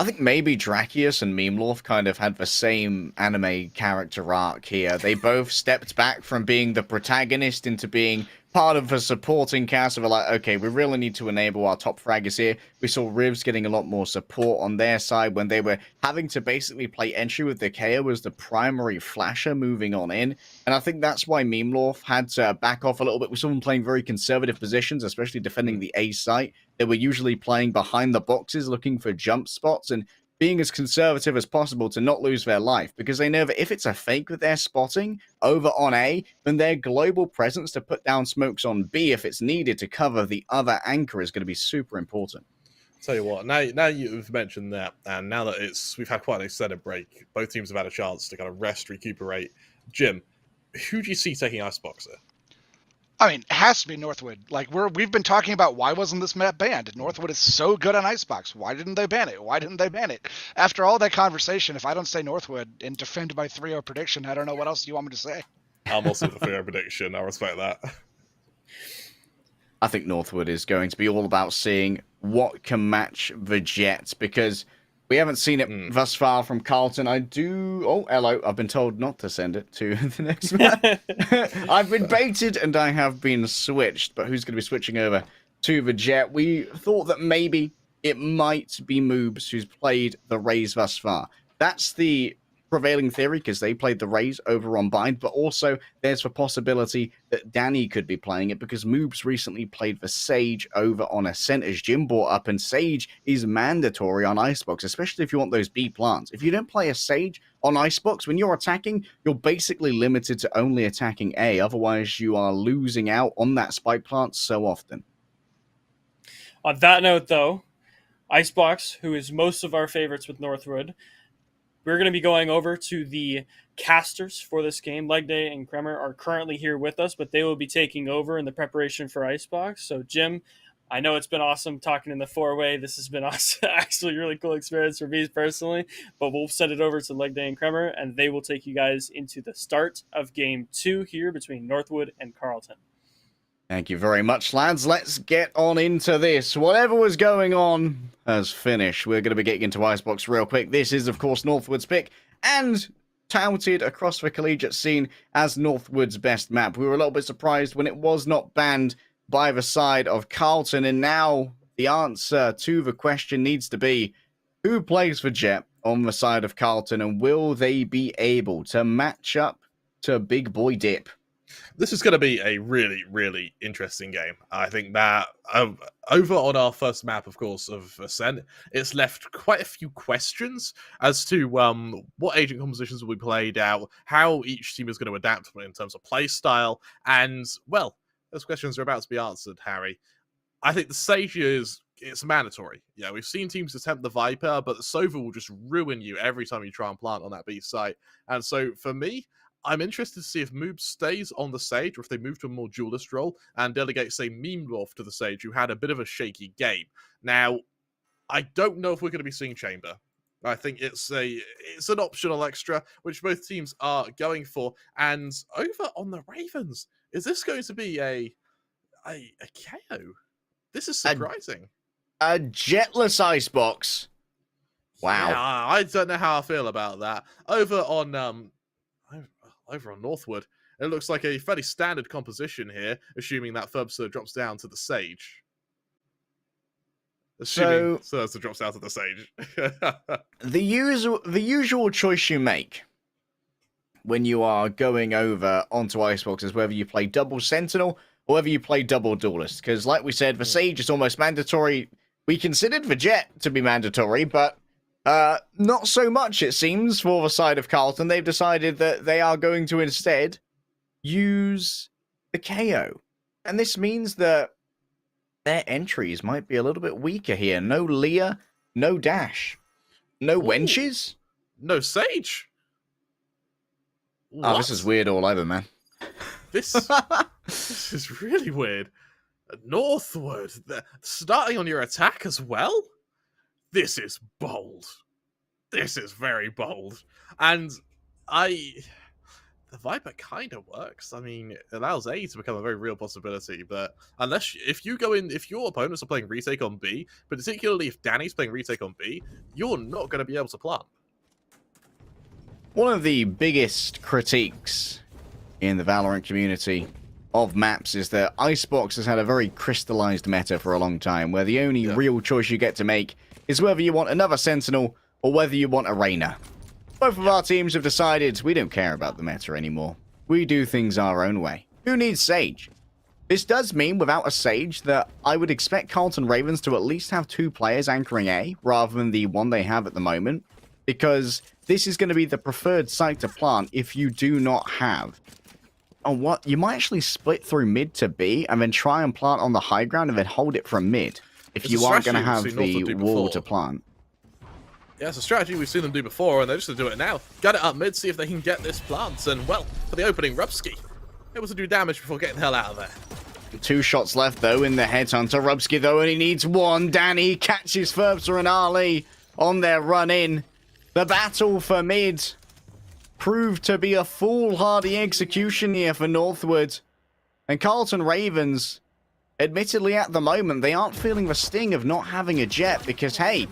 I think maybe Drakius and Memelorf kind of had the same anime character arc here. They both stepped back from being the protagonist into being part of a supporting cast. We're like, okay, we really need to enable our top fraggers here. We saw Rivs getting a lot more support on their side when they were having to basically play entry with the KO as the primary flasher moving on in. And I think that's why Memelorf had to back off a little bit. We saw them playing very conservative positions, especially defending the A site. They were usually playing behind the boxes, looking for jump spots and being as conservative as possible to not lose their life, because they know that if it's a fake that they're spotting over on A, then their global presence to put down smokes on B if it's needed to cover the other anchor is going to be super important. Tell you what, now you've mentioned that, and now that we've had quite an extended break, both teams have had a chance to kind of rest, recuperate. Jim, who do you see taking Icebox there? I mean, it has to be Northwood. Like we've been talking about why wasn't this map banned? Northwood is so good on Icebox. Why didn't they ban it? Why didn't they ban it? After all that conversation, if I don't say Northwood and defend my 3-0 prediction, I don't know what else you want me to say. I'm also the fair prediction. I respect that. I think Northwood is going to be all about seeing what can match the Jets, because we haven't seen it thus far from Carlton. Oh, hello. I've been told not to send it to the next man. I've been baited and I have been switched. But who's going to be switching over to the Jet? We thought that maybe it might be Moobs who's played the Rays thus far. That's the prevailing theory, because they played the Rays over on Bind, but also there's the possibility that Danny could be playing it, because Moobs recently played the Sage over on Ascent, as Jim brought up, and Sage is mandatory on Icebox, especially if you want those B plants. If you don't play a Sage on Icebox, when you're attacking, you're basically limited to only attacking A, otherwise you are losing out on that spike plant so often. On that note, though, Icebox, who is most of our favorites with Northwood, we're going to be going over to the casters for this game. LEGDAY and Kremer are currently here with us, but they will be taking over in the preparation for Icebox. So, Jim, I know it's been awesome talking in the four-way. This has been awesome, actually a really cool experience for me personally, but we'll send it over to LEGDAY and Kremer, and they will take you guys into the start of Game 2 here between Northwood and Carlton. Thank you very much, lads. Let's get on into this. Whatever was going on has finished. We're going to be getting into Icebox real quick. This is, of course, Northwood's pick, and touted across the collegiate scene as Northwood's best map. We were a little bit surprised when it was not banned by the side of Carlton, and now the answer to the question needs to be, who plays for Jet on the side of Carlton, and will they be able to match up to Big Boy Dip? This is going to be a really, really interesting game. I think that over on our first map, of course, of Ascent, it's left quite a few questions as to what agent compositions will be played out, how each team is going to adapt in terms of play style, and, well, those questions are about to be answered, Harry. I think the Sage it's mandatory. Yeah, we've seen teams attempt the Viper, but the Sova will just ruin you every time you try and plant on that B site. And so, for me, I'm interested to see if Moob stays on the Sage, or if they move to a more duelist role and delegate, say, Meemdorf to the Sage, who had a bit of a shaky game. Now, I don't know if we're going to be seeing Chamber. I think it's an optional extra, which both teams are going for. And over on the Ravens, is this going to be a KO? This is surprising. A jetless Icebox. Wow. Yeah, I don't know how I feel about that. Over on Northwood, it looks like a fairly standard composition here, assuming that Furbster drops down to the Sage. Assuming Furbster drops down to the Sage. The usual choice you make when you are going over onto Icebox is whether you play double Sentinel or whether you play double Duelist. Because like we said, the Sage is almost mandatory. We considered the Jet to be mandatory, but not so much, it seems, for the side of Carlton. They've decided that they are going to instead use the KO. And this means that their entries might be a little bit weaker here. No Leah, no Dash, no Wenches. No Sage. Oh, this is weird all over, man. This is really weird. Northwood, starting on your attack as well? This is bold. This is very bold. And the Viper kind of works. I mean, it allows A to become a very real possibility, but if your opponents are playing retake on B, but particularly if Danny's playing retake on B, you're not going to be able to plant. One of the biggest critiques in the Valorant community of maps is that Icebox has had a very crystallized meta for a long time, where the only real choice you get to make is whether you want another Sentinel or whether you want a Reyna. Both of our teams have decided we don't care about the meta anymore. We do things our own way. Who needs Sage? This does mean, without a Sage, that I would expect Carlton Ravens to at least have 2 players anchoring A, rather than the one they have at the moment, because this is going to be the preferred site to plant if you do not have. Oh, what? You might actually split through mid to B, and then try and plant on the high ground, and then hold it from mid, if you aren't going to have the wall to plant. Yeah, it's a strategy we've seen them do before, and they're just going to do it now. Get it up mid, see if they can get this plant, and, well, for the opening Rupski, able to do damage before getting the hell out of there. 2 shots left, though, in the Headhunter. Rubsky, though, only needs 1. Danny catches Ferbster and Ali on their run in. The battle for mid proved to be a foolhardy execution here for Northwood. And Carlton Ravens, admittedly at the moment, they aren't feeling the sting of not having a jet because, hey,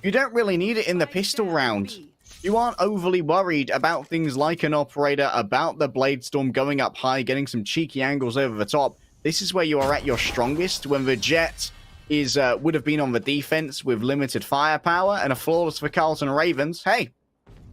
you don't really need it in the pistol round. You aren't overly worried about things like an operator, about the Blade Storm going up high, getting some cheeky angles over the top. This is where you are at your strongest, when the jet is would have been on the defense with limited firepower and a flawless for Carlton Ravens. Hey,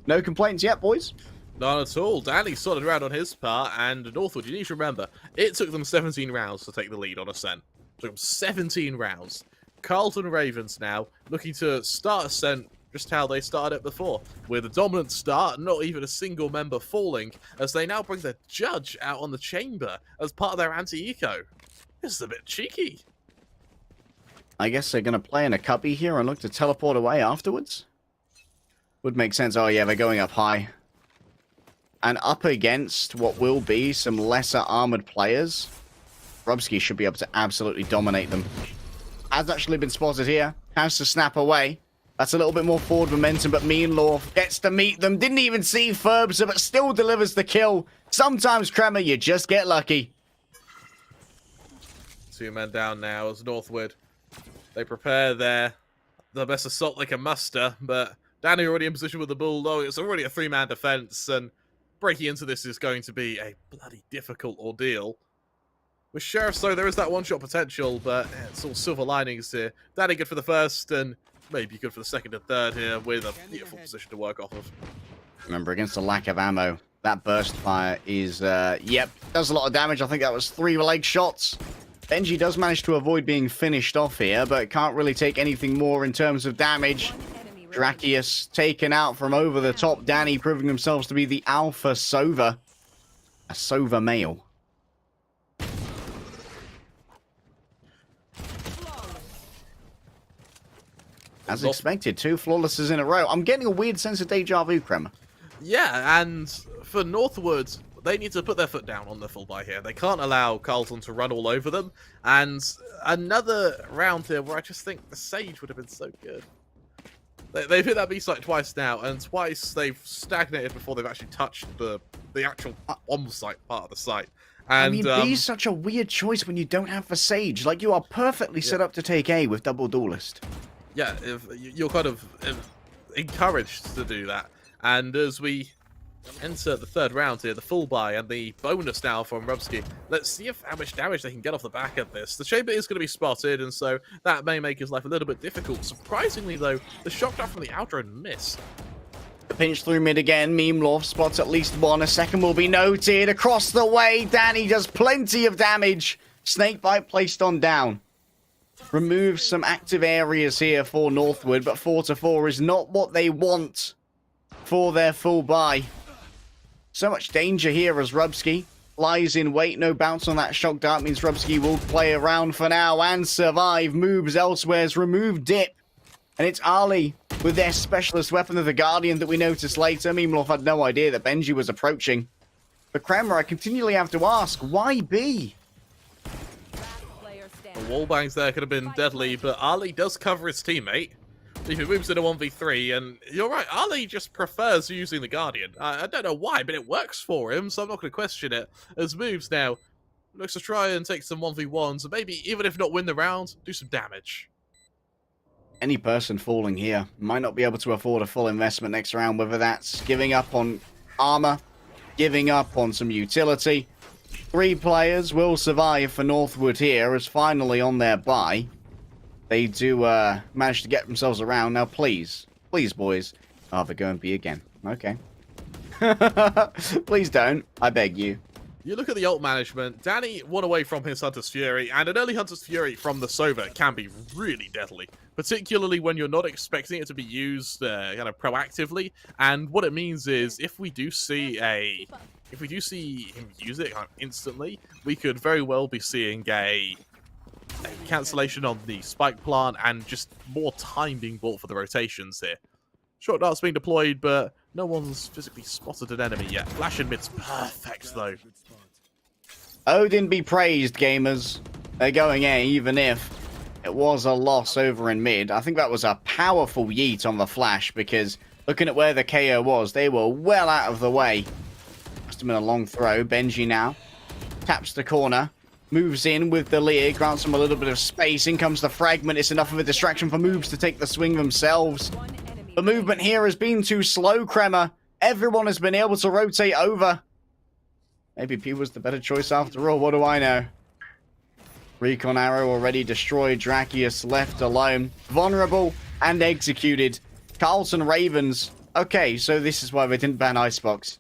no complaints yet, boys. None at all. Danny sorted around on his part, and Northwood, you need to remember, it took them 17 rounds to take the lead on Ascent. It took them 17 rounds. Carlton Ravens now looking to start Ascent just how they started it before, with a dominant start, not even a single member falling, as they now bring the judge out on the chamber as part of their anti-eco. This is a bit cheeky. I guess they're going to play in a cubby here and look to teleport away afterwards. Would make sense. Oh yeah, they're going up high. And up against what will be some lesser armored players, Rubsky should be able to absolutely dominate them. Has actually been spotted here. Has to snap away. That's a little bit more forward momentum, but Meanlaw gets to meet them. Didn't even see Ferbster, but still delivers the kill. Sometimes, Kremer, you just get lucky. 2 men down now as Northwood. They prepare the best assault they can muster, but Danny already in position with the Bulldog. It's already a 3-man defense, and breaking into this is going to be a bloody difficult ordeal. With Sheriff, though, there is that one-shot potential, but it's all silver linings here. Danny good for the first, and maybe good for the second and third here, with a beautiful position to work off of. Remember, against the lack of ammo, that burst fire is, yep, does a lot of damage. I think that was 3 leg shots. Benji does manage to avoid being finished off here, but can't really take anything more in terms of damage. Drakius taken out from over the top. Danny proving themselves to be the alpha Sova. A Sova male. As expected, 2 flawlesses in a row. I'm getting a weird sense of deja vu, Kremer. Yeah, and for Northwood, they need to put their foot down on the full buy here. They can't allow Carlton to run all over them. And another round here where I just think the Sage would have been so good. They've hit that B-site twice now, and twice they've stagnated before they've actually touched the actual on-site part of the site. And, I mean, B's such a weird choice when you don't have the Sage. Like, you are perfectly set up to take A with double duelist. Yeah, you're kind of encouraged to do that. And as we enter the 3rd round here, the full buy and the bonus now from Rubsky, let's see how much damage they can get off the back of this. The chamber is going to be spotted, and so that may make his life a little bit difficult. Surprisingly, though, the shock dart from the outer and miss. Pinch through mid again. Meemlorf spots at least 1. A second will be noted. Across the way, Danny does plenty of damage. Snakebite placed on down. Removes some active areas here for Northwood, but 4-4 is not what they want for their full buy. So much danger here as Rubsky lies in wait. No bounce on that shock dart means Rubsky will play around for now and survive. Moves elsewhere's removed dip. And it's Ali with their specialist weapon of the Guardian that we noticed later. Meemlorf had no idea that Benji was approaching. But Kremer, I continually have to ask, why B? The wallbangs there could have been deadly, but Ali does cover his teammate. If he moves in a 1v3, and you're right, Ali just prefers using the Guardian. I don't know why, but it works for him, so I'm not going to question it. As moves now, looks to try and take some 1v1s, and maybe, even if not win the round, do some damage. Any person falling here might not be able to afford a full investment next round, whether that's giving up on armor, giving up on some utility. 3 players will survive for Northwood here, as finally on their buy, they do manage to get themselves around. Now, please, boys. Oh, they're going B again. Okay. Please don't. I beg you. You look at the ult management, Danny won away from his Hunter's Fury, and an early Hunter's Fury from the Sova can be really deadly, particularly when you're not expecting it to be used kind of proactively. And what it means is, if we do see him use it instantly, we could very well be seeing a cancellation on the spike plant and just more time being bought for the rotations here. Short dart's being deployed, but no one's physically spotted an enemy yet. Flash and mid's perfect, though. Odin be praised, gamers. They're going A, even if it was a loss over in mid. I think that was a powerful yeet on the flash, because looking at where the KO was, they were well out of the way. Must have been a long throw. Benji now taps the corner, moves in with the Lear, grants him a little bit of space. In comes the fragment. It's enough of a distraction for Moves to take the swing themselves. The movement here has been too slow, Kremer. Everyone has been able to rotate over. Maybe P was the better choice after all. What do I know? Recon arrow already destroyed. Drakius left alone. Vulnerable and executed. Carlton Ravens. Okay, so this is why they didn't ban Icebox.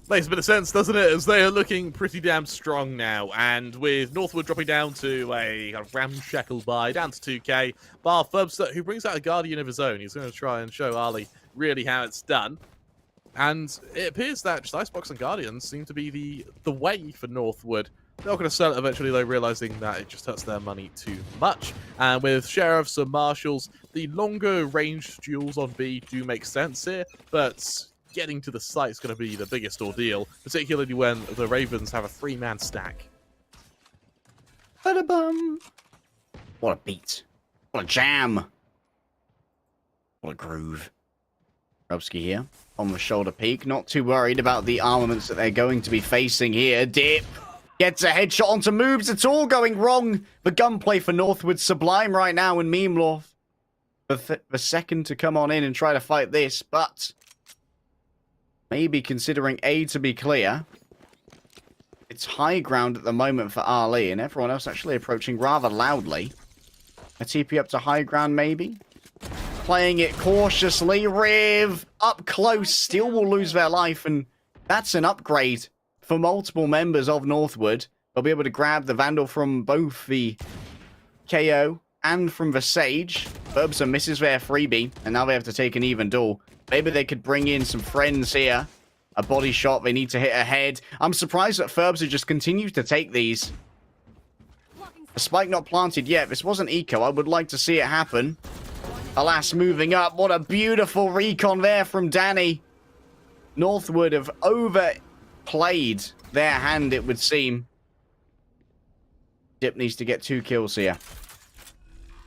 Makes a bit of sense, doesn't it? As they are looking pretty damn strong now. And with Northwood dropping down to a kind of ramshackle buy, down to 2k, bar Ferbster, who brings out a Guardian of his own. He's going to try and show Ali really how it's done. And it appears that just Icebox and Guardians seem to be the way for Northwood. They're not going to sell it eventually, though, realizing that it just hurts their money too much. And with Sheriffs and Marshals, the longer range duels on B do make sense here, but getting to the site is going to be the biggest ordeal, particularly when the Ravens have a 3-man stack. Ba-da-bum. What a beat. What a jam. What a groove. Rubsky here on the shoulder peak. Not too worried about the armaments that they're going to be facing here. Dip. Gets a headshot onto Moves. It's all going wrong. The gunplay for Northwood's sublime right now in Memelaw. The second to come on in and try to fight this, but maybe considering A to be clear. It's high ground at the moment for Ali, and everyone else actually approaching rather loudly. A TP up to high ground, maybe? Playing it cautiously. Riv up close, still will lose their life, and that's an upgrade for multiple members of Northwood. They'll be able to grab the Vandal from both the KO and from the Sage. Ferbster misses their freebie, and now they have to take an even duel. Maybe they could bring in some friends here. A body shot, they need to hit a head. I'm surprised that Ferbster just continues to take these. A spike not planted yet. This wasn't eco. I would like to see it happen. Alas, moving up. What a beautiful recon there from Danny. Northwood have overplayed their hand, it would seem. Dip needs to get 2 kills here.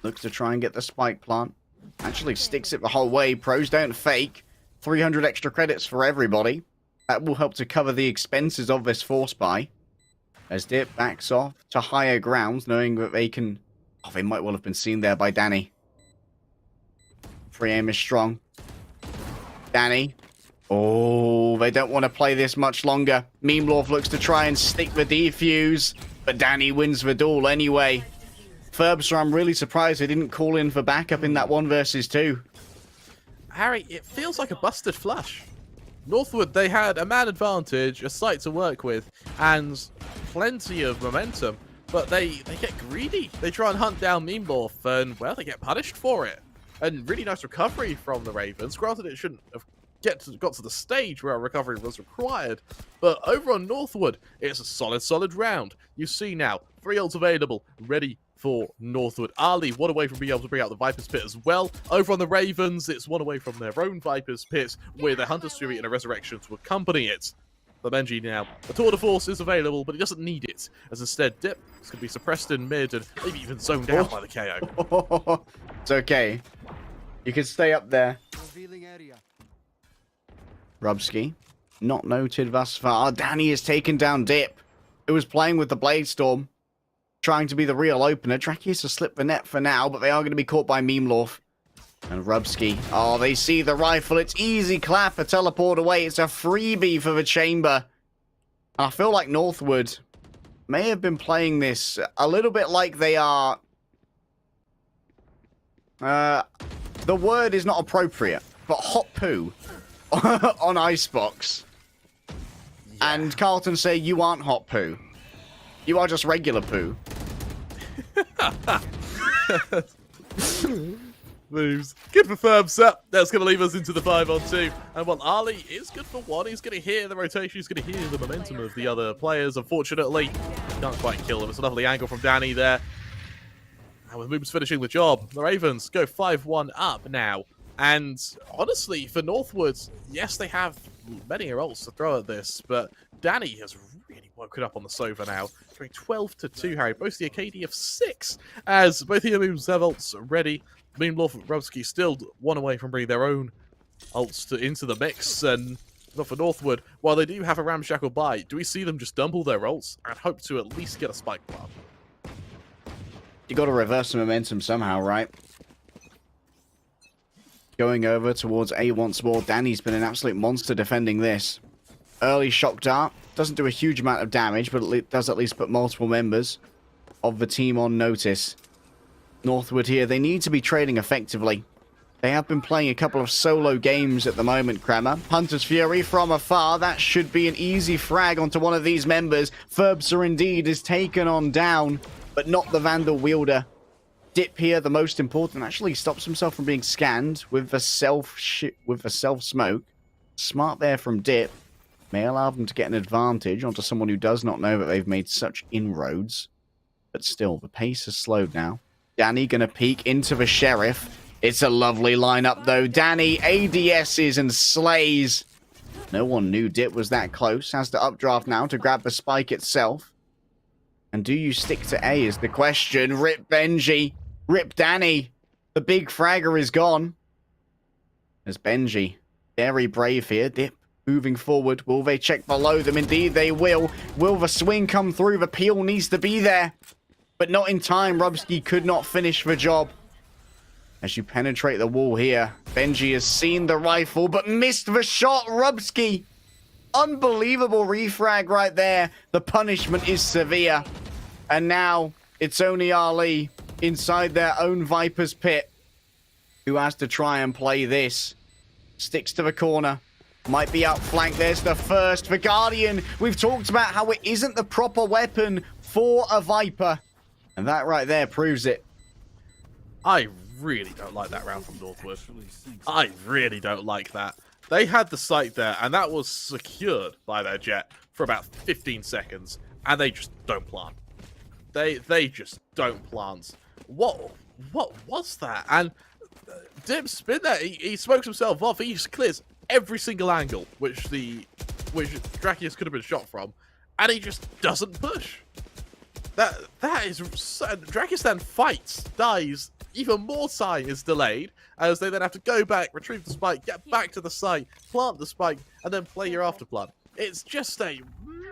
Looks to try and get the spike plant. Actually sticks it the whole way. Pros don't fake. 300 extra credits for everybody. That will help to cover the expenses of this force buy. As Dip backs off to higher grounds, knowing that they can... Oh, they might well have been seen there by Danny. Free aim is strong. Danny. Oh, they don't want to play this much longer. Memelaw looks to try and stick the defuse, but Danny wins the duel anyway. Ferbster, I'm really surprised they didn't call in for backup in that 1 versus 2. Harry, it feels like a busted flush. Northwood, they had a man advantage, a site to work with, and plenty of momentum, but they get greedy. They try and hunt down Memelaw, and, well, they get punished for it. And really nice recovery from the Ravens. Granted, it shouldn't have got to the stage where a recovery was required, but over on Northwood, it's a solid round. You see now, 3 ults available, ready for Northwood. Ali, 1 away from being able to bring out the Viper's Pit as well. Over on the Ravens, it's 1 away from their own Viper's Pit with a Hunter's Fury and a Resurrection to accompany it. The Benji now. The Tour de Force is available, but he doesn't need it, as instead Dip is going to be suppressed in mid and maybe even zoned out by the KO. It's okay. You can stay up there. Rubsky, not noted thus far. Danny has taken down Dip, who was playing with the Blade Storm, trying to be the real opener. Drakius has slipped the net for now, but they are going to be caught by Memelaw. And Rubsky, oh, they see the rifle. It's easy clap, a teleport away. It's a freebie for the chamber. And I feel like Northwood may have been playing this a little bit like they are... the word is not appropriate, but hot poo on Icebox. Yeah. And Carlton say, you aren't hot poo. You are just regular poo. Moves. Good for Ferbster. That's going to leave us into the 5-on-2. And while Ali is good for 1, he's going to hear the rotation. He's going to hear the momentum of the other players. Unfortunately, can't quite kill him. It's a lovely angle from Danny there. And with Moves finishing the job, the Ravens go 5-1 up now. And honestly, for Northwood, yes, they have many ults to throw at this, but Danny has really woken up on the Sova now. Going 12-2, Harry. Both the AKD of 6, as both the moves have ults ready. Meanwhile, Rubsky still one away from bringing their own ults into the mix, and not for Northwood. While they do have a ramshackle buy, do we see them just dumble their ults and hope to at least get a spike plant? You got to reverse the momentum somehow, right? Going over towards A once more. Danny's been an absolute monster defending this. Early shock dart. Doesn't do a huge amount of damage, but it does at least put multiple members of the team on notice. Northwood here, they need to be trading effectively. They have been playing a couple of solo games at the moment, Kremer. Hunter's Fury from afar. That should be an easy frag onto one of these members. Ferbser indeed is taken on down, but not the Vandal wielder. Dip here, the most important, actually stops himself from being scanned with the self smoke. Smart there from Dip. May allow them to get an advantage onto someone who does not know that they've made such inroads. But still, the pace has slowed now. Danny gonna peek into the Sheriff. It's a lovely lineup though. Danny ADSs and slays. No one knew Dip was that close. Has to updraft now to grab the spike itself. And do you stick to A is the question. Rip Benji. Rip Danny. The big fragger is gone. As Benji. Very brave here. Dip moving forward. Will they check below them? Indeed they will. Will the swing come through? The peel needs to be there. But not in time. Rubsky could not finish the job. As you penetrate the wall here, Benji has seen the rifle, but missed the shot. Rubsky. Unbelievable refrag right there. The punishment is severe. And now, it's only Ali inside their own Viper's pit who has to try and play this. Sticks to the corner. Might be outflanked. There's the first. The Guardian. We've talked about how it isn't the proper weapon for a Viper. And that right there proves it. I really don't like that round from Northwood. I really don't like that. They had the site there, and that was secured by their jet for about 15 seconds, and they just don't plant. They just don't plant. What was that? And Dip's been there. He smokes himself off. He just clears every single angle which Drakius could have been shot from, and he just doesn't push. That is so, Drakius then fights, dies. Even more time is delayed, as they then have to go back, retrieve the spike, get back to the site, plant the spike, and then play your afterplant. It's just a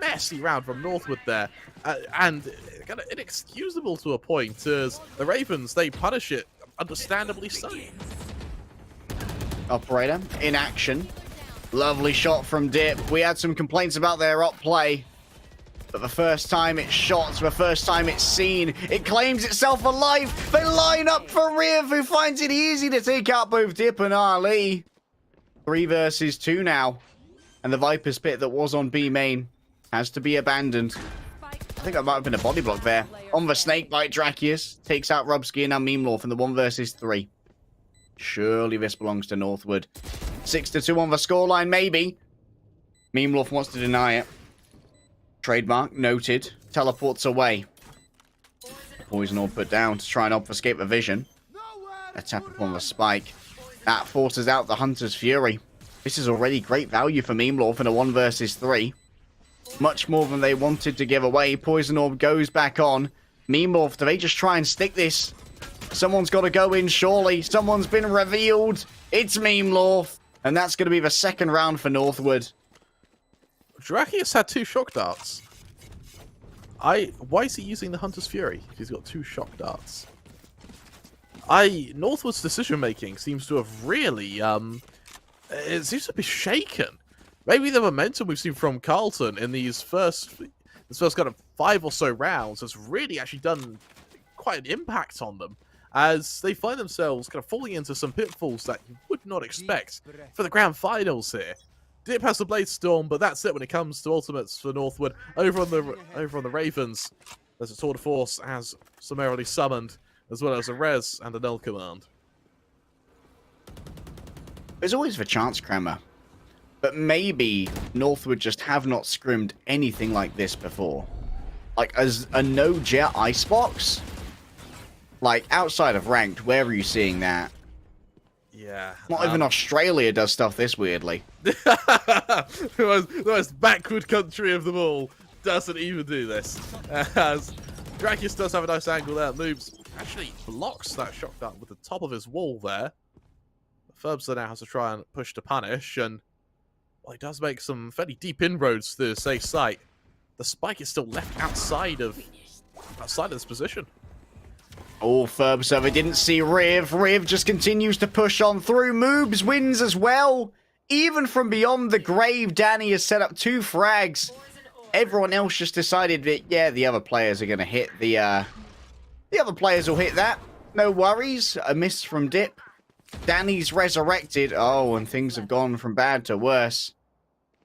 messy round from Northwood there, and kind of inexcusable to a point, as the Ravens, they punish it, understandably so. Operator in action. Lovely shot from Dip. We had some complaints about their up play. But the first time it's shot, the first time it's seen, it claims itself alive. They line up for Riv, who finds it easy to take out both Dip and Ali. 3 versus 2 now. And the Viper's pit that was on B main has to be abandoned. I think that might have been a body block there. On the snakebite, Drakius takes out Rubsky and now Memelorf in the 1 versus 3. Surely this belongs to Northwood. 6-2 on the scoreline, maybe. Memelorf wants to deny it. Trademark noted. Teleports away. Poison orb put down to try and obfuscate the vision. A tap upon the spike. That forces out the Hunter's Fury. This is already great value for Memelorf in a 1 versus 3. Much more than they wanted to give away. Poison orb goes back on. Memelorf, do they just try and stick this? Someone's got to go in, surely. Someone's been revealed. It's Memelorf. And that's going to be the 2nd round for Northwood. Drakius had 2 shock darts. Why is he using the Hunter's Fury if he's got 2 shock darts? Northwood's decision making seems to have really it seems to be shaken. Maybe the momentum we've seen from Carlton in this first kind of 5 or so rounds has really actually done quite an impact on them, as they find themselves kind of falling into some pitfalls that you would not expect for the grand finals here. Dip has the Blade Storm, but that's it when it comes to ultimates for Northwood. Over on the Ravens, there's a Tour de Force as summarily summoned, as well as a Res and a Null Command. There's always the chance, Kremer. But maybe Northwood just have not scrimmed anything like this before. Like, as a no-jet icebox? Like, outside of ranked, where are you seeing that? Yeah. Not even Australia does stuff this weirdly. The most backward country of them all doesn't even do this. As Drakius does have a nice angle there, moves, actually blocks that shot gun with the top of his wall there. Ferbster now has to try and push to punish, and well, he does make some fairly deep inroads to the safe site. The spike is still left outside of this position. Oh, Ferbster, they didn't see Riv. Riv just continues to push on through. Moobs wins as well. Even from beyond the grave, Danny has set up 2 frags. Everyone else just decided that, yeah, the other players are going to hit the other players will hit that. No worries. A miss from Dip. Danny's resurrected. Oh, and things have gone from bad to worse.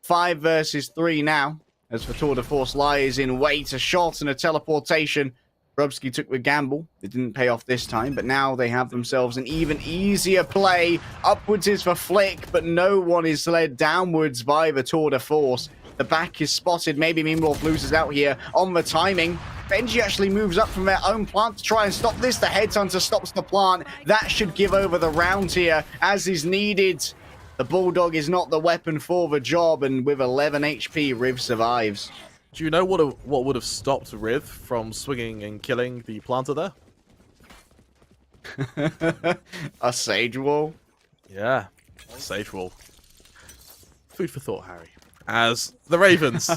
5 versus 3 now. As for Tour de Force lies in wait, a shot and a teleportation. Rubsky took the gamble. It didn't pay off this time, but now they have themselves an even easier play. Upwards is for Flick, but no one is led downwards by the Tour de Force. The back is spotted. Maybe Mimloff loses out here on the timing. Benji actually moves up from their own plant to try and stop this. The Headhunter stops the plant. That should give over the round here, as is needed. The Bulldog is not the weapon for the job, and with 11 HP, Riv survives. Do you know what would have stopped Riv from swinging and killing the planter there? A Sage Wall? Yeah, Sage Wall. Food for thought, Harry. As the Ravens,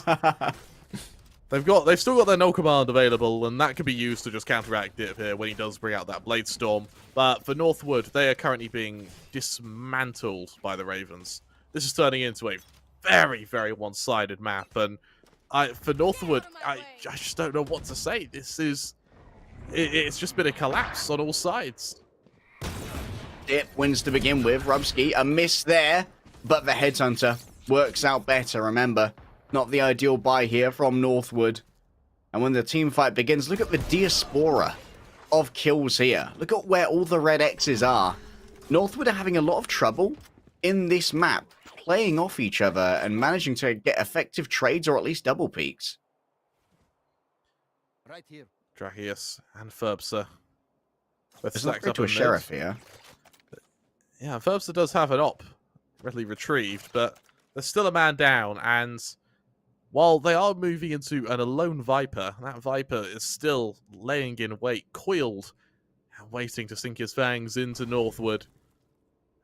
they've still got their no command available, and that can be used to just counteract Dip here when he does bring out that Blade Storm. But for Northwood, they are currently being dismantled by the Ravens. This is turning into a very, very one-sided map, and for Northwood, I just don't know what to say. It's just been a collapse on all sides. Dip wins to begin with. Rubsky, a miss there, but the Headhunter works out better. Remember, not the ideal buy here from Northwood. And when the team fight begins, look at the diaspora of kills here. Look at where all the red X's are. Northwood are having a lot of trouble in this map, playing off each other and managing to get effective trades or at least double peaks. Right here. Drakius and Ferbster. It's not great to a Sheriff here. Yeah, Ferbster does have an op readily retrieved, but there's still a man down, and while they are moving into an alone Viper, that Viper is still laying in wait, coiled, and waiting to sink his fangs into Northwood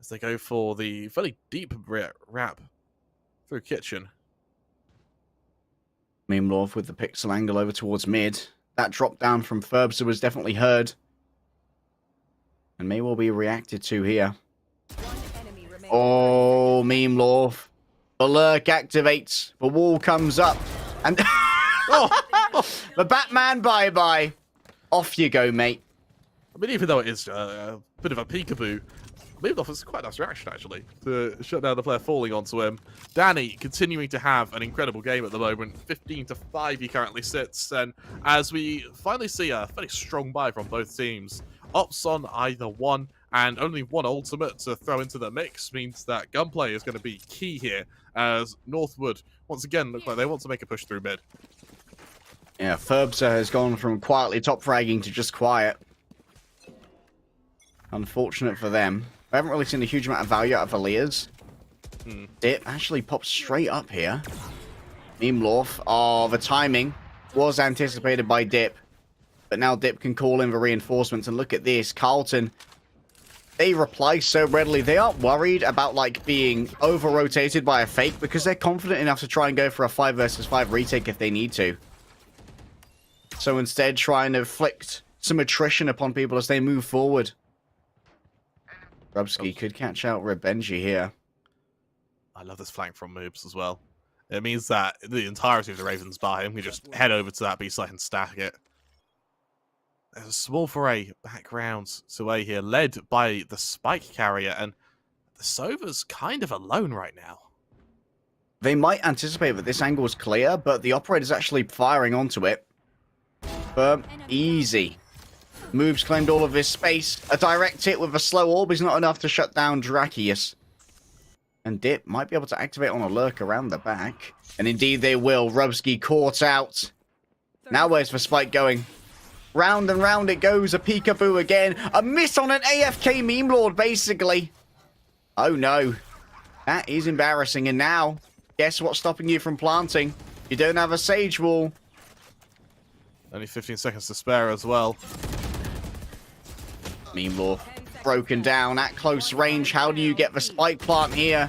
as they go for the fairly deep wrap through kitchen. Mimlov with the pixel angle over towards mid. That drop down from Ferbster was definitely heard, and may well be reacted to here. Oh, Mimlov. The lurk activates. The wall comes up. And the Batman bye-bye. Off you go, mate. I mean, even though it is a bit of a peekaboo, Mimlov is quite a nice reaction, actually, to shut down the player falling onto him. Danny continuing to have an incredible game at the moment. 15-5 he currently sits. And as we finally see a fairly strong buy from both teams, ops on either one, and only one ultimate to throw into the mix means that gunplay is going to be key here, as Northwood, once again, look like they want to make a push through mid. Yeah, Ferbster has gone from quietly top fragging to just quiet. Unfortunate for them. I haven't really seen a huge amount of value out of Alias. Dip actually pops straight up here. Mimlorf, oh, the timing was anticipated by Dip. But now Dip can call in the reinforcements, and look at this. Carlton, they reply so readily. They aren't worried about, like, being over-rotated by a fake because they're confident enough to try and go for a 5 versus 5 retake if they need to. So instead, trying to inflict some attrition upon people as they move forward. Rubsky could catch out Rebenji here. I love this flank from Moobs as well. It means that the entirety of the Ravens bar him can just head over to that B site and stack it. There's a small foray background to A here, led by the Spike Carrier, and the Sova's kind of alone right now. They might anticipate that this angle is clear, but the operator's actually firing onto it. But easy. Moves claimed all of this space. A direct hit with a slow orb is not enough to shut down Drakius. And Dip might be able to activate on a lurk around the back. And indeed they will. Rubsky caught out. Now where's the spike going? Round and round it goes. A peekaboo again. A miss on an AFK meme lord, basically. Oh no. That is embarrassing. And now, guess what's stopping you from planting? You don't have a Sage Wall. Only 15 seconds to spare as well. Meme Lord broken down at close range. How do you get the spike plant here?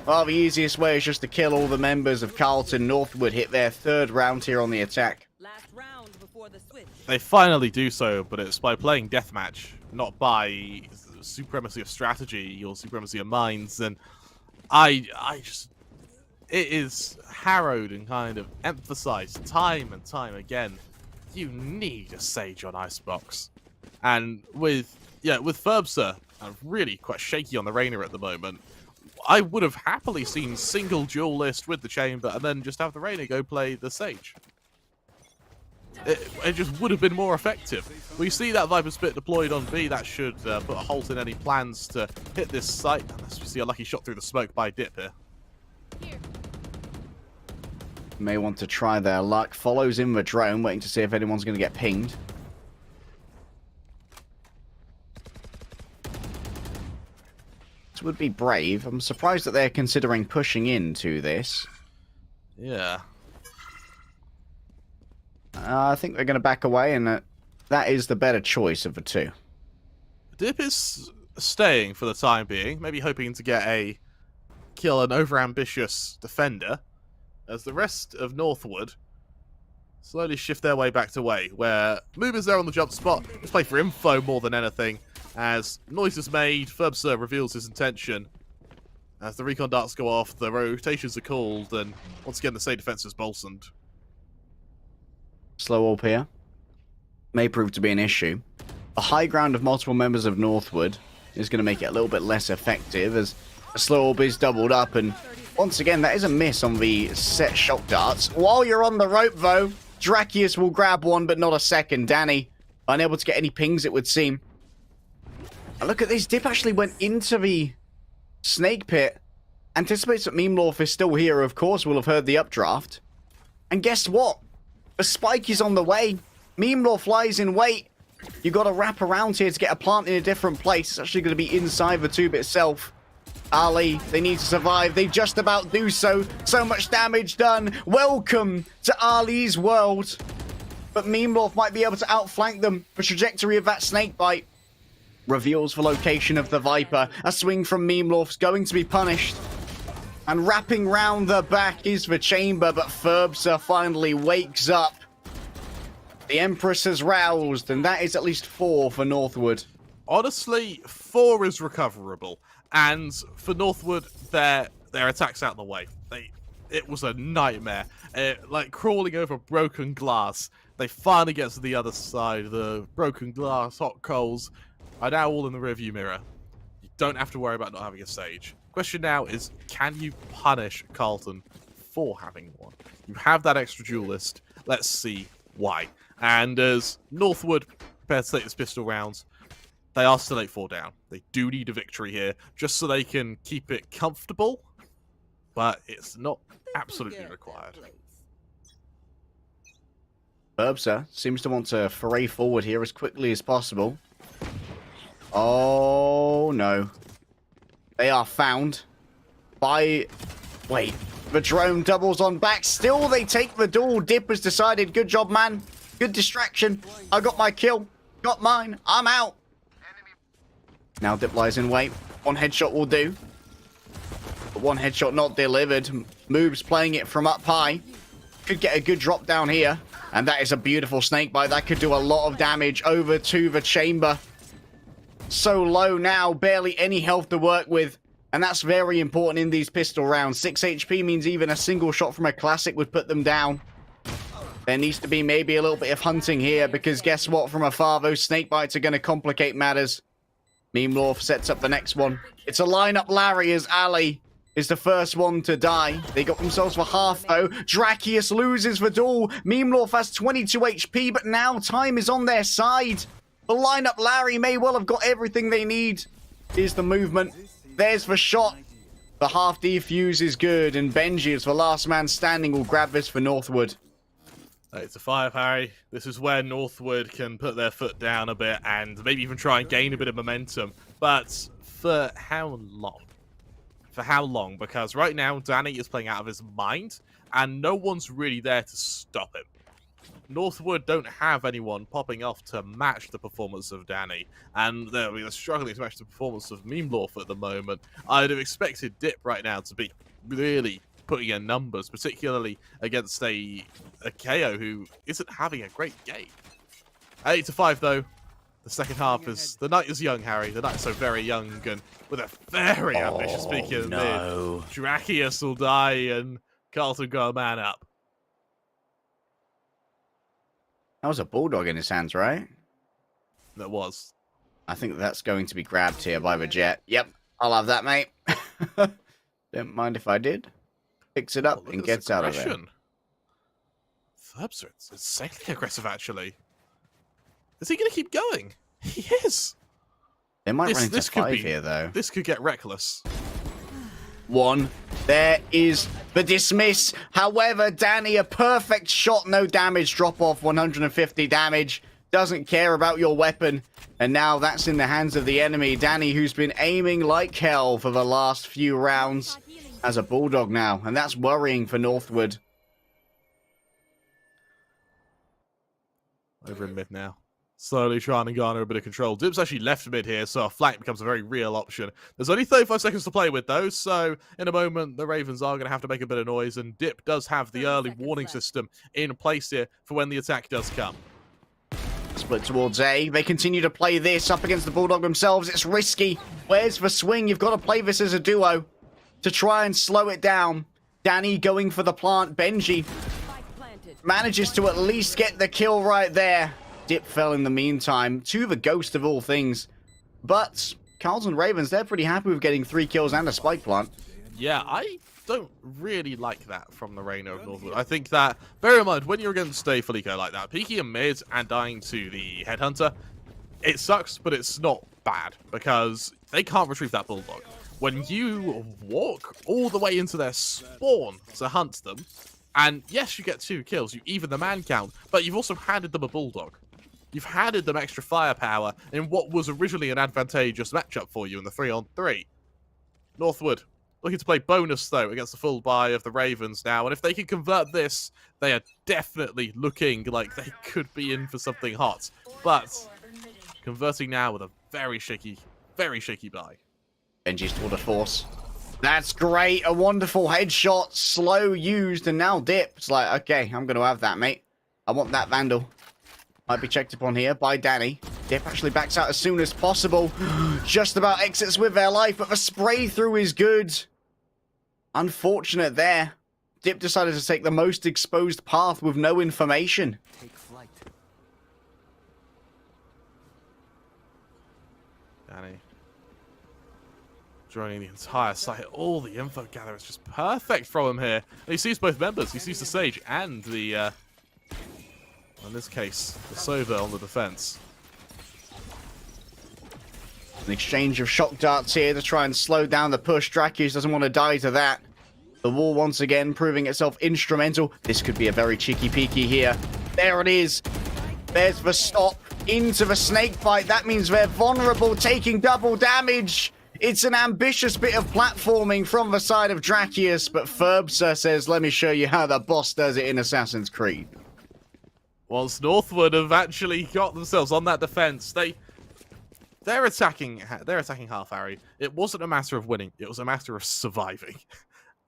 Well, the easiest way is just to kill all the members of Carlton. Northwood hit their 3rd round here on the attack. Last round before the switch. They finally do so, but it's by playing deathmatch, not by supremacy of strategy or supremacy of minds. And I just, it is harrowed and kind of emphasized time and time again. You need a Sage on Icebox. And with Ferbser, really quite shaky on the Reyna at the moment, I would have happily seen single duelist with the Chamber and then just have the Reyna go play the Sage. It just would have been more effective. We see that Viper Spit deployed on B. That should put a halt in any plans to hit this site. Unless we see a lucky shot through the smoke by Dip here. May want to try their luck. Follows in the drone, waiting to see if anyone's going to get pinged. This would be brave. I'm surprised that they're considering pushing into this. Yeah. I think they're going to back away, and that is the better choice of the two. Dip is staying for the time being, maybe hoping to get a kill an overambitious defender, as the rest of Northwood slowly shift their way back to way, where Moob is there on the jump spot. Just play for info more than anything. As noise is made, Ferbser reveals his intention. As the recon darts go off, the rotations are called, and once again the state defense is bolstened. Slow up here. May prove to be an issue. The high ground of multiple members of Northwood is going to make it a little bit less effective, as the slow orb is doubled up, and once again, that is a miss on the set shock darts. While you're on the rope, though, Drakius will grab one, but not a second. Danny, unable to get any pings, it would seem. And look at this. Dip actually went into the snake pit. Anticipates that Memlorf is still here, of course. Will have heard the updraft. And guess what? The spike is on the way. Memlorf lies in wait. You got to wrap around here to get a plant in a different place. It's actually going to be inside the tube itself. Ali, they need to survive. They just about do so. So much damage done. Welcome to Ali's world. But Memlorf might be able to outflank them. The trajectory of that snake bite reveals the location of the Viper. A swing from Memlorf's going to be punished. And wrapping round the back is the Chamber, but Ferbser finally wakes up. The Empress has roused, and that is at least 4 for Northwood. Honestly, 4 is recoverable. And for Northwood, their attack's out of the way. It was a nightmare. Like crawling over broken glass. They finally get to the other side. The broken glass, hot coals are now all in the rearview mirror. You don't have to worry about not having a Sage. Question now is, can you punish Carlton for having one? You have that extra duelist. Let's see why. And as Northwood prepare to take this pistol rounds, they are still 8-4 down. They do need a victory here, just so they can keep it comfortable, but it's not absolutely required. Ferbser seems to want to foray forward here as quickly as possible. Oh, no. They are found by... Wait, the drone doubles on back. Still, they take the duel. Dip has decided. Good job, man. Good distraction. I got my kill. Got mine. I'm out. Now Dip lies in wait. One headshot will do. But one headshot not delivered. Moob's playing it from up high. Could get a good drop down here. And that is a beautiful snake bite. That could do a lot of damage over to the Chamber. So low now. Barely any health to work with. And that's very important in these pistol rounds. 6 HP means even a single shot from a classic would put them down. There needs to be maybe a little bit of hunting here, because guess what? From afar, those snake bites are going to complicate matters. Memlorf sets up the next one. It's a lineup Larry as Ali is the first one to die. They got themselves for half, though. Drakius loses the duel. Memlorf has 22 HP, but now time is on their side. The lineup Larry may well have got everything they need. Here's the movement. There's the shot. The half defuse is good, and Benji, as the last man standing, will grab this for Northwood. 8-5, Harry. This is where Northwood can put their foot down a bit and maybe even try and gain a bit of momentum. But for how long? For how long? Because right now, Danny is playing out of his mind. and no one's really there to stop him. Northwood don't have anyone popping off to match the performance of Danny, and they're struggling to match the performance of Meemlorf at the moment. I'd have expected Dip right now to be really putting in numbers, particularly against a KO who isn't having a great game. 8-5 though. The second half is... The night is young, Harry. The night is so very young, and with a very ambitious peak in mid. Drakius will die, and Carlton got a man up. That was a bulldog in his hands, right? That was. I think that's going to be grabbed here by the Jet. Yep, I'll have that, mate. Don't mind if I did. Picks it up and gets out of there. Thurbs are insanely aggressive, actually. Is he going to keep going? He is. They might run into 5 here, though. This could get reckless. 1. There is the dismiss. However, Danny, a perfect shot, no damage, drop off 150 damage. Doesn't care about your weapon. And now that's in the hands of the enemy. Danny, who's been aiming like hell for the last few rounds, has a bulldog now. And that's worrying for Northwood. Over in mid now. Slowly trying to garner a bit of control. Dip's actually left mid here, so a flank becomes a very real option. There's only 35 seconds to play with, though, so in a moment, the Ravens are going to have to make a bit of noise, and Dip does have the early warning system in place here for when the attack does come. Split towards A. They continue to play this up against the Bulldog themselves. It's risky. Where's the swing? You've got to play this as a duo to try and slow it down. Danny going for the plant. Benji manages to at least get the kill right there. Dip fell in the meantime to the ghost of all things. But Carlton Ravens, they're pretty happy with getting 3 kills and a spike plant. Yeah, I don't really like that from the Reigner of Northwood. I think that, bear in mind, when you're against a Felico like that, peeking in mid and dying to the Headhunter, it sucks, but it's not bad, because they can't retrieve that Bulldog. When you walk all the way into their spawn to hunt them, and yes, you get 2 kills, you even the man count, but you've also handed them a Bulldog. You've handed them extra firepower in what was originally an advantageous matchup for you in the 3-on-3. Northwood looking to play bonus, though, against the full buy of the Ravens now. And if they can convert this, they are definitely looking like they could be in for something hot. But converting now with a very shaky buy. Benji's tour de force. That's great. A wonderful headshot. Slow used. And now Dip. It's like, okay, I'm going to have that, mate. I want that Vandal. Might be checked upon here by Danny. Dip actually backs out as soon as possible. Just about exits with their life, but the spray through is good. Unfortunate there. Dip decided to take the most exposed path with no information. Take flight. Danny joining the entire site. All the info gather is just perfect from him here. And he sees both members. He sees the Sage and the... in this case, the Sova on the defense. An exchange of shock darts here to try and slow down the push. Drakius doesn't want to die to that. The wall once again proving itself instrumental. This could be a very cheeky peeky here. There it is. There's the stop into the snake bite. That means they're vulnerable, taking double damage. It's an ambitious bit of platforming from the side of Drakius, but Ferbsa says, let me show you how the boss does it in Assassin's Creed. Once Northwood have actually got themselves on that defense, they're attacking half, Harry. It wasn't a matter of winning, it was a matter of surviving.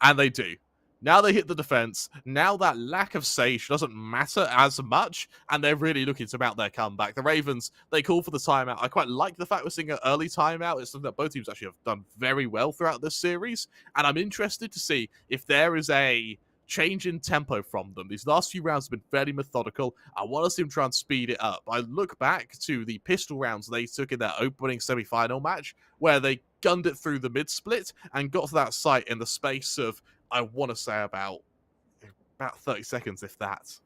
And they do. Now they hit the defense. Now that lack of Sage doesn't matter as much, and they're really looking to mount their comeback. The Ravens, they call for the timeout. I quite like the fact we're seeing an early timeout. It's something that both teams actually have done very well throughout this series, and I'm interested to see if there is a change in tempo from them. These last few rounds have been fairly methodical. I want to see them try and speed it up. I look back to the pistol rounds they took in their opening semi-final match, where they gunned it through the mid-split and got to that site in the space of, I want to say, about 30 seconds, if that.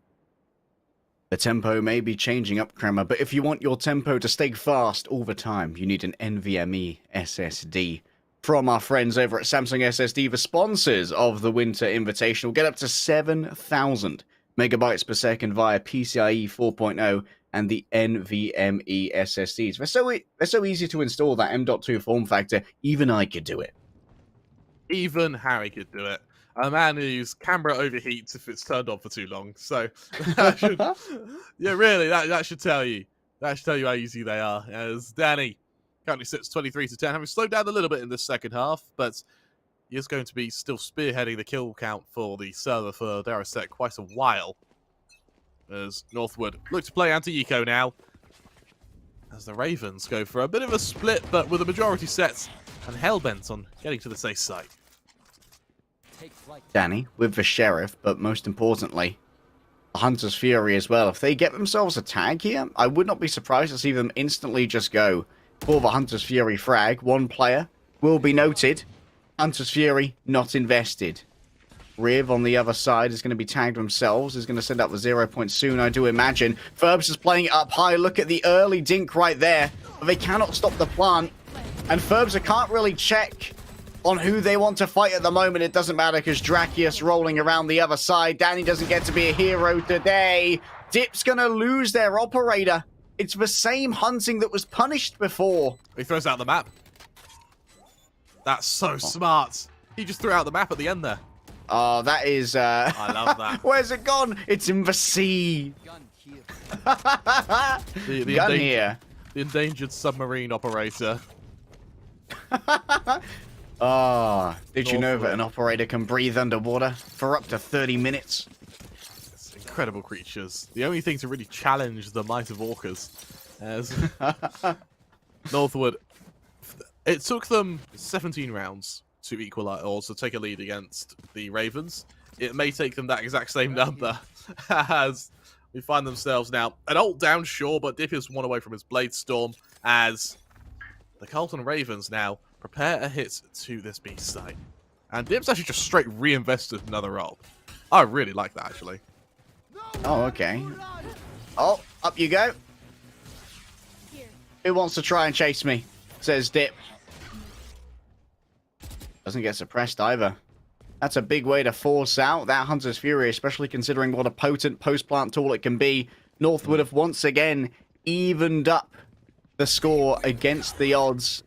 The tempo may be changing up, Kremer, but if you want your tempo to stay fast all the time, you need an NVMe SSD. From our friends over at Samsung SSD, the sponsors of the Winter Invitational, get up to 7,000 megabytes per second via PCIe 4.0 and the NVMe SSDs. They're so easy to install, that M.2 form factor, even I could do it. Even Harry could do it. a man whose camera overheats if it's turned on for too long. So, that should, yeah, really, that should tell you. That should tell you how easy they are. As Danny currently sits 23-10, having slowed down a little bit in this second half, but he is going to be still spearheading the kill count for the server for Darasek quite a while. As Northwood look to play anti-eco now, as the Ravens go for a bit of a split, but with a majority set and hellbent on getting to the safe side. Danny with the Sheriff, but most importantly, the Hunter's Fury as well. If they get themselves a tag here, I would not be surprised to see them instantly just go for the Hunter's Fury frag. One player will be noted. Hunter's Fury not invested. Riv on the other side is going to be tagged themselves. Is going to send up the 0 point soon, I do imagine. Ferbs is playing it up high. Look at the early dink right there. But they cannot stop the plant. And Ferbs can't really check on who they want to fight at the moment. It doesn't matter because Drakius rolling around the other side. Danny doesn't get to be a hero today. Dip's going to lose their operator. It's the same hunting that was punished before. He throws out the map. That's so smart. He just threw out the map at the end there. Oh, that is... I love that. Where's it gone? It's in the sea. The Gun here. The endangered submarine operator. Oh, did you know that Northwood. an operator can breathe underwater for up to 30 minutes? It's incredible creatures. The only thing to really challenge the might of orcas. As Northwood, it took them 17 rounds to equalize or to take a lead against the Ravens. It may take them that exact same number as we find themselves now an ult down, sure, but Dip is one away from his Blade Storm as the Carlton Ravens now prepare a hit to this B site. And Dip's actually just straight reinvested another ult. I really like that, actually. Oh, okay. Oh, up you go. Who wants to try and chase me? Says Dip. Doesn't get suppressed either. That's a big way to force out that Hunter's Fury, especially considering what a potent post-plant tool it can be. Northwood have once again evened up the score against the odds.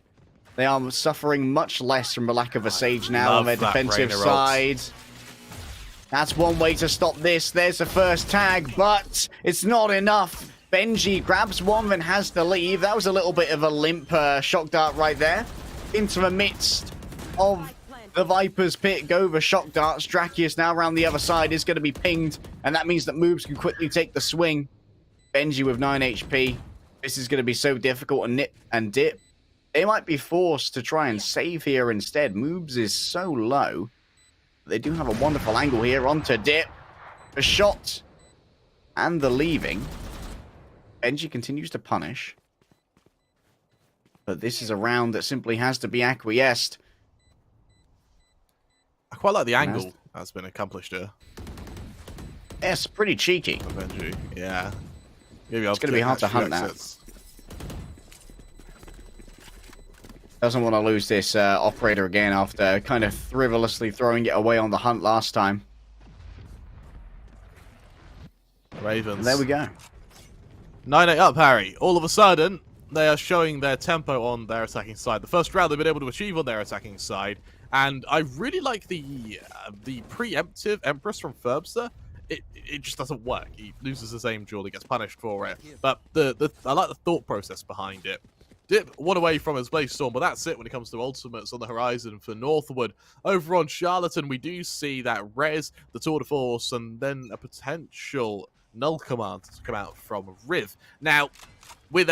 They are suffering much less from the lack of a Sage now on their defensive side. That's one way to stop this. There's the first tag, but it's not enough. Benji grabs one and has to leave. That was a little bit of a limp shock dart right there. Into the midst of the Viper's pit go the shock darts. Drakius now around the other side is going to be pinged, and that means that Moobs can quickly take the swing. Benji with 9 HP. This is going to be so difficult, and Nip and Dip, they might be forced to try and save here instead. Moobs is so low. They do have a wonderful angle here onto Dip. The shot and the leaving. Benji continues to punish. But this is a round that simply has to be acquiesced. I quite like the angle that's been accomplished here. Yes, pretty cheeky. Benji. Yeah. Maybe It's going to be hard to hunt that. Doesn't want to lose this operator again after kind of frivolously throwing it away on the hunt last time. Ravens. And there we go. 9-8 up, Harry. All of a sudden, they are showing their tempo on their attacking side. The first round they've been able to achieve on their attacking side. And I really like the preemptive Empress from Ferbster. It just doesn't work. He loses his aim duel, he gets punished for it. But I like the thought process behind it. Dip one away from his Blaze Storm, but that's it when it comes to ultimates on the horizon for Northwood. Over on Charlatan, we do see that Res, the Tour de Force, and then a potential null command to come out from Riv. Now, with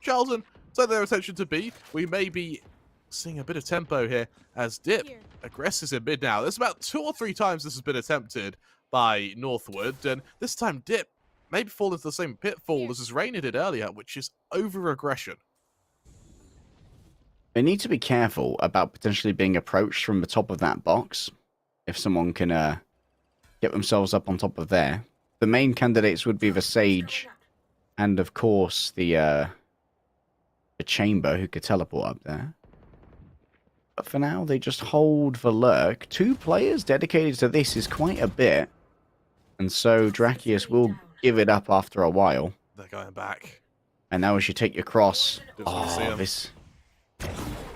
Charlatan, turn their attention to B, we may be seeing a bit of tempo here as Dip aggresses in mid now. There's about 2 or 3 times this has been attempted by Northwood, and this time Dip maybe fall into the same pitfall as his Rainer did earlier, which is over-aggression. They need to be careful about potentially being approached from the top of that box. If someone can get themselves up on top of there. The main candidates would be the Sage and, of course, the Chamber who could teleport up there. But for now, they just hold the lurk. 2 players dedicated to this is quite a bit. And so Drakius will give it up after a while. They're going back. And now as you take your cross... Just want to see him.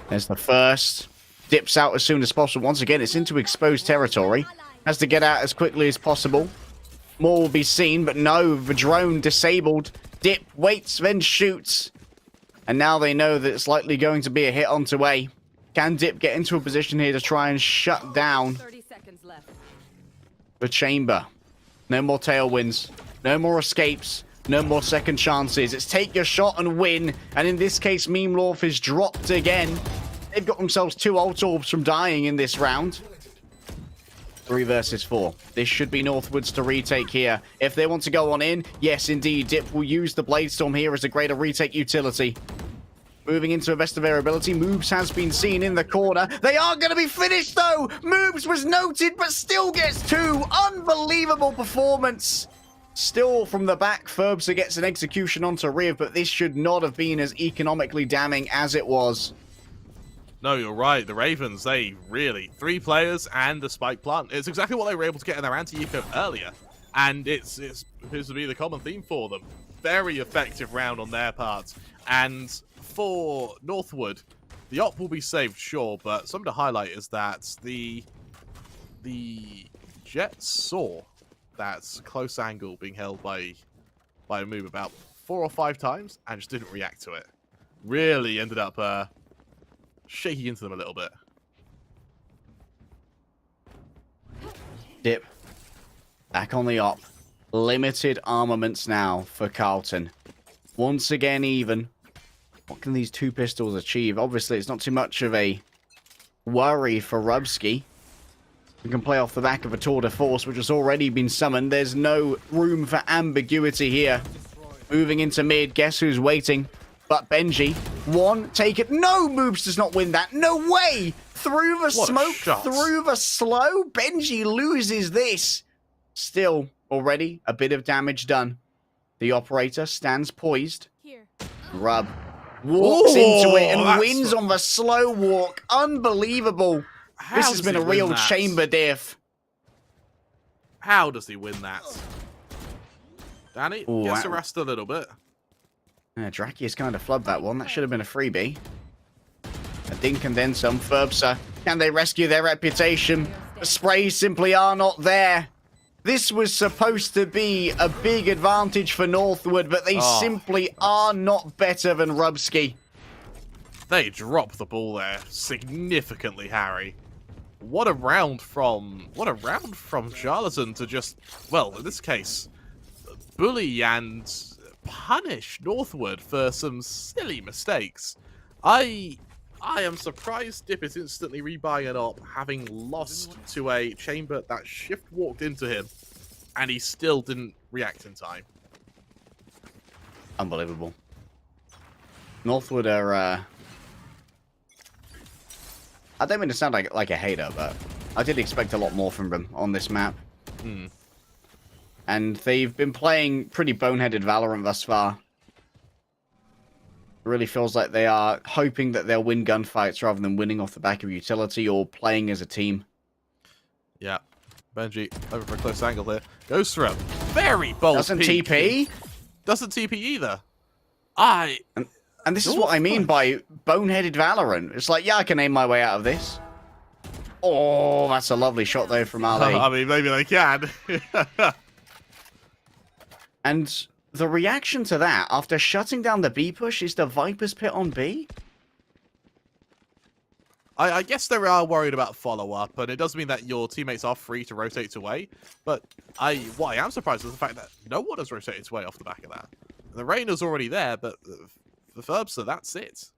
There's the first. Dips out as soon as possible. Once again, it's into exposed territory. Has to get out as quickly as possible. More will be seen, but no, the drone disabled. Dip waits, then shoots. And now they know that it's likely going to be a hit onto A. Can Dip get into a position here to try and shut down 30 seconds left. the chamber? No more tailwinds. No more escapes. No more second chances. It's take your shot and win. And in this case, Memelorf is dropped again. They've got themselves 2 ult orbs from dying in this round. 3 versus 4. This should be Northwoods to retake here. If they want to go on in, yes, indeed. Dip will use the Bladestorm here as a greater retake utility. Moving into a best availability. Moobs has been seen in the corner. They are going to be finished, though. Moobs was noted, but still gets 2. Unbelievable performance. Still from the back, Ferbsa gets an execution onto Riv, but this should not have been as economically damning as it was. No, you're right. The Ravens, they really... 3 players and the spike plant. It's exactly what they were able to get in their anti-eco earlier. And it appears to be the common theme for them. Very effective round on their part. And for Northwood, the op will be saved, sure, but something to highlight is that the Jets saw that close angle being held by a move about 4 or 5 times and just didn't react to it. Really ended up shaking into them a little bit. Dip. Back on the op. Limited armaments now for Carlton. Once again even. What can these 2 pistols achieve? Obviously, it's not too much of a worry for Rubsky. We can play off the back of a tour de force, which has already been summoned. There's no room for ambiguity here. Moving into mid. Guess who's waiting? But Benji. 1, take it. No, Moobs does not win that. No way! Through the smoke, through the slow. Benji loses this. Still, already a bit of damage done. The operator stands poised. Here. Rub walks into it and that's wins on the slow walk. Unbelievable. This has been a real chamber diff. How does he win that? Danny, Ooh, gets harassed a little bit. Yeah, Drakius kind of flubbed that one. That should have been a freebie. A dink and then some. Ferbsa. Can they rescue their reputation? The sprays simply are not there. This was supposed to be a big advantage for Northwood, but they simply are not better than Rubsky. They drop the ball there significantly, Harry. What a round from Charlatan to just, well, in this case, bully and punish Northwood for some silly mistakes. I am surprised Dip is instantly rebuying it up, having lost to a chamber that shift walked into him, and he still didn't react in time. Unbelievable. Northwood are, I don't mean to sound like a hater, but I did expect a lot more from them on this map. And they've been playing pretty boneheaded Valorant thus far. It really feels like they are hoping that they'll win gunfights rather than winning off the back of utility or playing as a team. Yeah. Benji, over for a close angle here. Goes for a very bold Doesn't peek. TP? Doesn't TP either. And this is what I mean by boneheaded Valorant. It's like, yeah, I can aim my way out of this. Oh, that's a lovely shot, though, from Ali. I mean, maybe they can. And the reaction to that, after shutting down the B push, is the Viper's Pit on B? I guess they are worried about follow-up, and it does mean that your teammates are free to rotate away. But what I am surprised is the fact that no one has rotated away off the back of that. The Reyna's already there, but the Ferbsa, that's it.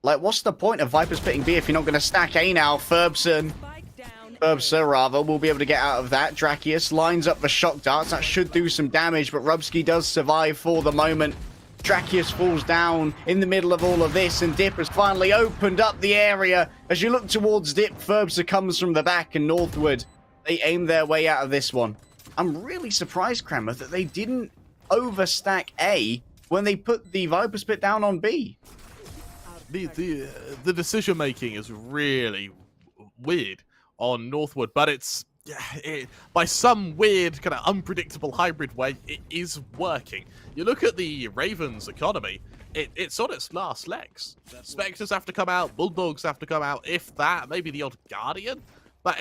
Like, what's the point of Viper's pitting B if you're not going to stack A now? Ferbsa, rather, will be able to get out of that. Drakius lines up the shock darts. That should do some damage, but Rubsky does survive for the moment. Drakius falls down in the middle of all of this, and Dip has finally opened up the area. As you look towards Dip, Ferbsa comes from the back, and Northwood, they aim their way out of this one. I'm really surprised, Kremer, that they didn't overstack A when they put the Viper's Pit down on B. The decision making is really weird on Northwood, but by some weird kind of unpredictable hybrid way, it is working. You look at the Ravens economy, it's on its last legs. Spectres have to come out, Bulldogs have to come out, if that, maybe the odd Guardian. But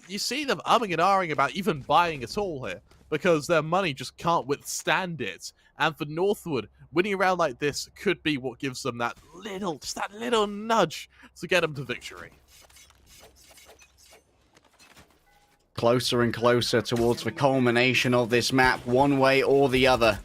you see them umming and ahhing about even buying at all here, because their money just can't withstand it. And for Northwood, winning a round like this could be what gives them that little nudge to get them to victory. Closer and closer towards the culmination of this map, one way or the other.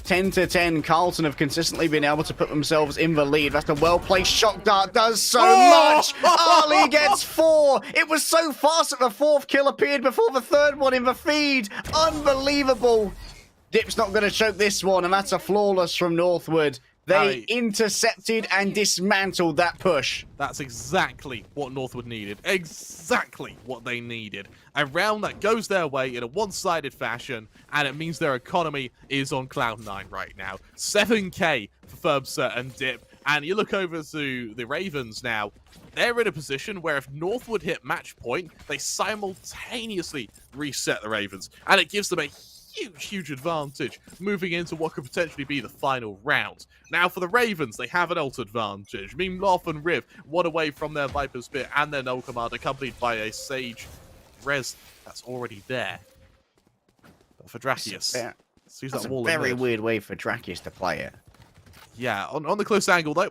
10-10, Carlton have consistently been able to put themselves in the lead. That's a well-placed shock dart, does so much! Ali gets 4! It was so fast that the 4th kill appeared before the 3rd one in the feed! Unbelievable! Dip's not going to choke this one, and that's a flawless from Northwood. They intercepted and dismantled that push. That's exactly what Northwood needed. Exactly what they needed. A round that goes their way in a one-sided fashion, and it means their economy is on cloud 9 right now. 7k for Ferbsa and Dip. And you look over to the Ravens now. They're in a position where if Northwood hit match point, they simultaneously reset the Ravens. And it gives them a huge advantage moving into what could potentially be the final round. Now for the Ravens, they have an ult advantage. Meanlof and Riv, one away from their Viper's Bit and their Null Command, accompanied by a Sage Res that's already there. But for Drakius, That's a very weird way for Drakius to play it. Yeah, on the close angle though,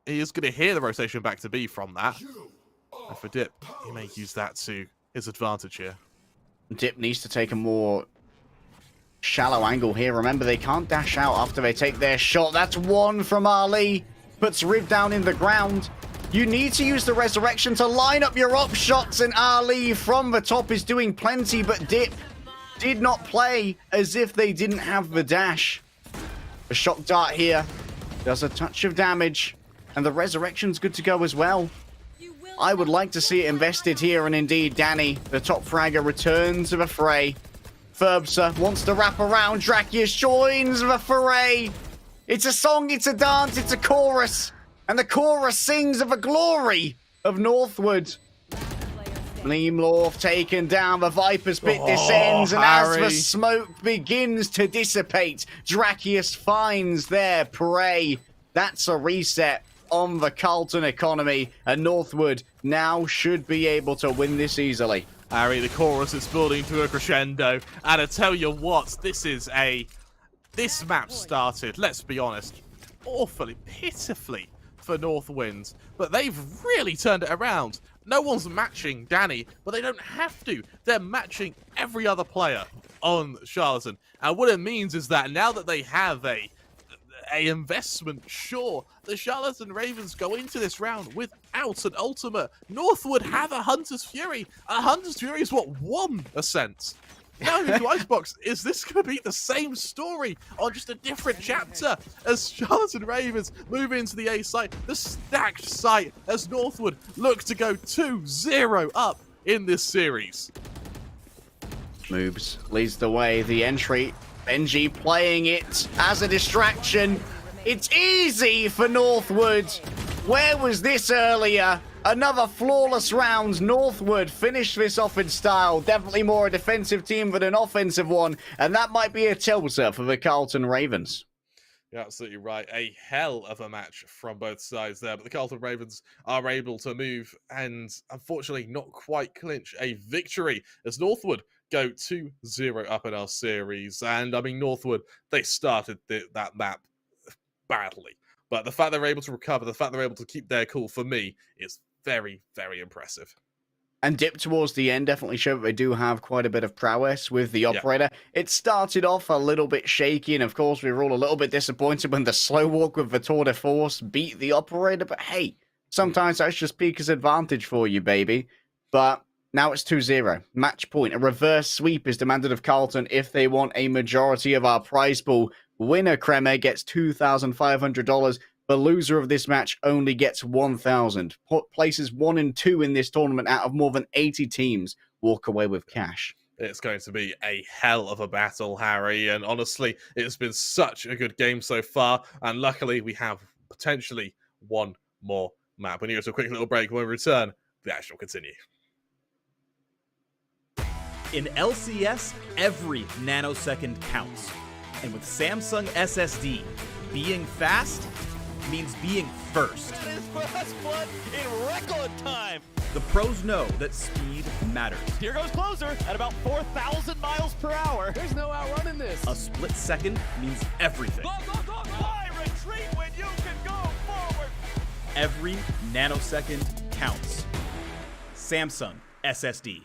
he is going to hear the rotation back to B from that. And for Dip, he may use that to his advantage here. Dip needs to take a more shallow angle here. Remember, they can't dash out after they take their shot. That's 1 from Ali. Puts Riv down in the ground. You need to use the resurrection to line up your op shots, and Ali from the top is doing plenty, but Dip did not play as if they didn't have the dash. The shock dart here does a touch of damage, and the resurrection's good to go as well. I would like to see it invested here, and indeed, Danny, the top fragger, returns to the fray. Ferbsa wants to wrap around. Drakius joins the foray. It's a song, it's a dance, it's a chorus. And the chorus sings of the glory of Northwood. Meemlorf taken down. The Viper's Pit descends. And as the smoke begins to dissipate, Drakius finds their prey. That's a reset on the Carlton economy. And Northwood now should be able to win this easily. Harry, the chorus is building to a crescendo, and I tell you what, this map started, let's be honest, awfully, pitifully for Northwind, but they've really turned it around. No one's matching Danny, but they don't have to. They're matching every other player on Charlatan, and what it means is that now that they have a investment, sure, the Charlatan Ravens go into this round without an ultimate. Northwood have a Hunter's Fury. A Hunter's Fury is what won Ascent. Now into Icebox, is this going to be the same story on just a different chapter as Charlatan Ravens move into the A site, the stacked site, as Northwood look to go 2-0 up in this series? Moves leads the way. The entry, Benji playing it as a distraction. It's easy for Northwood. Where was this earlier? Another flawless round. Northwood finished this off in style. Definitely more a defensive team than an offensive one. And that might be a tilter for the Carlton Ravens. You're absolutely right. A hell of a match from both sides there. But the Carlton Ravens are able to move and unfortunately not quite clinch a victory as Northwood go 2-0 up in our series. And I mean, Northwood, they started that map badly. But the fact they're able to recover, the fact they're able to keep their cool, for me, is very, very impressive. And Dip towards the end definitely showed that they do have quite a bit of prowess with the operator. It started off a little bit shaky, and of course we were all a little bit disappointed when the slow walk with the Tour de Force beat the operator. But hey, sometimes that's just Pika's advantage for you, baby. But now it's 2-0. Match point. A reverse sweep is demanded of Carlton if they want a majority of our prize pool. Winner Kremer gets $2,500. The loser of this match only gets $1,000. Places 1 and 2 in this tournament out of more than 80 teams walk away with cash. It's going to be a hell of a battle, Harry. And honestly, it's been such a good game so far. And luckily, we have potentially one more map. We need to go to a quick little break. When we return, the action will continue. In LCS, every nanosecond counts. And with Samsung SSD, Being fast means being first. That is fast blood in record time. The pros know that speed matters. Here goes closer at about 4,000 miles per hour. There's no outrunning this. A split second means everything. Go, go, go, go. Why retreat when you can go forward? Every nanosecond counts. Samsung SSD.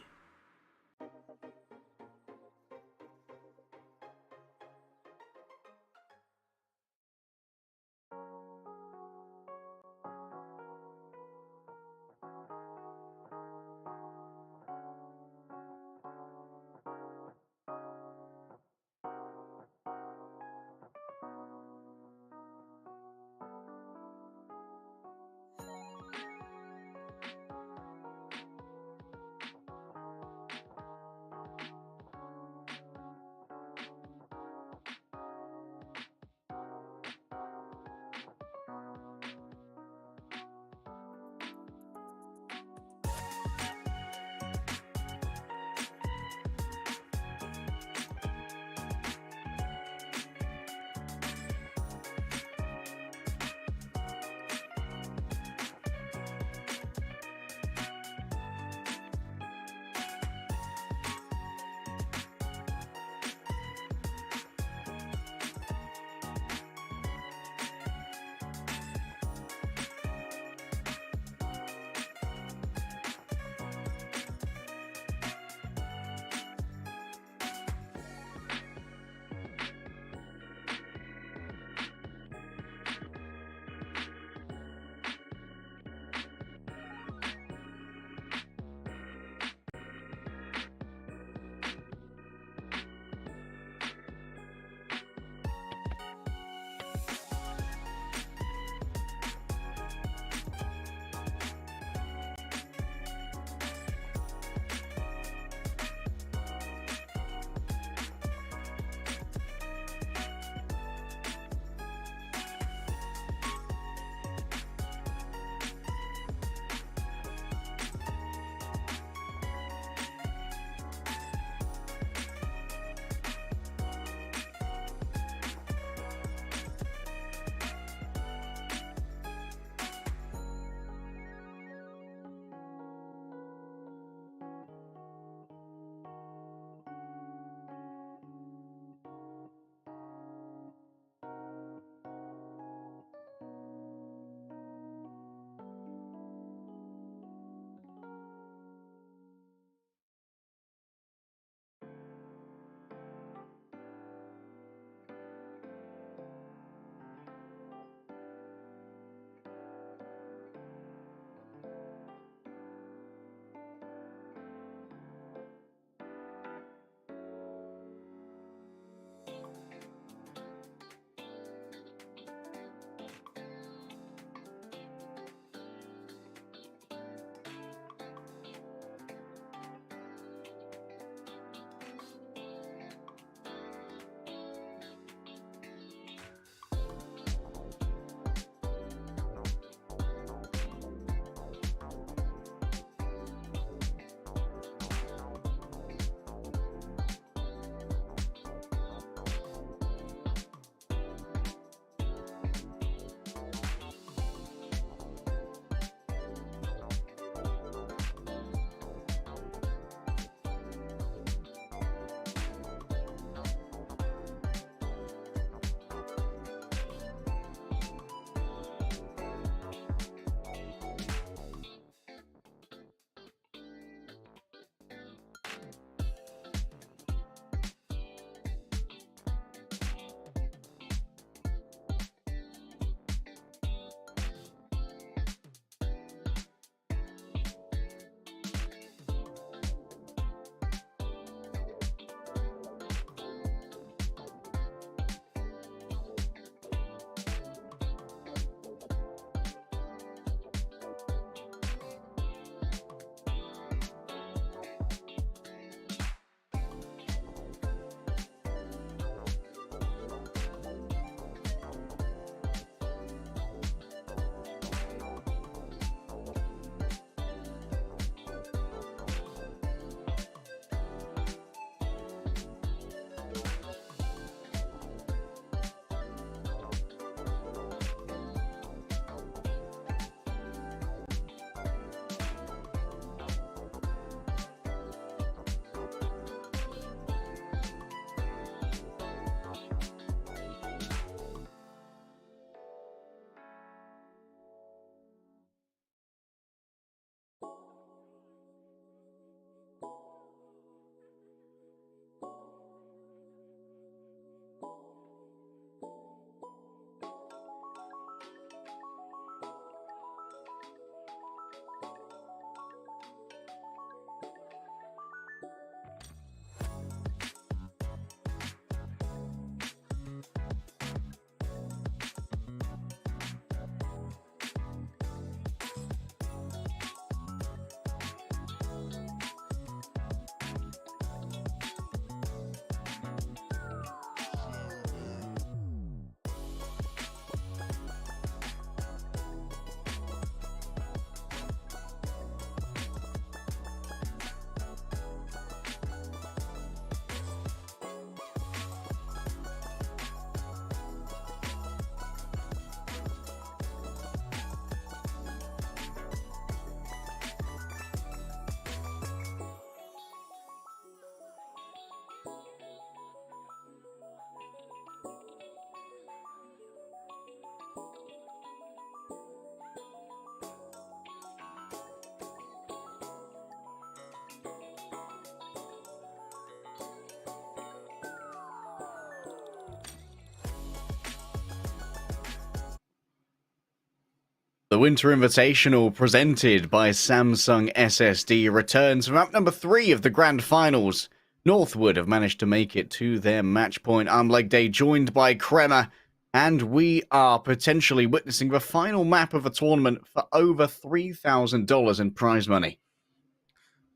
The Winter Invitational, presented by Samsung SSD, returns for map number 3 of the Grand Finals. Northwood have managed to make it to their match point. I'm LEGDAY, joined by Kremer, and we are potentially witnessing the final map of the tournament for over $3,000 in prize money.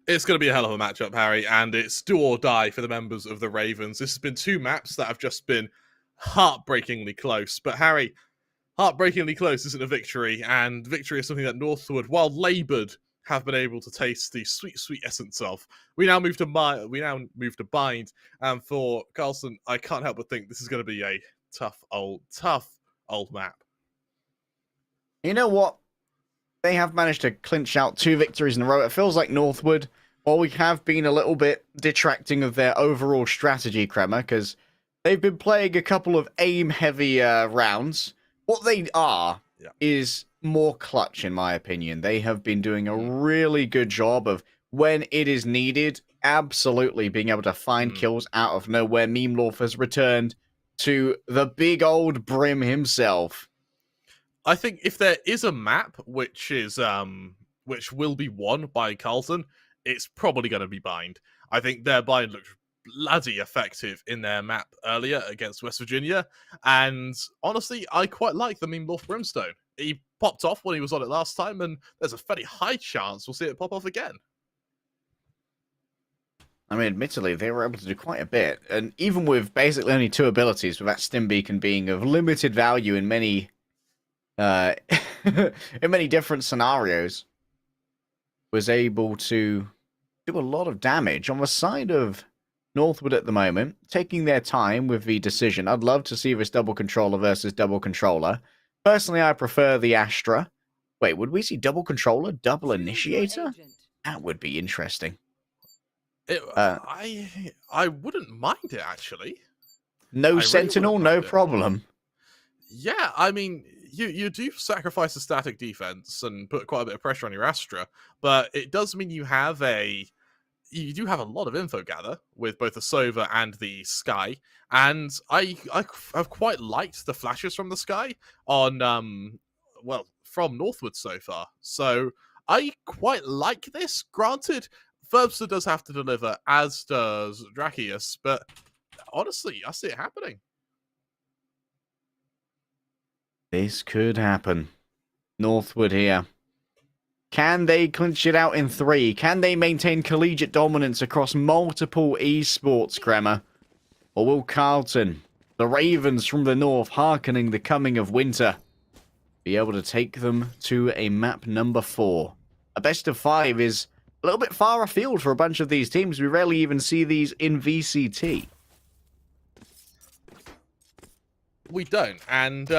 It's going to be a hell of a matchup, Harry, and it's do or die for the members of the Ravens. This has been 2 maps that have just been heartbreakingly close. But Harry, heartbreakingly close isn't a victory, and victory is something that Northwood, while laboured, have been able to taste the sweet, sweet essence of. We now move to bind, and for Carlson, I can't help but think this is going to be a tough old map. You know what? They have managed to clinch out 2 victories in a row. It feels like Northwood, while we have been a little bit detracting of their overall strategy, Kremer, because they've been playing a couple of aim-heavy rounds. What they are is more clutch, in my opinion. They have been doing a really good job of, when it is needed, absolutely being able to find kills out of nowhere. Memelorf has returned to the big old Brim himself. I think if there is a map which will be won by Carlton, it's probably going to be Bind. I think their Bind looked bloody effective in their map earlier against West Virginia, and honestly, I quite like the Memelorf Brimstone. He popped off when he was on it last time, and there's a fairly high chance we'll see it pop off again. I mean, admittedly, they were able to do quite a bit, and even with basically only 2 abilities, with that Stim Beacon being of limited value in many in many different scenarios, was able to do a lot of damage on the side of Northwood at the moment, taking their time with the decision. I'd love to see this double controller versus double controller. Personally, I prefer the Astra. Wait, would we see double controller, double initiator? That would be interesting. I wouldn't mind it, actually. No I Sentinel, really no wouldn't mind problem. Yeah, I mean, you do sacrifice the static defense and put quite a bit of pressure on your Astra, but it does mean you do have a lot of info gather with both the Sova and the Sky, and I have quite liked the flashes from the Sky on from Northwood so far. So I quite like this. Granted, Ferbster does have to deliver, as does Drakius, but honestly, I see it happening. This could happen. Northwood here. Can they clinch it out in 3? Can they maintain collegiate dominance across multiple esports, Kremer? Or will Carlton, the Ravens from the north, hearkening the coming of winter, be able to take them to a map number 4? A best of 5 is a little bit far afield for a bunch of these teams. We rarely even see these in VCT. We don't, and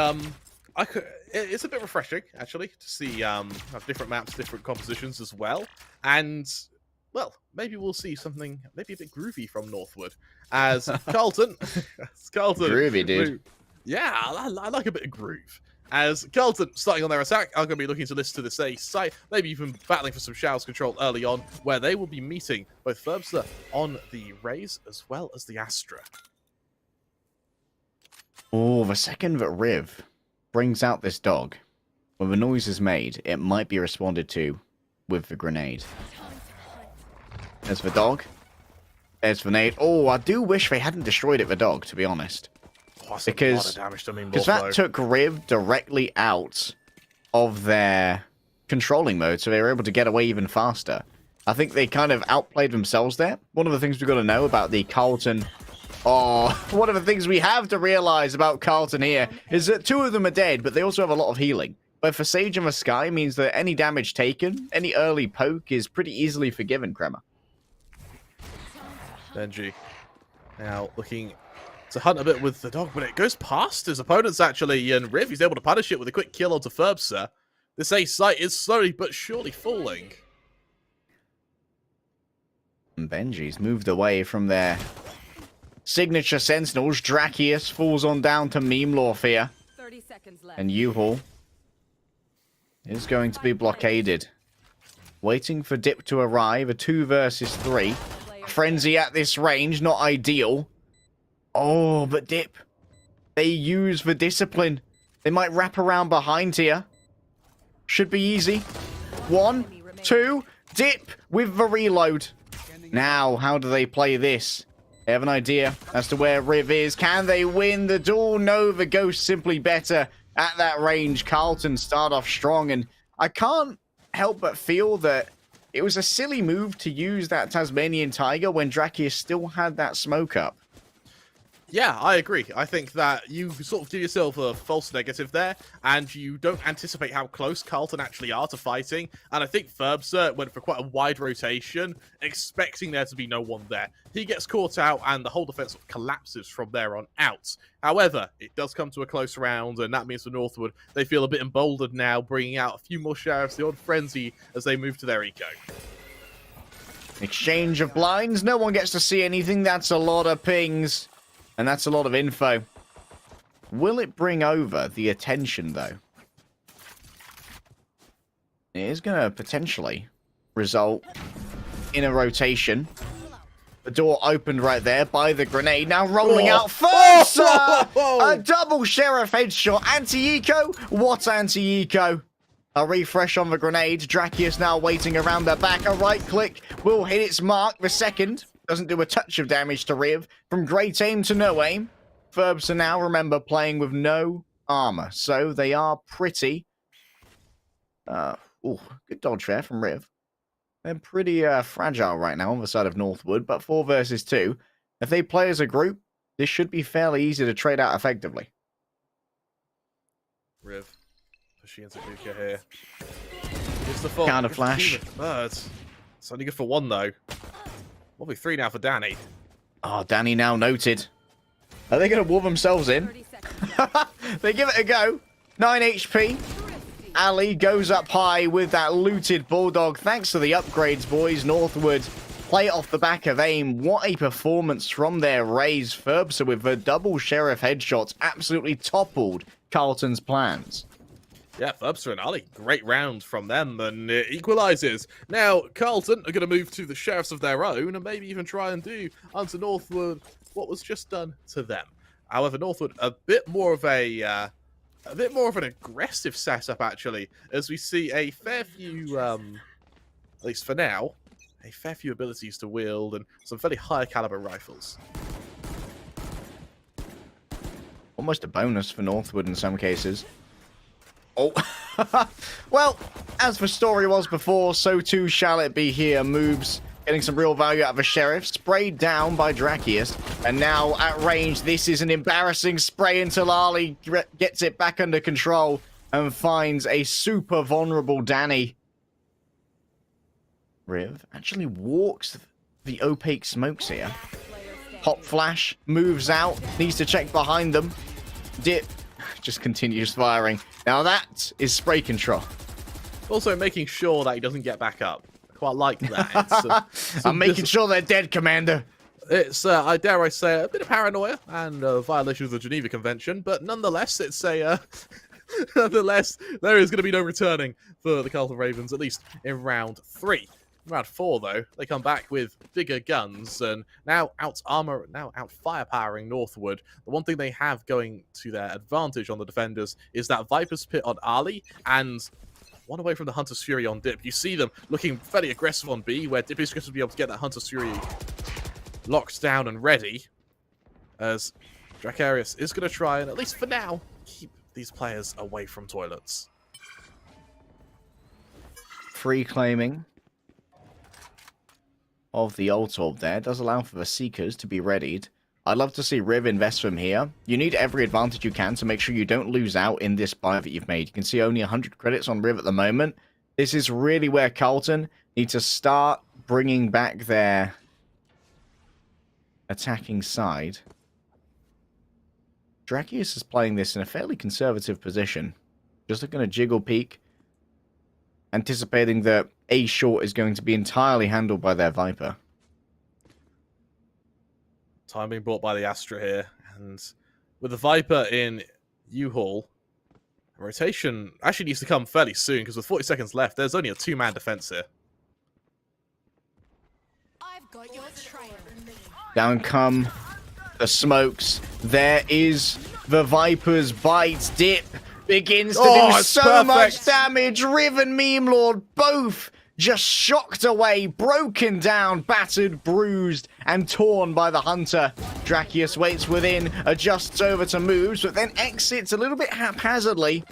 it's a bit refreshing, actually, to see have different maps, different compositions as well. And, well, maybe we'll see something maybe a bit groovy from Northwood. As Carlton... Groovy, dude. Yeah, I like a bit of groove. As Carlton, starting on their attack, are going to be looking to list to this A site, maybe even battling for some Showers control early on, where they will be meeting both Ferbster on the Rays as well as the Astra. Oh, the second that Riv brings out this dog, when the noise is made, it might be responded to with the grenade. There's the dog. There's the nade. Oh, I do wish they hadn't destroyed it, the dog, to be honest. Oh, that's Because a lot of damage to Memelorf, that though. took Riv directly out of their controlling mode, so they were able to get away even faster. I think they kind of outplayed themselves there. One of the things we've got to know about the Carlton... Oh, one of the things we have to realize about Carlton here is that 2 of them are dead, but they also have a lot of healing. But for Sage and the Sky means that any damage taken, any early poke is pretty easily forgiven, Kremer. Benji now looking to hunt a bit with the dog, but it goes past his opponents, actually, and Riv, he's able to punish it with a quick kill onto Ferbster. This A site is slowly but surely falling. And Benji's moved away from their signature Sentinels. Drakius falls on down to Memelorf here. 30 seconds left. And U-Haul is going to be blockaded. Waiting for Dip to arrive. A 2 versus 3. Frenzy at this range, not ideal. Oh, but Dip. They use the discipline. They might wrap around behind here. should be easy. 1, 2, dip with the reload. Now, how do they play this? They have an idea as to where Riv is. Can they win the duel? No, the Ghost simply better at that range. Carlton start off strong, and I can't help but feel that it was a silly move to use that Tasmanian Tiger when Drakius still had that smoke up. Yeah, I agree. I think that you sort of give yourself a false negative there, and you don't anticipate how close Carlton actually are to fighting. And I think Ferbser went for quite a wide rotation, expecting there to be no one there. He gets caught out, and the whole defense sort of collapses from there on out. However, it does come to a close round, and that means for Northwood, they feel a bit emboldened now, bringing out a few more Sheriffs, the odd frenzy, as they move to their eco. Exchange of blinds. No one gets to see anything. That's a lot of pings. And that's a lot of info. Will it bring over the attention, though? It is going to potentially result in a rotation. The door opened right there by the grenade. Now rolling out first! A double Sheriff headshot. Anti-eco? What anti-eco? A refresh on the grenade. Drakius now waiting around the back. A right click will hit its mark. The second doesn't do a touch of damage to Riv. From great aim to no aim. Ferbser now, remember, playing with no armor. So they are pretty... good dodge there from Riv. They're pretty fragile right now on the side of Northwood. But 4 versus 2. If they play as a group, this should be fairly easy to trade out effectively. Riv. Pushing into Luka here. It's the fault. Counter flash. It's only good for 1, though. Probably 3 now for Danny. Oh, Danny now noted. Are they going to wall themselves in? They give it a go. 9 HP. Ali goes up high with that looted Bulldog. Thanks to the upgrades, boys. Northwood play it off the back of aim. What a performance from their Rays. Ferbser with the double Sheriff headshots absolutely toppled Carlton's plans. Yeah, Ferbser and Ali, great round from them, and it equalises. Now, Carlton are going to move to the Sheriffs of their own, and maybe even try and do unto Northwood what was just done to them. However, Northwood a bit more of an aggressive setup actually, as we see a fair few, at least for now, a fair few abilities to wield and some fairly high caliber rifles. Almost a bonus for Northwood in some cases. Oh, well, as the story was before, so too shall it be here. Moves, getting some real value out of a Sheriff, sprayed down by Drakius, and now at range, this is an embarrassing spray until Ali gets it back under control and finds a super vulnerable Danny. Riv actually walks the opaque smokes here. Pop flash, moves out, needs to check behind them. Dip just continues firing. Now that is spray control. Also making sure that he doesn't get back up. I quite like that. I'm making sure they're dead, Commander. It's, I dare I say, a bit of paranoia and a violation of the Geneva Convention, but nonetheless, it's a... nonetheless, there is going to be no returning for the Carlton Ravens, at least in round 3. Round 4, though, they come back with bigger guns and now out firepowering Northwood. The one thing they have going to their advantage on the defenders is that Viper's Pit on Ali and one away from the Hunter's Fury on Dip. You see them looking fairly aggressive on B, where Dip is going to be able to get that Hunter's Fury locked down and ready, as Dracarius is going to try and, at least for now, keep these players away from toilets. Free claiming of the ult orb there does allow for the Seekers to be readied. I'd love to see Riv invest from here. You need every advantage you can to make sure you don't lose out in this buy that you've made. You can see only 100 credits on Riv at the moment. This is really where Carlton need to start bringing back their attacking side. Drakius is playing this in a fairly conservative position. Just looking to jiggle peek, anticipating that A short is going to be entirely handled by their Viper. Time being brought by the Astra here, and with the Viper in U-Haul, rotation actually needs to come fairly soon, because with 40 seconds left, there's only a 2-man defense here. I've got your trail. Down come the smokes. There is the Viper's bite. Dip begins to Oh, do it's so much perfect. damage. Riv and Meme Lord both just shocked away, broken down, battered, bruised, and torn by the Hunter. Drakius waits within, adjusts over to moves, but then exits a little bit haphazardly.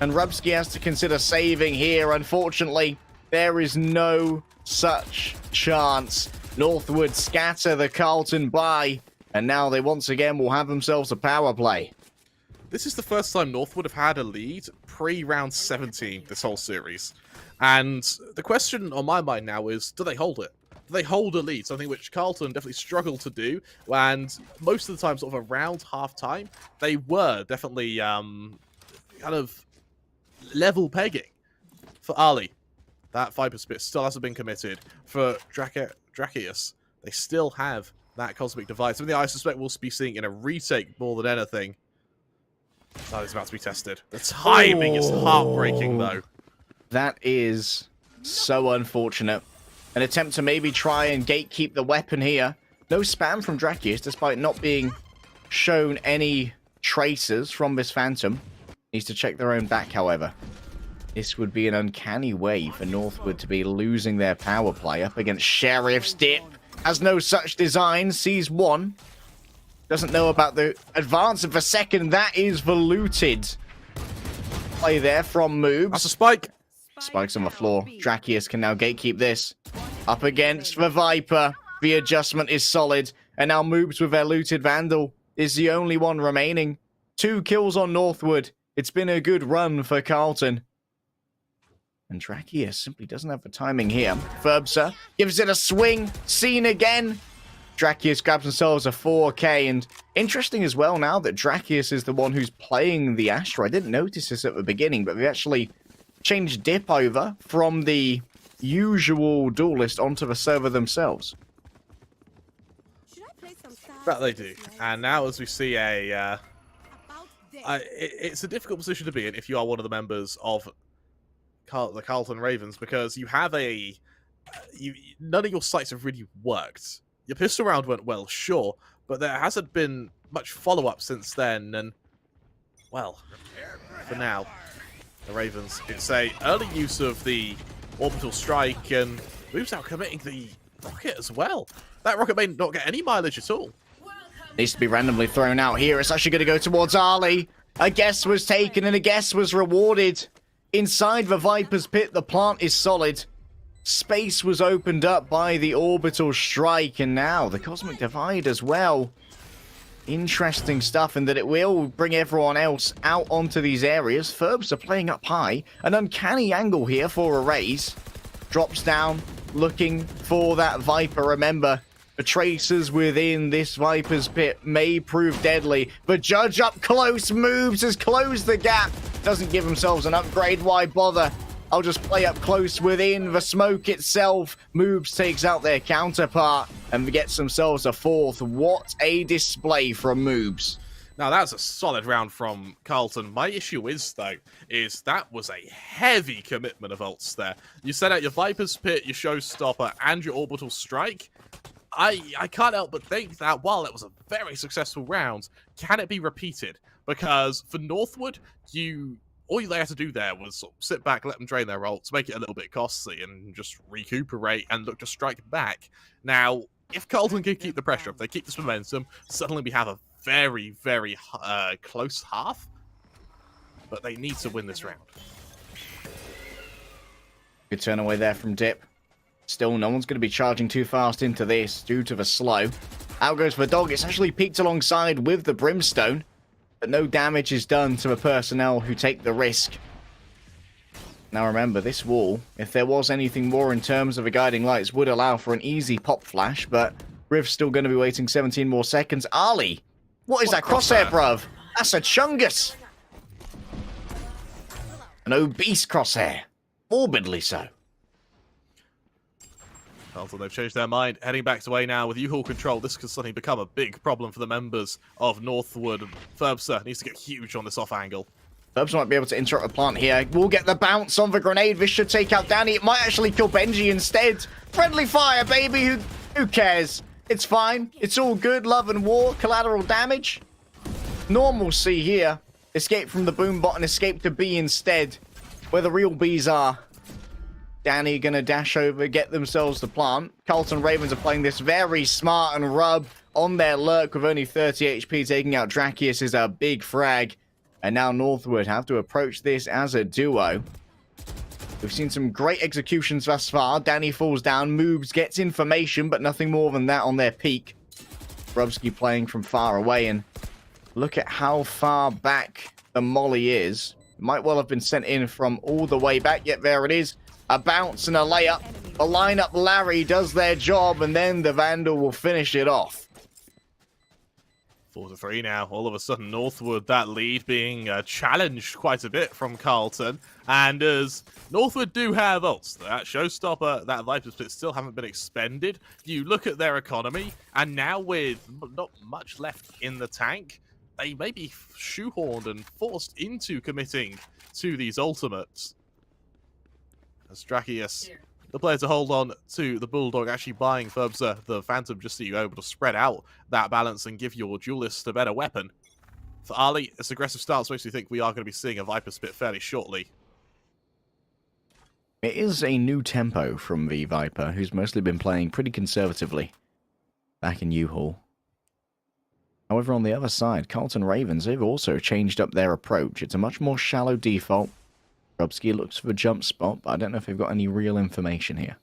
And Rubsky has to consider saving here. Unfortunately, there is no such chance. Northwood scatter the Carlton buy, and now they once again will have themselves a power play. This is the first time Northwood have had a lead pre-round 17 this whole series. And the question on my mind now is, do they hold it? Do they hold a lead? Something which Carlton definitely struggled to do. And most of the time, sort of around half-time, they were definitely kind of level pegging for Ali. That Viper Spit still hasn't been committed. For Drakius, they still have that Cosmic Divide. Something I suspect we'll be seeing in a retake more than anything. That is about to be tested. The timing is heartbreaking, though. That is so unfortunate. An attempt to maybe try and gatekeep the weapon here. No spam from Drakius, despite not being shown any traces from this Phantom. Needs to check their own back, however. This would be an uncanny way for Northwood to be losing their power play up against Sheriff's Dip. Has no such design, sees one. Doesn't know about the advance of a second. That is valuted. Play there from Moobs. That's a spike. Spikes on the floor. Drakius can now gatekeep this. Up against the Viper. The adjustment is solid. And now Moobs with their looted Vandal is the only one remaining. 2 kills on Northwood. It's been a good run for Carlton. And Drakius simply doesn't have the timing here. Ferbsa gives it a swing. Seen again. Drakius grabs themselves a 4K. And interesting as well now that Drakius is the one who's playing the Astra. I didn't notice this at the beginning, but they actually changed Dip over from the usual duelist onto the server themselves. That they do. And now as we see it's a difficult position to be in if you are one of the members of the Carlton Ravens, because you have none of your sites have really worked. Your pistol round went well, sure, but there hasn't been much follow-up since then, and, well, for now, the Ravens, it's a early use of the orbital strike, and moves out committing the rocket as well. That rocket may not get any mileage at all. Needs to be randomly thrown out here. It's actually going to go towards Ali. A guess was taken and a guess was rewarded. Inside the Viper's pit, the plant is solid. Space was opened up by the orbital strike, and now the Cosmic Divide as well. Interesting stuff in that it will bring everyone else out onto these areas. Ferbs are playing up high. An uncanny angle here for a raise. Drops down, looking for that Viper. Remember, the tracers within this Viper's pit may prove deadly. The Judge up close, moves, has closed the gap. Doesn't give themselves an upgrade, why bother? I'll just play up close within the smoke itself. Moves takes out their counterpart and gets themselves a 4th. What a display from Moves. Now, that's a solid round from Carlton. My issue is, though, is that was a heavy commitment of ults there. You set out your Viper's Pit, your Showstopper, and your Orbital Strike. I can't help but think that while it was a very successful round, can it be repeated? Because for Northwood, all they had to do there was sort of sit back, let them drain their ults, make it a little bit costly, and just recuperate and look to strike back. Now, if Carlton can keep the pressure up, they keep this momentum, suddenly we have a very, very close half. But they need to win this round. Good turn away there from Dip. Still, no one's going to be charging too fast into this due to the slow. Out goes the dog. It's actually peaked alongside with the Brimstone. But no damage is done to the personnel who take the risk. Now remember, this wall, if there was anything more in terms of the guiding lights, would allow for an easy pop flash, but Riv's still going to be waiting 17 more seconds. Ali! What is that crosshair, bruv? That's a Chungus! An obese crosshair. Morbidly so. Carlton, they've changed their mind, heading back to A now with U-Haul control. This could suddenly become a big problem for the members of Northwood. Ferbsa needs to get huge on this off angle. Ferbsa might be able to interrupt the plant here. We'll get the bounce on the grenade. This should take out Danny. It might actually kill Benji instead. Friendly fire, baby. Who cares? It's fine. It's all good. Love and war. Collateral damage. Normalcy here. Escape from the boom bot and escape to B instead, where the real bees are. Danny gonna dash over, get themselves the plant. Carlton Ravens are playing this very smart and rub on their lurk with only 30 HP. Taking out Drakius is a big frag. And now Northwood have to approach this as a duo. We've seen some great executions thus far. Danny falls down, moves, gets information, but nothing more than that on their peak. Brubsky playing from far away, and look at how far back the molly is. Might well have been sent in from all the way back, yet there it is. A bounce and a layup. The lineup Larry does their job, and then the Vandal will finish it off. 4-3 now. All of a sudden, Northwood, that lead being challenged quite a bit from Carlton. And as Northwood do have ults, that Showstopper, that Viper's Pit still haven't been expended. You look at their economy, and now with not much left in the tank, they may be shoehorned and forced into committing to these ultimates. As Drakius, the player to hold on to the Bulldog, actually buying Furbza the Phantom just so you're able to spread out that balance and give your duelist a better weapon. For Ali, this aggressive stance makes me think we are going to be seeing a Viper Spit fairly shortly. It is a new tempo from the Viper, who's mostly been playing pretty conservatively back in U-Hall. However, on the other side, Carlton Ravens, they've also changed up their approach. It's a much more shallow default. Brubsky looks for the jump spot, but I don't know if they've got any real information here.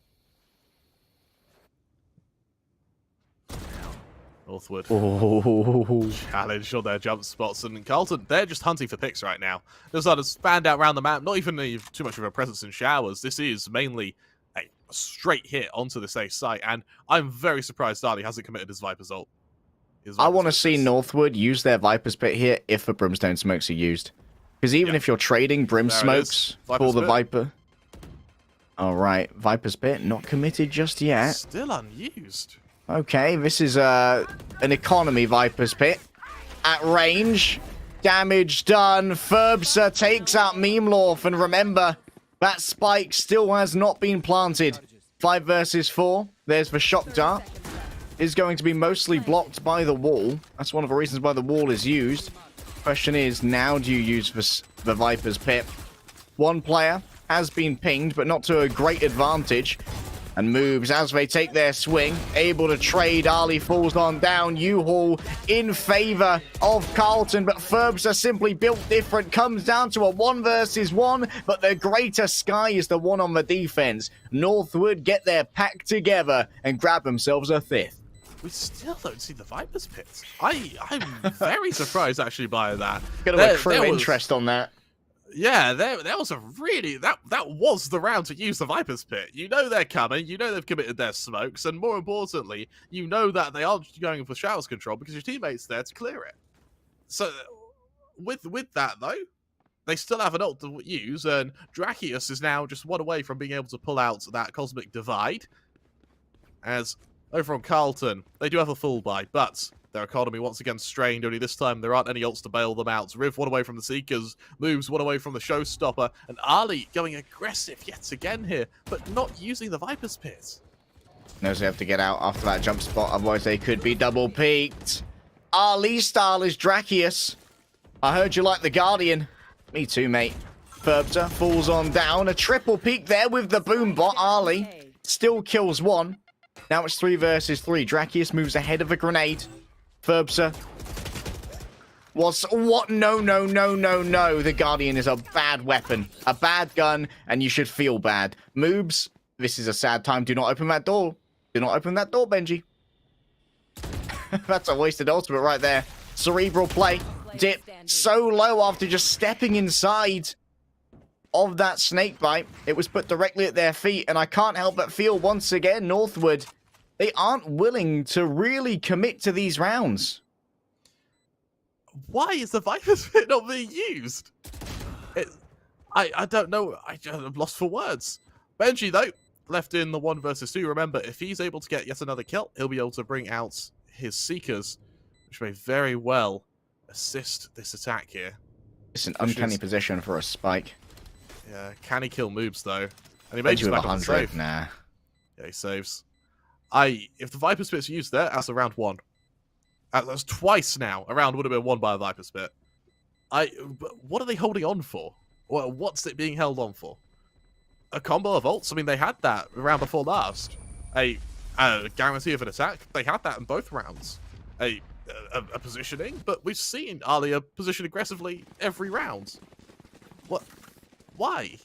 Northwood Oh. challenge on their jump spots, and Carlton, they're just hunting for picks right now. There's not a stand out around the map, not even too much of a presence in showers. This is mainly a straight hit onto this A site, and I'm very surprised Dali hasn't committed his Viper's ult. I want to see Northwood use their Viper's Pit here if the Brimstone smokes are used. Because even if you're trading Brim smokes for the Viper... Alright, Viper's Pit not committed just yet. Still unused. Okay, this is an economy Viper's Pit. At range. Damage done. Furbza takes out Memlorf. And remember, that spike still has not been planted. 5 versus 4. There's the shock dart. Is going to be mostly blocked by the wall. That's one of the reasons why the wall is used. Question is, now do you use the Viper's Pit? One player has been pinged, but not to a great advantage. And moves as they take their swing. Able to trade. Ali falls on down. U-Haul in favor of Carlton. But Furbs are simply built different. Comes down to a 1 versus 1. But the greater Sky is the one on the defense. Northwood get their pack together and grab themselves a 5th. We still don't see the Viper's Pits. I'm very surprised actually by that. Got a true interest on that. Yeah, there was a really that was the round to use the Viper's Pit. You know they're coming, you know they've committed their smokes, and more importantly, you know that they are going for showers control because your teammate's there to clear it. So with that though, they still have an ult to use, and Drakius is now just one away from being able to pull out that Cosmic Divide. As over on Carlton, they do have a full buy, but their economy once again strained, only this time there aren't any ults to bail them out. Riv one away from the Seekers, moves one away from the Showstopper, and Ali going aggressive yet again here, but not using the Viper's Pit. Knows they have to get out after that jump spot, otherwise they could be double peaked. Ali style is Drakius. I heard you like the Guardian. Me too, mate. Furbza falls on down. A triple peak there with the boom bot. Ali still kills one. Now it's 3 versus 3. Drakius moves ahead of a grenade. Furbza. What? No. The Guardian is a bad weapon. A bad gun, and you should feel bad. Moobs, this is a sad time. Do not open that door. Do not open that door, Benji. That's a wasted ultimate right there. Cerebral play. Dip so low after just stepping inside of that snake bite. It was put directly at their feet, and I can't help but feel once again, Northwood, they aren't willing to really commit to these rounds. Why is the Viper's Pit not being used? I don't know. I'm lost for words. Benji, though, left in the 1 versus 2. Remember, if he's able to get yet another kill, he'll be able to bring out his Seekers, which may very well assist this attack here. It's an uncanny position for a spike. Yeah, can he kill Moobs, though? And he may just back up and save. Nah. Yeah, he saves. If the Viper's Pit's used there, that's a round 1. That's twice now. A round would have been won by a Viper's Pit. What are they holding on for? Well, what's it being held on for? A combo of ults? I mean, they had that round before last. A guarantee of an attack? They had that in both rounds. A positioning? But we've seen Alia position aggressively every round. What? Why?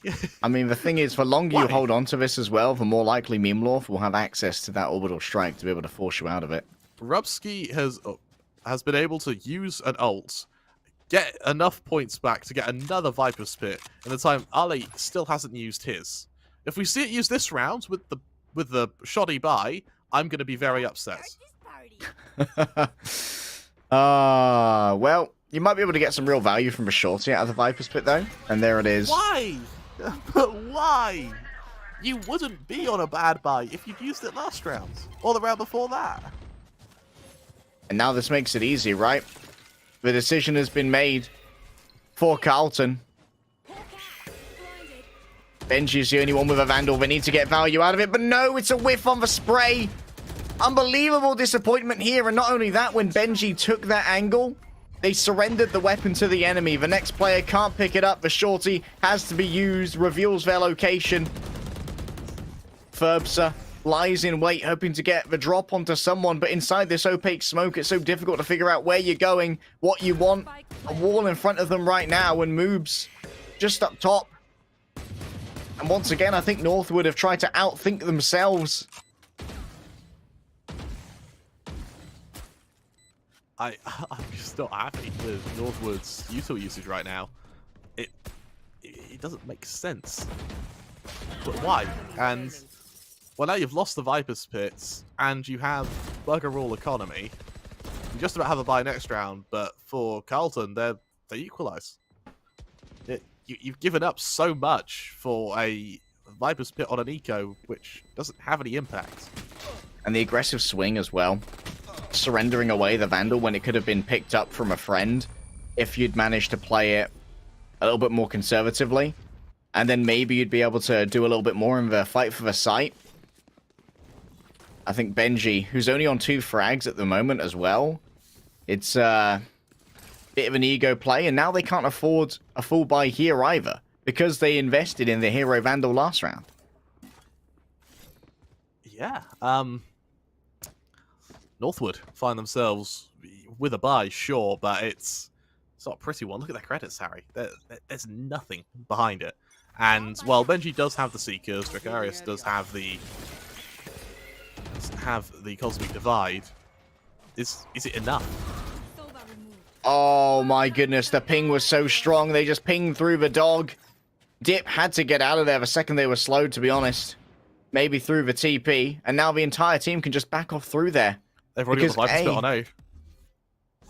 I mean, the thing is, the longer you Why? hold on to this as well, the more likely Mimlorth will have access to that orbital strike to be able to force you out of it. Rubsky has been able to use an ult, get enough points back to get another Viper's Pit in the time Ali still hasn't used his. If we see it used this round with the shoddy buy, I'm going to be very upset. Well, you might be able to get some real value from a shorty out of the Viper's Pit, though. And there it is. Why? But why? You wouldn't be on a bad buy if you'd used it last round, or the round before that. And now this makes it easy, right? The decision has been made for Carlton. Benji's the only one with a Vandal. They need to get value out of it, but no, it's a whiff on the spray. Unbelievable disappointment here, and not only that, when Benji took that angle, they surrendered the weapon to the enemy. The next player can't pick it up. The shorty has to be used, reveals their location. Ferbsa lies in wait, hoping to get the drop onto someone, but inside this opaque smoke, it's so difficult to figure out where you're going, what you want. A wall in front of them right now, and Moobs just up top. And once again, I think Northwood have tried to outthink themselves. I'm just not happy with Northwood's util usage right now. It doesn't make sense. But why? And well, now you've lost the Viper's Pits, and you have bugger all economy. You just about have a buy next round, but for Carlton, they equalise. You've given up so much for a Viper's Pit on an eco, which doesn't have any impact. And the aggressive swing as well. Surrendering away the Vandal when it could have been picked up from a friend if you'd managed to play it a little bit more conservatively. And then maybe you'd be able to do a little bit more in the fight for the site. I think Benji, who's only on 2 frags at the moment as well, it's a bit of an ego play, and now they can't afford a full buy here either, because they invested in the Hero Vandal last round. Yeah, Northwood find themselves with a buy, sure, but it's not a pretty one. Look at their credits, Harry. There's nothing behind it. And while Benji does have the Seekers, Dracarius does have the Cosmic Divide, is it enough? Oh my goodness, the ping was so strong. They just pinged through the dog. Dip had to get out of there the second they were slowed, to be honest. Maybe through the TP, and now the entire team can just back off through there. They've already got the Viper's Pit on A.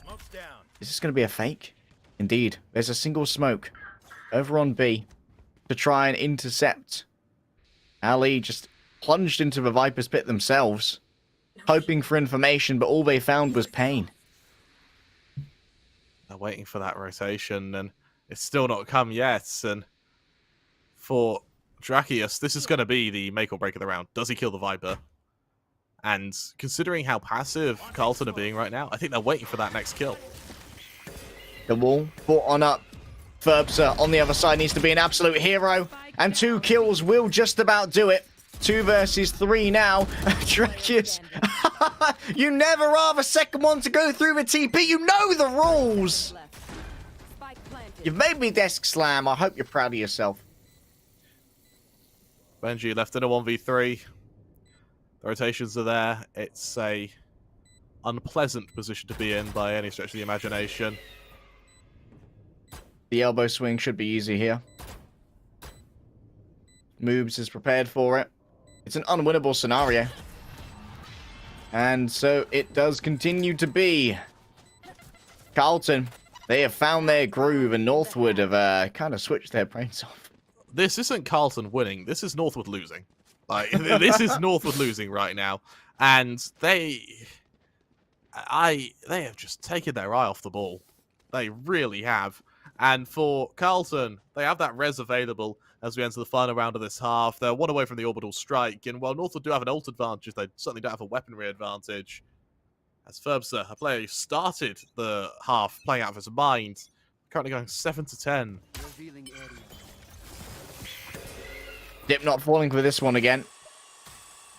Smoke's down. Is this going to be a fake? Indeed. There's a single smoke over on B to try and intercept. Ali just plunged into the Viper's Pit themselves, hoping for information, but all they found was pain. They're waiting for that rotation, and it's still not come yet. And for Dracius, this is going to be the make or break of the round. Does he kill the Viper? And considering how passive Carlton are being right now, I think they're waiting for that next kill. The wall brought on up. Ferbsa on the other side needs to be an absolute hero, and 2 kills will just about do it. 2 versus 3 now. Dracius, you never are the second one to go through the TP. You know the rules. You've made me desk slam. I hope you're proud of yourself. Benji left in a 1v3. The rotations are there. It's a unpleasant position to be in by any stretch of the imagination. The elbow swing should be easy here. Moobs is prepared for it. It's an unwinnable scenario. And so it does continue to be. Carlton, they have found their groove, and Northwood have kind of switched their brains off. This isn't Carlton winning. This is Northwood losing. Like, this is Northwood losing right now. And they have just taken their eye off the ball. They really have. And for Carlton, they have that res available as we enter the final round of this half. They're 1 away from the orbital strike, and while Northwood do have an ult advantage, they certainly don't have a weaponry advantage. As Ferbsa, a player who started the half playing out of his mind, currently going 7-10. Dip not falling for this one again.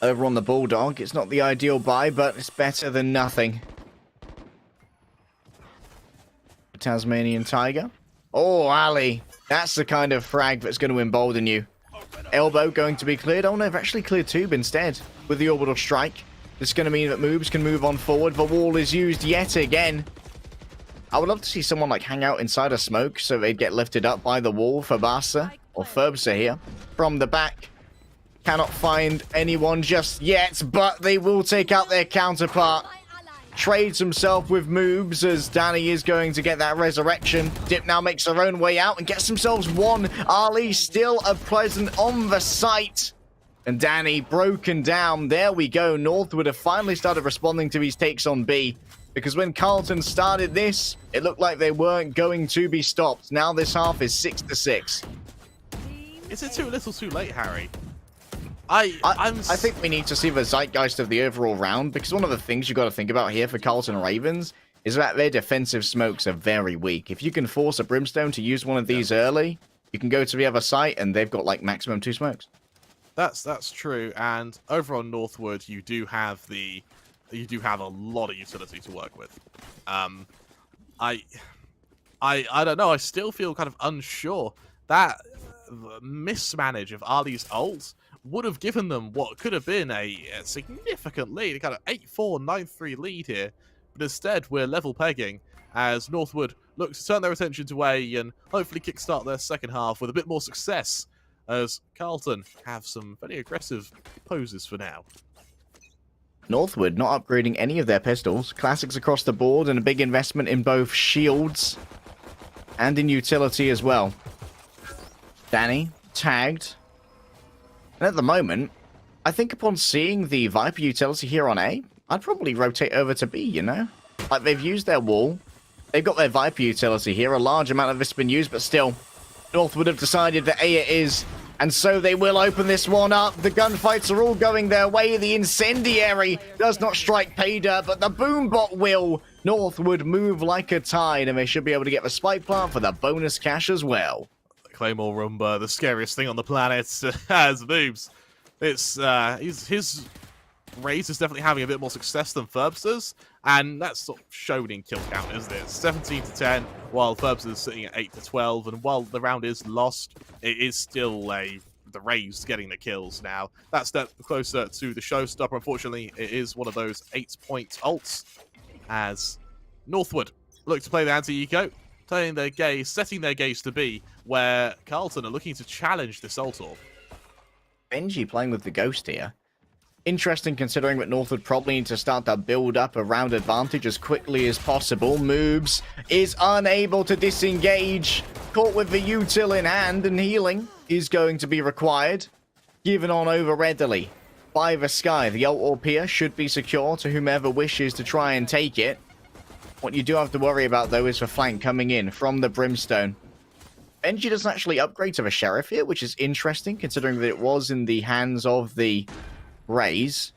Over on the Bulldog, it's not the ideal buy, but it's better than nothing. Tasmanian Tiger. Oh, Ali. That's the kind of frag that's going to embolden you. Elbow going to be cleared. Oh no, they've actually cleared tube instead with the orbital strike. This is going to mean that moves can move on forward. The wall is used yet again. I would love to see someone like hang out inside a smoke so they'd get lifted up by the wall for Barca or Ferbsa here. From the back. Cannot find anyone just yet, but they will take out their counterpart. Trades himself with moves as Danny is going to get that resurrection. Dip now makes their own way out and gets themselves one. Ali still a present on the site. And Danny broken down. There we go. Northwood have finally started responding to these takes on B. Because when Carlton started this, it looked like they weren't going to be stopped. Now this half is 6-6. Is it too little too late, Harry? I think we need to see the zeitgeist of the overall round, because one of the things you got to think about here for Carlton Ravens is that their defensive smokes are very weak. If you can force a Brimstone to use one of these early, you can go to the other site and they've got like maximum 2 smokes. That's true, and over on Northwood, you do have a lot of utility to work with. I don't know. I still feel kind of unsure. That mismanage of Ali's ult would have given them what could have been a significant lead, a kind of 8-4, 9-3 lead here. But instead, we're level pegging as Northwood look to turn their attention to A and hopefully kickstart their second half with a bit more success, as Carlton have some very aggressive poses for now. Northwood not upgrading any of their pistols. Classics across the board and a big investment in both shields and in utility as well. Danny tagged. And at the moment, I think upon seeing the Viper utility here on A, I'd probably rotate over to B, you know? Like, they've used their wall. They've got their Viper utility here. A large amount of this has been used, but still, Northwood have decided that A it is. And so they will open this one up. The gunfights are all going their way. The incendiary does not strike Paydirt, but the boombot will. Northwood move like a tide, and they should be able to get the spike plant for the bonus cash as well. Claymore Rumba, the scariest thing on the planet, has moves. It's his Raze is definitely having a bit more success than Ferbster's, and that's sort of shown in kill count, isn't it? 17-10, while Ferbster is sitting at 8-12, and while the round is lost, it is still the Raze getting the kills now. That step closer to the showstopper. Unfortunately, it is one of those 8-point ults, as Northwood look to play the anti-eco, setting their gaze to B, where Carlton are looking to challenge this ult orb. Benji playing with the Ghost here. Interesting considering that Northwood probably need to start to build up a round advantage as quickly as possible. Moves, is unable to disengage. Caught with the util in hand, and healing is going to be required. Given on over readily by the Sky. The ult orb here should be secure to whomever wishes to try and take it. What you do have to worry about, though, is the flank coming in from the Brimstone. Benji doesn't actually upgrade to the Sheriff here, which is interesting, considering that it was in the hands of the Raze.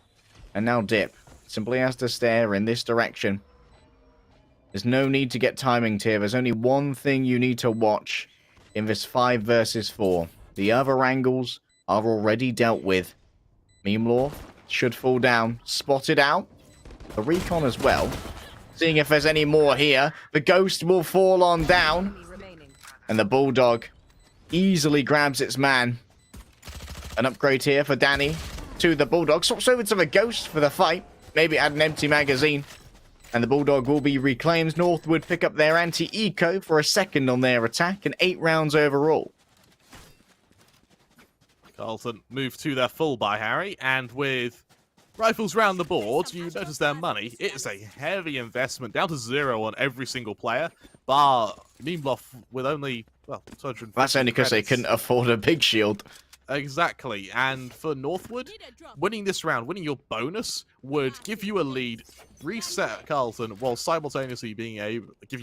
And now Dip simply has to stare in this direction. There's no need to get timing here. There's only one thing you need to watch in this 5 versus 4. The other angles are already dealt with. Meme Law should fall down. Spotted out. The recon as well. Seeing if there's any more here. The Ghost will fall on down. And the Bulldog easily grabs its man. An upgrade here for Danny to the Bulldog. Swaps over to the Ghost for the fight. Maybe add an empty magazine. And the Bulldog will be reclaimed. Northwood pick up their anti-eco for a second on their attack. And 8 rounds overall. Carlton move to their full buy, Harry. And with rifles round the board, you notice their money. It is a heavy investment, down to 0 on every single player, bar Meemloff with only, well, 250. That's only because they couldn't afford a big shield. Exactly, and for Northwood, winning this round, winning your bonus, would give you a lead, reset Carlton, while simultaneously giving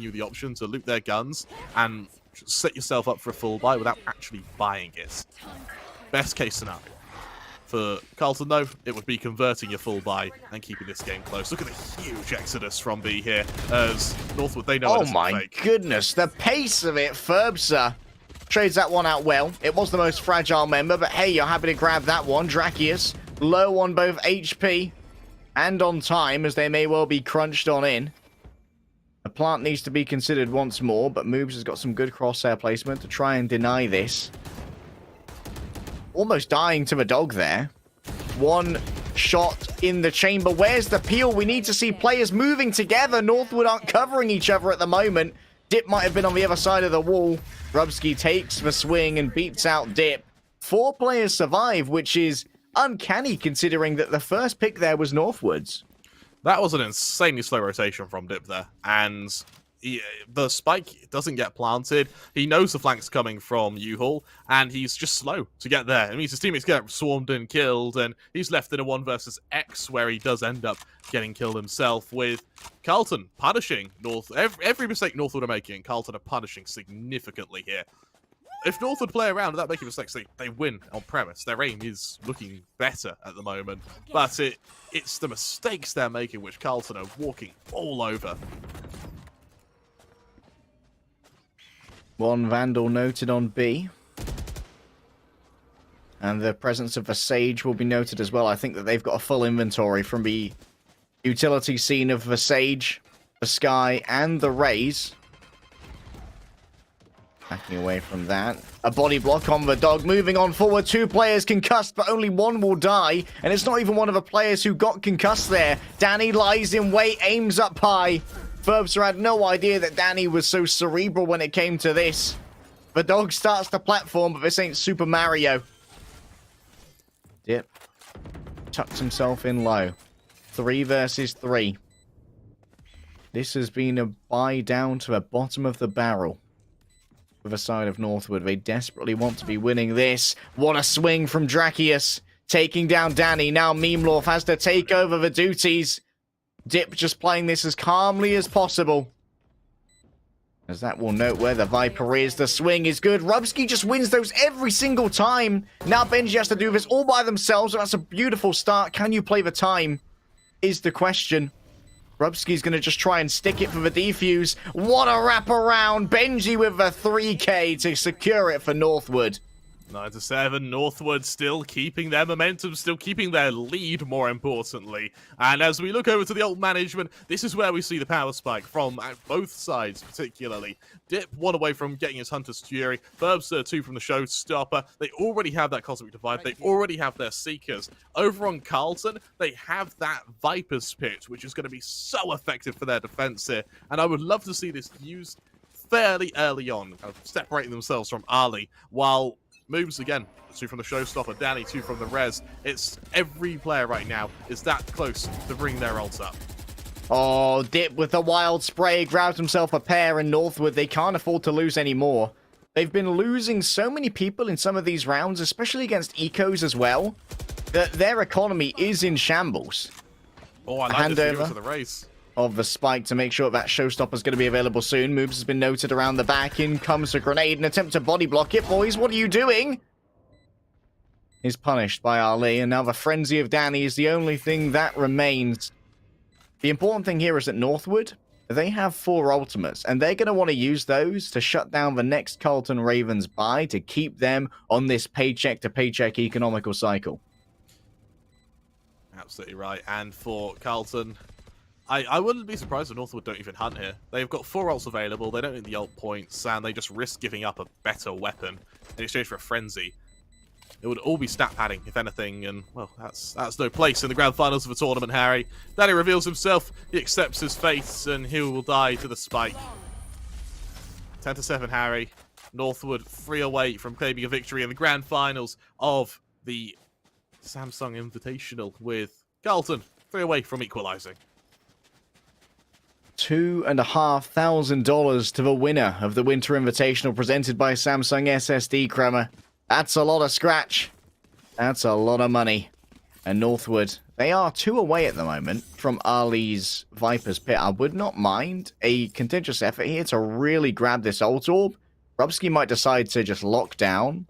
you the option to loot their guns and set yourself up for a full buy without actually buying it. Best case scenario. For Carlton, though, it would be converting your full buy and keeping this game close. Look at the huge exodus from B here, as Northwood, they know Oh it isn't my fake. goodness, the pace of it. Ferbsa trades that one out well. It was the most fragile member, but hey, you're happy to grab that one. Drakius, low on both HP and on time, as they may well be crunched on in. The plant needs to be considered once more, but Moobs has got some good crosshair placement to try and deny this. Almost dying to the dog there. One shot in the chamber. Where's the peel? We need to see players moving together. Northwood aren't covering each other at the moment. Dip might have been on the other side of the wall. Rubsky takes the swing and beats out Dip. 4 players survive, which is uncanny considering that the first pick there was Northwood's. That was an insanely slow rotation from Dip there, and the spike doesn't get planted. He knows the flank's coming from U-Haul, and he's just slow to get there. It means his teammates get swarmed and killed, and he's left in a 1 versus X where he does end up getting killed himself, with Carlton punishing North. Every mistake Northwood are making, Carlton are punishing significantly here. If Northwood play around without making mistakes, they win on premise. Their aim is looking better at the moment, but it's the mistakes they're making which Carlton are walking all over. One Vandal noted on B. And the presence of a Sage will be noted as well. I think that they've got a full inventory from the utility scene of the Sage, the Sky, and the Rays. Backing away from that. A body block on the dog. Moving on forward. 2 players concussed, but only 1 will die. And it's not even one of the players who got concussed there. Danny lies in wait, aims up high. Ferbsa had no idea that Danny was so cerebral when it came to this. The dog starts the platform, but this ain't Super Mario. Dip tucks himself in low. 3 versus 3. This has been a buy down to the bottom of the barrel. With the side of Northwood, they desperately want to be winning this. What a swing from Drakius. Taking down Danny. Now Memelorf has to take over the duties. Dip just playing this as calmly as possible. As that will note where the Viper is. The swing is good. Rubsky just wins those every single time. Now Benji has to do this all by themselves. That's a beautiful start. Can you play the time? Is the question. Rubsky's going to just try and stick it for the defuse. What a wraparound. Benji with a 3K to secure it for Northwood. 9-7, Northwood still keeping their momentum, still keeping their lead, more importantly. And as we look over to the ult management, this is where we see the power spike from both sides, particularly. Dip 1 away from getting his Hunter's Fury, Ferbsa 2 from the Showstopper. They already have that Cosmic Divide, they already have their Seekers. Over on Carlton, they have that Viper's Pit, which is going to be so effective for their defense here. And I would love to see this used fairly early on, kind of separating themselves from Ali, while Moves again, 2 from the Showstopper, Danny 2 from the Res. It's every player right now is that close to bring their ults up. Oh, Dip with the wild spray grabs himself a pair, and Northwood, they can't afford to lose any more. They've been losing so many people in some of these rounds, especially against ecos as well, that their economy is in shambles. Oh, I like this to the race. Of the spike to make sure that Showstopper is going to be available soon. Moves has been noted around the back. In comes a grenade. An attempt to body block it. Boys, what are you doing? Is punished by Ali. And now the frenzy of Danny is the only thing that remains. The important thing here is that Northwood, they have 4 ultimates. And they're going to want to use those to shut down the next Carlton Ravens buy to keep them on this paycheck-to-paycheck economical cycle. Absolutely right. And for Carlton, I wouldn't be surprised if Northwood don't even hunt here. They've got 4 ults available, they don't need the ult points, and they just risk giving up a better weapon in exchange for a frenzy. It would all be stat padding, if anything, and, well, that's no place in the grand finals of the tournament, Harry. Danny reveals himself, he accepts his fate, and he will die to the spike. 10-7, Harry. Northwood 3 away from claiming a victory in the grand finals of the Samsung Invitational, with Carlton 3 away from equalising. $2,500 to the winner of the Winter Invitational presented by Samsung SSD, Kremer. That's a lot of scratch. That's a lot of money. And Northwood, they are 2 away at the moment from Ali's Viper's Pit. I would not mind a contentious effort here to really grab this ult orb. Rubsky might decide to just lock down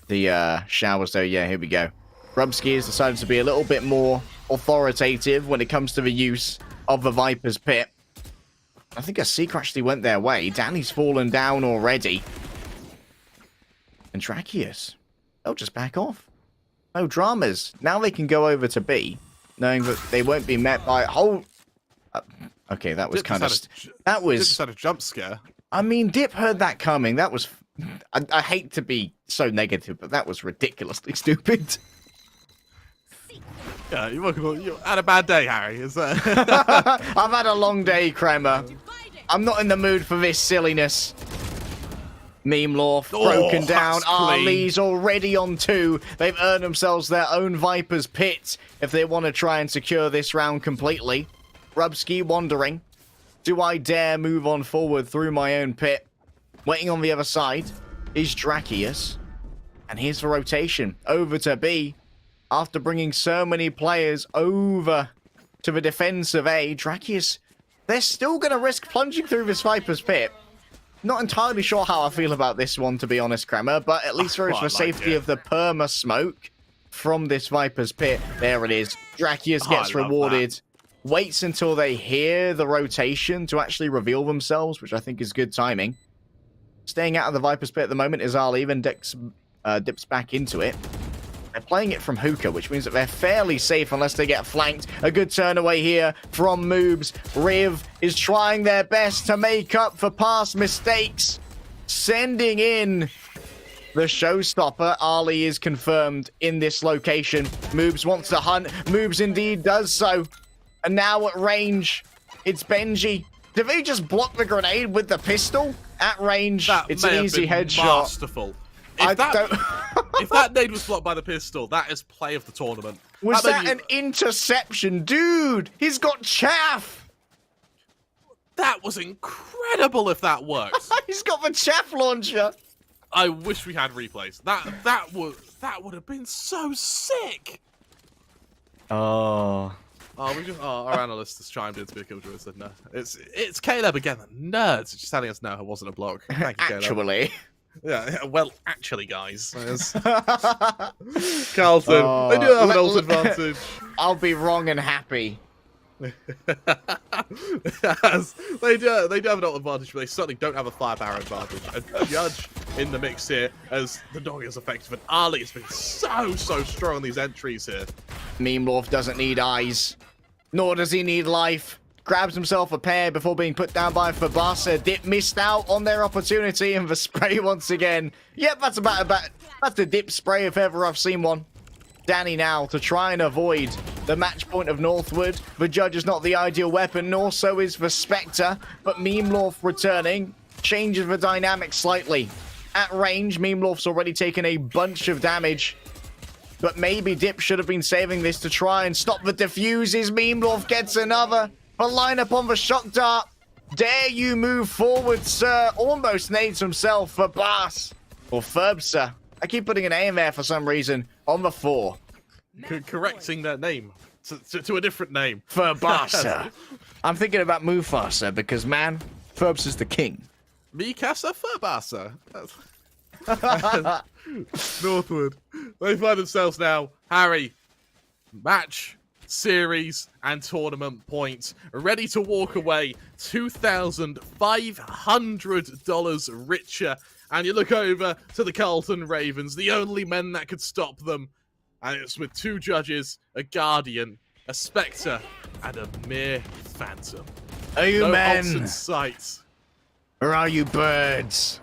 the showers, though. Yeah, here we go. Grubsky has decided to be a little bit more authoritative when it comes to the use of the Viper's Pit. I think a Seeker actually went their way. Danny's fallen down already. And Drakius, they'll just back off. No dramas. Now they can go over to B, knowing that they won't be met by... okay, that was kind of... That was... Just had a jump scare. I mean, Dip heard that coming. That was... I hate to be so negative, but that was ridiculously stupid. Yeah, you had a bad day, Harry. Is that? I've had a long day, Kremer. I'm not in the mood for this silliness. Meme Lorf broken down. Ali's already on 2. They've earned themselves their own Viper's Pit if they want to try and secure this round completely. Grubsky wondering, do I dare move on forward through my own pit? Waiting on the other side is Drakius. And here's the rotation over to B. After bringing so many players over to the defense of A, Drakius, they're still going to risk plunging through this Viper's Pit. Not entirely sure how I feel about this one, to be honest, Kremer, but at least there is the safety of the perma smoke from this Viper's Pit. There it is. Drakius gets rewarded. Waits until they hear the rotation to actually reveal themselves, which I think is good timing. Staying out of the Viper's Pit at the moment is Ali, then dips back into it. They're playing it from hookah, which means that they're fairly safe unless they get flanked. A good turn away here from Moobs. Riv is trying their best to make up for past mistakes. Sending in the showstopper. Ali is confirmed in this location. Moobs wants to hunt. Moobs indeed does so. And now at range, it's Benji. Did they just block the grenade with the pistol? At range, it's an easy headshot. Masterful. If that nade was blocked by the pistol, that is play of the tournament. Was that an interception? Dude, he's got chaff. That was incredible if that worked. He's got the chaff launcher. I wish we had replays. That would have been so sick. Oh. Our analyst has chimed in to be a killjoy and said no. It's Caleb again. The nerds are just telling us no, it wasn't a block. Thank you, Caleb. Actually. Yeah, well, actually, guys. Carlton, they do have an ult advantage. I'll be wrong and happy. Yes, they do have an ult advantage, but they certainly don't have a firepower advantage. A Judge in the mix here as the dog is effective, and Ali has been so strong on these entries here. Meme Lorf doesn't need eyes, nor does he need life. Grabs himself a pair before being put down by Fabasa. Dip missed out on their opportunity, and the spray once again. Yep, that's that's the Dip spray if ever I've seen one. Danny now to try and avoid the match point of Northwood. The Judge is not the ideal weapon, nor so is the Spectre, but Meme Lorf returning changes the dynamic slightly. At range, Meme Lorf's already taken a bunch of damage, but maybe Dip should have been saving this to try and stop the diffuses. Meme Lorf gets another. A line up on the shock dart. Dare you move forward, sir? Almost nades himself for Bass. Or Ferbsa. I keep putting an A in there for some reason. On the 4. Correcting their name to a different name. Ferbasa. I'm thinking about Mufasa because, man, Ferbsa's the king. Mikasa Ferbasa. Northwood. They find themselves now, Harry, match, series, and tournament points, ready to walk away $2,500 richer. And you look over to the Carlton Ravens, the only men that could stop them. And it's with 2 judges, a Guardian, a Spectre, and a mere Phantom. Are you no men? ults in sight. Or are you birds?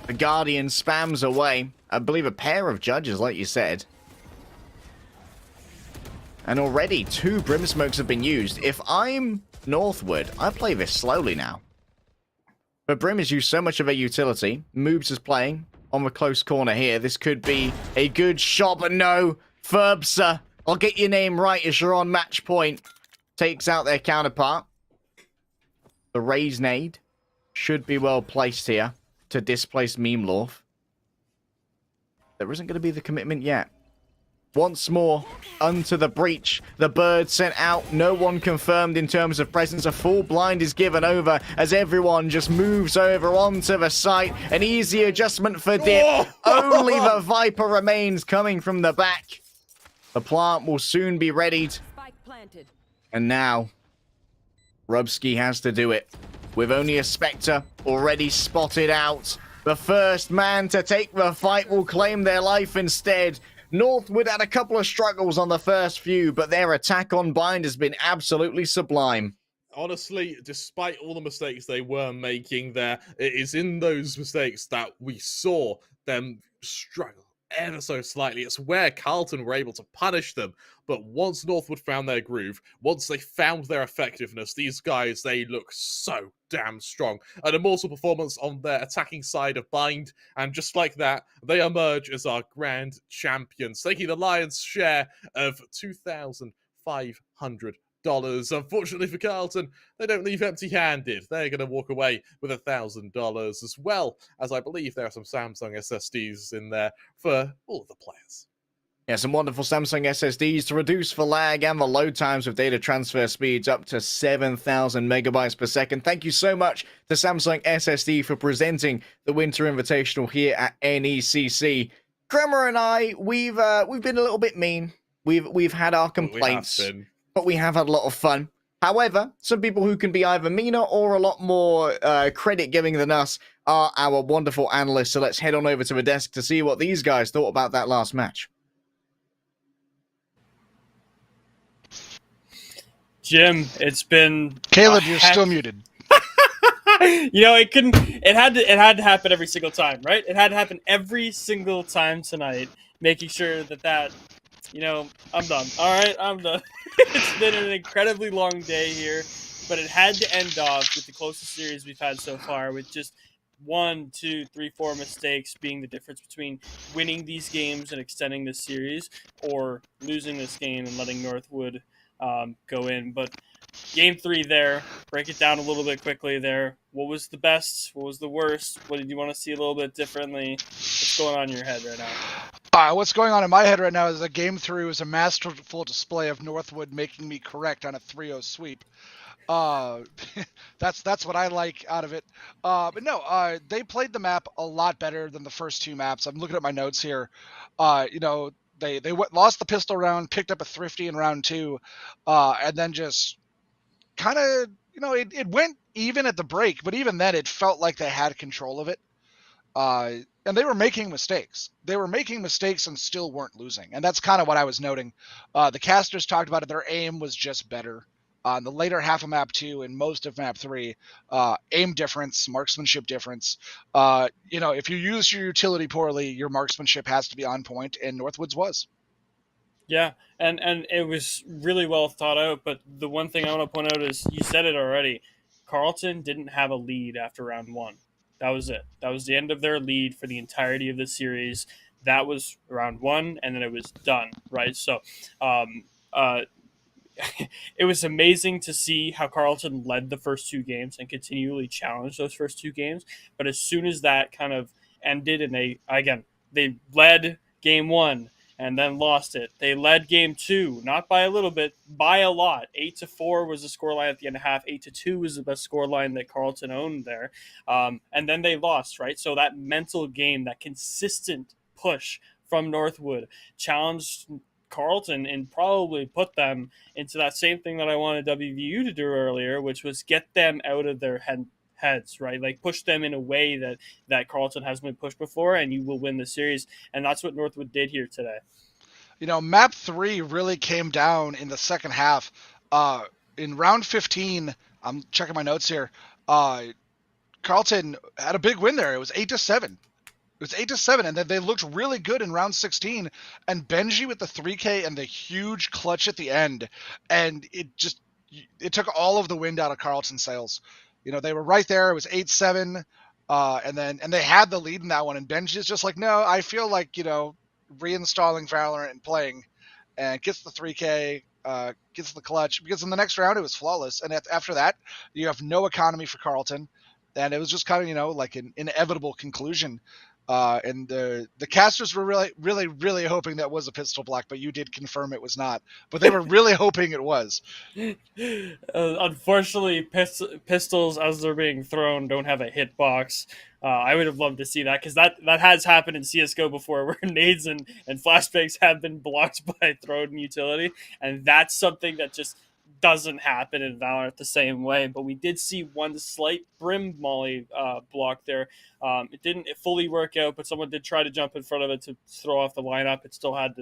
The Guardian spams away. I believe a pair of judges, like you said. And already 2 Brim Smokes have been used. If I'm Northwood, I play this slowly now. But Brim has used so much of a utility. Moobs is playing on the close corner here. This could be a good shot, but no. Ferbsa, I'll get your name right as you're on match point. Takes out their counterpart. The Raise nade should be well placed here to displace Meme Lorf. There isn't going to be the commitment yet. Once more, unto the breach. The bird sent out. No one confirmed in terms of presence. A full blind is given over as everyone just moves over onto the site. An easy adjustment for Dip. Only the Viper remains coming from the back. The plant will soon be readied. Spike planted. And now, Rubsky has to do it. With only a Spectre already spotted out. The first man to take the fight will claim their life instead. Northwood had a couple of struggles on the first few, but their attack on Bind has been absolutely sublime. Honestly, despite all the mistakes they were making there, it is in those mistakes that we saw them struggle ever so slightly. It's where Carlton were able to punish them. But once Northwood found their groove, once they found their effectiveness, these guys, they look so damn strong. An immortal performance on their attacking side of Bind, and just like that, they emerge as our grand champions, taking the lion's share of $2,500. Unfortunately for Carlton, they don't leave empty-handed. They're going to walk away with $1,000, as well as I believe there are some Samsung SSDs in there for all of the players. Yeah, some wonderful Samsung SSDs to reduce the lag and the load times with data transfer speeds up to 7,000 megabytes per second. Thank you so much to Samsung SSD for presenting the Winter Invitational here at NECC. Kremer and I, we've been a little bit mean. We've had our complaints. But we have had a lot of fun. However, some people who can be either meaner or a lot more credit-giving than us are our wonderful analysts. So let's head on over to the desk to see what these guys thought about that last match. Jim, it's been Caleb, you're still muted. It had to happen every single time, right? It had to happen every single time tonight, making sure that I'm done. All right, I'm done. It's been an incredibly long day here, but it had to end off with the closest series we've had so far, with just 1, 2, 3, 4 mistakes being the difference between winning these games and extending this series, or losing this game and letting Northwood go in. But game 3 there, break it down a little bit quickly there. What was the best? What was the worst? What did you want to see a little bit differently? What's going on in your head right now? What's going on in my head right now is a game 3 was a masterful display of Northwood making me correct on a 3-0 sweep. That's what I like out of it. But no, they played the map a lot better than the first 2 maps. I'm looking at my notes here. They lost the pistol round, picked up a thrifty in round 2, and then just kind of, it went even at the break, but even then it felt like they had control of it. And they were making mistakes. They were making mistakes and still weren't losing. And that's kind of what I was noting. The casters talked about it. Their aim was just better. In the later half of map 2 and most of map 3, aim difference, marksmanship difference. If you use your utility poorly, your marksmanship has to be on point, and Northwoods was. Yeah, and it was really well thought out, but the one thing I want to point out is, you said it already, Carlton didn't have a lead after round 1. That was it. That was the end of their lead for the entirety of the series. That was round 1, and then it was done, right? So it was amazing to see how Carlton led the first 2 games and continually challenged those first 2 games. But as soon as that kind of ended, and they led game 1 and then lost it. They led game 2, not by a little bit, by a lot. 8-4 was the scoreline at the end of half. 8-2 was the best scoreline that Carlton owned there. And then they lost, right? So that mental game, that consistent push from Northwood challenged Carlton and probably put them into that same thing that I wanted WVU to do earlier, which was get them out of their heads, right? Like, push them in a way that Carlton hasn't been pushed before, and you will win the series. And that's what Northwood did here today. Map 3 really came down in the second half. In round 15, I'm checking my notes here, Carlton had a big win there. It was 8-7. It was 8-7, and then they looked really good in round 16. And Benji with the 3K and the huge clutch at the end, and it took all of the wind out of Carlton's sails. They were right there. It was 8-7, and they had the lead in that one. And Benji's just like, no, I feel like reinstalling Valorant and playing, and gets the 3K, gets the clutch, because in the next round it was flawless. And after that, you have no economy for Carlton, and it was just kind of like an inevitable conclusion. And the casters were really hoping that was a pistol block, but you did confirm it was not. But they were really hoping it was. Unfortunately, pistols as they're being thrown don't have a hitbox. I would have loved to see that because that has happened in CS:GO before, where nades and flashbangs have been blocked by thrown utility, and that's something that just doesn't happen in Valorant the same way. But we did see one slight brim molly block there. It didn't fully work out, but someone did try to jump in front of it to throw off the lineup. They still had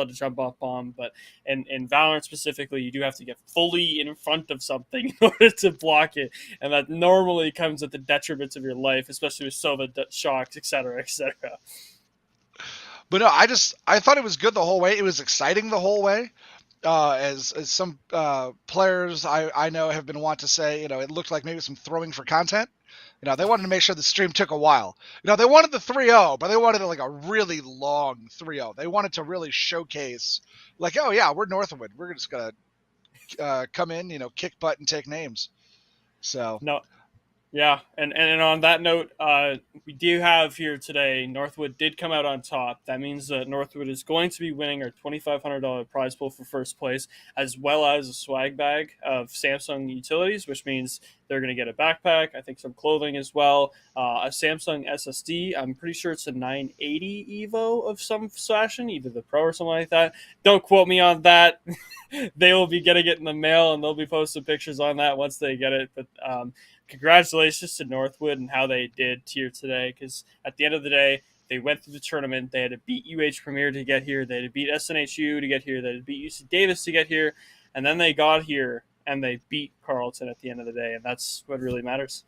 to jump off bomb, but in Valorant specifically, you do have to get fully in front of something in order to block it, and that normally comes at the detriment of your life, especially with Sova shocks, etc., etc. But no, I thought it was good the whole way. It was exciting the whole way. As some players I know have been wont to say, it looked like maybe some throwing for content. They wanted to make sure the stream took a while. They wanted the 3-0, but they wanted like a really long 3-0. They wanted to really showcase, like, oh yeah, we're Northwood. We're just gonna come in, kick butt and take names. So No, yeah, and on that note, we do have here today, Northwood did come out on top. That means that Northwood is going to be winning our $2,500 prize pool for first place, as well as a swag bag of Samsung utilities, which means they're going to get a backpack, I think some clothing as well, a Samsung SSD. I'm pretty sure it's a 980 Evo of some fashion, either the Pro or something like that. Don't quote me on that. They will be getting it in the mail, and they'll be posting pictures on that once they get it. But congratulations to Northwood and how they did here today, because at the end of the day, they went through the tournament. They had to beat UH Premier to get here. They had to beat SNHU to get here. They had to beat UC Davis to get here. And then they got here, and they beat Carleton at the end of the day. And that's what really matters.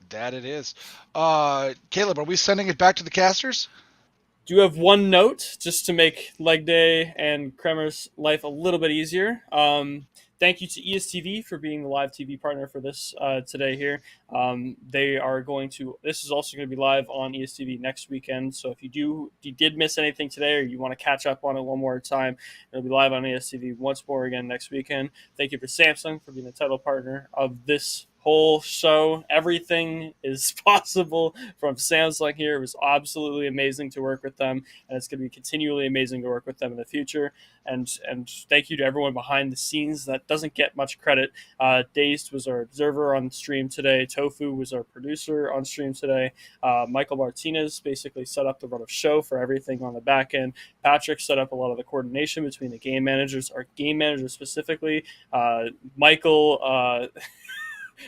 that it is. Caleb, are we sending it back to the casters? Do have one note just to make LEGDAY and Kremer's life a little bit easier. Thank you to ESTV for being the live TV partner for this today here. They are going to, this is also going to be live on ESTV next weekend. So if you did miss anything today, or you want to catch up on it one more time, it'll be live on ESTV once more again next weekend. Thank you for Samsung for being the title partner of this whole show. Everything is possible from Samsung here. It was absolutely amazing to work with them, and it's going to be continually amazing to work with them in the future. And thank you to everyone behind the scenes that doesn't get much credit. Dazed was our observer on stream today. Tofu was our producer on stream today. Michael Martinez basically set up the run of show for everything on the back end. Patrick set up a lot of the coordination between the game managers, our game manager specifically, Michael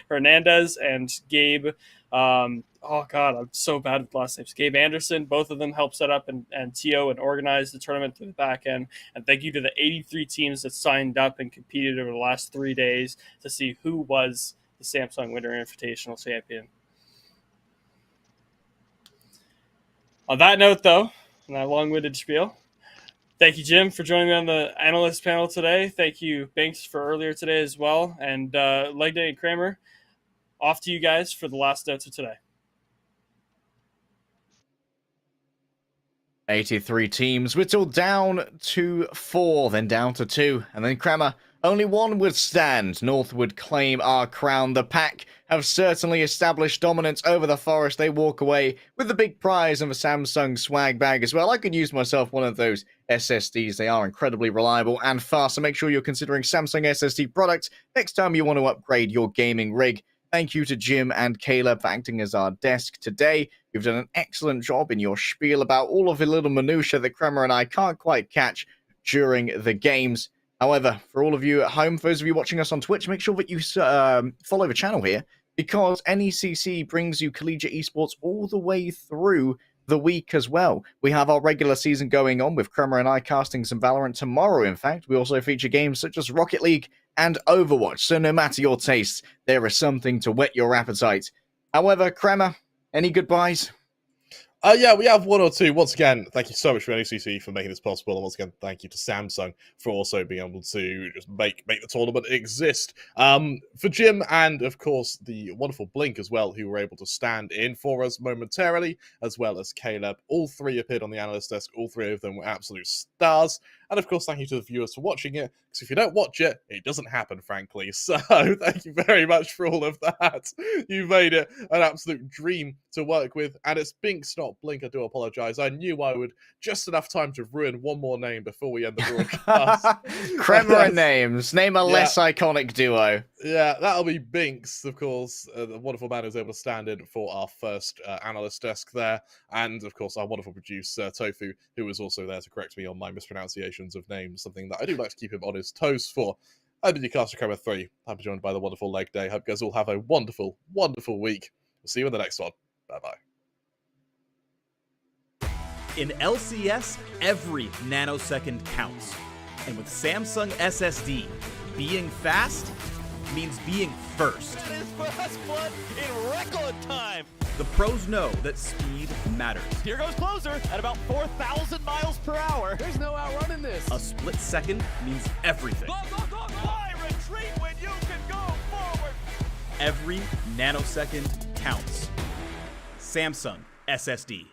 Hernandez and Gabe. Oh God, I'm so bad with last names. Gabe Anderson, both of them helped set up and TO and organize the tournament through the back end. And thank you to the 83 teams that signed up and competed over the last 3 days to see who was the Samsung Winter Invitational champion. On that note, though, and that long-winded spiel, thank you, Jim, for joining me on the analyst panel today. Thank you, Banks, for earlier today as well. And LEGDAY and Kremer, off to you guys for the last notes of today. 83 teams, whittled down to 4, then down to 2, and then Kremer. Only one would stand. North would claim our crown. The pack have certainly established dominance over the Forest. They walk away with the big prize of a Samsung swag bag as well. I could use myself one of those SSDs. They are incredibly reliable and fast, so make sure you're considering Samsung SSD products next time you want to upgrade your gaming rig. Thank you to Jim and Caleb for acting as our desk today. You've done an excellent job in your spiel about all of the little minutiae that Kremer and I can't quite catch during the games. However, for all of you at home, for those of you watching us on Twitch, make sure that you follow the channel here, because NECC brings you collegiate esports all the way through the week as well. We have our regular season going on with Kremer and I casting some Valorant tomorrow. In fact, we also feature games such as Rocket League and Overwatch, so no matter your tastes, there is something to whet your appetite. However, Kremer, any goodbyes? Yeah, we have one or two. Once again, thank you so much for NECC for making this possible, and once again, thank you to Samsung for also being able to just make the tournament exist. For Jim and, of course, the wonderful Blink as well, who were able to stand in for us momentarily, as well as Caleb. All three appeared on the analyst desk. All three of them were absolute stars. And of course, thank you to the viewers for watching it, because if you don't watch it, it doesn't happen, frankly. So thank you very much for all of that. You made it an absolute dream to work with, and it's Binks, not Blink. I do apologize. I knew I would just enough time to ruin one more name before we end the broadcast. Kremer and names. Name a less iconic duo. Yeah, that'll be Binks, of course, the wonderful man who's able to stand in for our first analyst desk there, and of course our wonderful producer Tofu, who was also there to correct me on my mispronunciations of names, something that I do like to keep him on his toes for. I've been your caster Kremer 3. I'm joined by the wonderful LEGDAY. Hope you guys all have a wonderful, wonderful week. We'll see you in the next one. Bye-bye. In LCS, every nanosecond counts. And with Samsung SSD, being fast means being first. That is fast blood in record time. The pros know that speed matters. Here goes closer at about 4,000 miles per hour. There's no outrunning this. A split second means everything. Go, go, go, go. Why retreat when you can go forward? Every nanosecond counts. Samsung SSD.